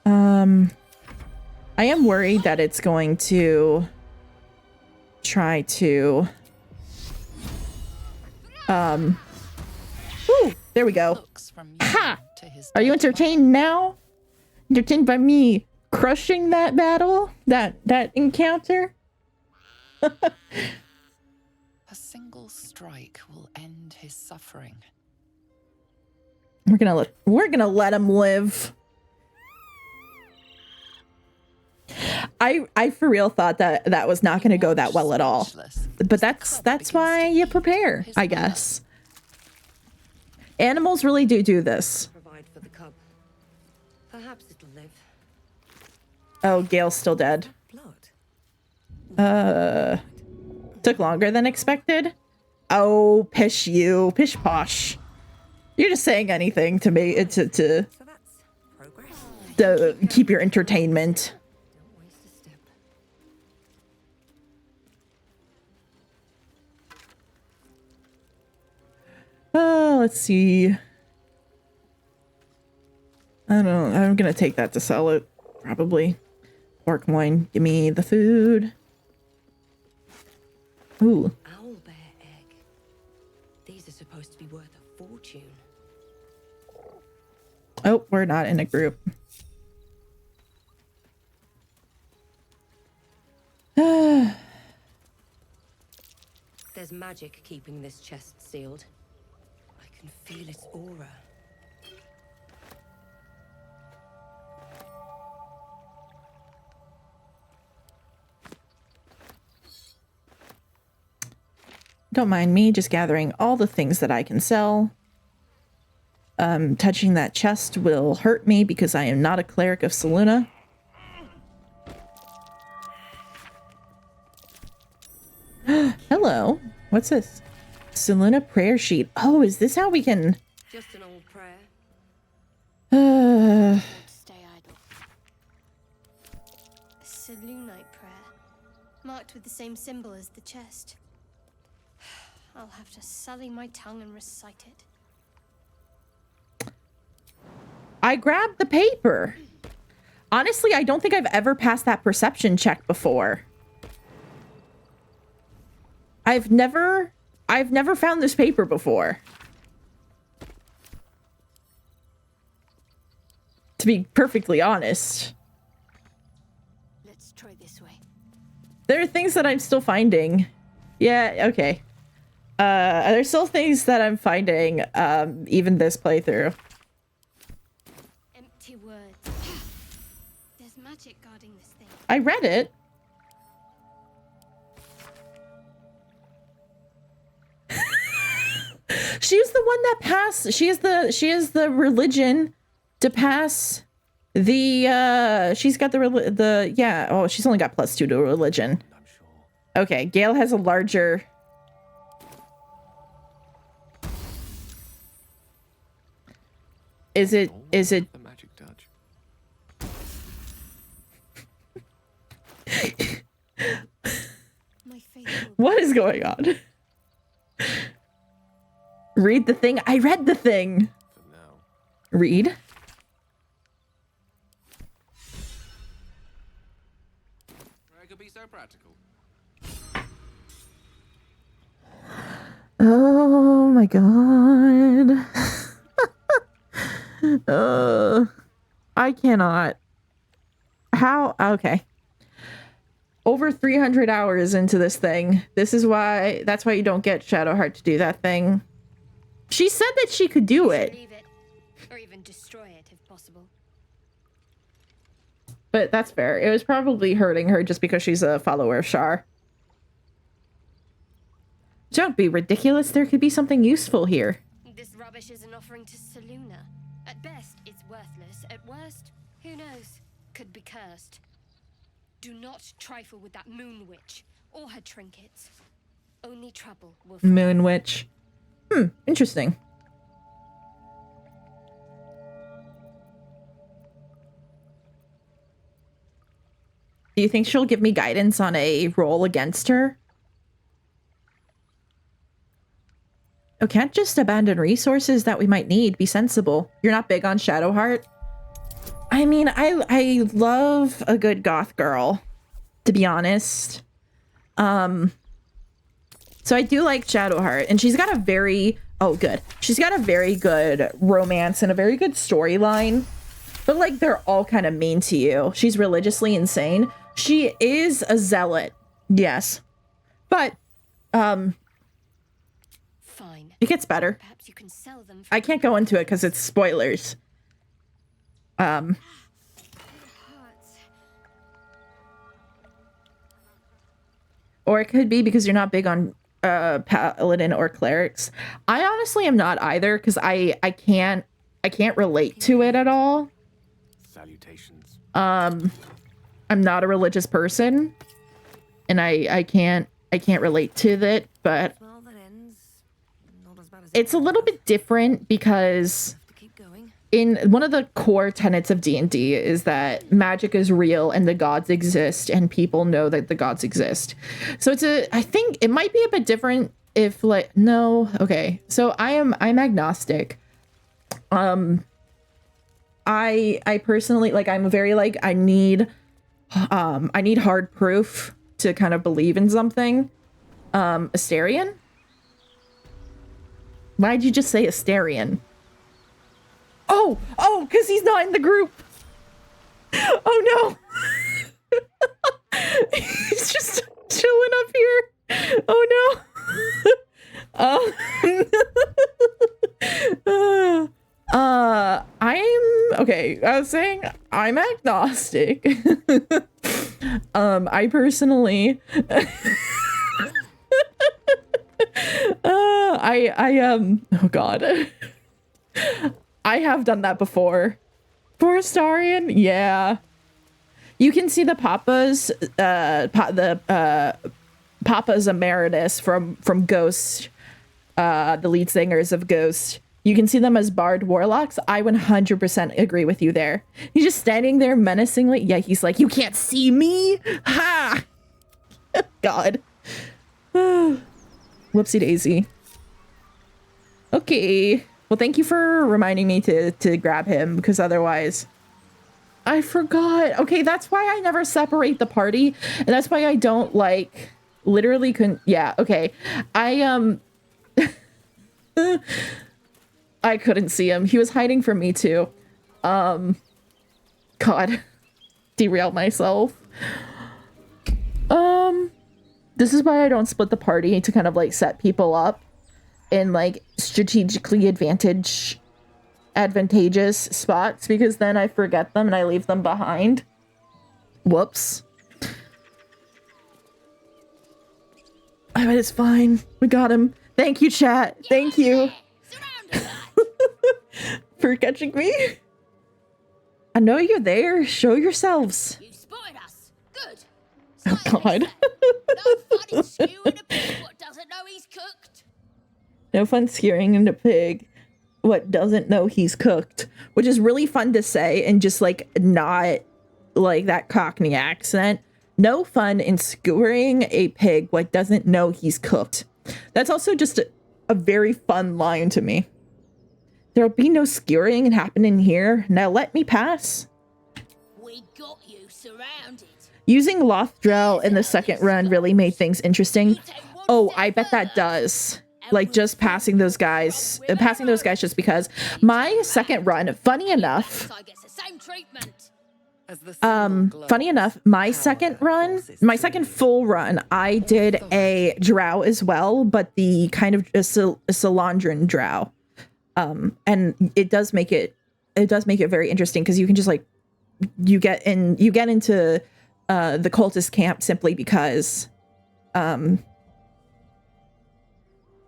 I am worried that it's going to try to Ooh, there we go. Ha! Are you entertained now? Entertained by me crushing that battle? That encounter? A single strike will end his suffering. We're gonna let him live. I for real thought that was not gonna go that well at all. But that's why you prepare, I guess. Animals really do this. Provide for the cub. Perhaps it'll live. Oh, Gale's still dead. Took longer than expected. Oh, pish you. Pish posh. You're just saying anything to me to keep your entertainment. Let's see. I don't know. I'm gonna take that to sell it, probably. Pork wine. Give me the food. Ooh. Owlbear egg. These are supposed to be worth a fortune. Oh, we're not in a group. There's magic keeping this chest sealed. I can feel its aura. Don't mind me just gathering all the things that I can sell. Touching that chest will hurt me because I am not a cleric of Selûne. Hello. What's this? Selûne prayer sheet. Oh, is this how we can... Just an old prayer. Stay idle. A Selûnite prayer, marked with the same symbol as the chest. I'll have to sully my tongue and recite it. I grabbed the paper. Honestly, I don't think I've ever passed that perception check before. I've never found this paper before. To be perfectly honest. Let's try this way. There are things that I'm still finding. Yeah, okay. There's still things that I'm finding, even this playthrough. Empty words. There's magic guarding this thing. I read it. She's the one that passed. She is the religion to pass the she's got the yeah, oh, she's only got +2 to religion. I'm sure. Okay, Gale has a larger. Is it the magic touch? What is going on? Read the thing. I read the thing. Read. I could be so practical. Oh my god. I cannot. How? Okay. Over 300 hours into this thing. That's why you don't get Shadowheart to do that thing. She said that she could do it. Leave it, or even destroy it if possible. But that's fair. It was probably hurting her just because she's a follower of Shar. Don't be ridiculous. There could be something useful here. This rubbish is an offering to Selûne. At best, it's worthless. At worst, who knows? Could be cursed. Do not trifle with that moon witch or her trinkets. Only trouble will follow. Moon witch. Interesting. Do you think she'll give me guidance on a roll against her? Oh, can't just abandon resources that we might need. Be sensible. You're not big on Shadowheart? I mean, I love a good goth girl, to be honest. So I do like Shadowheart, and she's got a very, she's got a very good romance and a very good storyline, but like they're all kind of mean to you. She's religiously insane. She is a zealot, yes, but Fine. it gets better. Perhaps you can sell them. I can't go into it because it's spoilers. Or it could be because you're not big on paladin or clerics. I honestly am not either because I can't relate to it at all. Salutations. I'm not a religious person, and I can't relate to it, but Well, that ends not as bad it's a little bit different because in one of the core tenets of D&D is that magic is real and the gods exist and people know that the gods exist. So I think it might be a bit different if like, no, okay. So I'm agnostic. I personally, like, I'm very like, I need hard proof to kind of believe in something. Astarion? Why'd you just say Astarion? Oh, because he's not in the group. Oh no. He's just chilling up here. Oh no. Okay, I was saying I'm agnostic. I personally oh god. I have done that before. For Astarion, yeah. You can see the Papas, Papas Emeritus from Ghost, the lead singers of Ghost. You can see them as Bard Warlocks. I 100% agree with you there. He's just standing there menacingly. Yeah, he's like, you can't see me? Ha! God. Whoopsie daisy. Okay. Well, thank you for reminding me to grab him, because otherwise I forgot. Okay, that's why I never separate the party, and that's why I don't like literally couldn't. Yeah, okay. I couldn't see him. He was hiding from me too. God, derailed myself. This is why I don't split the party to kind of like set people up in like strategically advantageous spots, because then I forget them and I leave them behind. Whoops. I bet it's fine. We got him. Thank you, chat. Thank you for catching me. I know you're there. Show yourselves. You spotted us. Good. Oh God. No fun skewing a pig what doesn't know he's cooked. No fun skewering in a pig what doesn't know he's cooked, which is really fun to say and just like not like that Cockney accent. No fun in skewering a pig what doesn't know he's cooked. That's also just a very fun line to me. There'll be no skewering and happening here. Now let me pass. We got you surrounded. Using Lothdrell in the second run really made things interesting. Oh, I bet that does. Like just passing those guys just because my second run, funny enough, my second full run, I did a drow as well, but the kind of a Salandran drow. And it does make it very interesting because you can just like, you get into the cultist camp simply because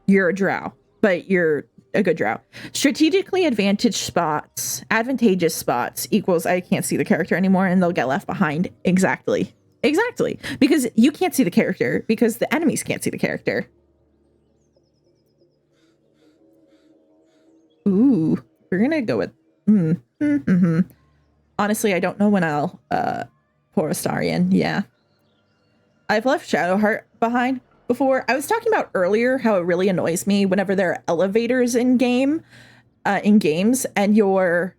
you're a drow, but you're a good drow. Strategically advantageous spots equals I can't see the character anymore and they'll get left behind. Exactly. Because you can't see the character because the enemies can't see the character. Ooh, we're gonna go with Honestly, I don't know when I'll pour Astarion. Yeah. I've left Shadowheart behind before. I was talking about earlier how it really annoys me whenever there are elevators in games and your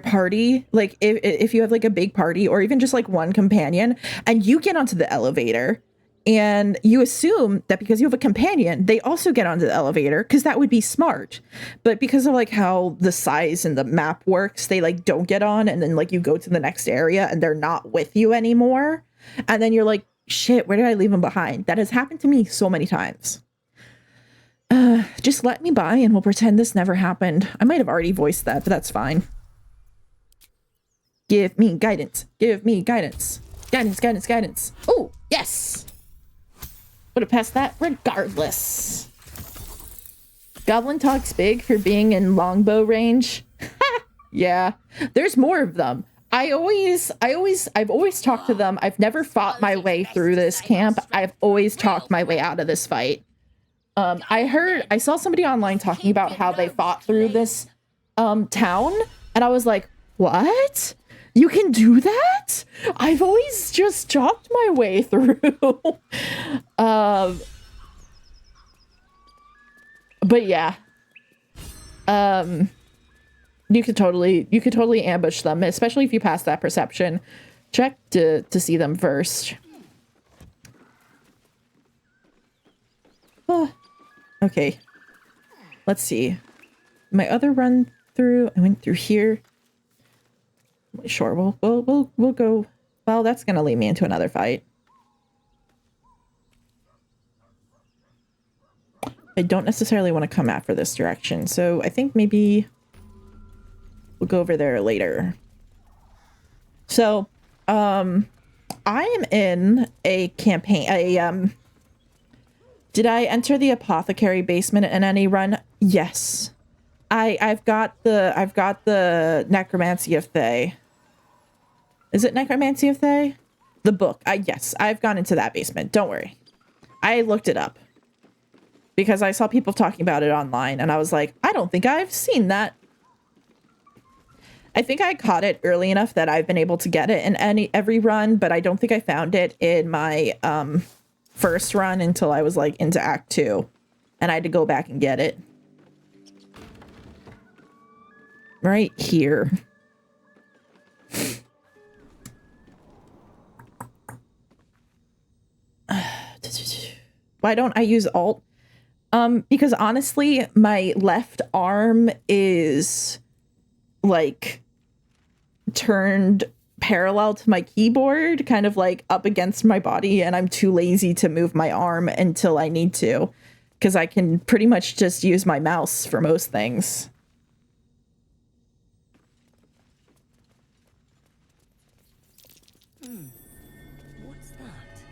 party, like if you have like a big party or even just like one companion and you get onto the elevator and you assume that because you have a companion, they also get onto the elevator because that would be smart. But because of like how the size and the map works, they like don't get on and then like you go to the next area and they're not with you anymore. And then you're like, shit, where did I leave them behind? That has happened to me so many times. Just let me by and we'll pretend this never happened. I might have already voiced that, but that's fine. Give me guidance. Give me guidance. Guidance. Oh, yes. Would have passed that regardless. Goblin talks big for being in longbow range. Yeah, there's more of them. I've always talked to them. I've never fought my way through this camp. I've always talked my way out of this fight. I saw somebody online talking about how they fought through this town, and I was like, what? You can do that? I've always just chopped my way through. But yeah. You could totally ambush them, especially if you pass that perception check to see them first. Oh, okay. Let's see. My other run through, I went through here. Sure, we'll go. Well, that's gonna lead me into another fight. I don't necessarily want to come after this direction, so I think maybe we'll go over there later. So, I am in a campaign. Did I enter the apothecary basement in any run? Yes. I've got the Necromancy of Thay. Is it Necromancy of Thay? The book. Yes, I've gone into that basement. Don't worry. I looked it up because I saw people talking about it online, and I was like, I don't think I've seen that. I think I caught it early enough that I've been able to get it in every run, but I don't think I found it in my first run until I was like into Act 2, and I had to go back and get it. Right here. Why don't I use Alt? Because honestly, my left arm is like turned parallel to my keyboard, kind of like up against my body, and I'm too lazy to move my arm until I need to, because I can pretty much just use my mouse for most things. What's that?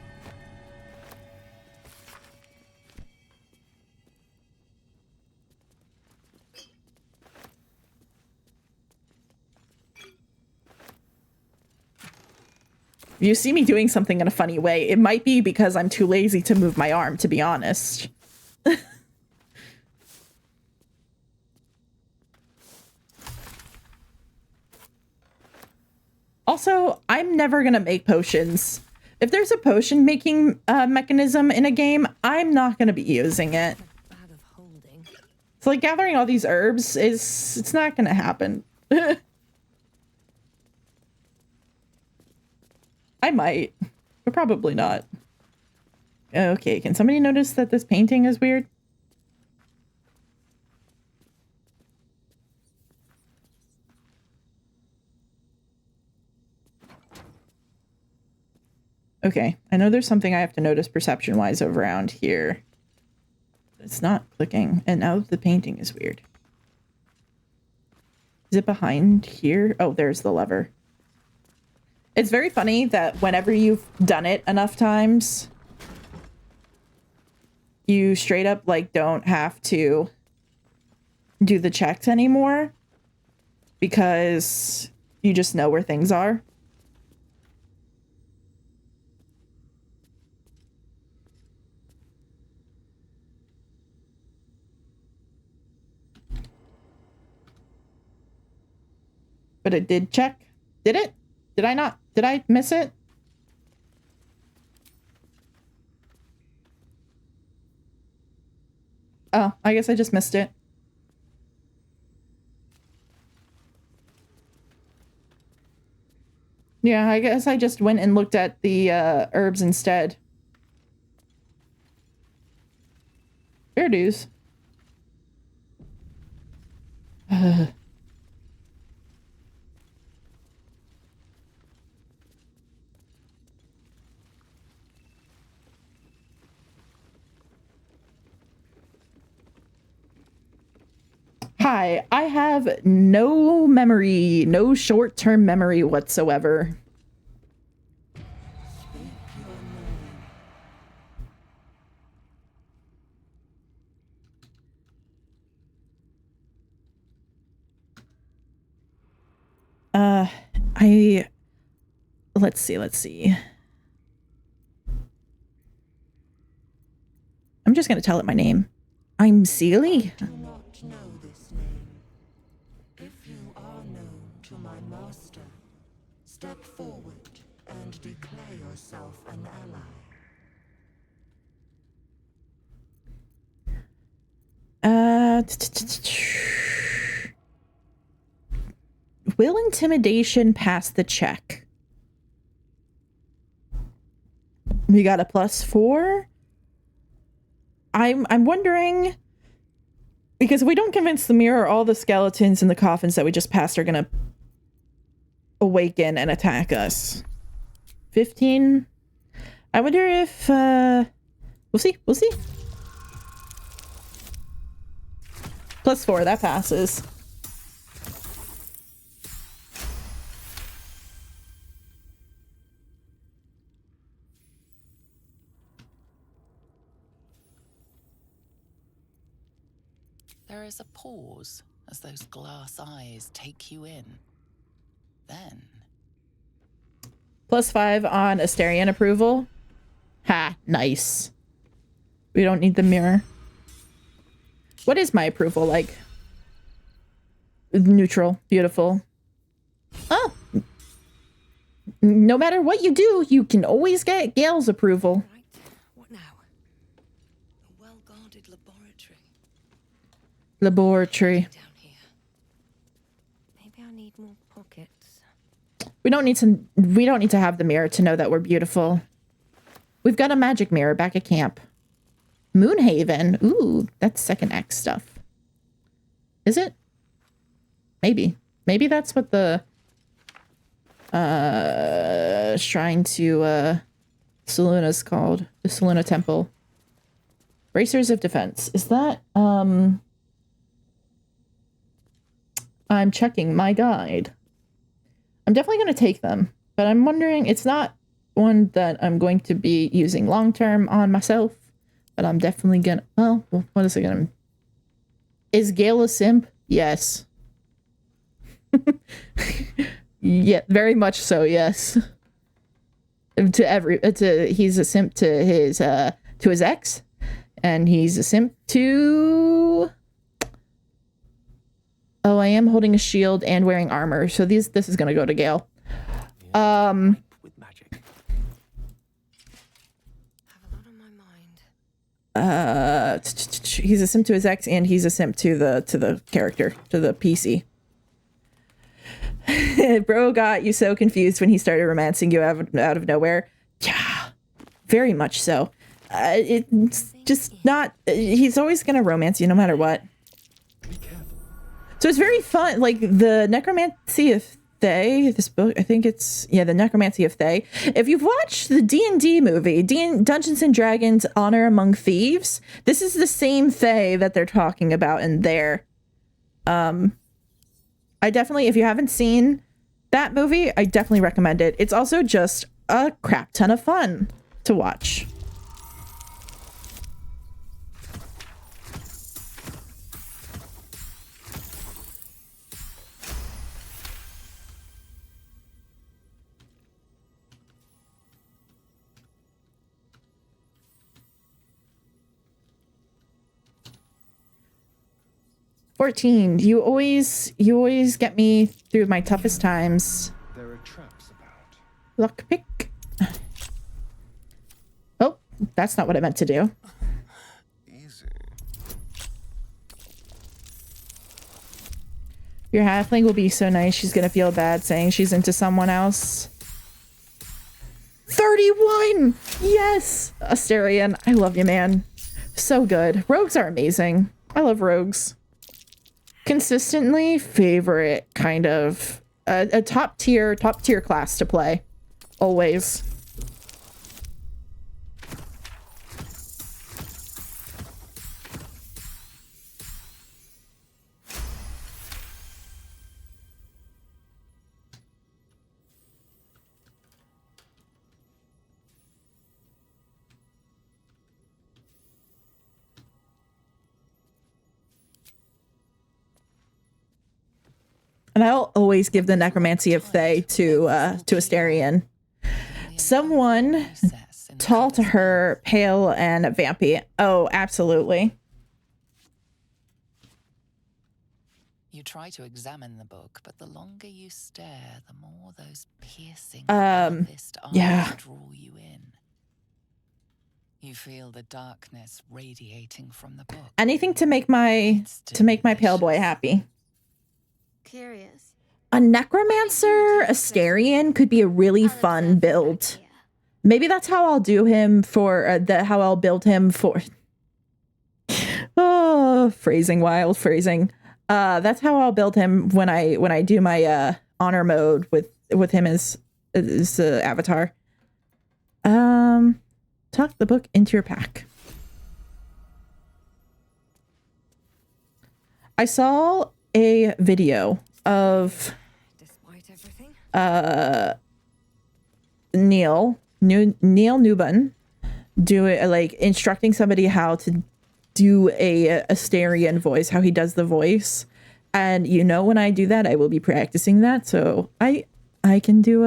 If you see me doing something in a funny way, it might be because I'm too lazy to move my arm, to be honest. Also, I'm never gonna make potions. If there's a potion making mechanism in a game, I'm not gonna be using it. It's like gathering all these herbs it's not gonna happen. I might, but probably not. Okay, can somebody notice that this painting is weird? Okay, I know there's something I have to notice perception-wise around here. It's not clicking, and now the painting is weird. Is it behind here? Oh, there's the lever. It's very funny that whenever you've done it enough times, you straight up, like, don't have to do the checks anymore because you just know where things are. But it did check. Did it? Did I not? Did I miss it? Oh, I guess I just missed it. Yeah, I guess I just went and looked at the herbs instead. Fair dues. Hi, I have no memory, no short-term memory whatsoever. Let's see. I'm just gonna tell it my name. I'm Sealy. Do not know this name. If you are known to my master, step forward and declare yourself an ally. Will intimidation pass the check? We got a +4. I'm wondering, because if we don't convince the mirror, all the skeletons in the coffins that we just passed are gonna awaken and attack us. 15. I wonder if we'll see. +4, that passes. There is a pause as those glass eyes take you in. Then... +5 on Asterian approval. Ha, nice. We don't need the mirror. What is my approval like? Neutral. Beautiful. Oh! No matter what you do, you can always get Gale's approval. Right. What now? A well-guarded laboratory. Laboratory. Down here. Maybe I need more pockets. We don't need to have the mirror to know that we're beautiful. We've got a magic mirror back at camp. Moonhaven. Ooh, that's second act stuff. Is it? Maybe. Maybe that's what the shrine to Selena's called. The Selena Temple. Bracers of Defense. Is that I'm checking my guide. I'm definitely going to take them, but I'm wondering, it's not one that I'm going to be using long term on myself, but I'm definitely gonna, well, what is it gonna, is Gale a simp? Yes. Yeah, very much so, yes. He's a simp to his ex, and he's a simp to, oh, I am holding a shield and wearing armor, so this is gonna go to Gale. With magic. Have a lot on my mind. He's a simp to his ex, and he's a simp to the character, to the PC. Bro got you so confused when he started romancing you out of nowhere. Yeah, very much so. It's just not, he's always gonna romance you no matter what. So it's very fun, like the Necromancy of Thay, this book, I think it's, yeah, the Necromancy of Thay. If you've watched the D&D movie, Dungeons & Dragons Honor Among Thieves, this is the same Thay that they're talking about in there. I definitely, if you haven't seen that movie, I definitely recommend it. It's also just a crap ton of fun to watch. $14. You always get me through my toughest times. There are traps about. Lockpick. Oh, that's not what I meant to do. Easy. Your halfling will be so nice. She's gonna feel bad saying she's into someone else. 31! Yes! Asterian, I love you, man. So good. Rogues are amazing. I love rogues. Consistently favorite kind of a top tier class to play. Always. And I'll always give the Necromancy of Thay to Asterian. Someone tall to her, pale and vampy. Oh, absolutely. You try to examine the book, but the longer you stare, the more those piercing Yeah. eyes draw you in. You feel the darkness radiating from the book. Anything to make my pale boy happy. Curious. A necromancer Astarion could be a really fun build. Maybe that's how I'll do him for how I'll build him for. Oh, phrasing, wild phrasing. That's how I'll build him when I do my honor mode with him as avatar. Tuck the book into your pack. I saw a video of Neil Newbun like instructing somebody how to do a Astarion voice, how he does the voice. And when I do that, I will be practicing that, so I can do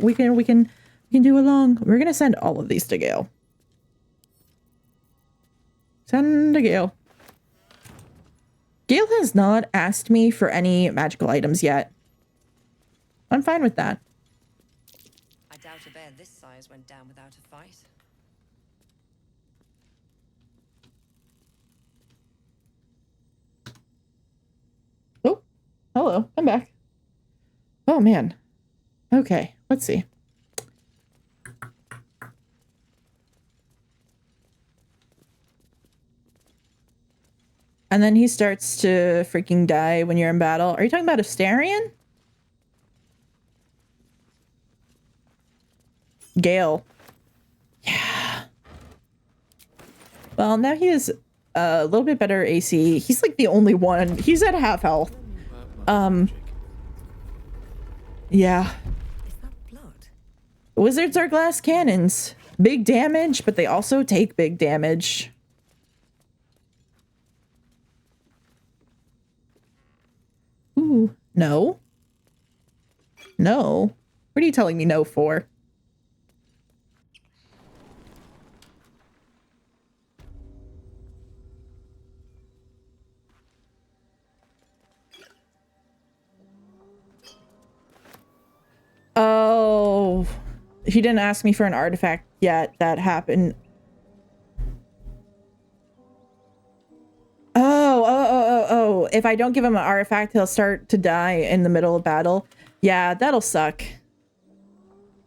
we can do along. We're gonna send all of these to Gale. Send to Gale. Gale has not asked me for any magical items yet. I'm fine with that. I doubt a bear this size went down without a fight. Oh, hello. I'm back. Oh, man. Okay, let's see. And then he starts to freaking die when you're in battle. Are you talking about Astarion? Gale. Yeah. Well, now he is a little bit better AC. He's like the only one. He's at half health. Yeah. Wizards are glass cannons. Big damage, but they also take big damage. Ooh, no. No. What are you telling me no for? Oh, he didn't ask me for an artifact yet. That happened. Oh. If I don't give him an artifact, he'll start to die in the middle of battle. Yeah, that'll suck.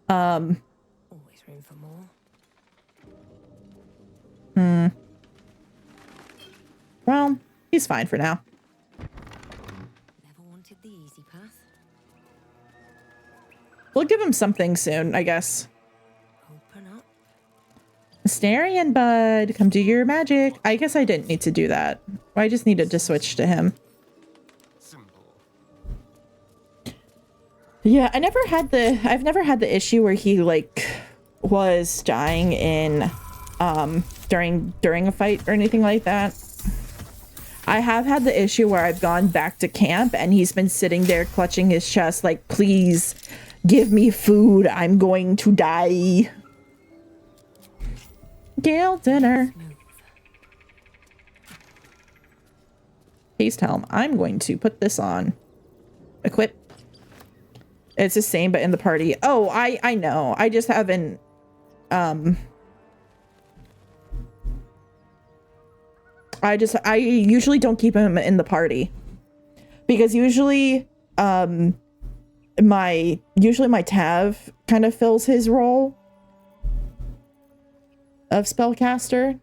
Always room for more. Well, he's fine for now. Never wanted the easy path. We'll give him something soon, I guess. Open up. Astarion, bud, come do your magic. I guess I didn't need to do that. I just needed to switch to him. Yeah, I've never had the issue where he like was dying in during a fight or anything like that. I have had the issue where I've gone back to camp and he's been sitting there clutching his chest like, please give me food. I'm going to die. Gale dinner. Please tell him I'm going to put this on. Equip. It's the same, but in the party. Oh, I know. I just haven't, I usually don't keep him in the party. Because usually, my Tav kind of fills his role of spellcaster.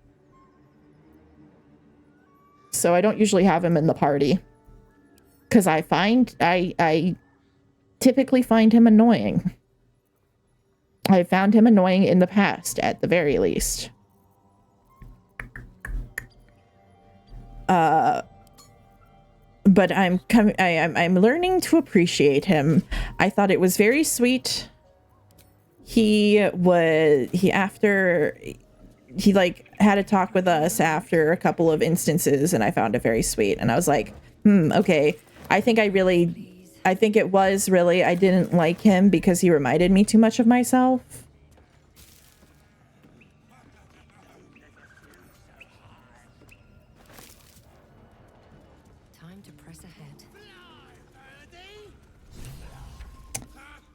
So I don't usually have him in the party. Because I typically find him annoying. I found him annoying in the past, at the very least. But I'm learning to appreciate him. I thought it was very sweet. He like had a talk with us after a couple of instances, and I found it very sweet. And I was like, okay. I think it was really, I didn't like him because he reminded me too much of myself. Time Time to press ahead.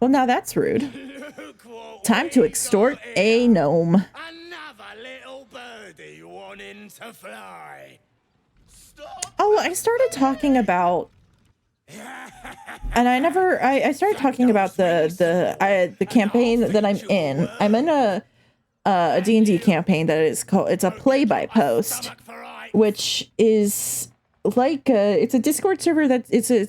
Well, now that's rude. Time to extort a gnome. Another little birdie wanting to fly. Oh, I started talking about, and I started talking about the campaign that I'm in. I'm in a D&D campaign that is called, it's a play by post, which is like it's a Discord server that it's a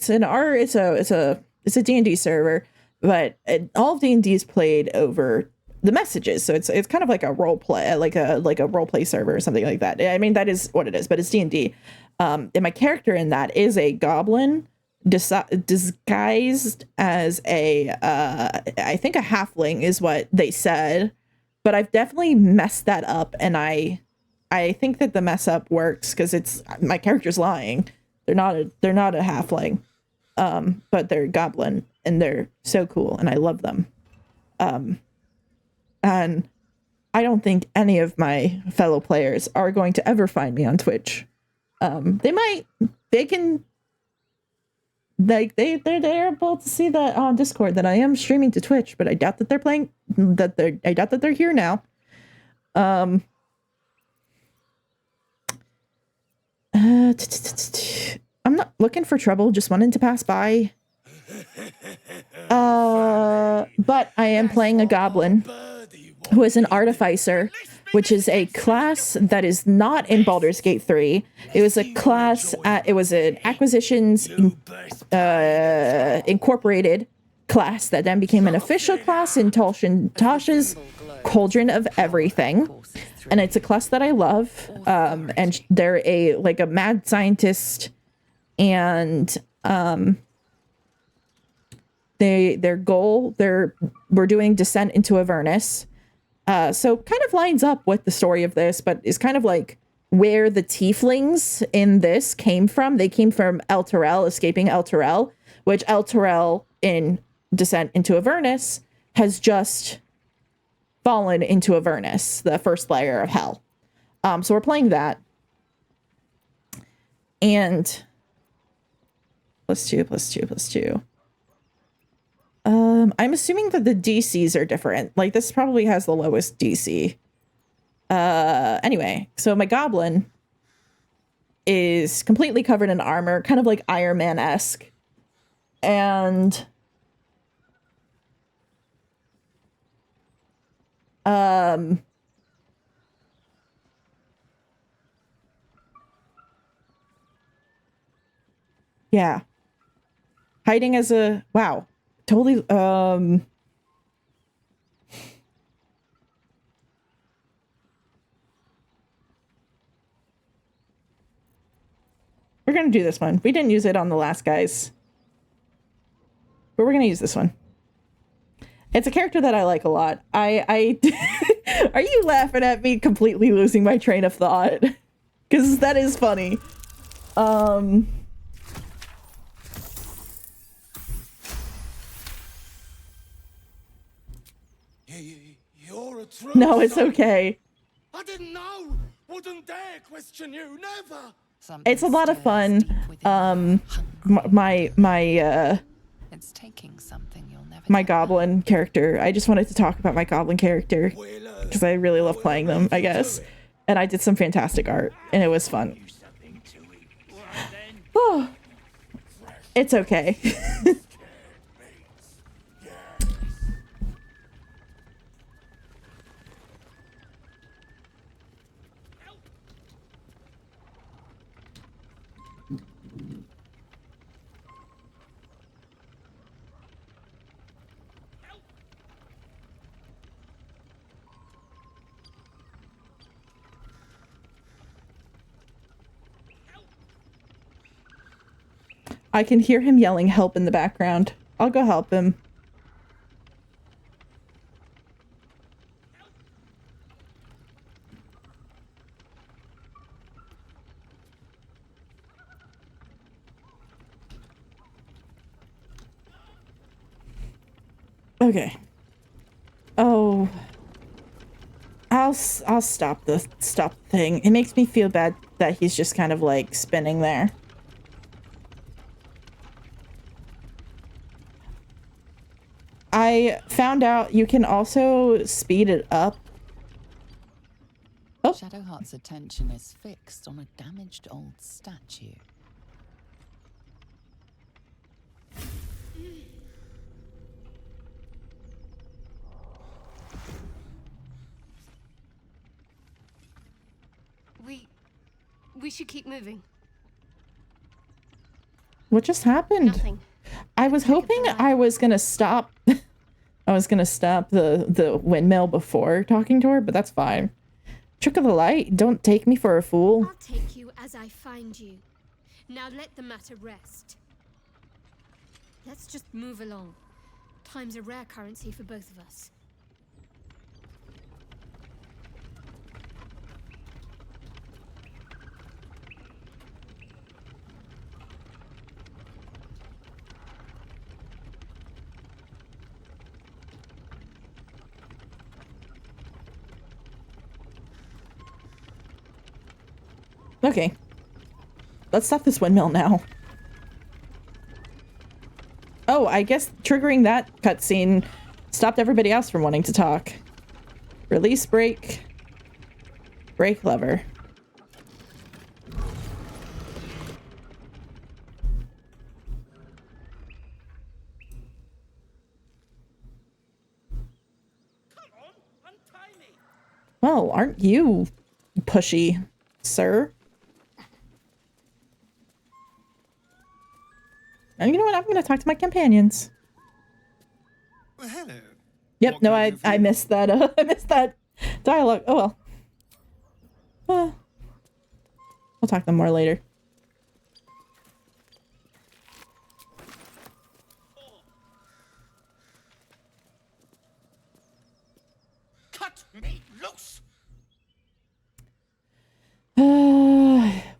D&D server, but all of D&D is played over the messages, so it's kind of like a role play, like a role play server or something like that. I mean, that is what it is, but it's D&D. And my character in that is a goblin disguised as a I think a halfling is what they said, but I've definitely messed that up, and I think that the mess up works because it's my character's lying. They're not a halfling, but they're a goblin, and they're so cool, and I love them. And I don't think any of my fellow players are going to ever find me on Twitch. They're able to see that on Discord that I am streaming to Twitch, but I doubt that I doubt that they're here now. I'm not looking for trouble, just wanting to pass by. But I am playing a goblin who is an artificer, which is a class that is not in Baldur's Gate 3. It was a class, it was an Acquisitions Incorporated class that then became an official class in Tasha's Cauldron of Everything. And it's a class that I love. And they're a mad scientist, and we're doing Descent into Avernus. So kind of lines up with the story of this, but is kind of like where the tieflings in this came from. They came from El Terrell, escaping El Terrell, which El Terrell in Descent into Avernus has just fallen into Avernus, the first layer of hell. So we're playing that. And +2. I'm assuming that the DCs are different. Like, this probably has the lowest DC. Anyway, so my goblin is completely covered in armor, kind of like Iron Man-esque. And yeah. Hiding as a wow. Totally, we're gonna do this one. We didn't use it on the last guys, but we're gonna use this one. It's a character that I like a lot. I are you laughing at me completely losing my train of thought? Because that is funny. No, it's okay. I didn't know. Wouldn't dare question you. Never. It's a lot of fun. It's taking something you'll never my goblin character. I just wanted to talk about my goblin character because I really love playing them, I guess. And I did some fantastic art, and it was fun. Oh, it's okay. I can hear him yelling help in the background. I'll go help him. Okay. Oh. I'll stop the thing. It makes me feel bad that he's just kind of like spinning there. I found out you can also speed it up. Oh. Shadowheart's attention is fixed on a damaged old statue. We should keep moving. What just happened? Nothing. I was hoping I was gonna stop. I was gonna stop the windmill before talking to her, but that's fine. Trick of the light. Don't take me for a fool. I'll take you as I find you. Now let the matter rest. Let's just move along. Time's a rare currency for both of us. Okay. Let's stop this windmill now. Oh, I guess triggering that cutscene stopped everybody else from wanting to talk. Release brake. Brake lever. Well, aren't you pushy, sir? And you know what? I'm going to talk to my companions. Well, hello. Yep. No, I missed that. I missed that dialogue. Oh well. I'll talk to them more later. Cut me loose.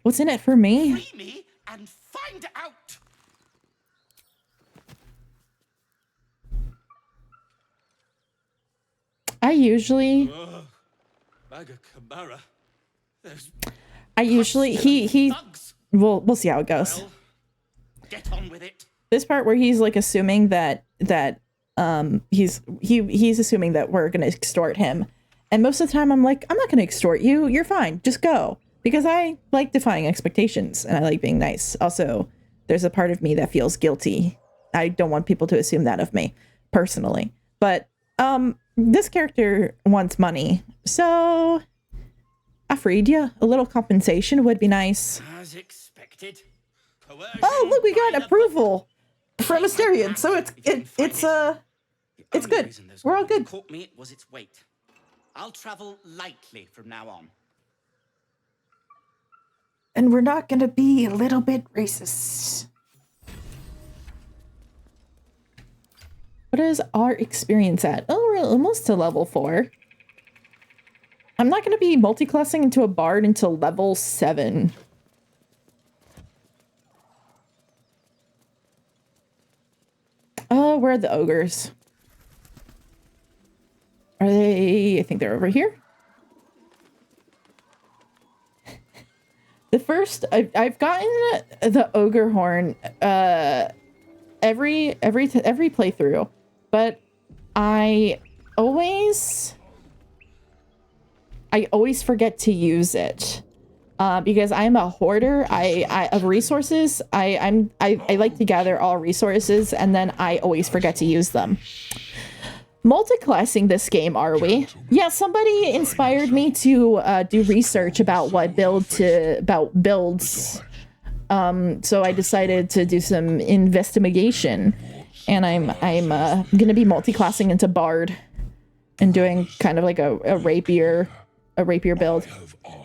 What's in it for me? Free me and find out. I usually we'll see how it goes. Get on with it. This part where he's like assuming that he's assuming that we're gonna extort him, and most of the time I'm like, I'm not gonna extort you, you're fine, just go, because I like defying expectations and I like being nice. Also, there's a part of me that feels guilty. I don't want people to assume that of me personally, but this character wants money, so I freed you. A little compensation would be nice. As expected. Oh, look, we got approval from Asterion, so it's good. We're all good. Caught me, it was its weight. I'll travel lightly from now on. And we're not gonna be a little bit racist. What is our experience at? Oh, we're almost to level 4. I'm not gonna be multi-classing into a bard until level 7. Oh, where are the ogres? Are they? I think they're over here. The first I've gotten the ogre horn every playthrough, but I always forget to use it because I'm a hoarder. Of resources. I like to gather all resources, and then I always forget to use them. Multiclassing this game, are we? Yeah, somebody inspired me to do research about builds. So I decided to do some investigation, and I'm gonna be multiclassing into bard and doing kind of like a rapier build.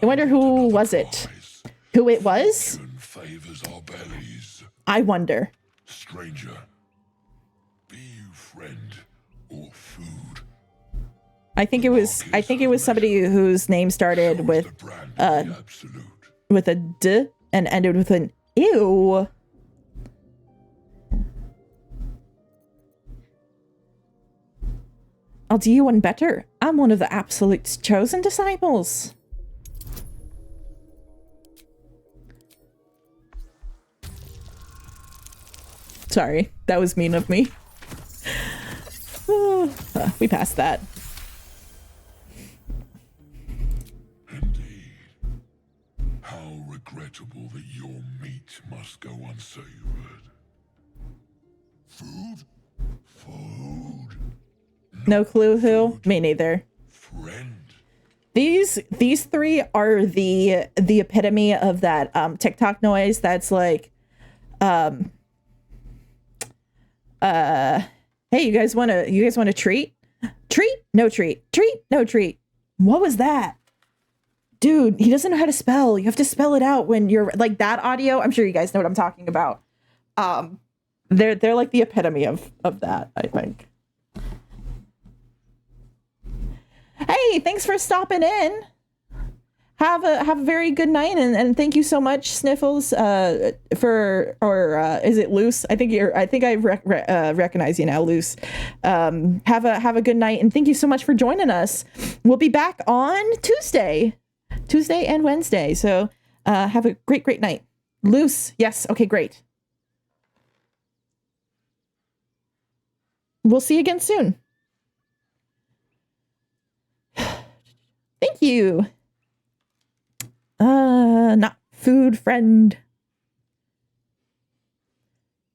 I wonder who was it? Who it was? I wonder. Stranger, be you friend or food? I think it was somebody whose name started with a D and ended with an ew. I'll do you one better. I'm one of the Absolute's chosen disciples. Sorry, that was mean of me. We passed that. How regrettable that your meat must go unsavored. Food? Food? No clue who? Me neither. Friend? These three are the epitome of that TikTok noise that's like hey, you guys want a treat? Treat? No treat. Treat? No treat. What was that? Dude, he doesn't know how to spell. You have to spell it out when you're like that audio. I'm sure you guys know what I'm talking about. They're like the epitome of that, I think. Hey, thanks for stopping in. Have a very good night, and thank you so much, Sniffles, for is it Loose? I think I recognize you now, Loose. Have a good night, and thank you so much for joining us. We'll be back on Tuesday and Wednesday. So have a great night. Loose, yes, okay, great. We'll see you again soon. Thank you. Not food friend.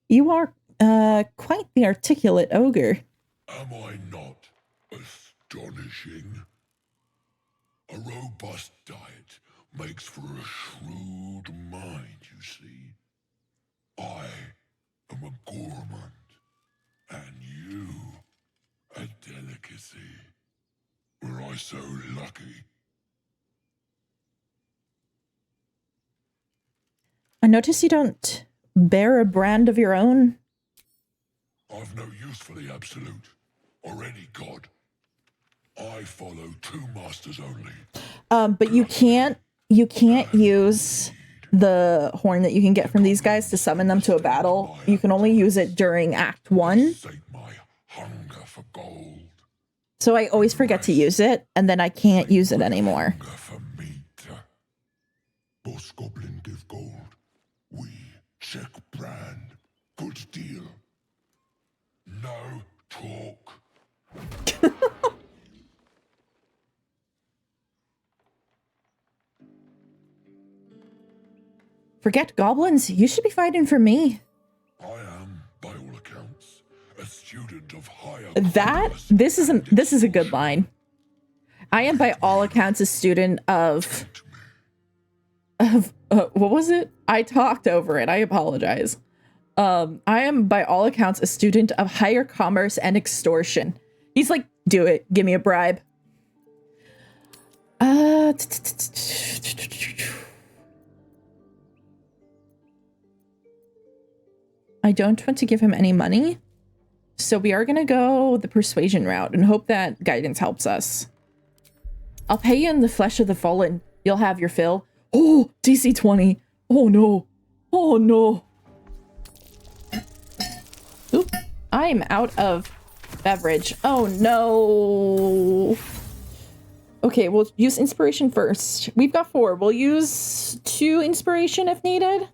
You are quite the articulate ogre. Am I not astonishing? A robust diet makes for a shrewd mind, you see. I am a gourmand, and you a delicacy. Were I so lucky? I notice you don't bear a brand of your own. I've no use for the absolute, or any god. I follow two masters only. But you can't use the horn that you can get from these guys to summon them to a battle. You can only use it during Act 1. So I always forget to use it, and then I can't use it anymore. Boss Goblin give gold. We check brand. Good deal. No talk. Forget goblins. You should be fighting for me. I am, by all accounts, a student of higher. This is a good line. I am by all accounts a student of what was it? I talked over it. I apologize. I am by all accounts a student of higher commerce and extortion. He's like, do it. Give me a bribe. I don't want to give him any money. So we are going to go the persuasion route and hope that guidance helps us. I'll pay you in the flesh of the fallen. You'll have your fill. Oh, DC 20. Oh no. Oh no. Oop. I'm out of beverage. Oh no. Okay, we'll use inspiration first. We've got 4. We'll use 2 inspiration if needed.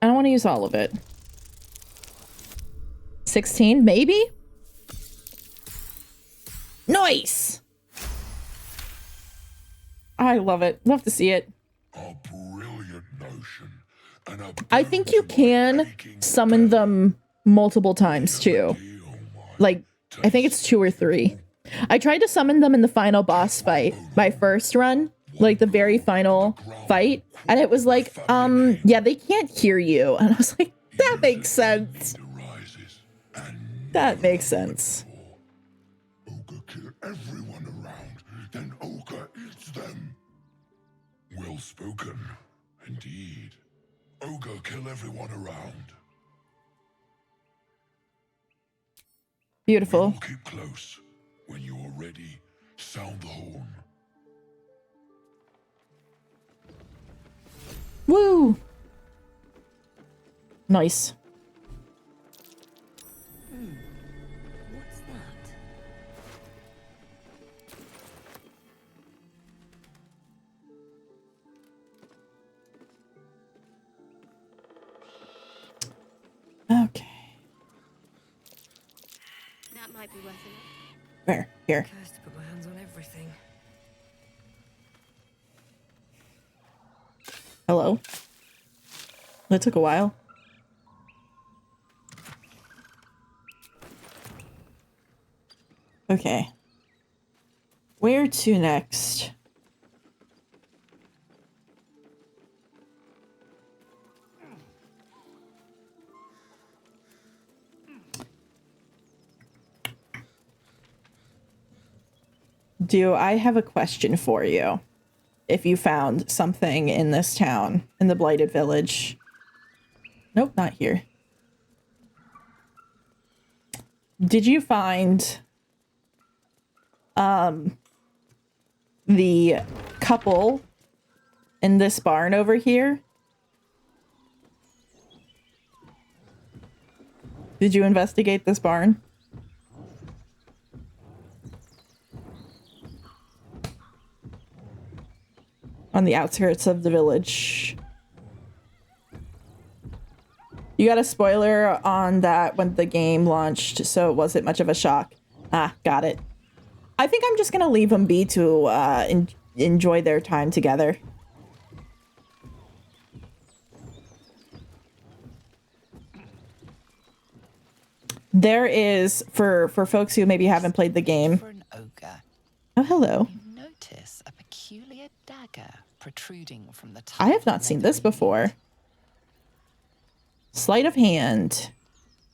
I don't want to use all of it. 16, maybe? Nice! I love it. Love to see it. A brilliant notion. I think you can summon them multiple times too. Like, I think it's 2 or 3. I tried to summon them in the final boss fight, my first run, like the very final fight, and it was like, yeah, they can't hear you. And I was like, that makes sense. That makes sense. Ogre kill everyone around, then Ogre eats them. Well spoken, indeed. Ogre kill everyone around. Beautiful. Keep close. When you are ready, sound the horn. Woo! Nice. What's that? Okay. Might be worth a look. Where? Here. Cursed to put my hands on everything. Hello? That took a while. Okay. Where to next? Do I have a question for you? If you found something in this town, in the Blighted Village. Nope, not here. Did you find the couple in this barn over here? Did you investigate this barn? On the outskirts of the village. You got a spoiler on that when the game launched, so it wasn't much of a shock. Ah, got it. I think I'm just gonna leave them be to enjoy their time together. There is, for folks who maybe haven't played the game. For an ogre. Oh, hello. You notice a peculiar dagger protruding from the top. I have not seen this before. Sleight of hand.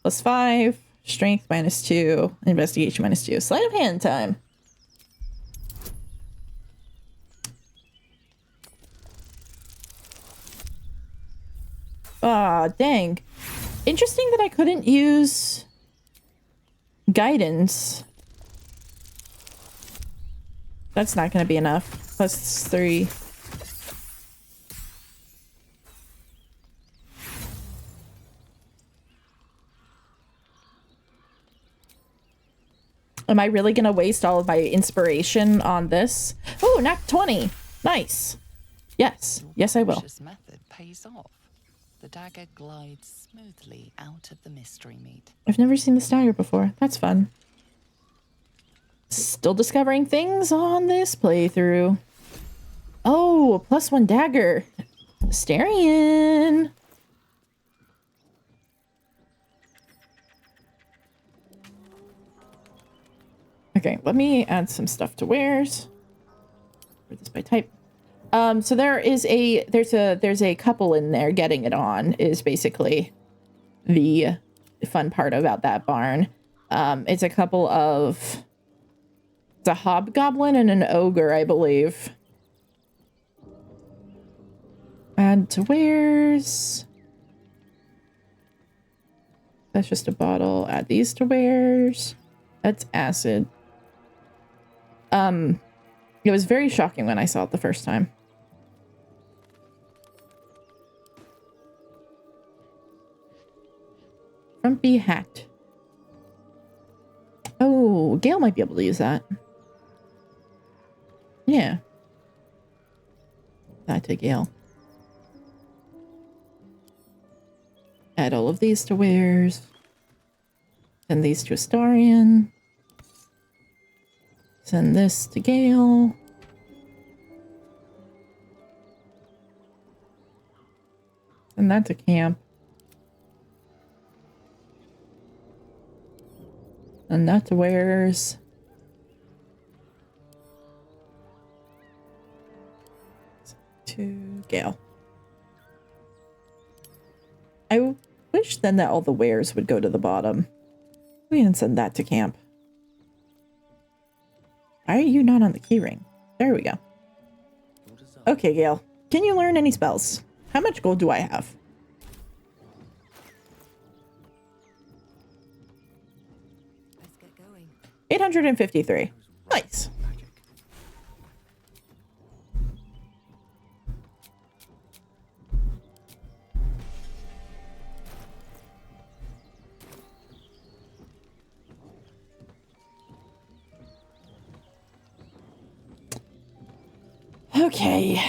+5. Strength -2. Investigation -2. Sleight of hand time. Ah, dang. Interesting that I couldn't use guidance. That's not going to be enough. +3. Am I really going to waste all of my inspiration on this? Oh, nat 20. Nice. Yes. Yes, I will. This method pays off. The dagger glides smoothly out of the mystery meat. I've never seen this dagger before. That's fun. Still discovering things on this playthrough. Oh, +1 dagger. Astarion. Okay, let me add some stuff to wares. Where's this by type? So there's a couple in there. Getting it on is basically the fun part about that barn. It's a couple of, it's a hobgoblin and an ogre, I believe. Add to wares. That's just a bottle. Add these to wares. That's acid. It was very shocking when I saw it the first time. Frumpy hat. Oh, Gale might be able to use that. Yeah. That to Gale. Add all of these to wares. Send these to Astarion. Send this to Gale. Send that to camp. And that to wares. To Gale. I wish then that all the wares would go to the bottom. We can send that to camp. Why are you not on the keyring? There we go. Okay, Gale. Can you learn any spells? How much gold do I have? Let's get going. 853. Nice. Okay,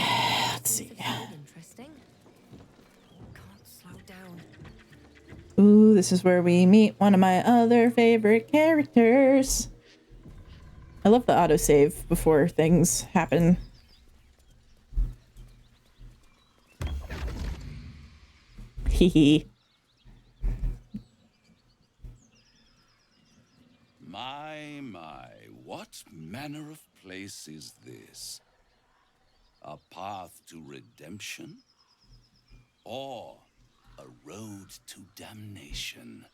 let's see. Interesting. Can't slow down. Ooh, this is where we meet one of my other favorite characters. I love the autosave before things happen. Hee. My, what manner of place is this? A path to redemption? Or a road to damnation?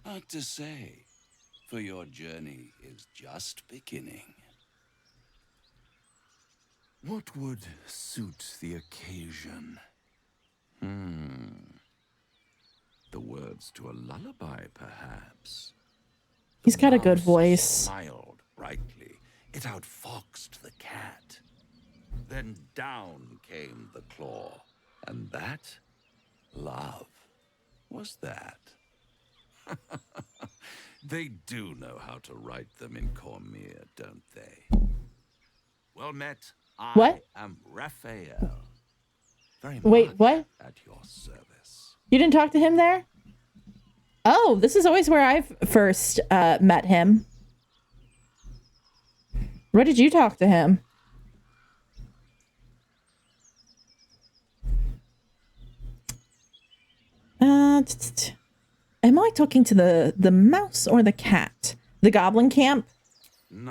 Hard to say, for your journey is just beginning. What would suit the occasion? The words to a lullaby, perhaps. He's got a good Mouse voice. Smiled brightly. It outfoxed the cat. Then down came the claw. And that, love, was that. They do know how to write them in Cormier, don't they? Well met. I am Raphael. Very Wait, much what? at your service. You didn't talk to him there? Oh, this is always where I've first met him. Where did you talk to him? Am I talking to the mouse or the cat? The goblin camp?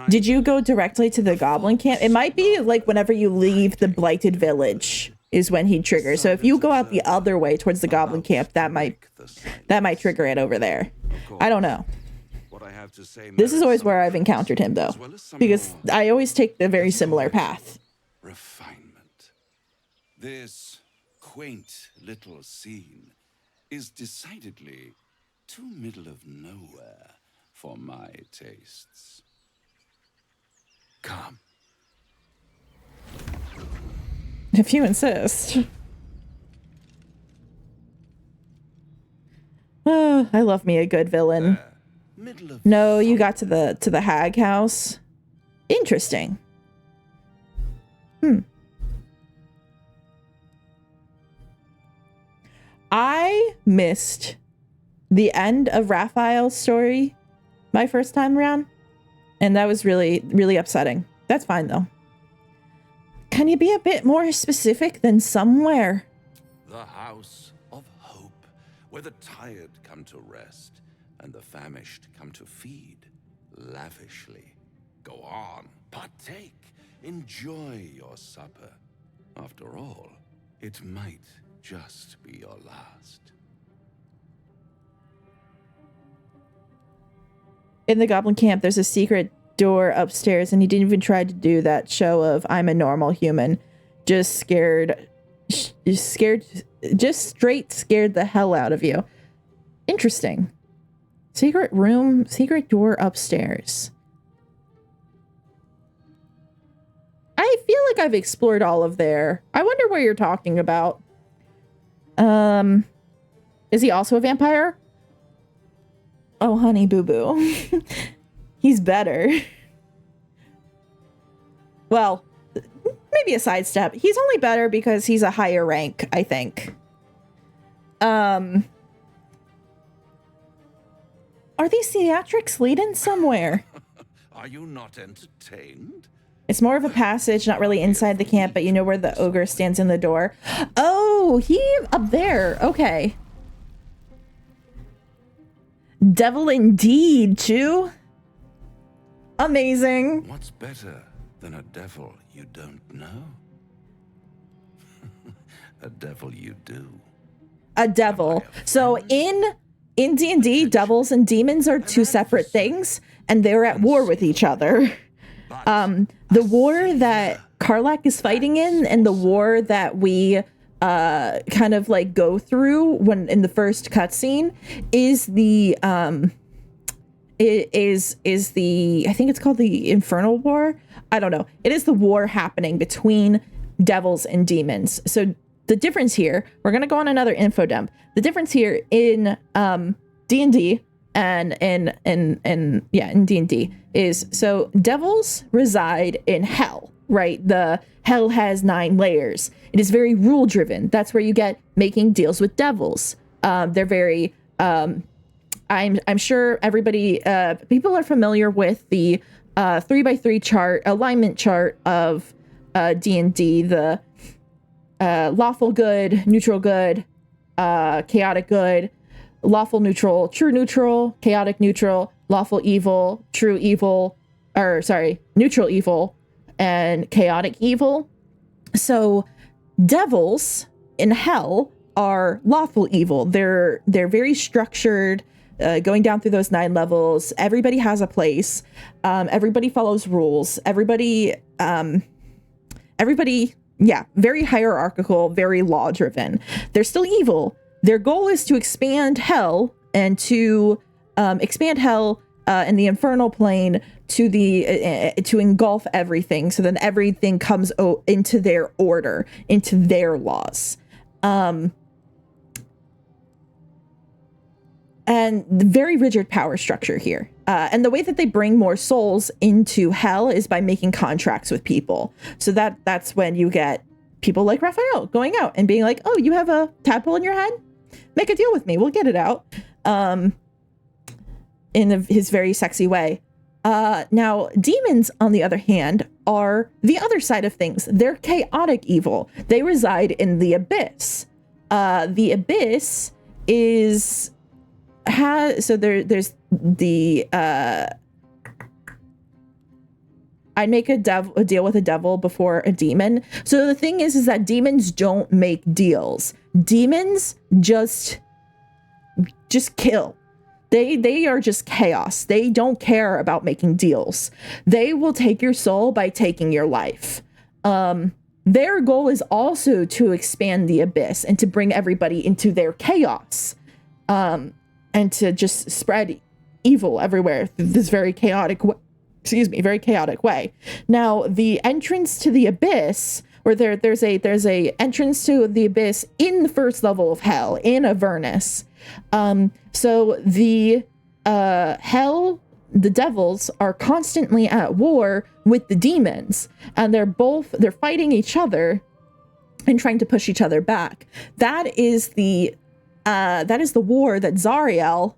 Did you go directly to the goblin camp? It might be like whenever you leave the blighted village is when he triggers. So if you go out the other way towards the goblin camp, that might trigger it over there. I don't know. This is always where I've encountered him though, because I always take the very similar path. Refinement. This quaint little scene is decidedly too middle of nowhere for my tastes. Come. If you insist. Oh, I love me a good villain. No, you got to the hag house. Interesting. I missed the end of Raphael's story my first time around, and that was really, really upsetting. That's fine though. Can you be a bit more specific than somewhere? The house of hope, where the tired come to rest and the famished come to feed lavishly. Go on, partake, enjoy your supper. After all, it might just be your last. In the goblin camp, there's a secret door upstairs, and he didn't even try to do that show of I'm a normal human. Just straight scared the hell out of you. Interesting. Secret room, secret door upstairs. I feel like I've explored all of there. I wonder where you're talking about. Is he also a vampire? Oh, honey boo boo. He's better. Well, maybe a sidestep. He's only better because he's a higher rank, I think. Are these theatrics leading somewhere? Are you not entertained? It's more of a passage, not really inside the camp, but you know where the ogre stands in the door. Oh, he up there. Okay. Devil indeed, too. Amazing. What's better than a devil you don't know? A devil you do. A devil. So in D&D, devils and demons are two separate things, and they're at war with each other. The war that Karlach is fighting in, and the war that we kind of like go through when in the first cutscene is the is the, I think it's called the Infernal War. I don't know. It is the war happening between devils and demons. So the difference here, we're gonna go on another info dump. The difference here in D&D and in D&D is, so devils reside in hell, right? The hell has 9 layers. It is very rule driven. That's where you get making deals with devils. They're very I'm sure everybody people are familiar with the 3x3 chart, alignment chart of D&D, the lawful good, neutral good, chaotic good, lawful neutral, true neutral, chaotic neutral, lawful evil, true evil, or sorry, neutral evil, and chaotic evil. So devils in hell are lawful evil. They're very structured, going down through those 9 levels. Everybody has a place. Everybody follows rules. Everybody, yeah, very hierarchical, very law driven. They're still evil. Their goal is to expand hell and to expand hell and the infernal plane to the to engulf everything. So then everything comes into their order, into their laws. And very rigid power structure here. And the way that they bring more souls into hell is by making contracts with people. So that's when you get people like Raphael going out and being like, oh, you have a tadpole in your head? Make a deal with me. We'll get it out. In his very sexy way. Now, demons, on the other hand, are the other side of things. They're chaotic evil. They reside in the abyss. The abyss is... so there's the I'd make a deal with a devil before a demon. So the thing is that demons don't make deals. Demons just kill. They are just chaos. They don't care about making deals. They will take your soul by taking your life. Their goal is also to expand the abyss and to bring everybody into their chaos. And to just spread evil everywhere through this very chaotic very chaotic way. Now, the entrance to the abyss, or there's a entrance to the abyss in the first level of hell, in Avernus. So the hell, the devils are constantly at war with the demons, and they're fighting each other and trying to push each other back. That is the war that Zariel,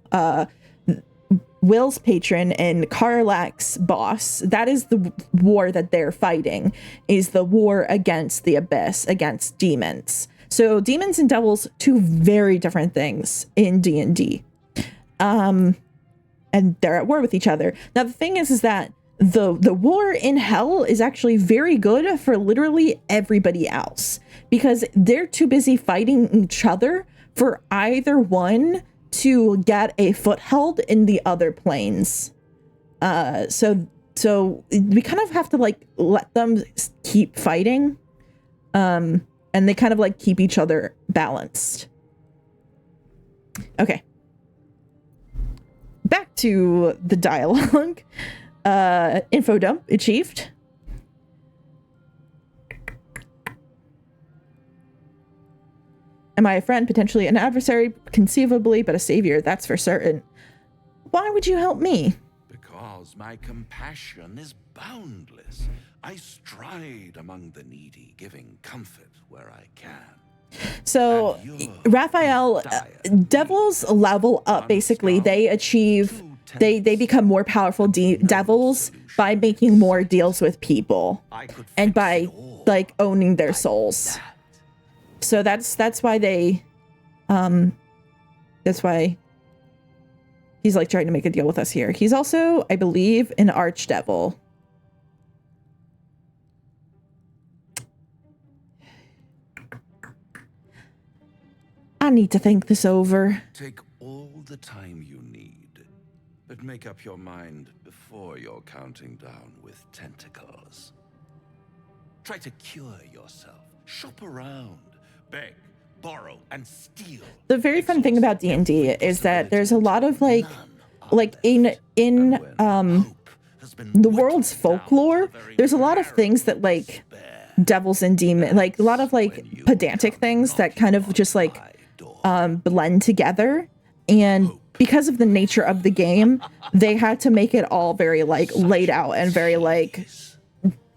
Will's patron and Karlak's boss, that is the war that they're fighting, is the war against the abyss, against demons. So demons and devils, two very different things in D&D. And they're at war with each other. Now, the thing is that the war in hell is actually very good for literally everybody else, because they're too busy fighting each other for either one to get a foothold in the other planes. So we kind of have to like let them keep fighting. And they kind of like keep each other balanced. Okay. Back to the dialogue. Info dump achieved. Am I a friend? Potentially an adversary, conceivably, but a savior, that's for certain. Why would you help me? Because my compassion is boundless. I stride among the needy, giving comfort where I can. So, Raphael, devils level up, basically. They achieve, they become more powerful devils by making more deals with people. And by, like, owning their souls. So that's why they, that's why he's like trying to make a deal with us here. He's also, I believe, an archdevil. I need to think this over. Take all the time you need, but make up your mind before you're counting down with tentacles. Try to cure yourself. Shop around. Beg, borrow, and steal. The very fun thing about D&D is that there's a lot of like in the world's folklore, there's a lot of things that like devils and demons, like a lot of like pedantic things that kind of just like blend together. And because of the nature of the game, they had to make it all very like laid out and very like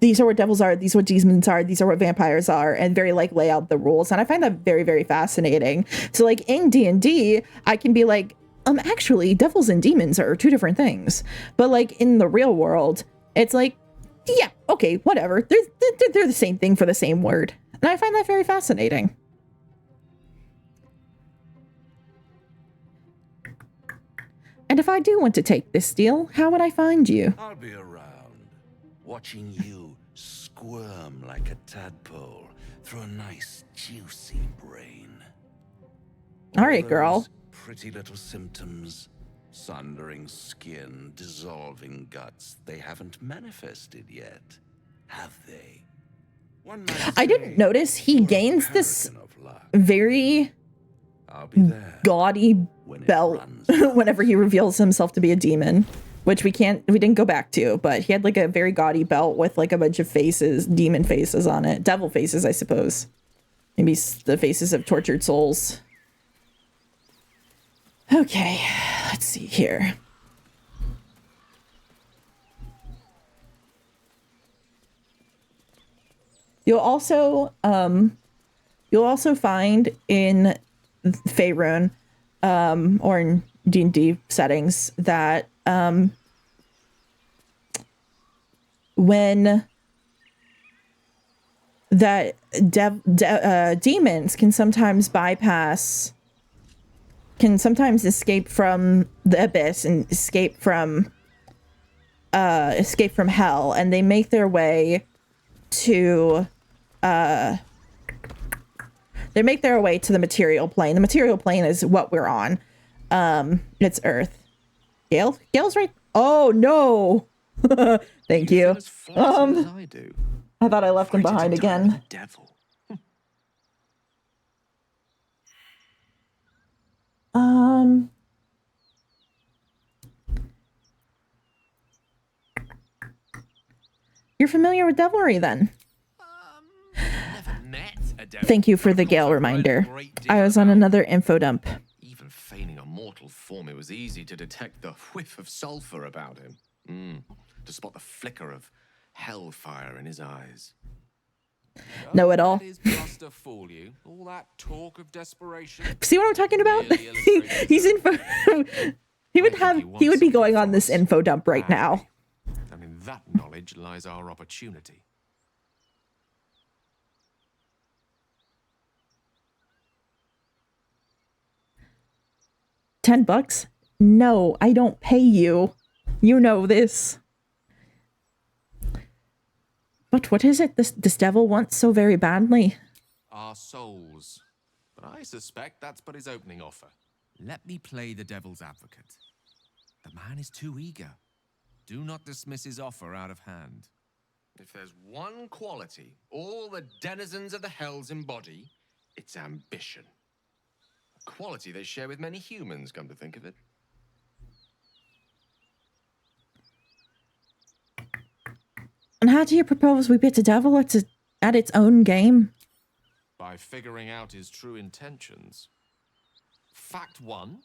these are what devils are, these are what demons are, these are what vampires are, and very like lay out the rules. And I find that very, very fascinating. So like in D&D, I can be like, actually devils and demons are two different things. But like in the real world, it's like, yeah, okay, whatever. They're the same thing for the same word. And I find that very fascinating. And if I do want to take this deal, how would I find you? I'll be around, watching you squirm like a tadpole through a nice, juicy brain. All right, girl. Pretty little symptoms, sundering skin, dissolving guts. They haven't manifested yet, have they? I didn't notice he gains this very gaudy belt whenever he reveals himself to be a demon, which we didn't go back to, but he had like a very gaudy belt with like a bunch of faces, demon faces on it, devil faces, I suppose. Maybe the faces of tortured souls. Okay, let's see here. You'll also find in Faerun, or in D&D settings that when demons can sometimes escape from the abyss and escape from hell, and they make their way to the material plane. The material plane is what we're on. It's Earth. Gale's right. Oh no. Thank you. I thought I left him behind again. You're familiar with devilry then? Thank you for the Gale reminder. I was on another info dump. Even feigning a mortal form, it was easy to detect the whiff of sulfur about him. To spot the flicker of hellfire in his eyes. Know it all. Just to fool you. All that talk of desperation. See what I'm talking about? He's info. He would be going on this info dump right now. And in that knowledge lies our opportunity. $10? No, I don't pay you. You know this. But what is it this devil wants so very badly? Our souls. But I suspect that's but his opening offer. Let me play the devil's advocate. The man is too eager. Do not dismiss his offer out of hand. If there's one quality all the denizens of the hells embody, it's ambition. A quality they share with many humans, come to think of it. And how do you propose we beat the devil at its own game? By figuring out his true intentions. Fact 1,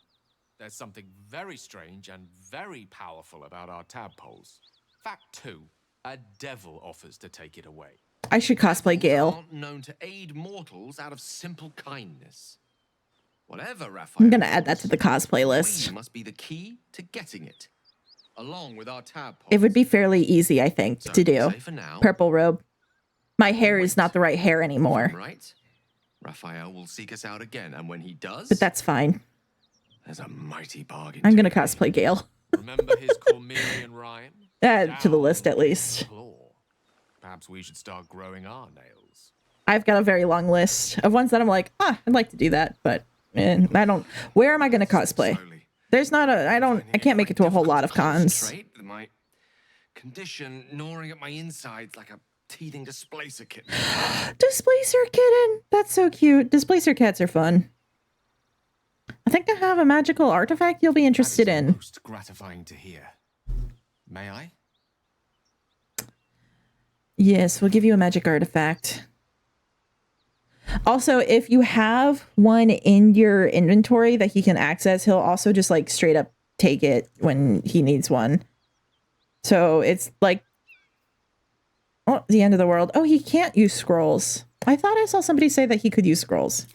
there's something very strange and very powerful about our tadpoles. Fact 2, a devil offers to take it away. I should cosplay Gale. Aren't known to aid mortals out of simple kindness. Whatever Raphael, I'm gonna add that to the cosplay list. We must be the key to getting it, along with our tadpoles. It would be fairly easy, I think, to do. Purple robe. My hair is not the right hair anymore. Right? Raphael will seek us out again, and when he does, but that's fine. There's a mighty bargain. I'm gonna cosplay Gale. Remember his Cormyrean rhyme? Add to the list at least. Perhaps we should start growing our nails. I've got a very long list of ones that I'm like, I'd like to do that, but I don't. Where am I gonna cosplay? There's not a. I can't make it to a whole lot of cons. My condition gnawing at my insides like a teething displacer kitten. Displacer kitten. That's so cute. Displacer cats are fun. I think I have a magical artifact you'll be interested in. Most gratifying to hear. May I? Yes, we'll give you a magic artifact. Also, if you have one in your inventory that he can access, he'll also just like straight up take it when he needs one. So it's like Oh, the end of the world. Oh, he can't use scrolls. I thought I saw somebody say that he could use scrolls.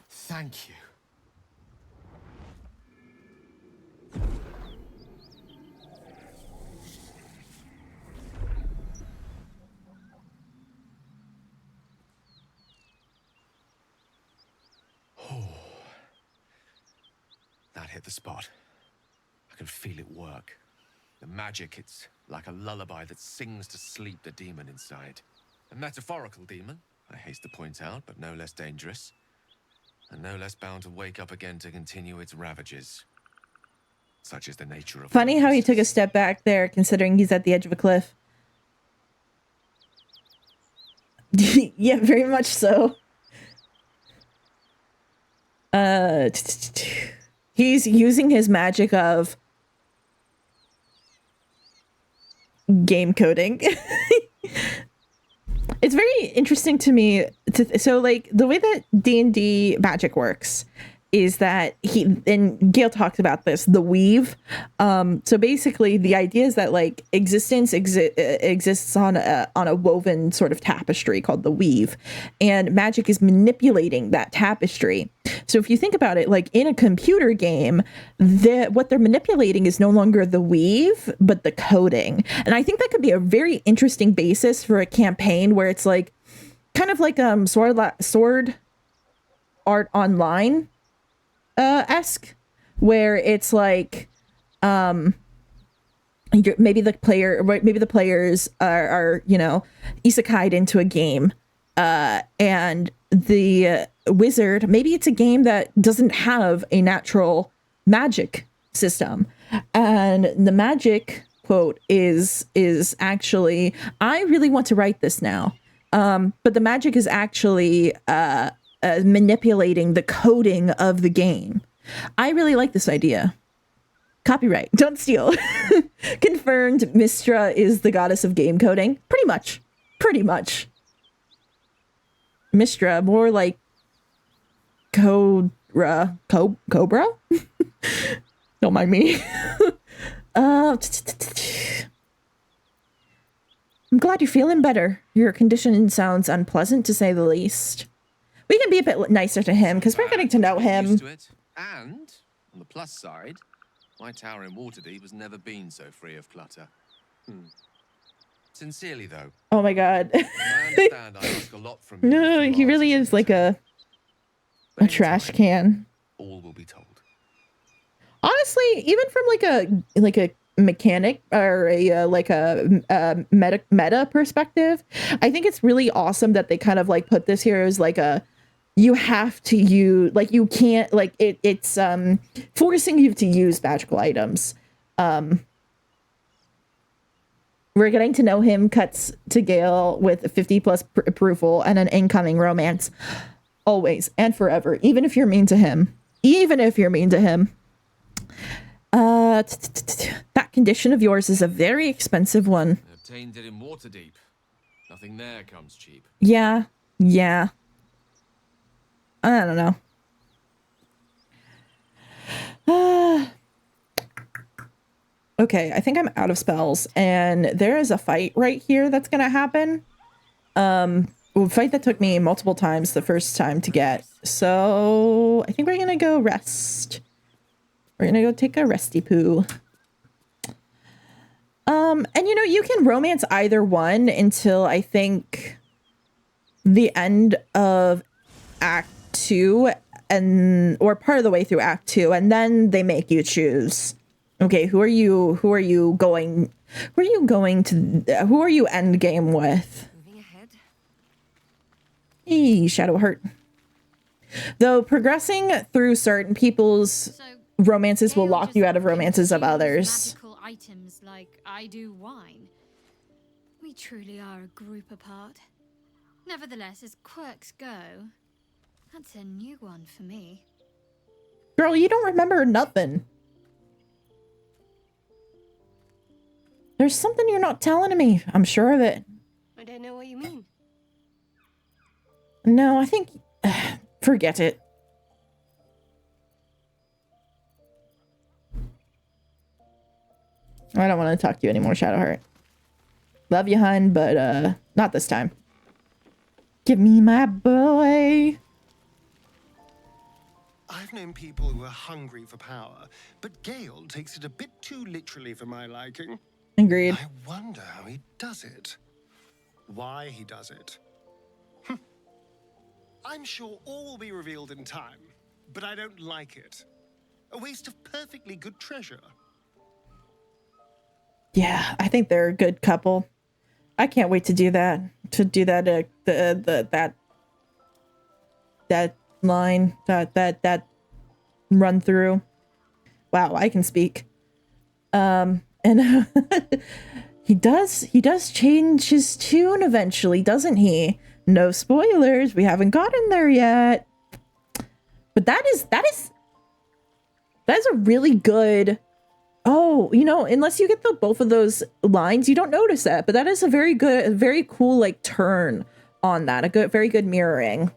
Thank you. Oh, that hit the spot. I can feel it work. The magic, it's like a lullaby that sings to sleep the demon inside. A metaphorical demon, I haste to point out, but no less dangerous. And no less bound to wake up again to continue its ravages. Such is the nature of... Funny how he took a step back there, considering he's at the edge of a cliff. Yeah, very much so. He's using his magic of game coding. It's very interesting to me. So, like, the way that D&D magic works is that and Gale talks about this, the weave. So basically the idea is that like existence exists on a woven sort of tapestry called the weave, and magic is manipulating that tapestry. So if you think about it, like in a computer game, what they're manipulating is no longer the weave, but the coding. And I think that could be a very interesting basis for a campaign where it's like kind of like Sword Art Online esque, where it's like maybe the players are you know, isekai'd into a game, and the wizard, maybe it's a game that doesn't have a natural magic system, and the magic quote is actually, I really want to write this now, but the magic is actually manipulating the coding of the game. I really like this idea. Copyright, don't steal. Confirmed, Mystra is the goddess of game coding. Pretty much. Mystra, more like Cobra. Don't mind me. I'm glad you're feeling better. Your condition sounds unpleasant, to say the least. We can be a bit nicer to him, because we're getting to know him. Used to it. And, on the plus side, my tower in Waterdeep has never been so free of clutter. Sincerely, though. Oh my god. I understand I ask a lot from you. No, he really is like a trash can. All will be told. Honestly, even from like a mechanic or a meta perspective, I think it's really awesome that they kind of like put this here as like a, you have to use, like you can't, like it's forcing you to use magical items. We're getting to know him, cuts to Gale with 50 plus approval and an incoming romance. Always and forever, even if you're mean to him. That condition of yours is a very expensive one. Obtained it in Waterdeep. Nothing there comes cheap. Yeah. I don't know. Okay, I think I'm out of spells, and there is a fight right here that's gonna happen. A fight that took me multiple times the first time to get. So I think we're gonna go rest. We're gonna go take a resty poo. And you know, you can romance either one until I think the end of Act 2 or part of the way through Act 2, and then they make you choose. Okay, who are you end game with? Hey, Shadow Heart. Though progressing through certain people's romances will lock you out of romances of others. Magical items like I do wine. We truly are a group apart. Nevertheless, as quirks go, that's a new one for me. Girl, you don't remember nothing. There's something you're not telling me. I'm sure of it. I don't know what you mean. No, I think... forget it. I don't want to talk to you anymore, Shadowheart. Love you, hun, but not this time. Give me my boy. I've known people who are hungry for power, but Gale takes it a bit too literally for my liking. Agreed. I wonder how he does it. Why he does it. I'm sure all will be revealed in time, but I don't like it. A waste of perfectly good treasure. Yeah, I think they're a good couple. I can't wait to do that. That line, that run through. Wow, I can speak. And he does change his tune eventually, doesn't he? No spoilers. We haven't gotten there yet. But that is a really good. Oh, you know, unless you get both of those lines, you don't notice that. But that is a very good, very cool like turn on that. Very good mirroring.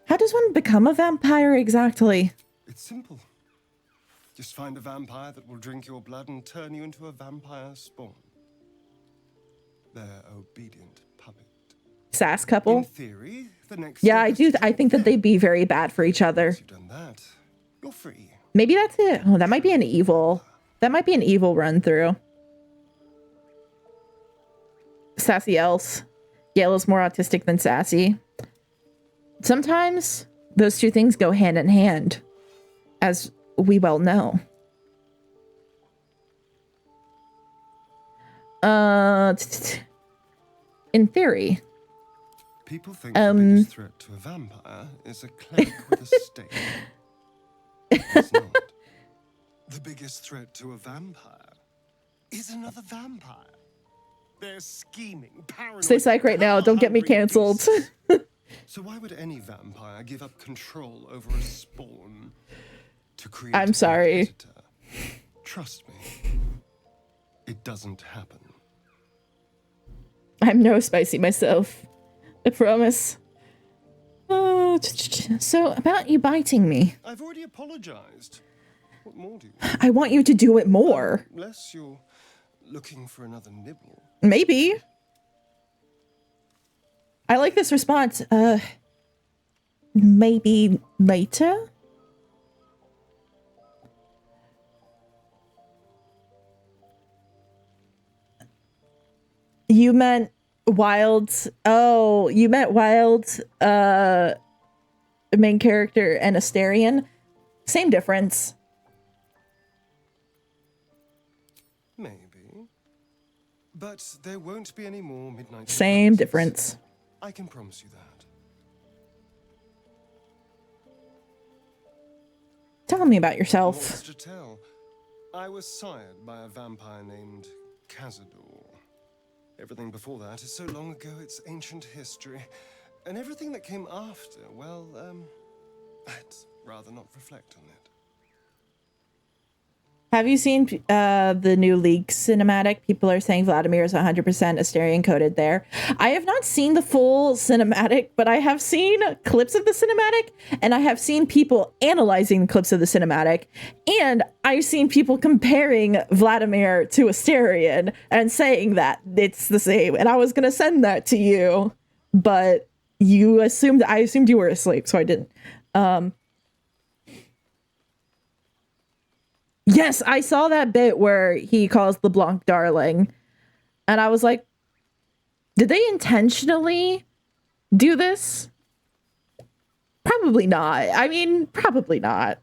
How does one become a vampire exactly? It's simple. Just find a vampire that will drink your blood and turn you into a vampire spawn. Their obedient puppet. Sass couple. In theory, the next yeah, I do. I think that they'd be very bad for each other. Once you've done that, you're free. Maybe that's it. Oh, that might be an evil. That might be an evil run through. Sassy else. Gale is more autistic than sassy. Sometimes those two things go hand in hand, as we well know. In theory. People think the biggest threat to a vampire is a cleric with a stake. It's not. The biggest threat to a vampire is another vampire. They're scheming, paranoid. Stay psych right now. Don't get me canceled. So why would any vampire give up control over a spawn to create I'm sorry. a predator? Trust me, it doesn't happen. I'm no spicy myself. I promise. So about you biting me. I've already apologized. What more do you want? I want you to do it more. Unless you're looking for another nibble. Maybe. I like this response. Maybe later? You meant Wild. Oh, you meant Wild, main character and Astarion. Same difference. Maybe. But there won't be any more midnight. Same difference. I can promise you that. Tell me about yourself. What's to tell? I was sired by a vampire named Cazador. Everything before that is so long ago it's ancient history. And everything that came after, well, I'd rather not reflect on it. Have you seen the new League cinematic? People are saying Vladimir is 100% Astarion coded there. I have not seen the full cinematic, but I have seen clips of the cinematic, and I have seen people analyzing clips of the cinematic, and I've seen people comparing Vladimir to Astarion and saying that it's the same. And I was gonna send that to you, but I assumed you were asleep, so I didn't. Yes, I saw that bit where he calls LeBlanc darling. And I was like, did they intentionally do this? Probably not. I mean, probably not.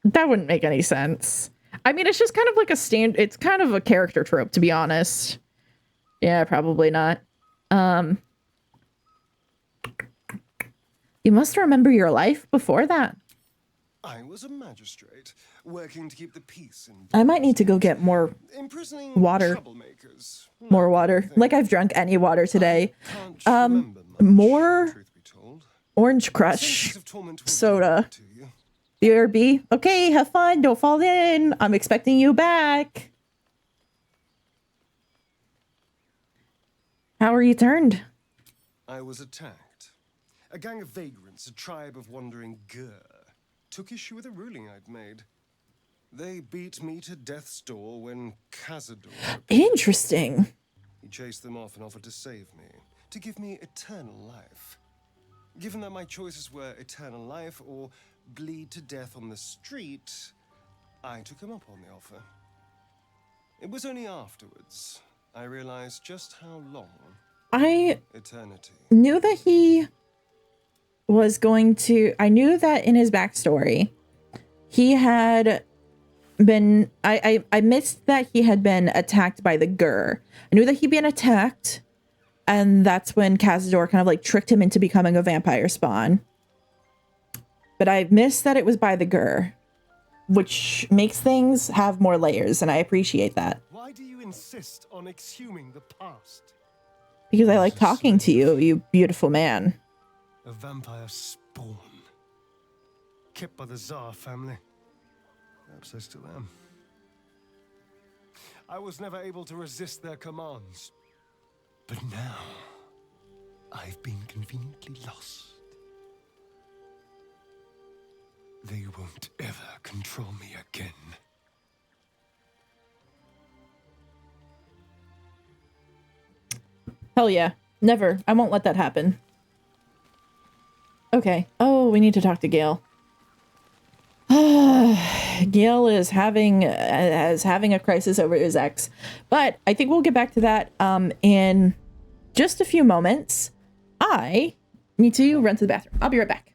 That wouldn't make any sense. I mean, it's just kind of like it's kind of a character trope, to be honest. Yeah, probably not. You must remember your life before that. I was a magistrate, working to keep the peace in. I might need to go get more water. More water. Like I've drunk any water today. More Orange Crush soda. BRB. Okay, have fun. Don't fall in. I'm expecting you back. How are you turned? I was attacked. A gang of vagrants, a tribe of wandering Gur, took issue with a ruling I'd made. They beat me to death's door when Cazador... Interesting. He chased them off and offered to save me, to give me eternal life. Given that my choices were eternal life or bleed to death on the street, I took him up on the offer. It was only afterwards I realized just how long I eternity. knew that he was going to... I knew that in his backstory, he had been... I missed that he had been attacked by the Gur. I knew that he'd been attacked, and that's when Cazador kind of like tricked him into becoming a vampire spawn. But I missed that it was by the Gur, which makes things have more layers, and I appreciate that. Why do you insist on exhuming the past? Because I like talking to you, you beautiful man. A vampire spawn. Kept by the Tsar family. Perhaps I still am. I was never able to resist their commands. But now, I've been conveniently lost. They won't ever control me again. Hell yeah. Never. I won't let that happen. Okay. Oh, we need to talk to Gale. Gale is having a crisis over his ex. But I think we'll get back to that in just a few moments. I need to run to the bathroom. I'll be right back.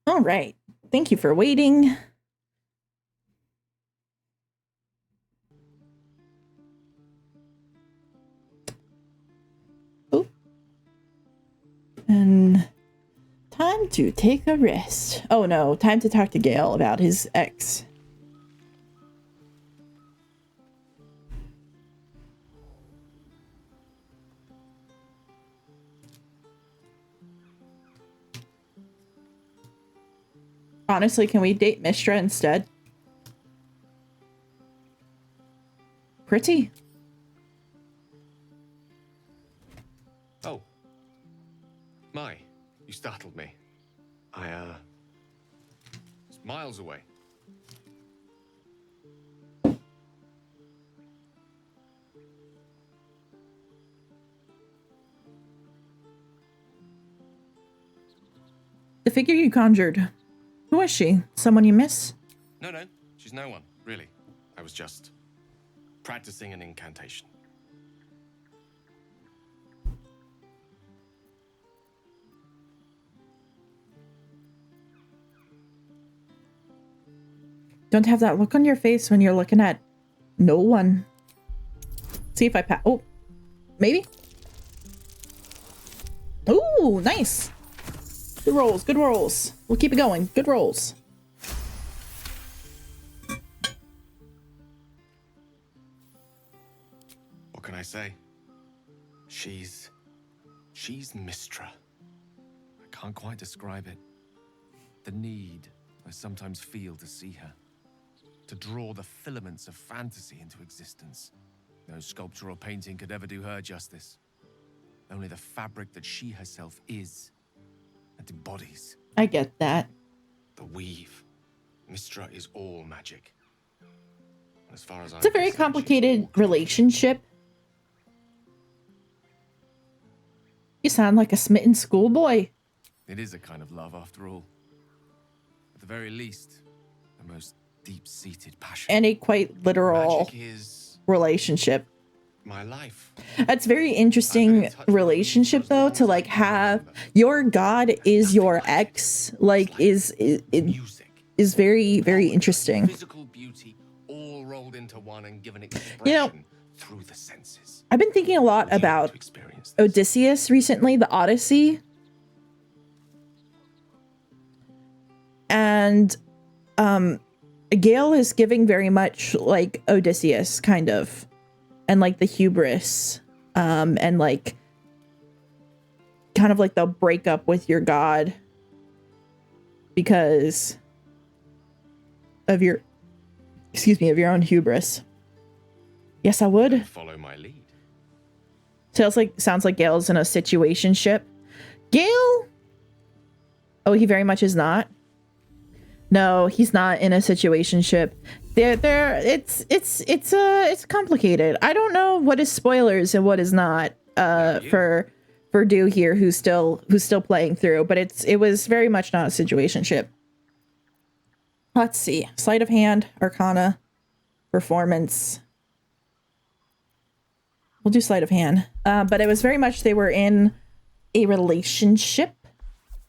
All right. Thank you for waiting. Oh. And time to take a rest. Oh no, time to talk to Gale about his ex. Honestly, can we date Mistra instead? Pretty. Oh, My, you startled me. It's miles away. The figure you conjured. Who is she? Someone you miss? No, she's no one, really. I was just practicing an incantation. Don't have that look on your face when you're looking at no one. See if I pass. Oh, maybe. Ooh, nice. Good rolls, good rolls. We'll keep it going. Good rolls. What can I say? She's Mistra. I can't quite describe it. The need I sometimes feel to see her. To draw the filaments of fantasy into existence. No sculpture or painting could ever do her justice. Only the fabric that she herself is and embodies. I get that. The weave. Mistra is all magic. As far as It's a very complicated relationship. You sound like a smitten schoolboy. It is a kind of love after all. At the very least, the most deep-seated passion. And a quite literal relationship. My life. That's very interesting relationship though, to like have your god is your ex, like is very, very interesting. Physical beauty all rolled into one and given expression, you know, through the senses. I've been thinking a lot about Odysseus recently, the Odyssey. And Gale is giving very much like Odysseus, kind of. And like the hubris, and like kind of like the breakup with your god because of your, of your own hubris. Yes, I would. Follow my lead. Sounds like Gale's in a situationship. Gale? Oh, he very much is not. No, he's not in a situationship. It's complicated. I don't know what is spoilers and what is not for Dew here, who's still playing through, but it was very much not a situationship. Let's see. Sleight of hand, Arcana, performance. We'll do sleight of hand. But it was very much they were in a relationship,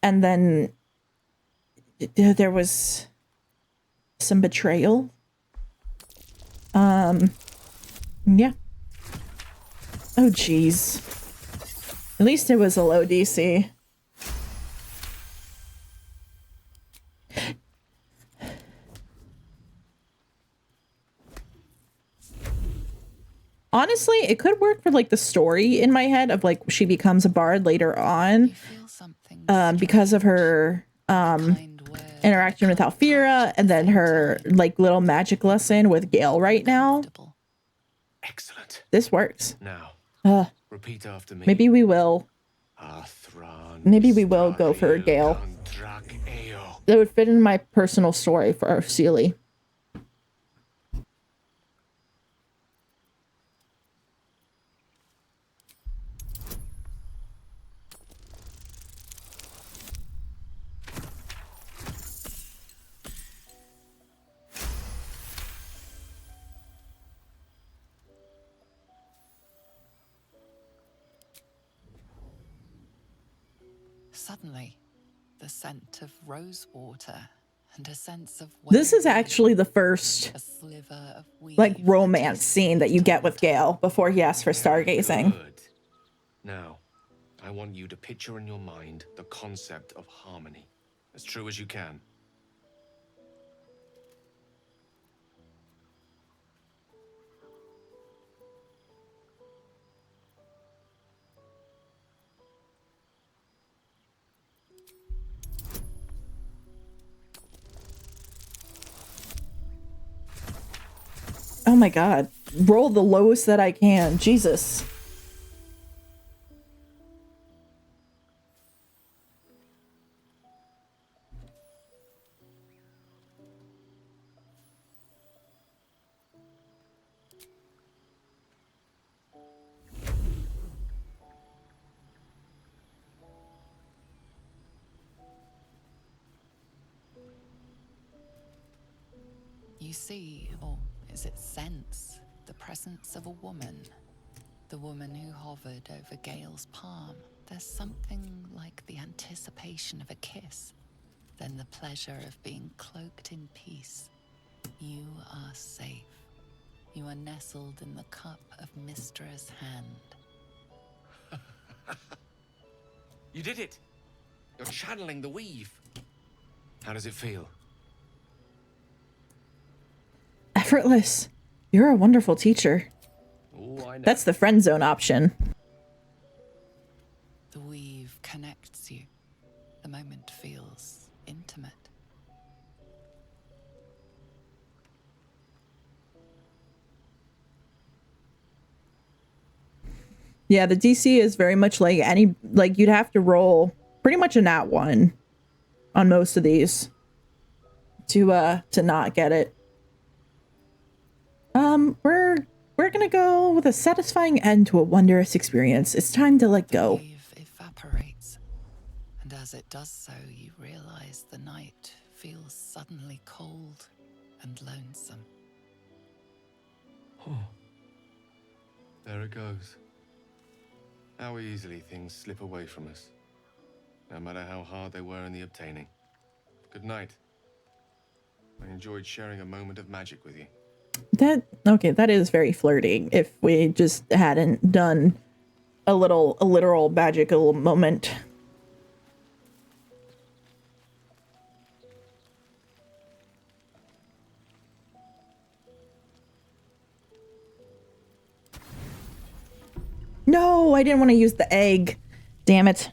and then there was some betrayal. Yeah. Oh, geez. At least it was a low DC. Honestly, it could work for like the story in my head of like she becomes a bard later on, because of her interaction with Alfira and then her like little magic lesson with Gale right now. Excellent. This works. Now, repeat after me. Maybe we will. Maybe we will go for Gale. That would fit in my personal story for Seelie. Suddenly, the scent of rose water and a sense of this is actually the first like romance scene that you get with Gale before he asks for stargazing. Good. Now, I want you to picture in your mind the concept of harmony, as true as you can. Oh my god. Roll the lowest that I can. Jesus. You see, or is it sense, the presence of a woman. The woman who hovered over Gale's palm. There's something like the anticipation of a kiss, then the pleasure of being cloaked in peace. You are safe. You are nestled in the cup of Mystra's hand. You did it! You're channeling the weave. How does it feel? Effortless. You're a wonderful teacher. Oh, I know. That's the friend zone option. The weave connects you. The moment feels intimate. Yeah, the DC is very much like you'd have to roll pretty much a nat 1 on most of these to not get it. We're gonna go with a satisfying end to a wondrous experience. It's time to let go. The wave evaporates, and as it does so, you realize the night feels suddenly cold and lonesome. Oh. There it goes. How easily things slip away from us, no matter how hard they were in the obtaining. Good night. I enjoyed sharing a moment of magic with you. That is very flirty. If we just hadn't done a literal magical moment. No, I didn't want to use the egg. Damn it.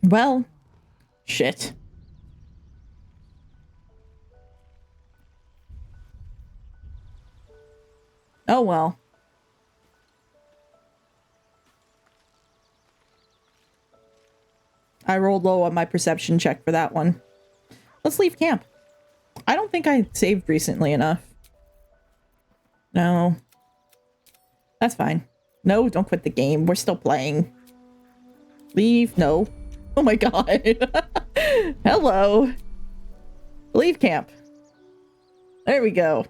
Well, shit. Oh well. I rolled low on my perception check for that one. Let's leave camp. I don't think I saved recently enough. No. That's fine. No, don't quit the game. We're still playing. Leave? No. Oh my god. Hello. Leave camp. There we go.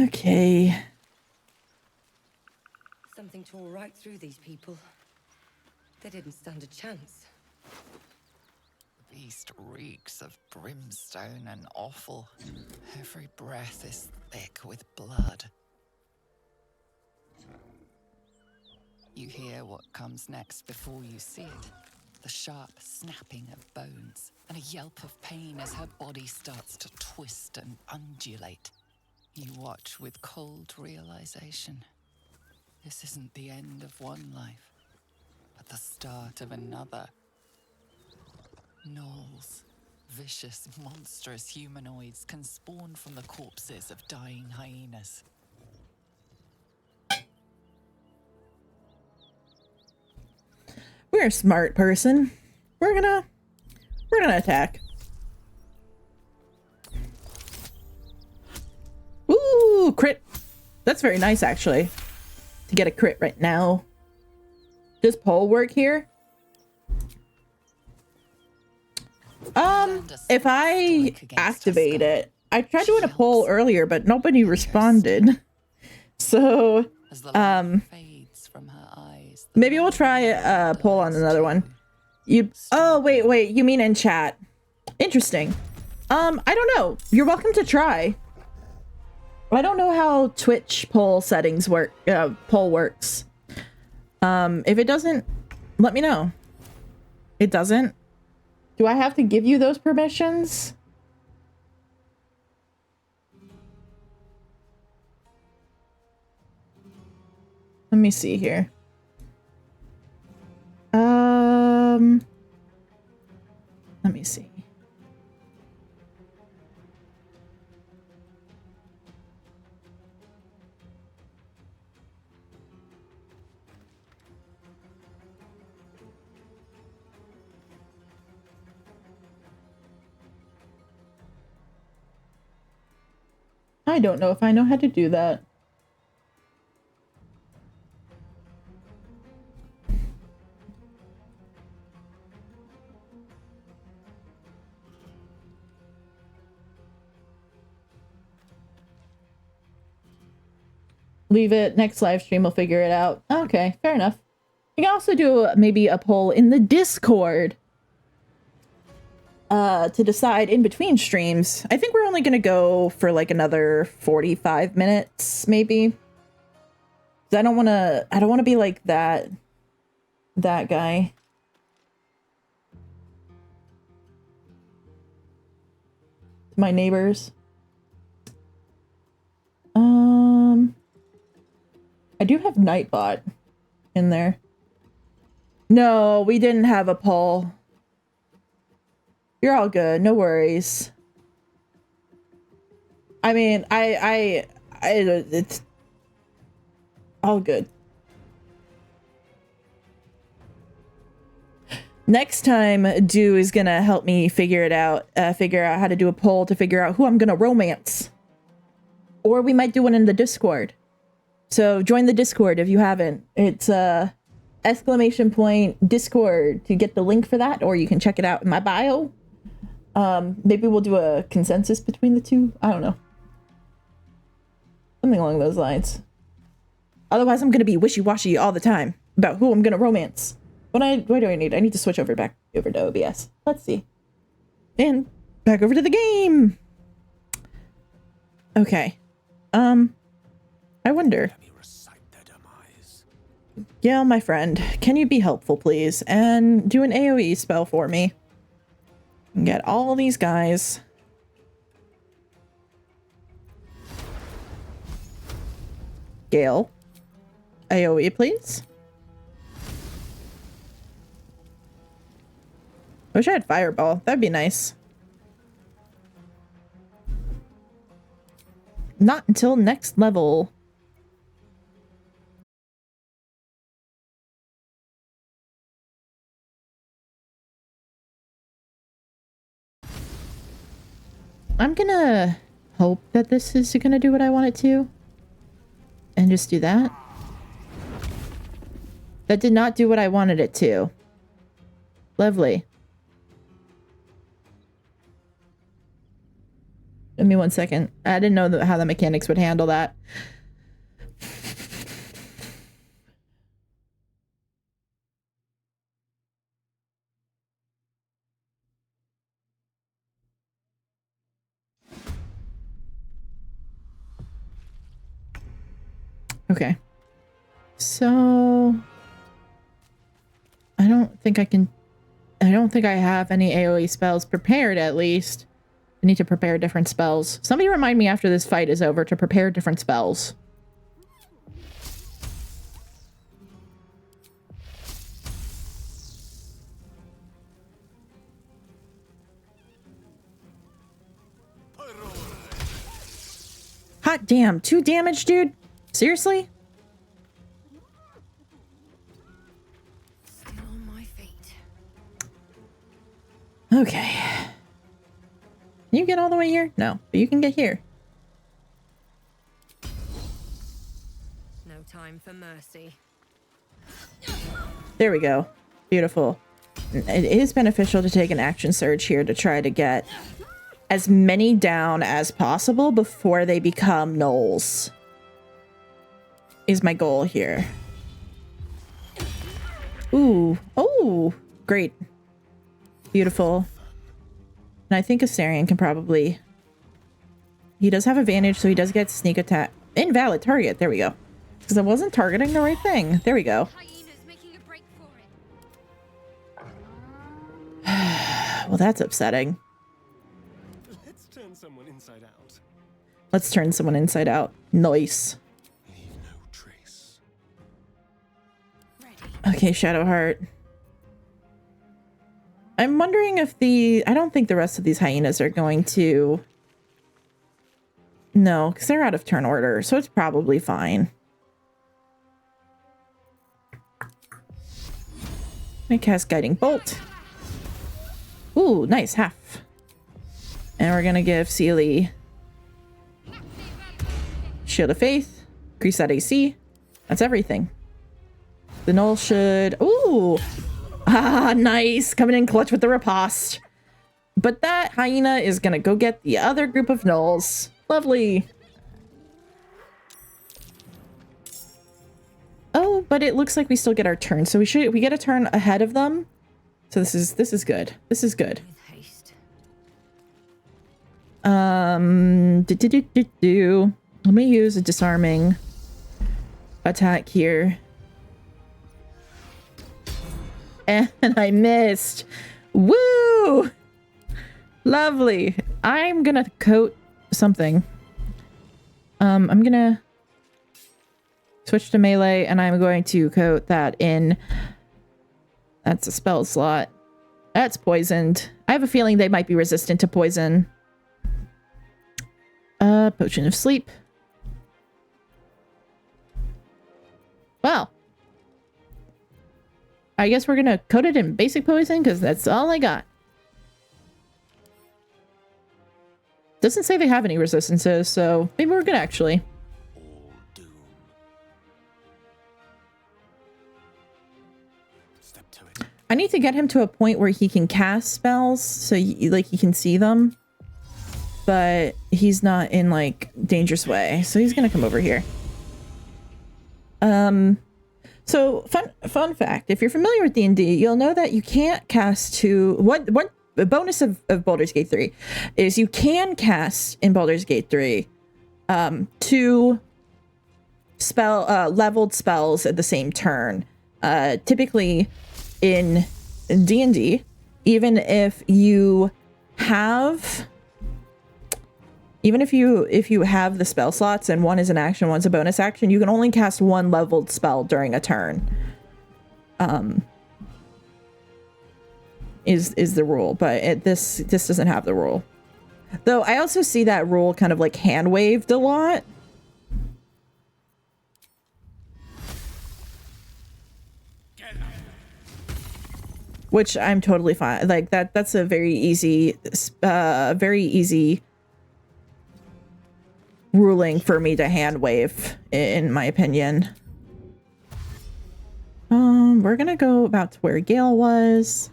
Okay. Something tore right through these people. They didn't stand a chance. The beast reeks of brimstone and offal. Every breath is thick with blood. You hear what comes next before you see it. The sharp snapping of bones, and a yelp of pain as her body starts to twist and undulate. You watch with cold realization. This isn't the end of one life, but the start of another. Gnolls, vicious, monstrous humanoids can spawn from the corpses of dying hyenas. We're a smart person. We're gonna attack. Ooh, crit. That's very nice, actually. To get a crit right now. Does pole work here? If I activate it, I tried doing a poll earlier, but nobody responded. So, maybe we'll try a poll on another one. Oh, wait, you mean in chat. Interesting. I don't know. You're welcome to try. I don't know how Twitch poll settings work, poll works. If it doesn't, let me know. It doesn't? Do I have to give you those permissions? Let me see here. Let me see. I don't know if I know how to do that. Leave it. Next live stream, we'll figure it out. Okay, fair enough. You can also do maybe a poll in the Discord to decide in between streams. I think we're only gonna go for like another 45 minutes, maybe. I don't wanna be like that guy. My neighbors. I do have Nightbot in there. No, we didn't have a poll. You're all good, no worries. I mean, it's all good. Next time, Do is gonna help me figure out how to do a poll to figure out who I'm gonna romance. Or we might do one in the Discord. So join the Discord if you haven't. It's !Discord to get the link for that, or you can check it out in my bio. Maybe we'll do a consensus between the two. I don't know. Something along those lines. Otherwise, I'm gonna be wishy-washy all the time about who I'm gonna romance. What do I need? I need to switch back over to OBS. Let's see. And back over to the game. Okay. I wonder. Gail, my friend, can you be helpful, please? And do an AoE spell for me. And get all these guys. Gale. AoE, please. I wish I had Fireball. That'd be nice. Not until next level. I'm gonna hope that this is gonna do what I want it to. And just do that. That did not do what I wanted it to. Lovely. Give me 1 second. I didn't know how the mechanics would handle that. Okay. So I don't think I have any AoE spells prepared, at least. I need to prepare different spells. Somebody remind me after this fight is over to prepare different spells. Hot damn, 2 damage, dude? Seriously? Still on my feet. Okay. Can you get all the way here? No, but you can get here. No time for mercy. There we go. Beautiful. It is beneficial to take an action surge here to try to get as many down as possible before they become gnolls. Is my goal here. Ooh. Oh, great. Beautiful. And I think Astarion can probably... He does have advantage, so he does get sneak attack. Invalid target. There we go. Because I wasn't targeting the right thing. There we go. Well, that's upsetting. Let's turn someone inside out. Let's turn someone inside out. Nice. Leave no trace. Okay, Shadowheart. I'm wondering if I don't think the rest of these hyenas are going to... No, because they're out of turn order, so it's probably fine. I cast Guiding Bolt. Ooh, nice, half. And we're gonna give Seelie Shield of Faith, increase that AC. That's everything. The Gnoll should... Ooh! Ah, nice! Coming in clutch with the riposte. But that hyena is gonna go get the other group of gnolls. Lovely. but it looks like we still get our turn. So we get a turn ahead of them. So this is good. This is good. Let me use a disarming attack here. And I missed. Woo! Lovely. I'm gonna coat something. I'm gonna switch to melee, and I'm going to coat that in. That's a spell slot. That's poisoned. I have a feeling they might be resistant to poison. Potion of sleep. Well, I guess we're gonna coat it in basic poison because that's all I got. Doesn't say they have any resistances, so maybe we're good actually. I need to get him to a point where he can cast spells, so like he can see them, but he's not in like dangerous way, so he's gonna come over here. So fun fact: if you're familiar with D&D, you'll know that you can't cast two. One bonus of Baldur's Gate 3 is you can cast in Baldur's Gate 3 two leveled spells at the same turn. Typically in D&D, even if you have the spell slots and one is an action, one's a bonus action, you can only cast one leveled spell during a turn. Is the rule, but this doesn't have the rule. Though I also see that rule kind of like hand waved a lot. Which I'm totally fine. Like that's a very easy ruling for me to hand wave, in my opinion. We're gonna go about to where Gale was.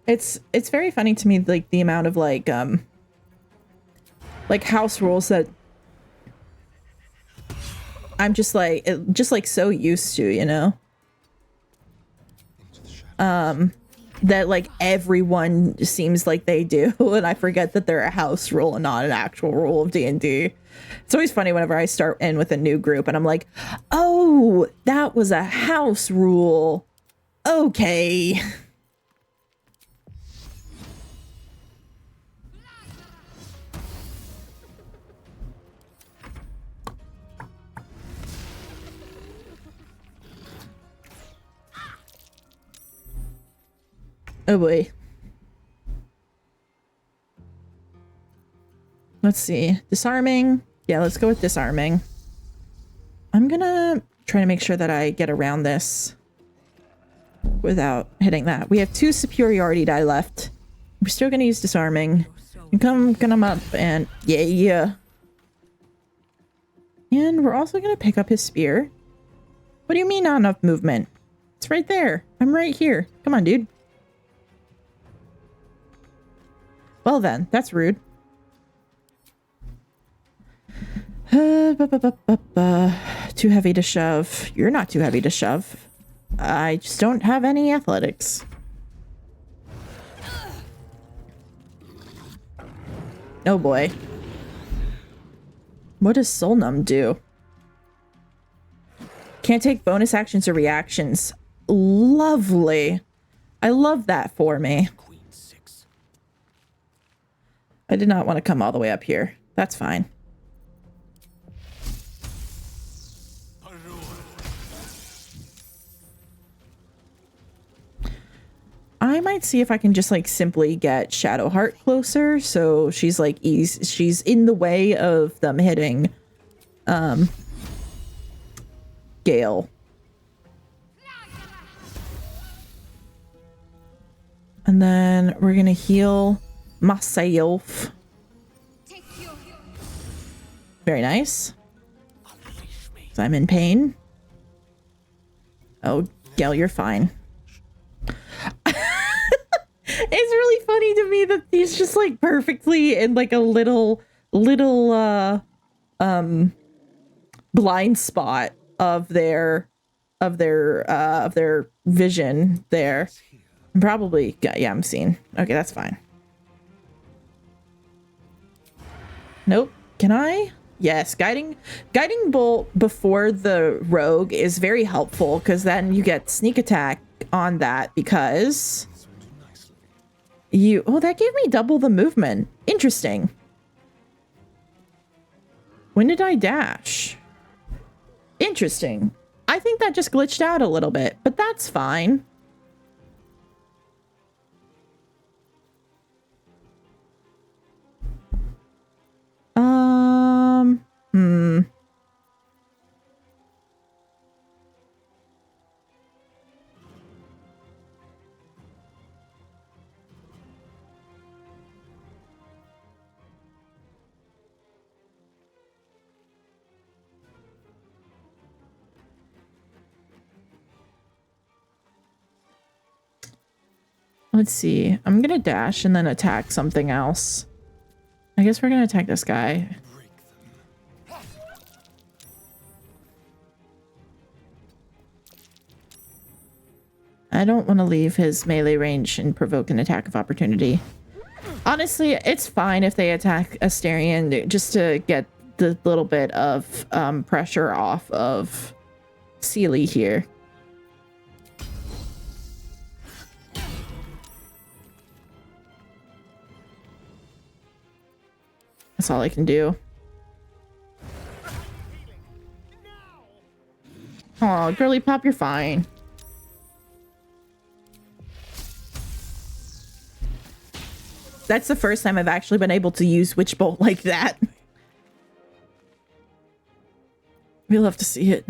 It's very funny to me, like the amount of like house rules that I'm just like so used to, you know? That like everyone seems like they do, and I forget that they're a house rule and not an actual rule of D&D. It's always funny whenever I start in with a new group and I'm like, oh, that was a house rule. Okay. Oh boy. Let's see. Disarming. Yeah, let's go with disarming. I'm gonna try to make sure that I get around this without hitting that. We have 2 superiority die left. We're still gonna use disarming. And come up and yeah. And we're also gonna pick up his spear. What do you mean not enough movement? It's right there. I'm right here. Come on, dude. Well then, that's rude. Too heavy to shove. You're not too heavy to shove. I just don't have any athletics. Oh boy. What does Soul Numb do? Can't take bonus actions or reactions. Lovely. I love that for me. I did not want to come all the way up here. That's fine. I might see if I can just like simply get Shadowheart closer, so she's like she's in the way of them hitting Gale. And then we're gonna heal myself. Very nice. So I'm in pain. Oh, Gale, you're fine. It's really funny to me that he's just like perfectly in like a little blind spot of their vision there. Probably, yeah, I'm seeing. Okay, that's fine. Nope. Can I? Yes, guiding bolt before the rogue is very helpful because then you get sneak attack on that because oh, that gave me double the movement. Interesting. When did I dash? Interesting. I think that just glitched out a little bit, but that's fine. Let's see. I'm gonna dash and then attack something else. I guess we're gonna attack this guy. I don't want to leave his melee range and provoke an attack of opportunity. Honestly, it's fine if they attack Astarion just to get the little bit of pressure off of Seelie here. That's all I can do. Oh, girly pop, you're fine. That's the first time I've actually been able to use Witch Bolt like that. We love to see it.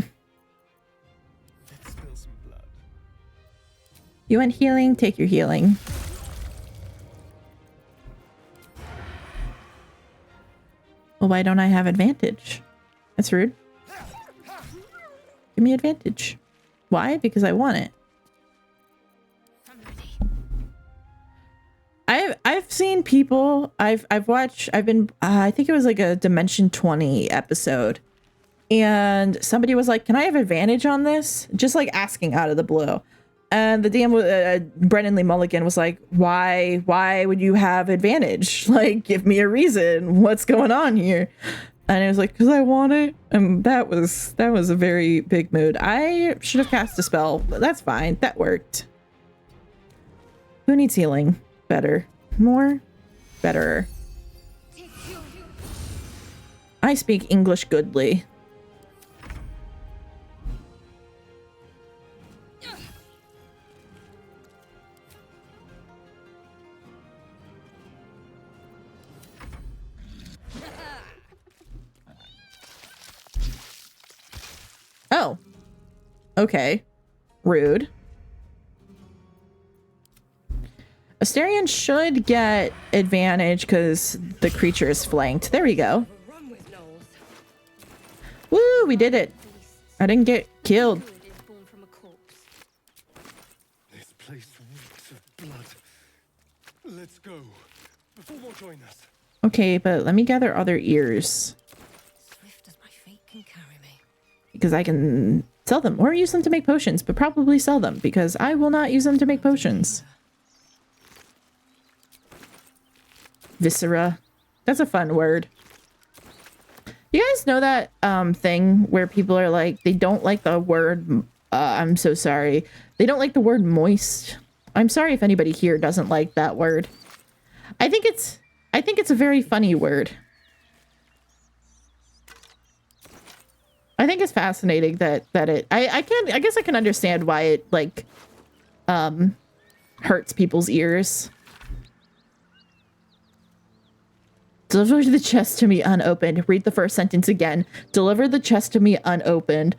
You want healing? Take your healing. Well, why don't I have advantage? That's rude. Give me advantage. Why? Because I want it. I've seen people, I've been, I think it was like a Dimension 20 episode. And somebody was like, can I have advantage on this? Just like asking out of the blue. And the DM, Brennan Lee Mulligan was like, why would you have advantage? Like, give me a reason. What's going on here? And it was like, because I want it. And that was a very big mood. I should have cast a spell, but that's fine. That worked. Who needs healing? Better. More? Better. I speak English goodly. Oh. Okay. Rude. Astarion should get advantage because the creature is flanked. There we go. Woo, we did it. I didn't get killed. This place reeks of blood. Let's go. Before more join us. Okay, but let me gather other ears. Swift as my feet can carry me. Because I can sell them or use them to make potions, but probably sell them because I will not use them to make potions. Viscera. That's a fun word. You guys know that thing where people are like, they don't like the word, I'm so sorry. They don't like the word moist. I'm sorry if anybody here doesn't like that word. I think it's a very funny word. I think it's fascinating that it, I guess I can understand why it like, hurts people's ears. Deliver the chest to me unopened. Read the first sentence again. Deliver the chest to me unopened.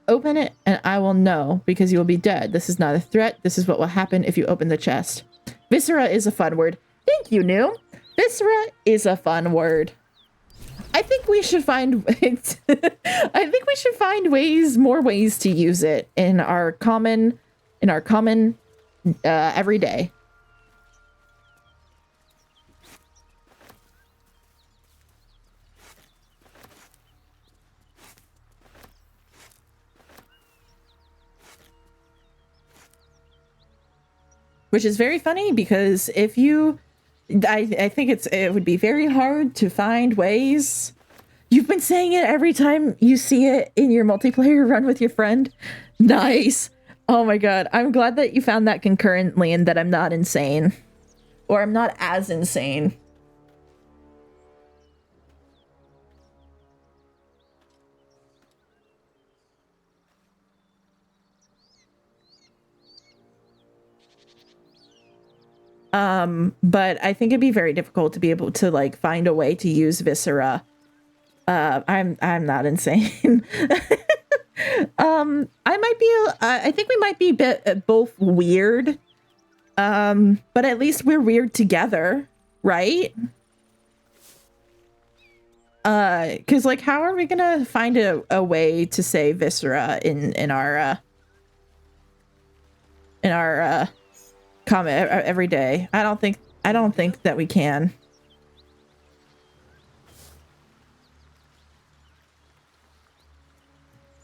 Open it and I will know because you will be dead. This is not a threat. This is what will happen if you open the chest. Viscera is a fun word. Thank you, New. Viscera is a fun word. I think we should find more ways to use it in our common everyday. Which is very funny because if you, I think it would be very hard to find ways. You've been saying it every time you see it in your multiplayer run with your friend. Nice. Oh my god. I'm glad that you found that concurrently and that I'm not insane. Or I'm not as insane. But I think it'd be very difficult to be able to like find a way to use Viscera. I'm not insane. I might be, I think we might be both weird. But at least we're weird together, right? Cause like, how are we gonna find a way to say Viscera in our comment every day? I don't think that we can.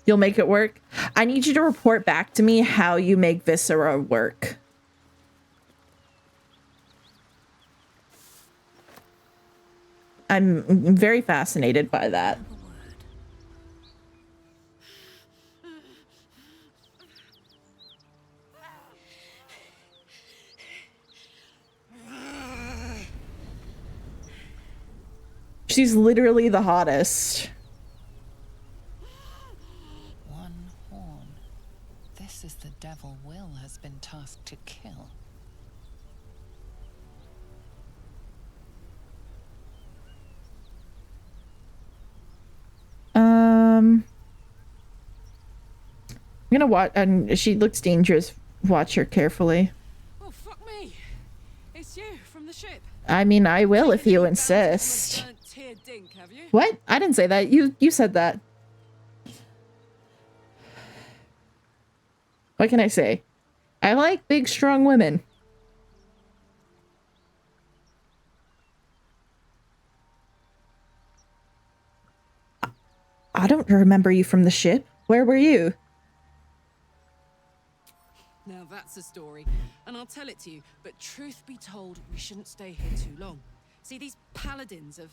You'll make it work? I need you to report back to me how you make Viscera work. I'm very fascinated by that. She's literally the hottest. One horn. This is the devil Will has been tasked to kill. I'm gonna watch, and she looks dangerous. Watch her carefully. Oh, fuck me. It's you from the ship. I mean, I will if you insist. What? I didn't say that. You said that. What can I say? I like big, strong women. I don't remember you from the ship. Where were you? Now that's a story, and I'll tell it to you, but truth be told, we shouldn't stay here too long. See, these paladins of...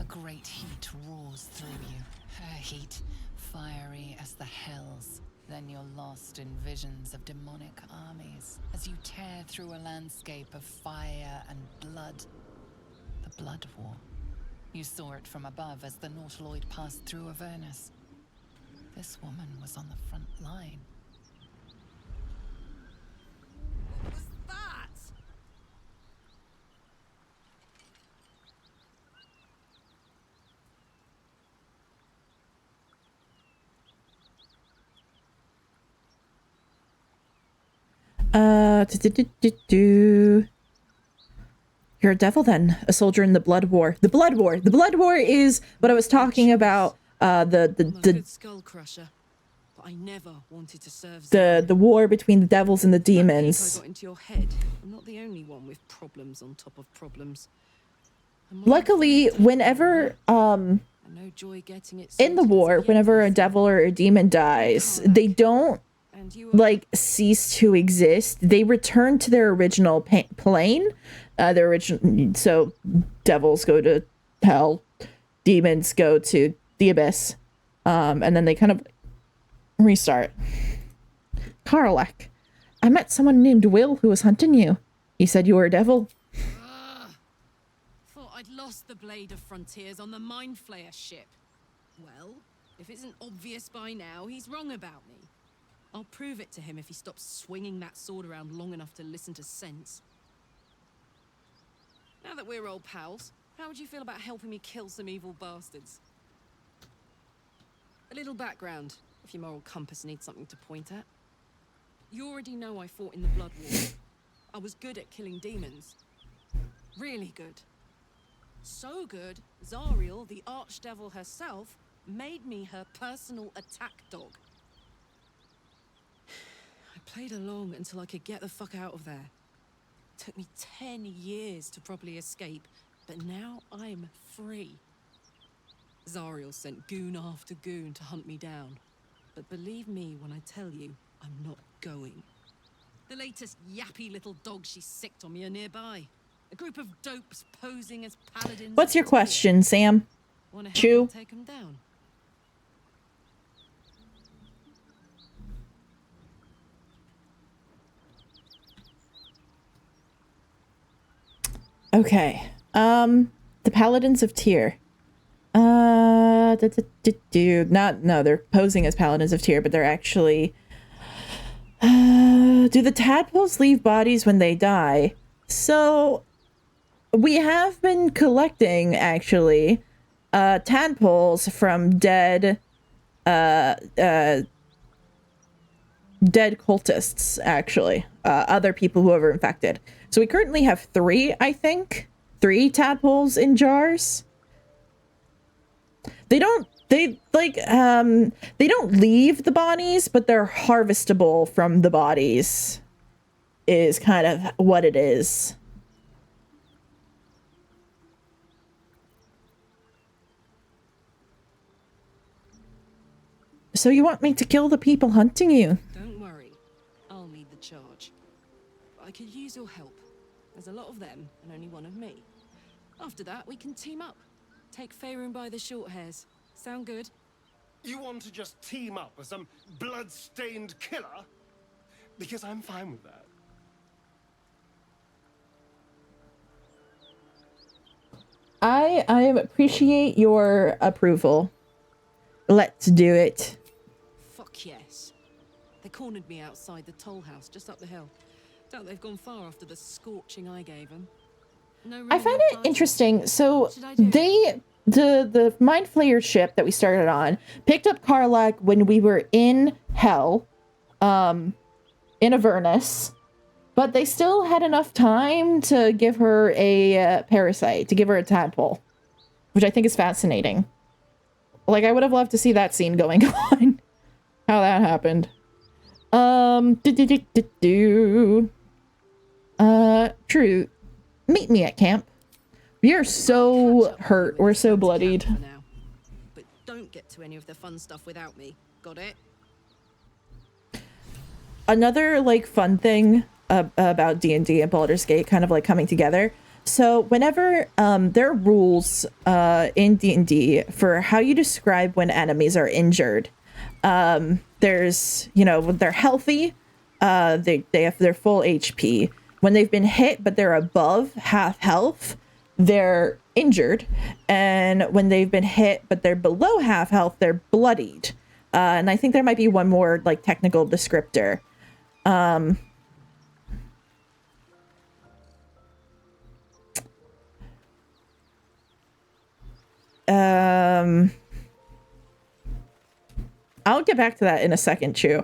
A great heat roars through you. Her heat, fiery as the hells. Then you're lost in visions of demonic armies as you tear through a landscape of fire and blood. The Blood War. You saw it from above as the Nautiloid passed through Avernus. This woman was on the front line. What was that? You're a devil then, a soldier in the Blood War. The Blood War. The Blood War is what I was talking about. The Skull Crusher, but I never wanted to serve. The war between the devils and the demons. I got into your head. I'm not the only one with problems on top of problems. Luckily, whenever no joy getting it in the war, whenever a devil or a demon dies, they don't like cease to exist. They return to their original plane. Their original. So devils go to hell, demons go to the abyss, and then they kind of restart. Karlach, I met someone named Will who was hunting you. He said you were a devil. Thought I'd lost the Blade of Frontiers on the Mind Flayer ship. Well, if it isn't obvious by now, he's wrong about me. I'll prove it to him if he stops swinging that sword around long enough to listen to sense. Now that we're old pals, how would you feel about helping me kill some evil bastards? A little background, if your moral compass needs something to point at. You already know I fought in the Blood War. I was good at killing demons. Really good. So good, Zariel, the archdevil herself, made me her personal attack dog. I played along until I could get the fuck out of there. Took me 10 years to properly escape, but now I'm free. Zariel sent goon after goon to hunt me down. But believe me when I tell you, I'm not going. The latest yappy little dog she sicked on me are nearby. A group of dopes posing as paladins. What's your question, Sam? Wanna help Chew? me take them down? Okay. The Paladins of Tyr. No, they're posing as Paladins of Tyr, but they're actually... do the tadpoles leave bodies when they die? So, we have been collecting, actually, tadpoles from dead cultists, actually. Other people who are infected. So we currently have 3, I think. 3 tadpoles in jars. They don't leave the bodies, but they're harvestable from the bodies. Is kind of what it is. So you want me to kill the people hunting you? Don't worry. I'll lead the charge. I could use your help. There's a lot of them, and only one of me. After that, we can team up. Take Faerun by the short hairs. Sound good? You want to just team up with some blood-stained killer? Because I'm fine with that. I appreciate your approval. Let's do it. Fuck yes. They cornered me outside the toll house just up the hill. Doubt they've gone far after the scorching I gave them. No I find it interesting. So the Mind Flayer ship that we started on picked up Karlach when we were in Hell, in Avernus, but they still had enough time to give her a parasite, to give her a tadpole, which I think is fascinating. Like, I would have loved to see that scene going on. How that happened. True. Meet me at camp. We are so hurt. We're so bloodied. But don't get to any of the fun stuff without me. Got it? Another, like, fun thing about D&D and Baldur's Gate kind of, like, coming together. So whenever there are rules in D&D for how you describe when enemies are injured. There's, you know, when they're healthy, they have their full HP. When they've been hit but they're above half health, they're injured. And when they've been hit but they're below half health, they're bloodied. And I think there might be one more, like, technical descriptor. I'll get back to that in a second, Chew.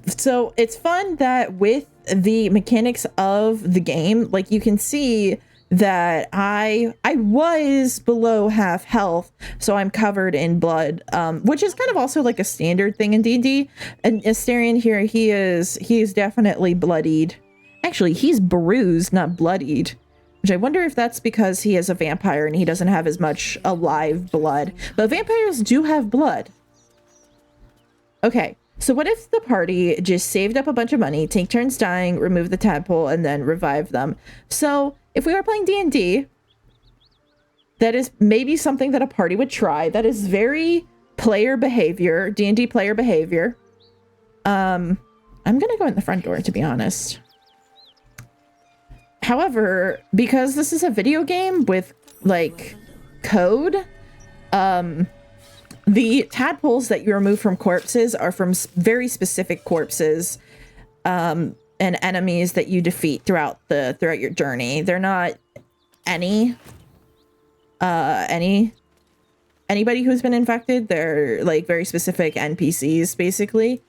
So it's fun that with the mechanics of the game, like, you can see that I was below half health, so I'm covered in blood, which is kind of also like a standard thing in D&D. And Astarion here, he is definitely bloodied. Actually, he's bruised, not bloodied. Which I wonder if that's because he is a vampire and he doesn't have as much alive blood. But vampires do have blood. Okay, so what if the party just saved up a bunch of money, take turns dying, remove the tadpole, and then revive them? So if we were playing D&D, that is maybe something that a party would try. That is very player behavior, D&D player behavior. I'm gonna go in the front door, to be honest. However, because this is a video game with, like, code, the tadpoles that you remove from corpses are from very specific corpses, and enemies that you defeat throughout your journey. They're not anybody who's been infected. They're, like, very specific NPCs, basically.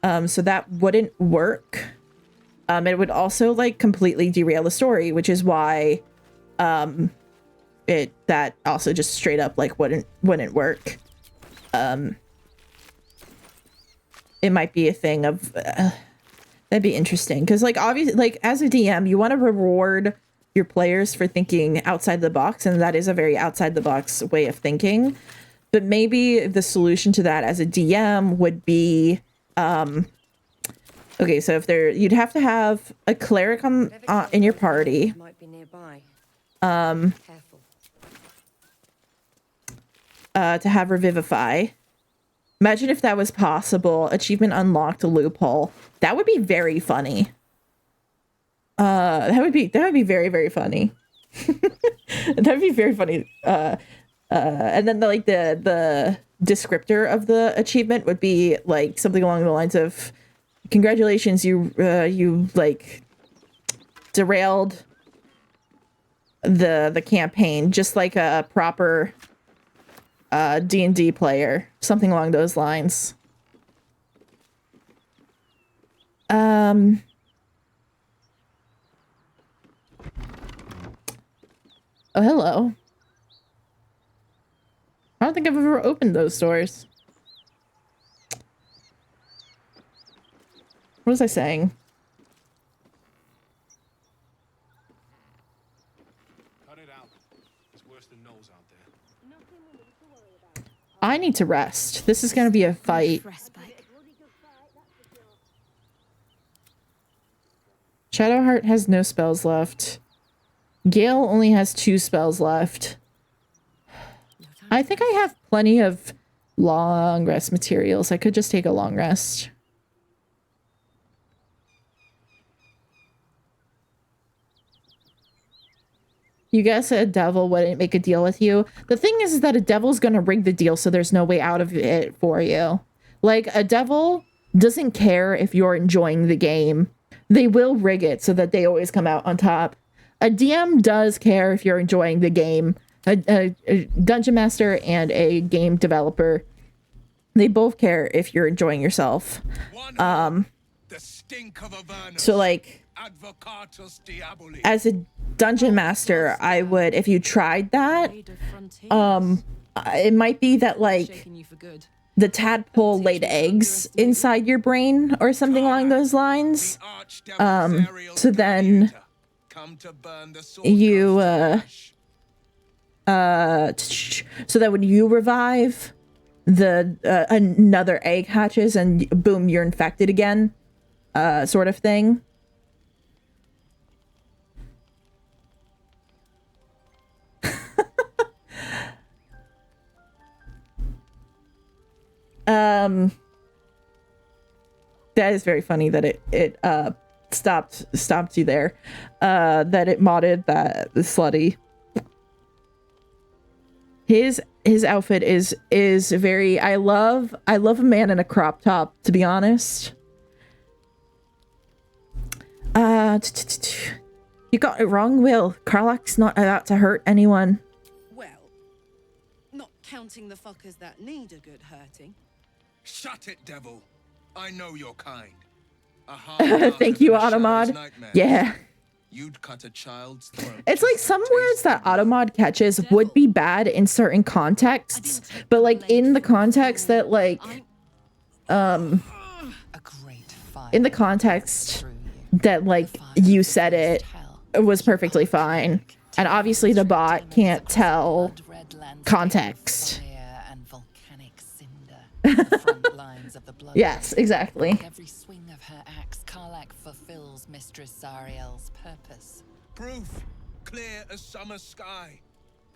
So that wouldn't work. It would also, like, completely derail the story, which is why that also just straight up, like, wouldn't work. It might be a thing of that'd be interesting, because, like, obviously, like, as a DM, you want to reward your players for thinking outside the box, and that is a very outside the box way of thinking. But maybe the solution to that as a DM would be, okay, so if there, you'd have to have a cleric on in your party. Might be nearby. Careful. To have Revivify. Imagine if that was possible. Achievement unlocked, a loophole. That would be very funny. That would be very, very funny. That'd be very funny. And then the descriptor of the achievement would be like something along the lines of, congratulations, you like derailed the campaign just like a proper D&D player, something along those lines. Oh, hello. I don't think I've ever opened those doors. What was I saying? Cut it out. It's worse than Knowles out there. I need to rest. This is gonna be a fight. Shadowheart has no spells left. Gale only has 2 spells left. I think I have plenty of long rest materials. I could just take a long rest. You guess a devil wouldn't make a deal with you. The thing is that a devil's gonna rig the deal so there's no way out of it for you. Like, a devil doesn't care if you're enjoying the game. They will rig it so that they always come out on top. A DM does care if you're enjoying the game. A dungeon master and a game developer, they both care if you're enjoying yourself. So like, as a dungeon master, I would, if you tried that, it might be that like the tadpole laid eggs inside your brain or something along those lines. So then you so that when you revive, the another egg hatches and boom, you're infected again, sort of thing. That is very funny that it stopped you there. That it modded that the slutty. His outfit is very, I love a man in a crop top, to be honest. You got it wrong, Will. Karlach's not about to hurt anyone. Well, not counting the fuckers that need a good hurting. Shut it, devil. I know your kind. Thank you, Automod. Yeah. You'd cut a child's throat. It's like some words that Automod catches would be bad in certain contexts, but like in the context that like in the context that like you said it was perfectly fine. And obviously the bot can't tell context. Yes, exactly. Every swing of her axe, Karlach fulfills Mistress Zariel's purpose. Proof, clear as summer sky.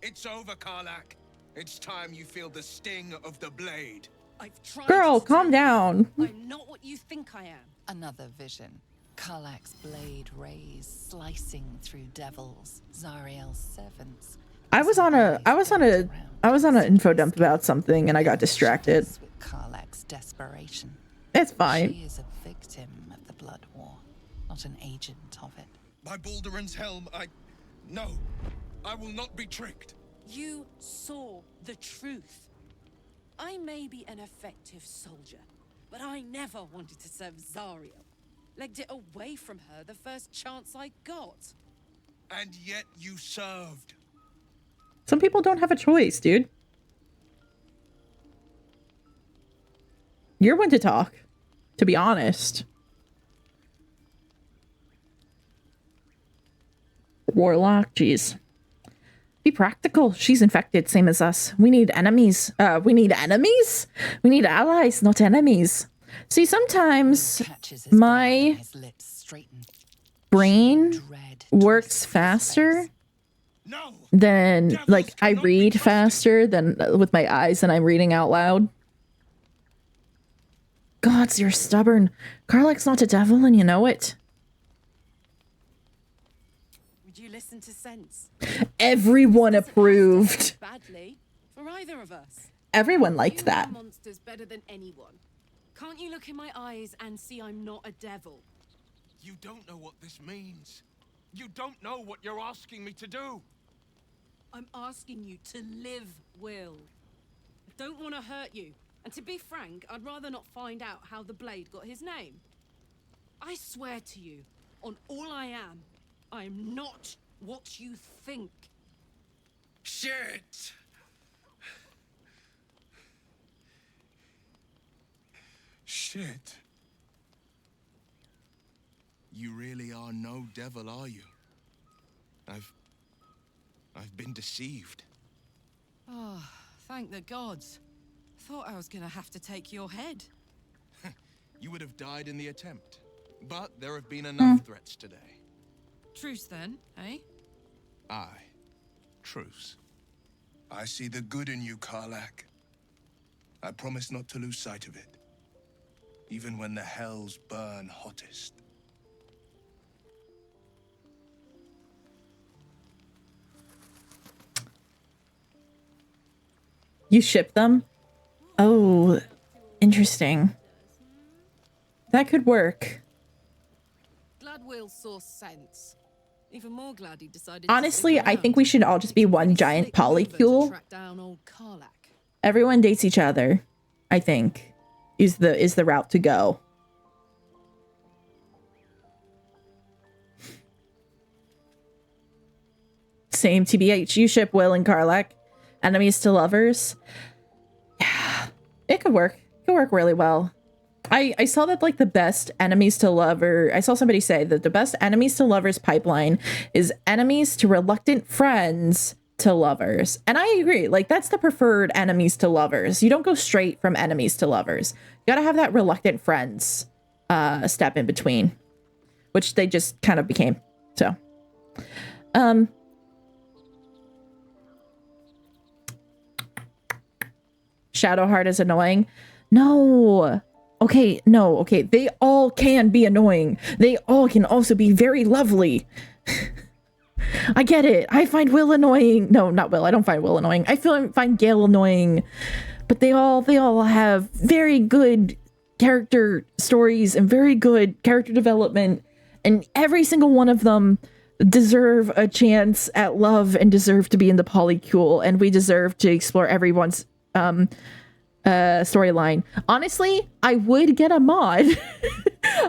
It's over, Karlach. It's time you feel the sting of the blade. I've tried. Girl, calm down. I'm not what you think I am. Another vision. Karlach's blade rays slicing through devils, Zariel's servants. I was on an info dump about something and I got distracted. Karlach's desperation. It's fine. She is a victim of the blood war, not an agent of it. By Balduran's helm, no, I will not be tricked. You saw the truth. I may be an effective soldier, but I never wanted to serve Zariel. Legged it away from her the first chance I got. And yet you served. Some people don't have a choice, dude. You're one to talk, to be honest. Warlock, jeez. Be practical. She's infected, same as us. We need enemies. We need enemies? We need allies, not enemies. See, sometimes my brain works faster than, like, I read faster than with my eyes and I'm reading out loud. Gods, you're stubborn. Karlach's not a devil and you know it. Would you listen to sense? Everyone approved. Badly for either of us. Everyone liked that. You know monsters better than anyone. Can't you look in my eyes and see I'm not a devil? You don't know what this means. You don't know what you're asking me to do. I'm asking you to live, Will. I don't want to hurt you. And to be frank, I'd rather not find out how the blade got his name. I swear to you, on all I am not what you think. Shit! Shit. You really are no devil, are you? I've been deceived. Oh, thank the gods. Thought I was gonna have to take your head. You would have died in the attempt. But there have been enough threats today. Truce then, eh? Aye. Truce. I see the good in you, Karlach. I promise not to lose sight of it. Even when the hells burn hottest. You ship them? Oh, interesting. That could work. Glad Will saw sense. Even more glad he decided. Honestly, I think we should all just be one giant polycule. Everyone dates each other, I think, is the route to go. Same TBH. You ship Will and Karlach. Enemies to lovers. Yeah, it could work. It could work really well. I saw that, like, the best enemies to lover, I saw somebody say that the best enemies to lovers pipeline is enemies to reluctant friends to lovers. And I agree. Like, that's the preferred enemies to lovers. You don't go straight from enemies to lovers. You gotta have that reluctant friends step in between, which they just kind of became. So, Shadowheart is annoying. No. Okay, no, okay. They all can be annoying. They all can also be very lovely. I get it. I find Will annoying. No, not Will. I don't find Will annoying. I find Gale annoying. But they all have very good character stories and very good character development. And every single one of them deserve a chance at love and deserve to be in the polycule. And we deserve to explore everyone's storyline. Honestly, I would get a mod.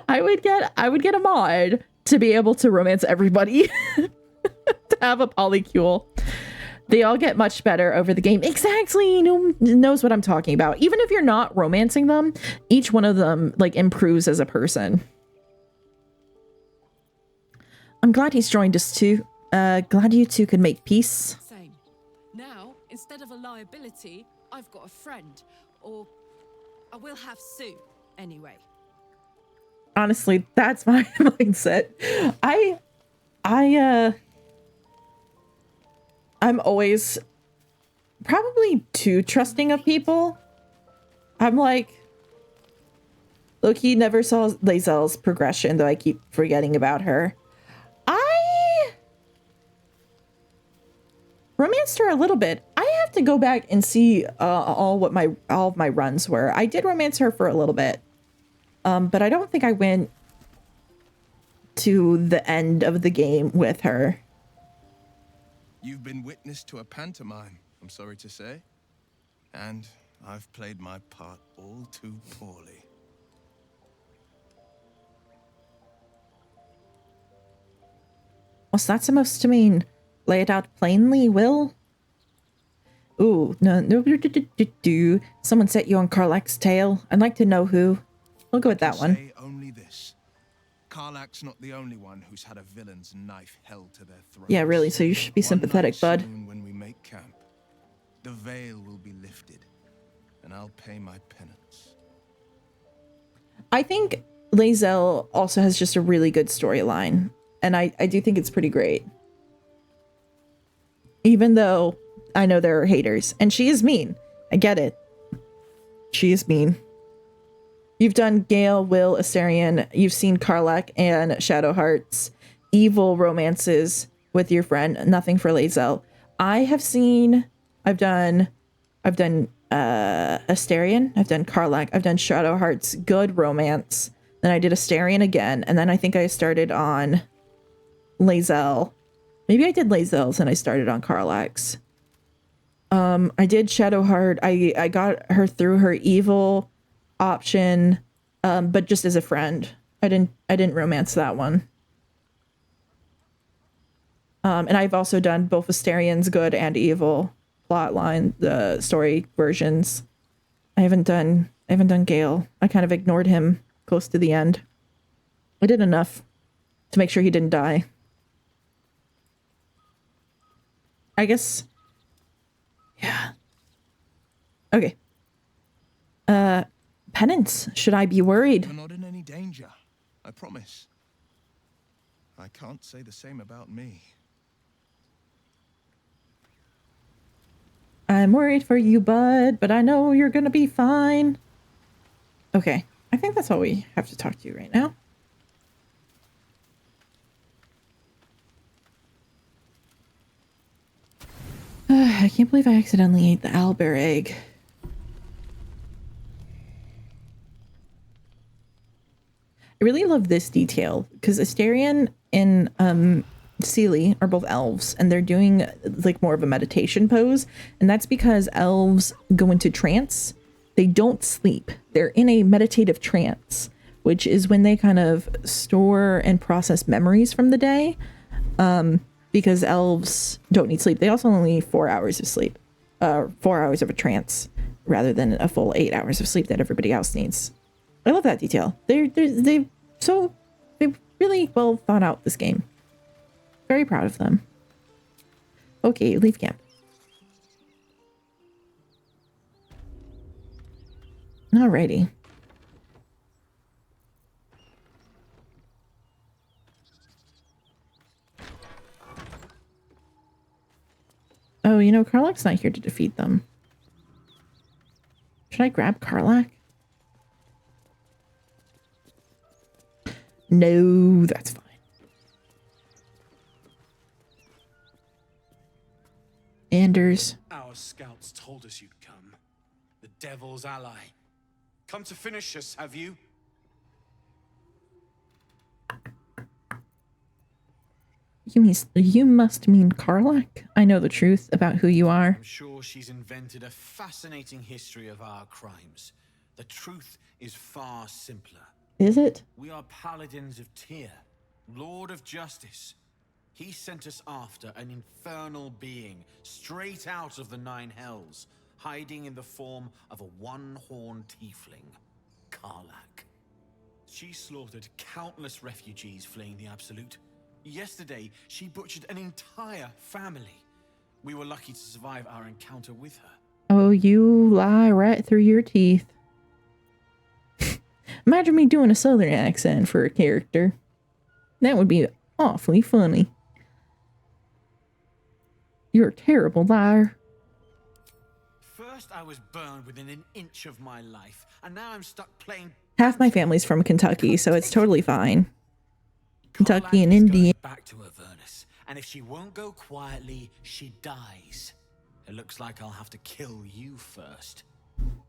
I would get a mod to be able to romance everybody. To have a polycule. They all get much better over the game. Exactly. No one knows what I'm talking about. Even if you're not romancing them, each one of them, like, improves as a person. I'm glad he's joined us too. Glad you two could make peace. Same. Now, instead of a liability, I've got a friend. Or I will have Sue, anyway. Honestly, that's my mindset. I'm always probably too trusting of people. I'm like, look, he never saw Lae'zel's progression, though I keep forgetting about her. I romanced her a little bit. I have to go back and see all of my runs were. I did romance her for a little bit. But I don't think I went to the end of the game with her. You've been witness to a pantomime, I'm sorry to say. And I've played my part all too poorly. What's that supposed to mean? Lay it out plainly, Will? Ooh, no. Someone set you on Karlach's tail. I'd like to know who. We'll go with that one. Say only this. Karlach's not the only one who's had a villain's knife held to their throat. Yeah, really, so you should be sympathetic, bud. When we make camp, the veil will be lifted, and I'll pay my penance. I think Lae'zel also has just a really good storyline, and I do think it's pretty great. Even though I know there are haters, and she is mean. I get it. She is mean. You've done Gale, Will, Astarion. You've seen Karlach and Shadowheart's evil romances with your friend. Nothing for Lae'zel. I've done Astarion. I've done Karlach. I've done Shadowheart's good romance. Then I did Astarion again, and then I think I started on Lae'zel. Maybe I did Lae'zel's and I started on Karlach's. I did Shadowheart. I got her through her evil option, but just as a friend. I didn't romance that one. And I've also done both Astarion's good and evil plotline, the story versions. I haven't done Gale. I kind of ignored him close to the end. I did enough to make sure he didn't die. I guess. Yeah. Okay. Penance. Should I be worried? You're not in any danger. I promise. I can't say the same about me. I'm worried for you, bud, but I know you're gonna be fine. Okay. I think that's all we have to talk to you right now. I can't believe I accidentally ate the owlbear egg. I really love this detail because Astarion and Seelie are both elves, and they're doing like more of a meditation pose, and that's because elves go into trance. They don't sleep. They're in a meditative trance, which is when they kind of store and process memories from the day. Because elves don't need sleep. They also only need 4 hours of sleep. 4 hours of a trance rather than a full 8 hours of sleep that everybody else needs. I love that detail. They really well thought out this game. Very proud of them. Okay, leave camp. Alrighty. Oh, you know, Karlach's not here to defeat them. Should I grab Karlach? No, that's fine. Anders. Our scouts told us you'd come. The devil's ally. Come to finish us, have you? You must mean Karlach? I know the truth about who you are. I'm sure she's invented a fascinating history of our crimes. The truth is far simpler. Is it? We are paladins of Tyr, Lord of Justice. He sent us after an infernal being straight out of the Nine Hells, hiding in the form of a one-horned tiefling, Karlach. She slaughtered countless refugees fleeing the Absolute. Yesterday, she butchered an entire family. We were lucky to survive our encounter with her. Oh, you lie right through your teeth. Imagine me doing a southern accent for a character. That would be awfully funny. You're a terrible liar. First, I was burned within an inch of my life, and now I'm stuck playing. Half my family's from Kentucky, so it's totally fine. Kentucky and Indiana. Back to Avernus, and if she won't go quietly, she dies. It looks like I'll have to kill you first,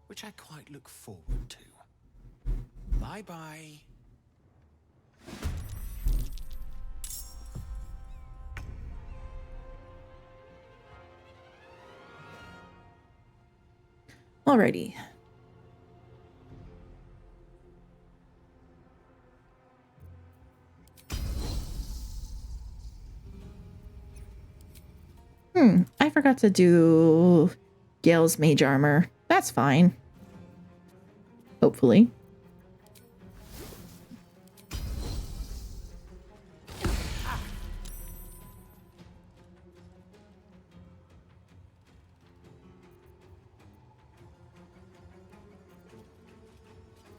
which I quite look forward to. Bye-bye. Alrighty. I forgot to do Gale's mage armor. That's fine. Hopefully.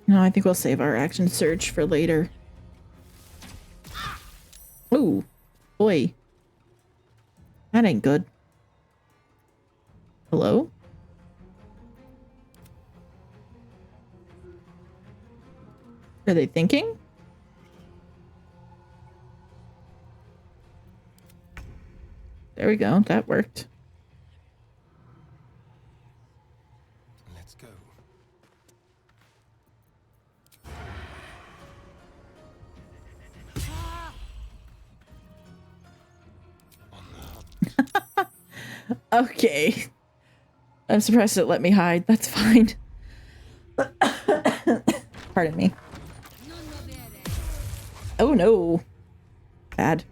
No, I think we'll save our action surge for later. Ooh, boy. That ain't good. Hello? Are they thinking? There we go. That worked. Let's go. Okay. I'm surprised it let me hide. That's fine. Pardon me. Oh no. Bad.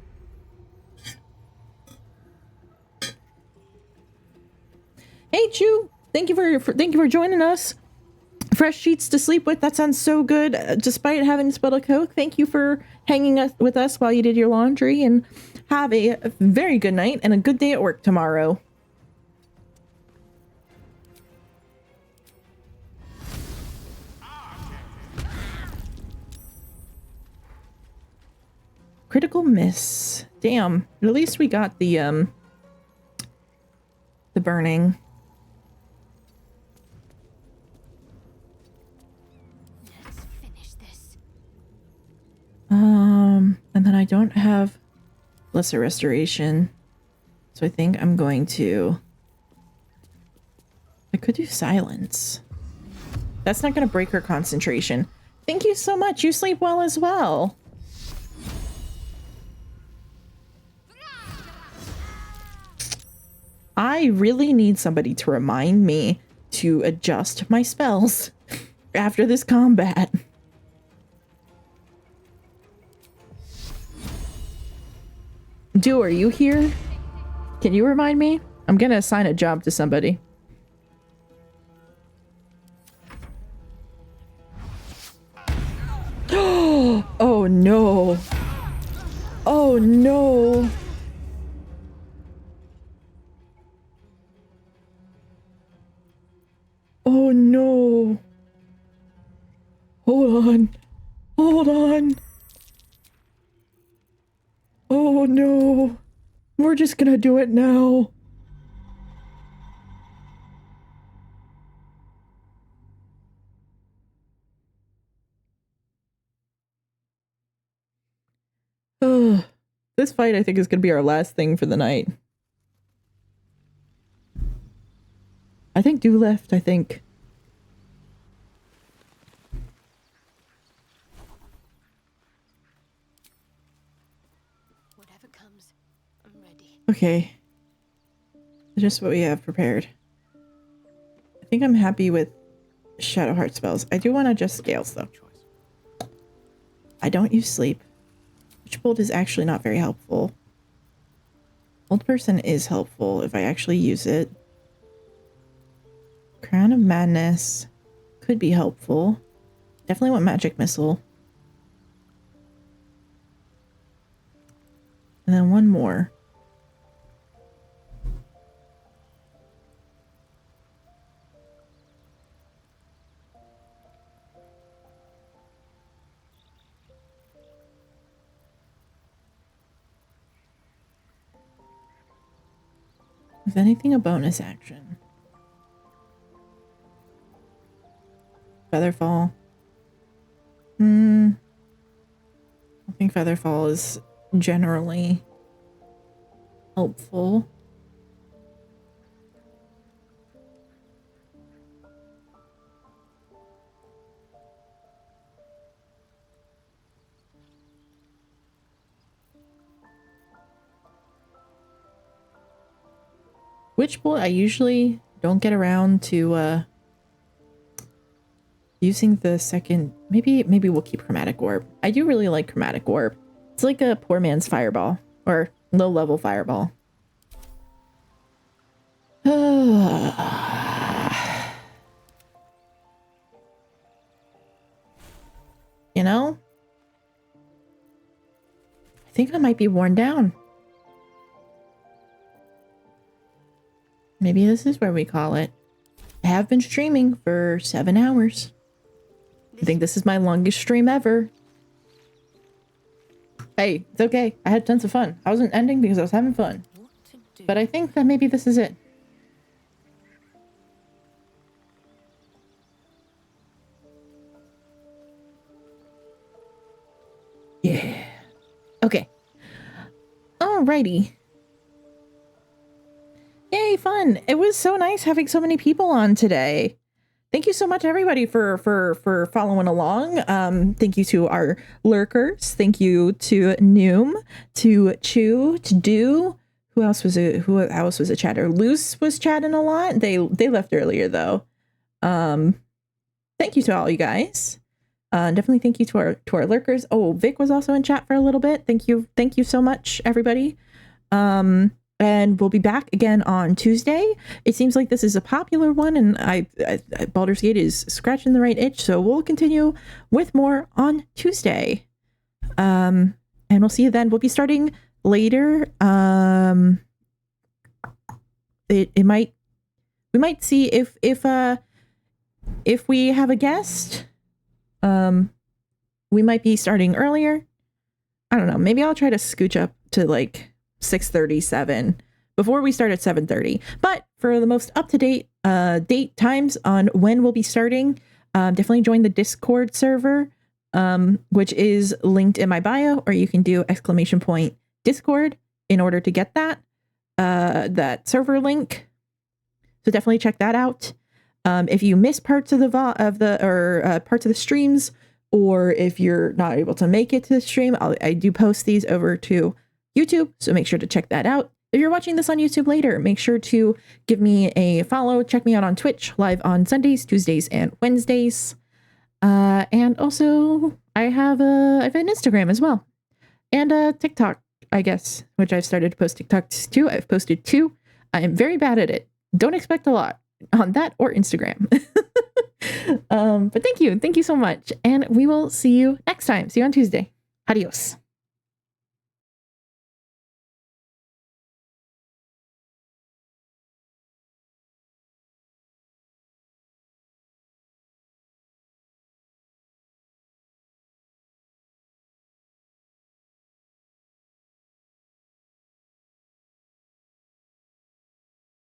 Hey Chu, thank you for joining us. Fresh sheets to sleep with. That sounds so good. Despite having spilled a Coke, thank you for hanging with us while you did your laundry, and have a very good night and a good day at work tomorrow. Critical miss. Damn. At least we got the burning. Let's finish this. And then I don't have lesser restoration. So I think I'm going to... I could do silence. That's not going to break her concentration. Thank you so much. You sleep well as well. I really need somebody to remind me to adjust my spells after this combat. Do, are you here? Can you remind me? I'm gonna assign a job to somebody. Oh no. Oh no. Oh no. Hold on. Hold on. Oh no. We're just gonna do it now. Ugh. This fight, I think, is gonna be our last thing for the night. I think Do left, I think. Whatever comes, I'm ready. Okay. Just what we have prepared. I think I'm happy with Shadowheart spells. I do want to adjust scales, though. I don't use sleep. Witchbolt is actually not very helpful. Old Person is helpful if I actually use it. Crown of Madness could be helpful. Definitely want Magic Missile. And then one more. Is anything a bonus action? Featherfall. I think Featherfall is generally helpful. Witchbolt, I usually don't get around to using the second. Maybe we'll keep Chromatic Orb. I do really like Chromatic Orb. It's like a poor man's fireball, or low level fireball. You know? I think I might be worn down. Maybe this is where we call it. I have been streaming for 7 hours. I think this is my longest stream ever. Hey, it's okay. I had tons of fun. I wasn't ending because I was having fun. But I think that maybe this is it. Yeah. Okay. Alrighty. Yay, fun. It was so nice having so many people on today. Thank you so much, everybody, for following along. Thank you to our lurkers. Thank you to Noom, to Chew, to Do. Who else was a chatter? Luce was chatting a lot. They left earlier though. Thank you to all you guys. Definitely thank you to our lurkers. Oh, Vic was also in chat for a little bit. Thank you so much, everybody. And we'll be back again on Tuesday. It seems like this is a popular one, and Baldur's Gate is scratching the right itch, so we'll continue with more on Tuesday. And we'll see you then. We'll be starting later. We might see if we have a guest. We might be starting earlier. I don't know. Maybe I'll try to scooch up to like 6:37 before we start at 7:30. But for the most up-to-date date times on when we'll be starting, definitely join the Discord server, which is linked in my bio, or you can do !Discord in order to get that server link. So definitely check that out. If you miss parts of parts of the streams, or if you're not able to make it to the stream, I do post these over to YouTube, so make sure to check that out. If you're watching this on YouTube later, make sure to give me a follow. Check me out on Twitch, live on Sundays, Tuesdays, and Wednesdays. And also, I have an Instagram as well, and a TikTok, I guess, which I've started to post TikToks too. I've posted 2. I am very bad at it. Don't expect a lot on that or Instagram. But thank you so much, and we will see you next time. See you on Tuesday. Adios.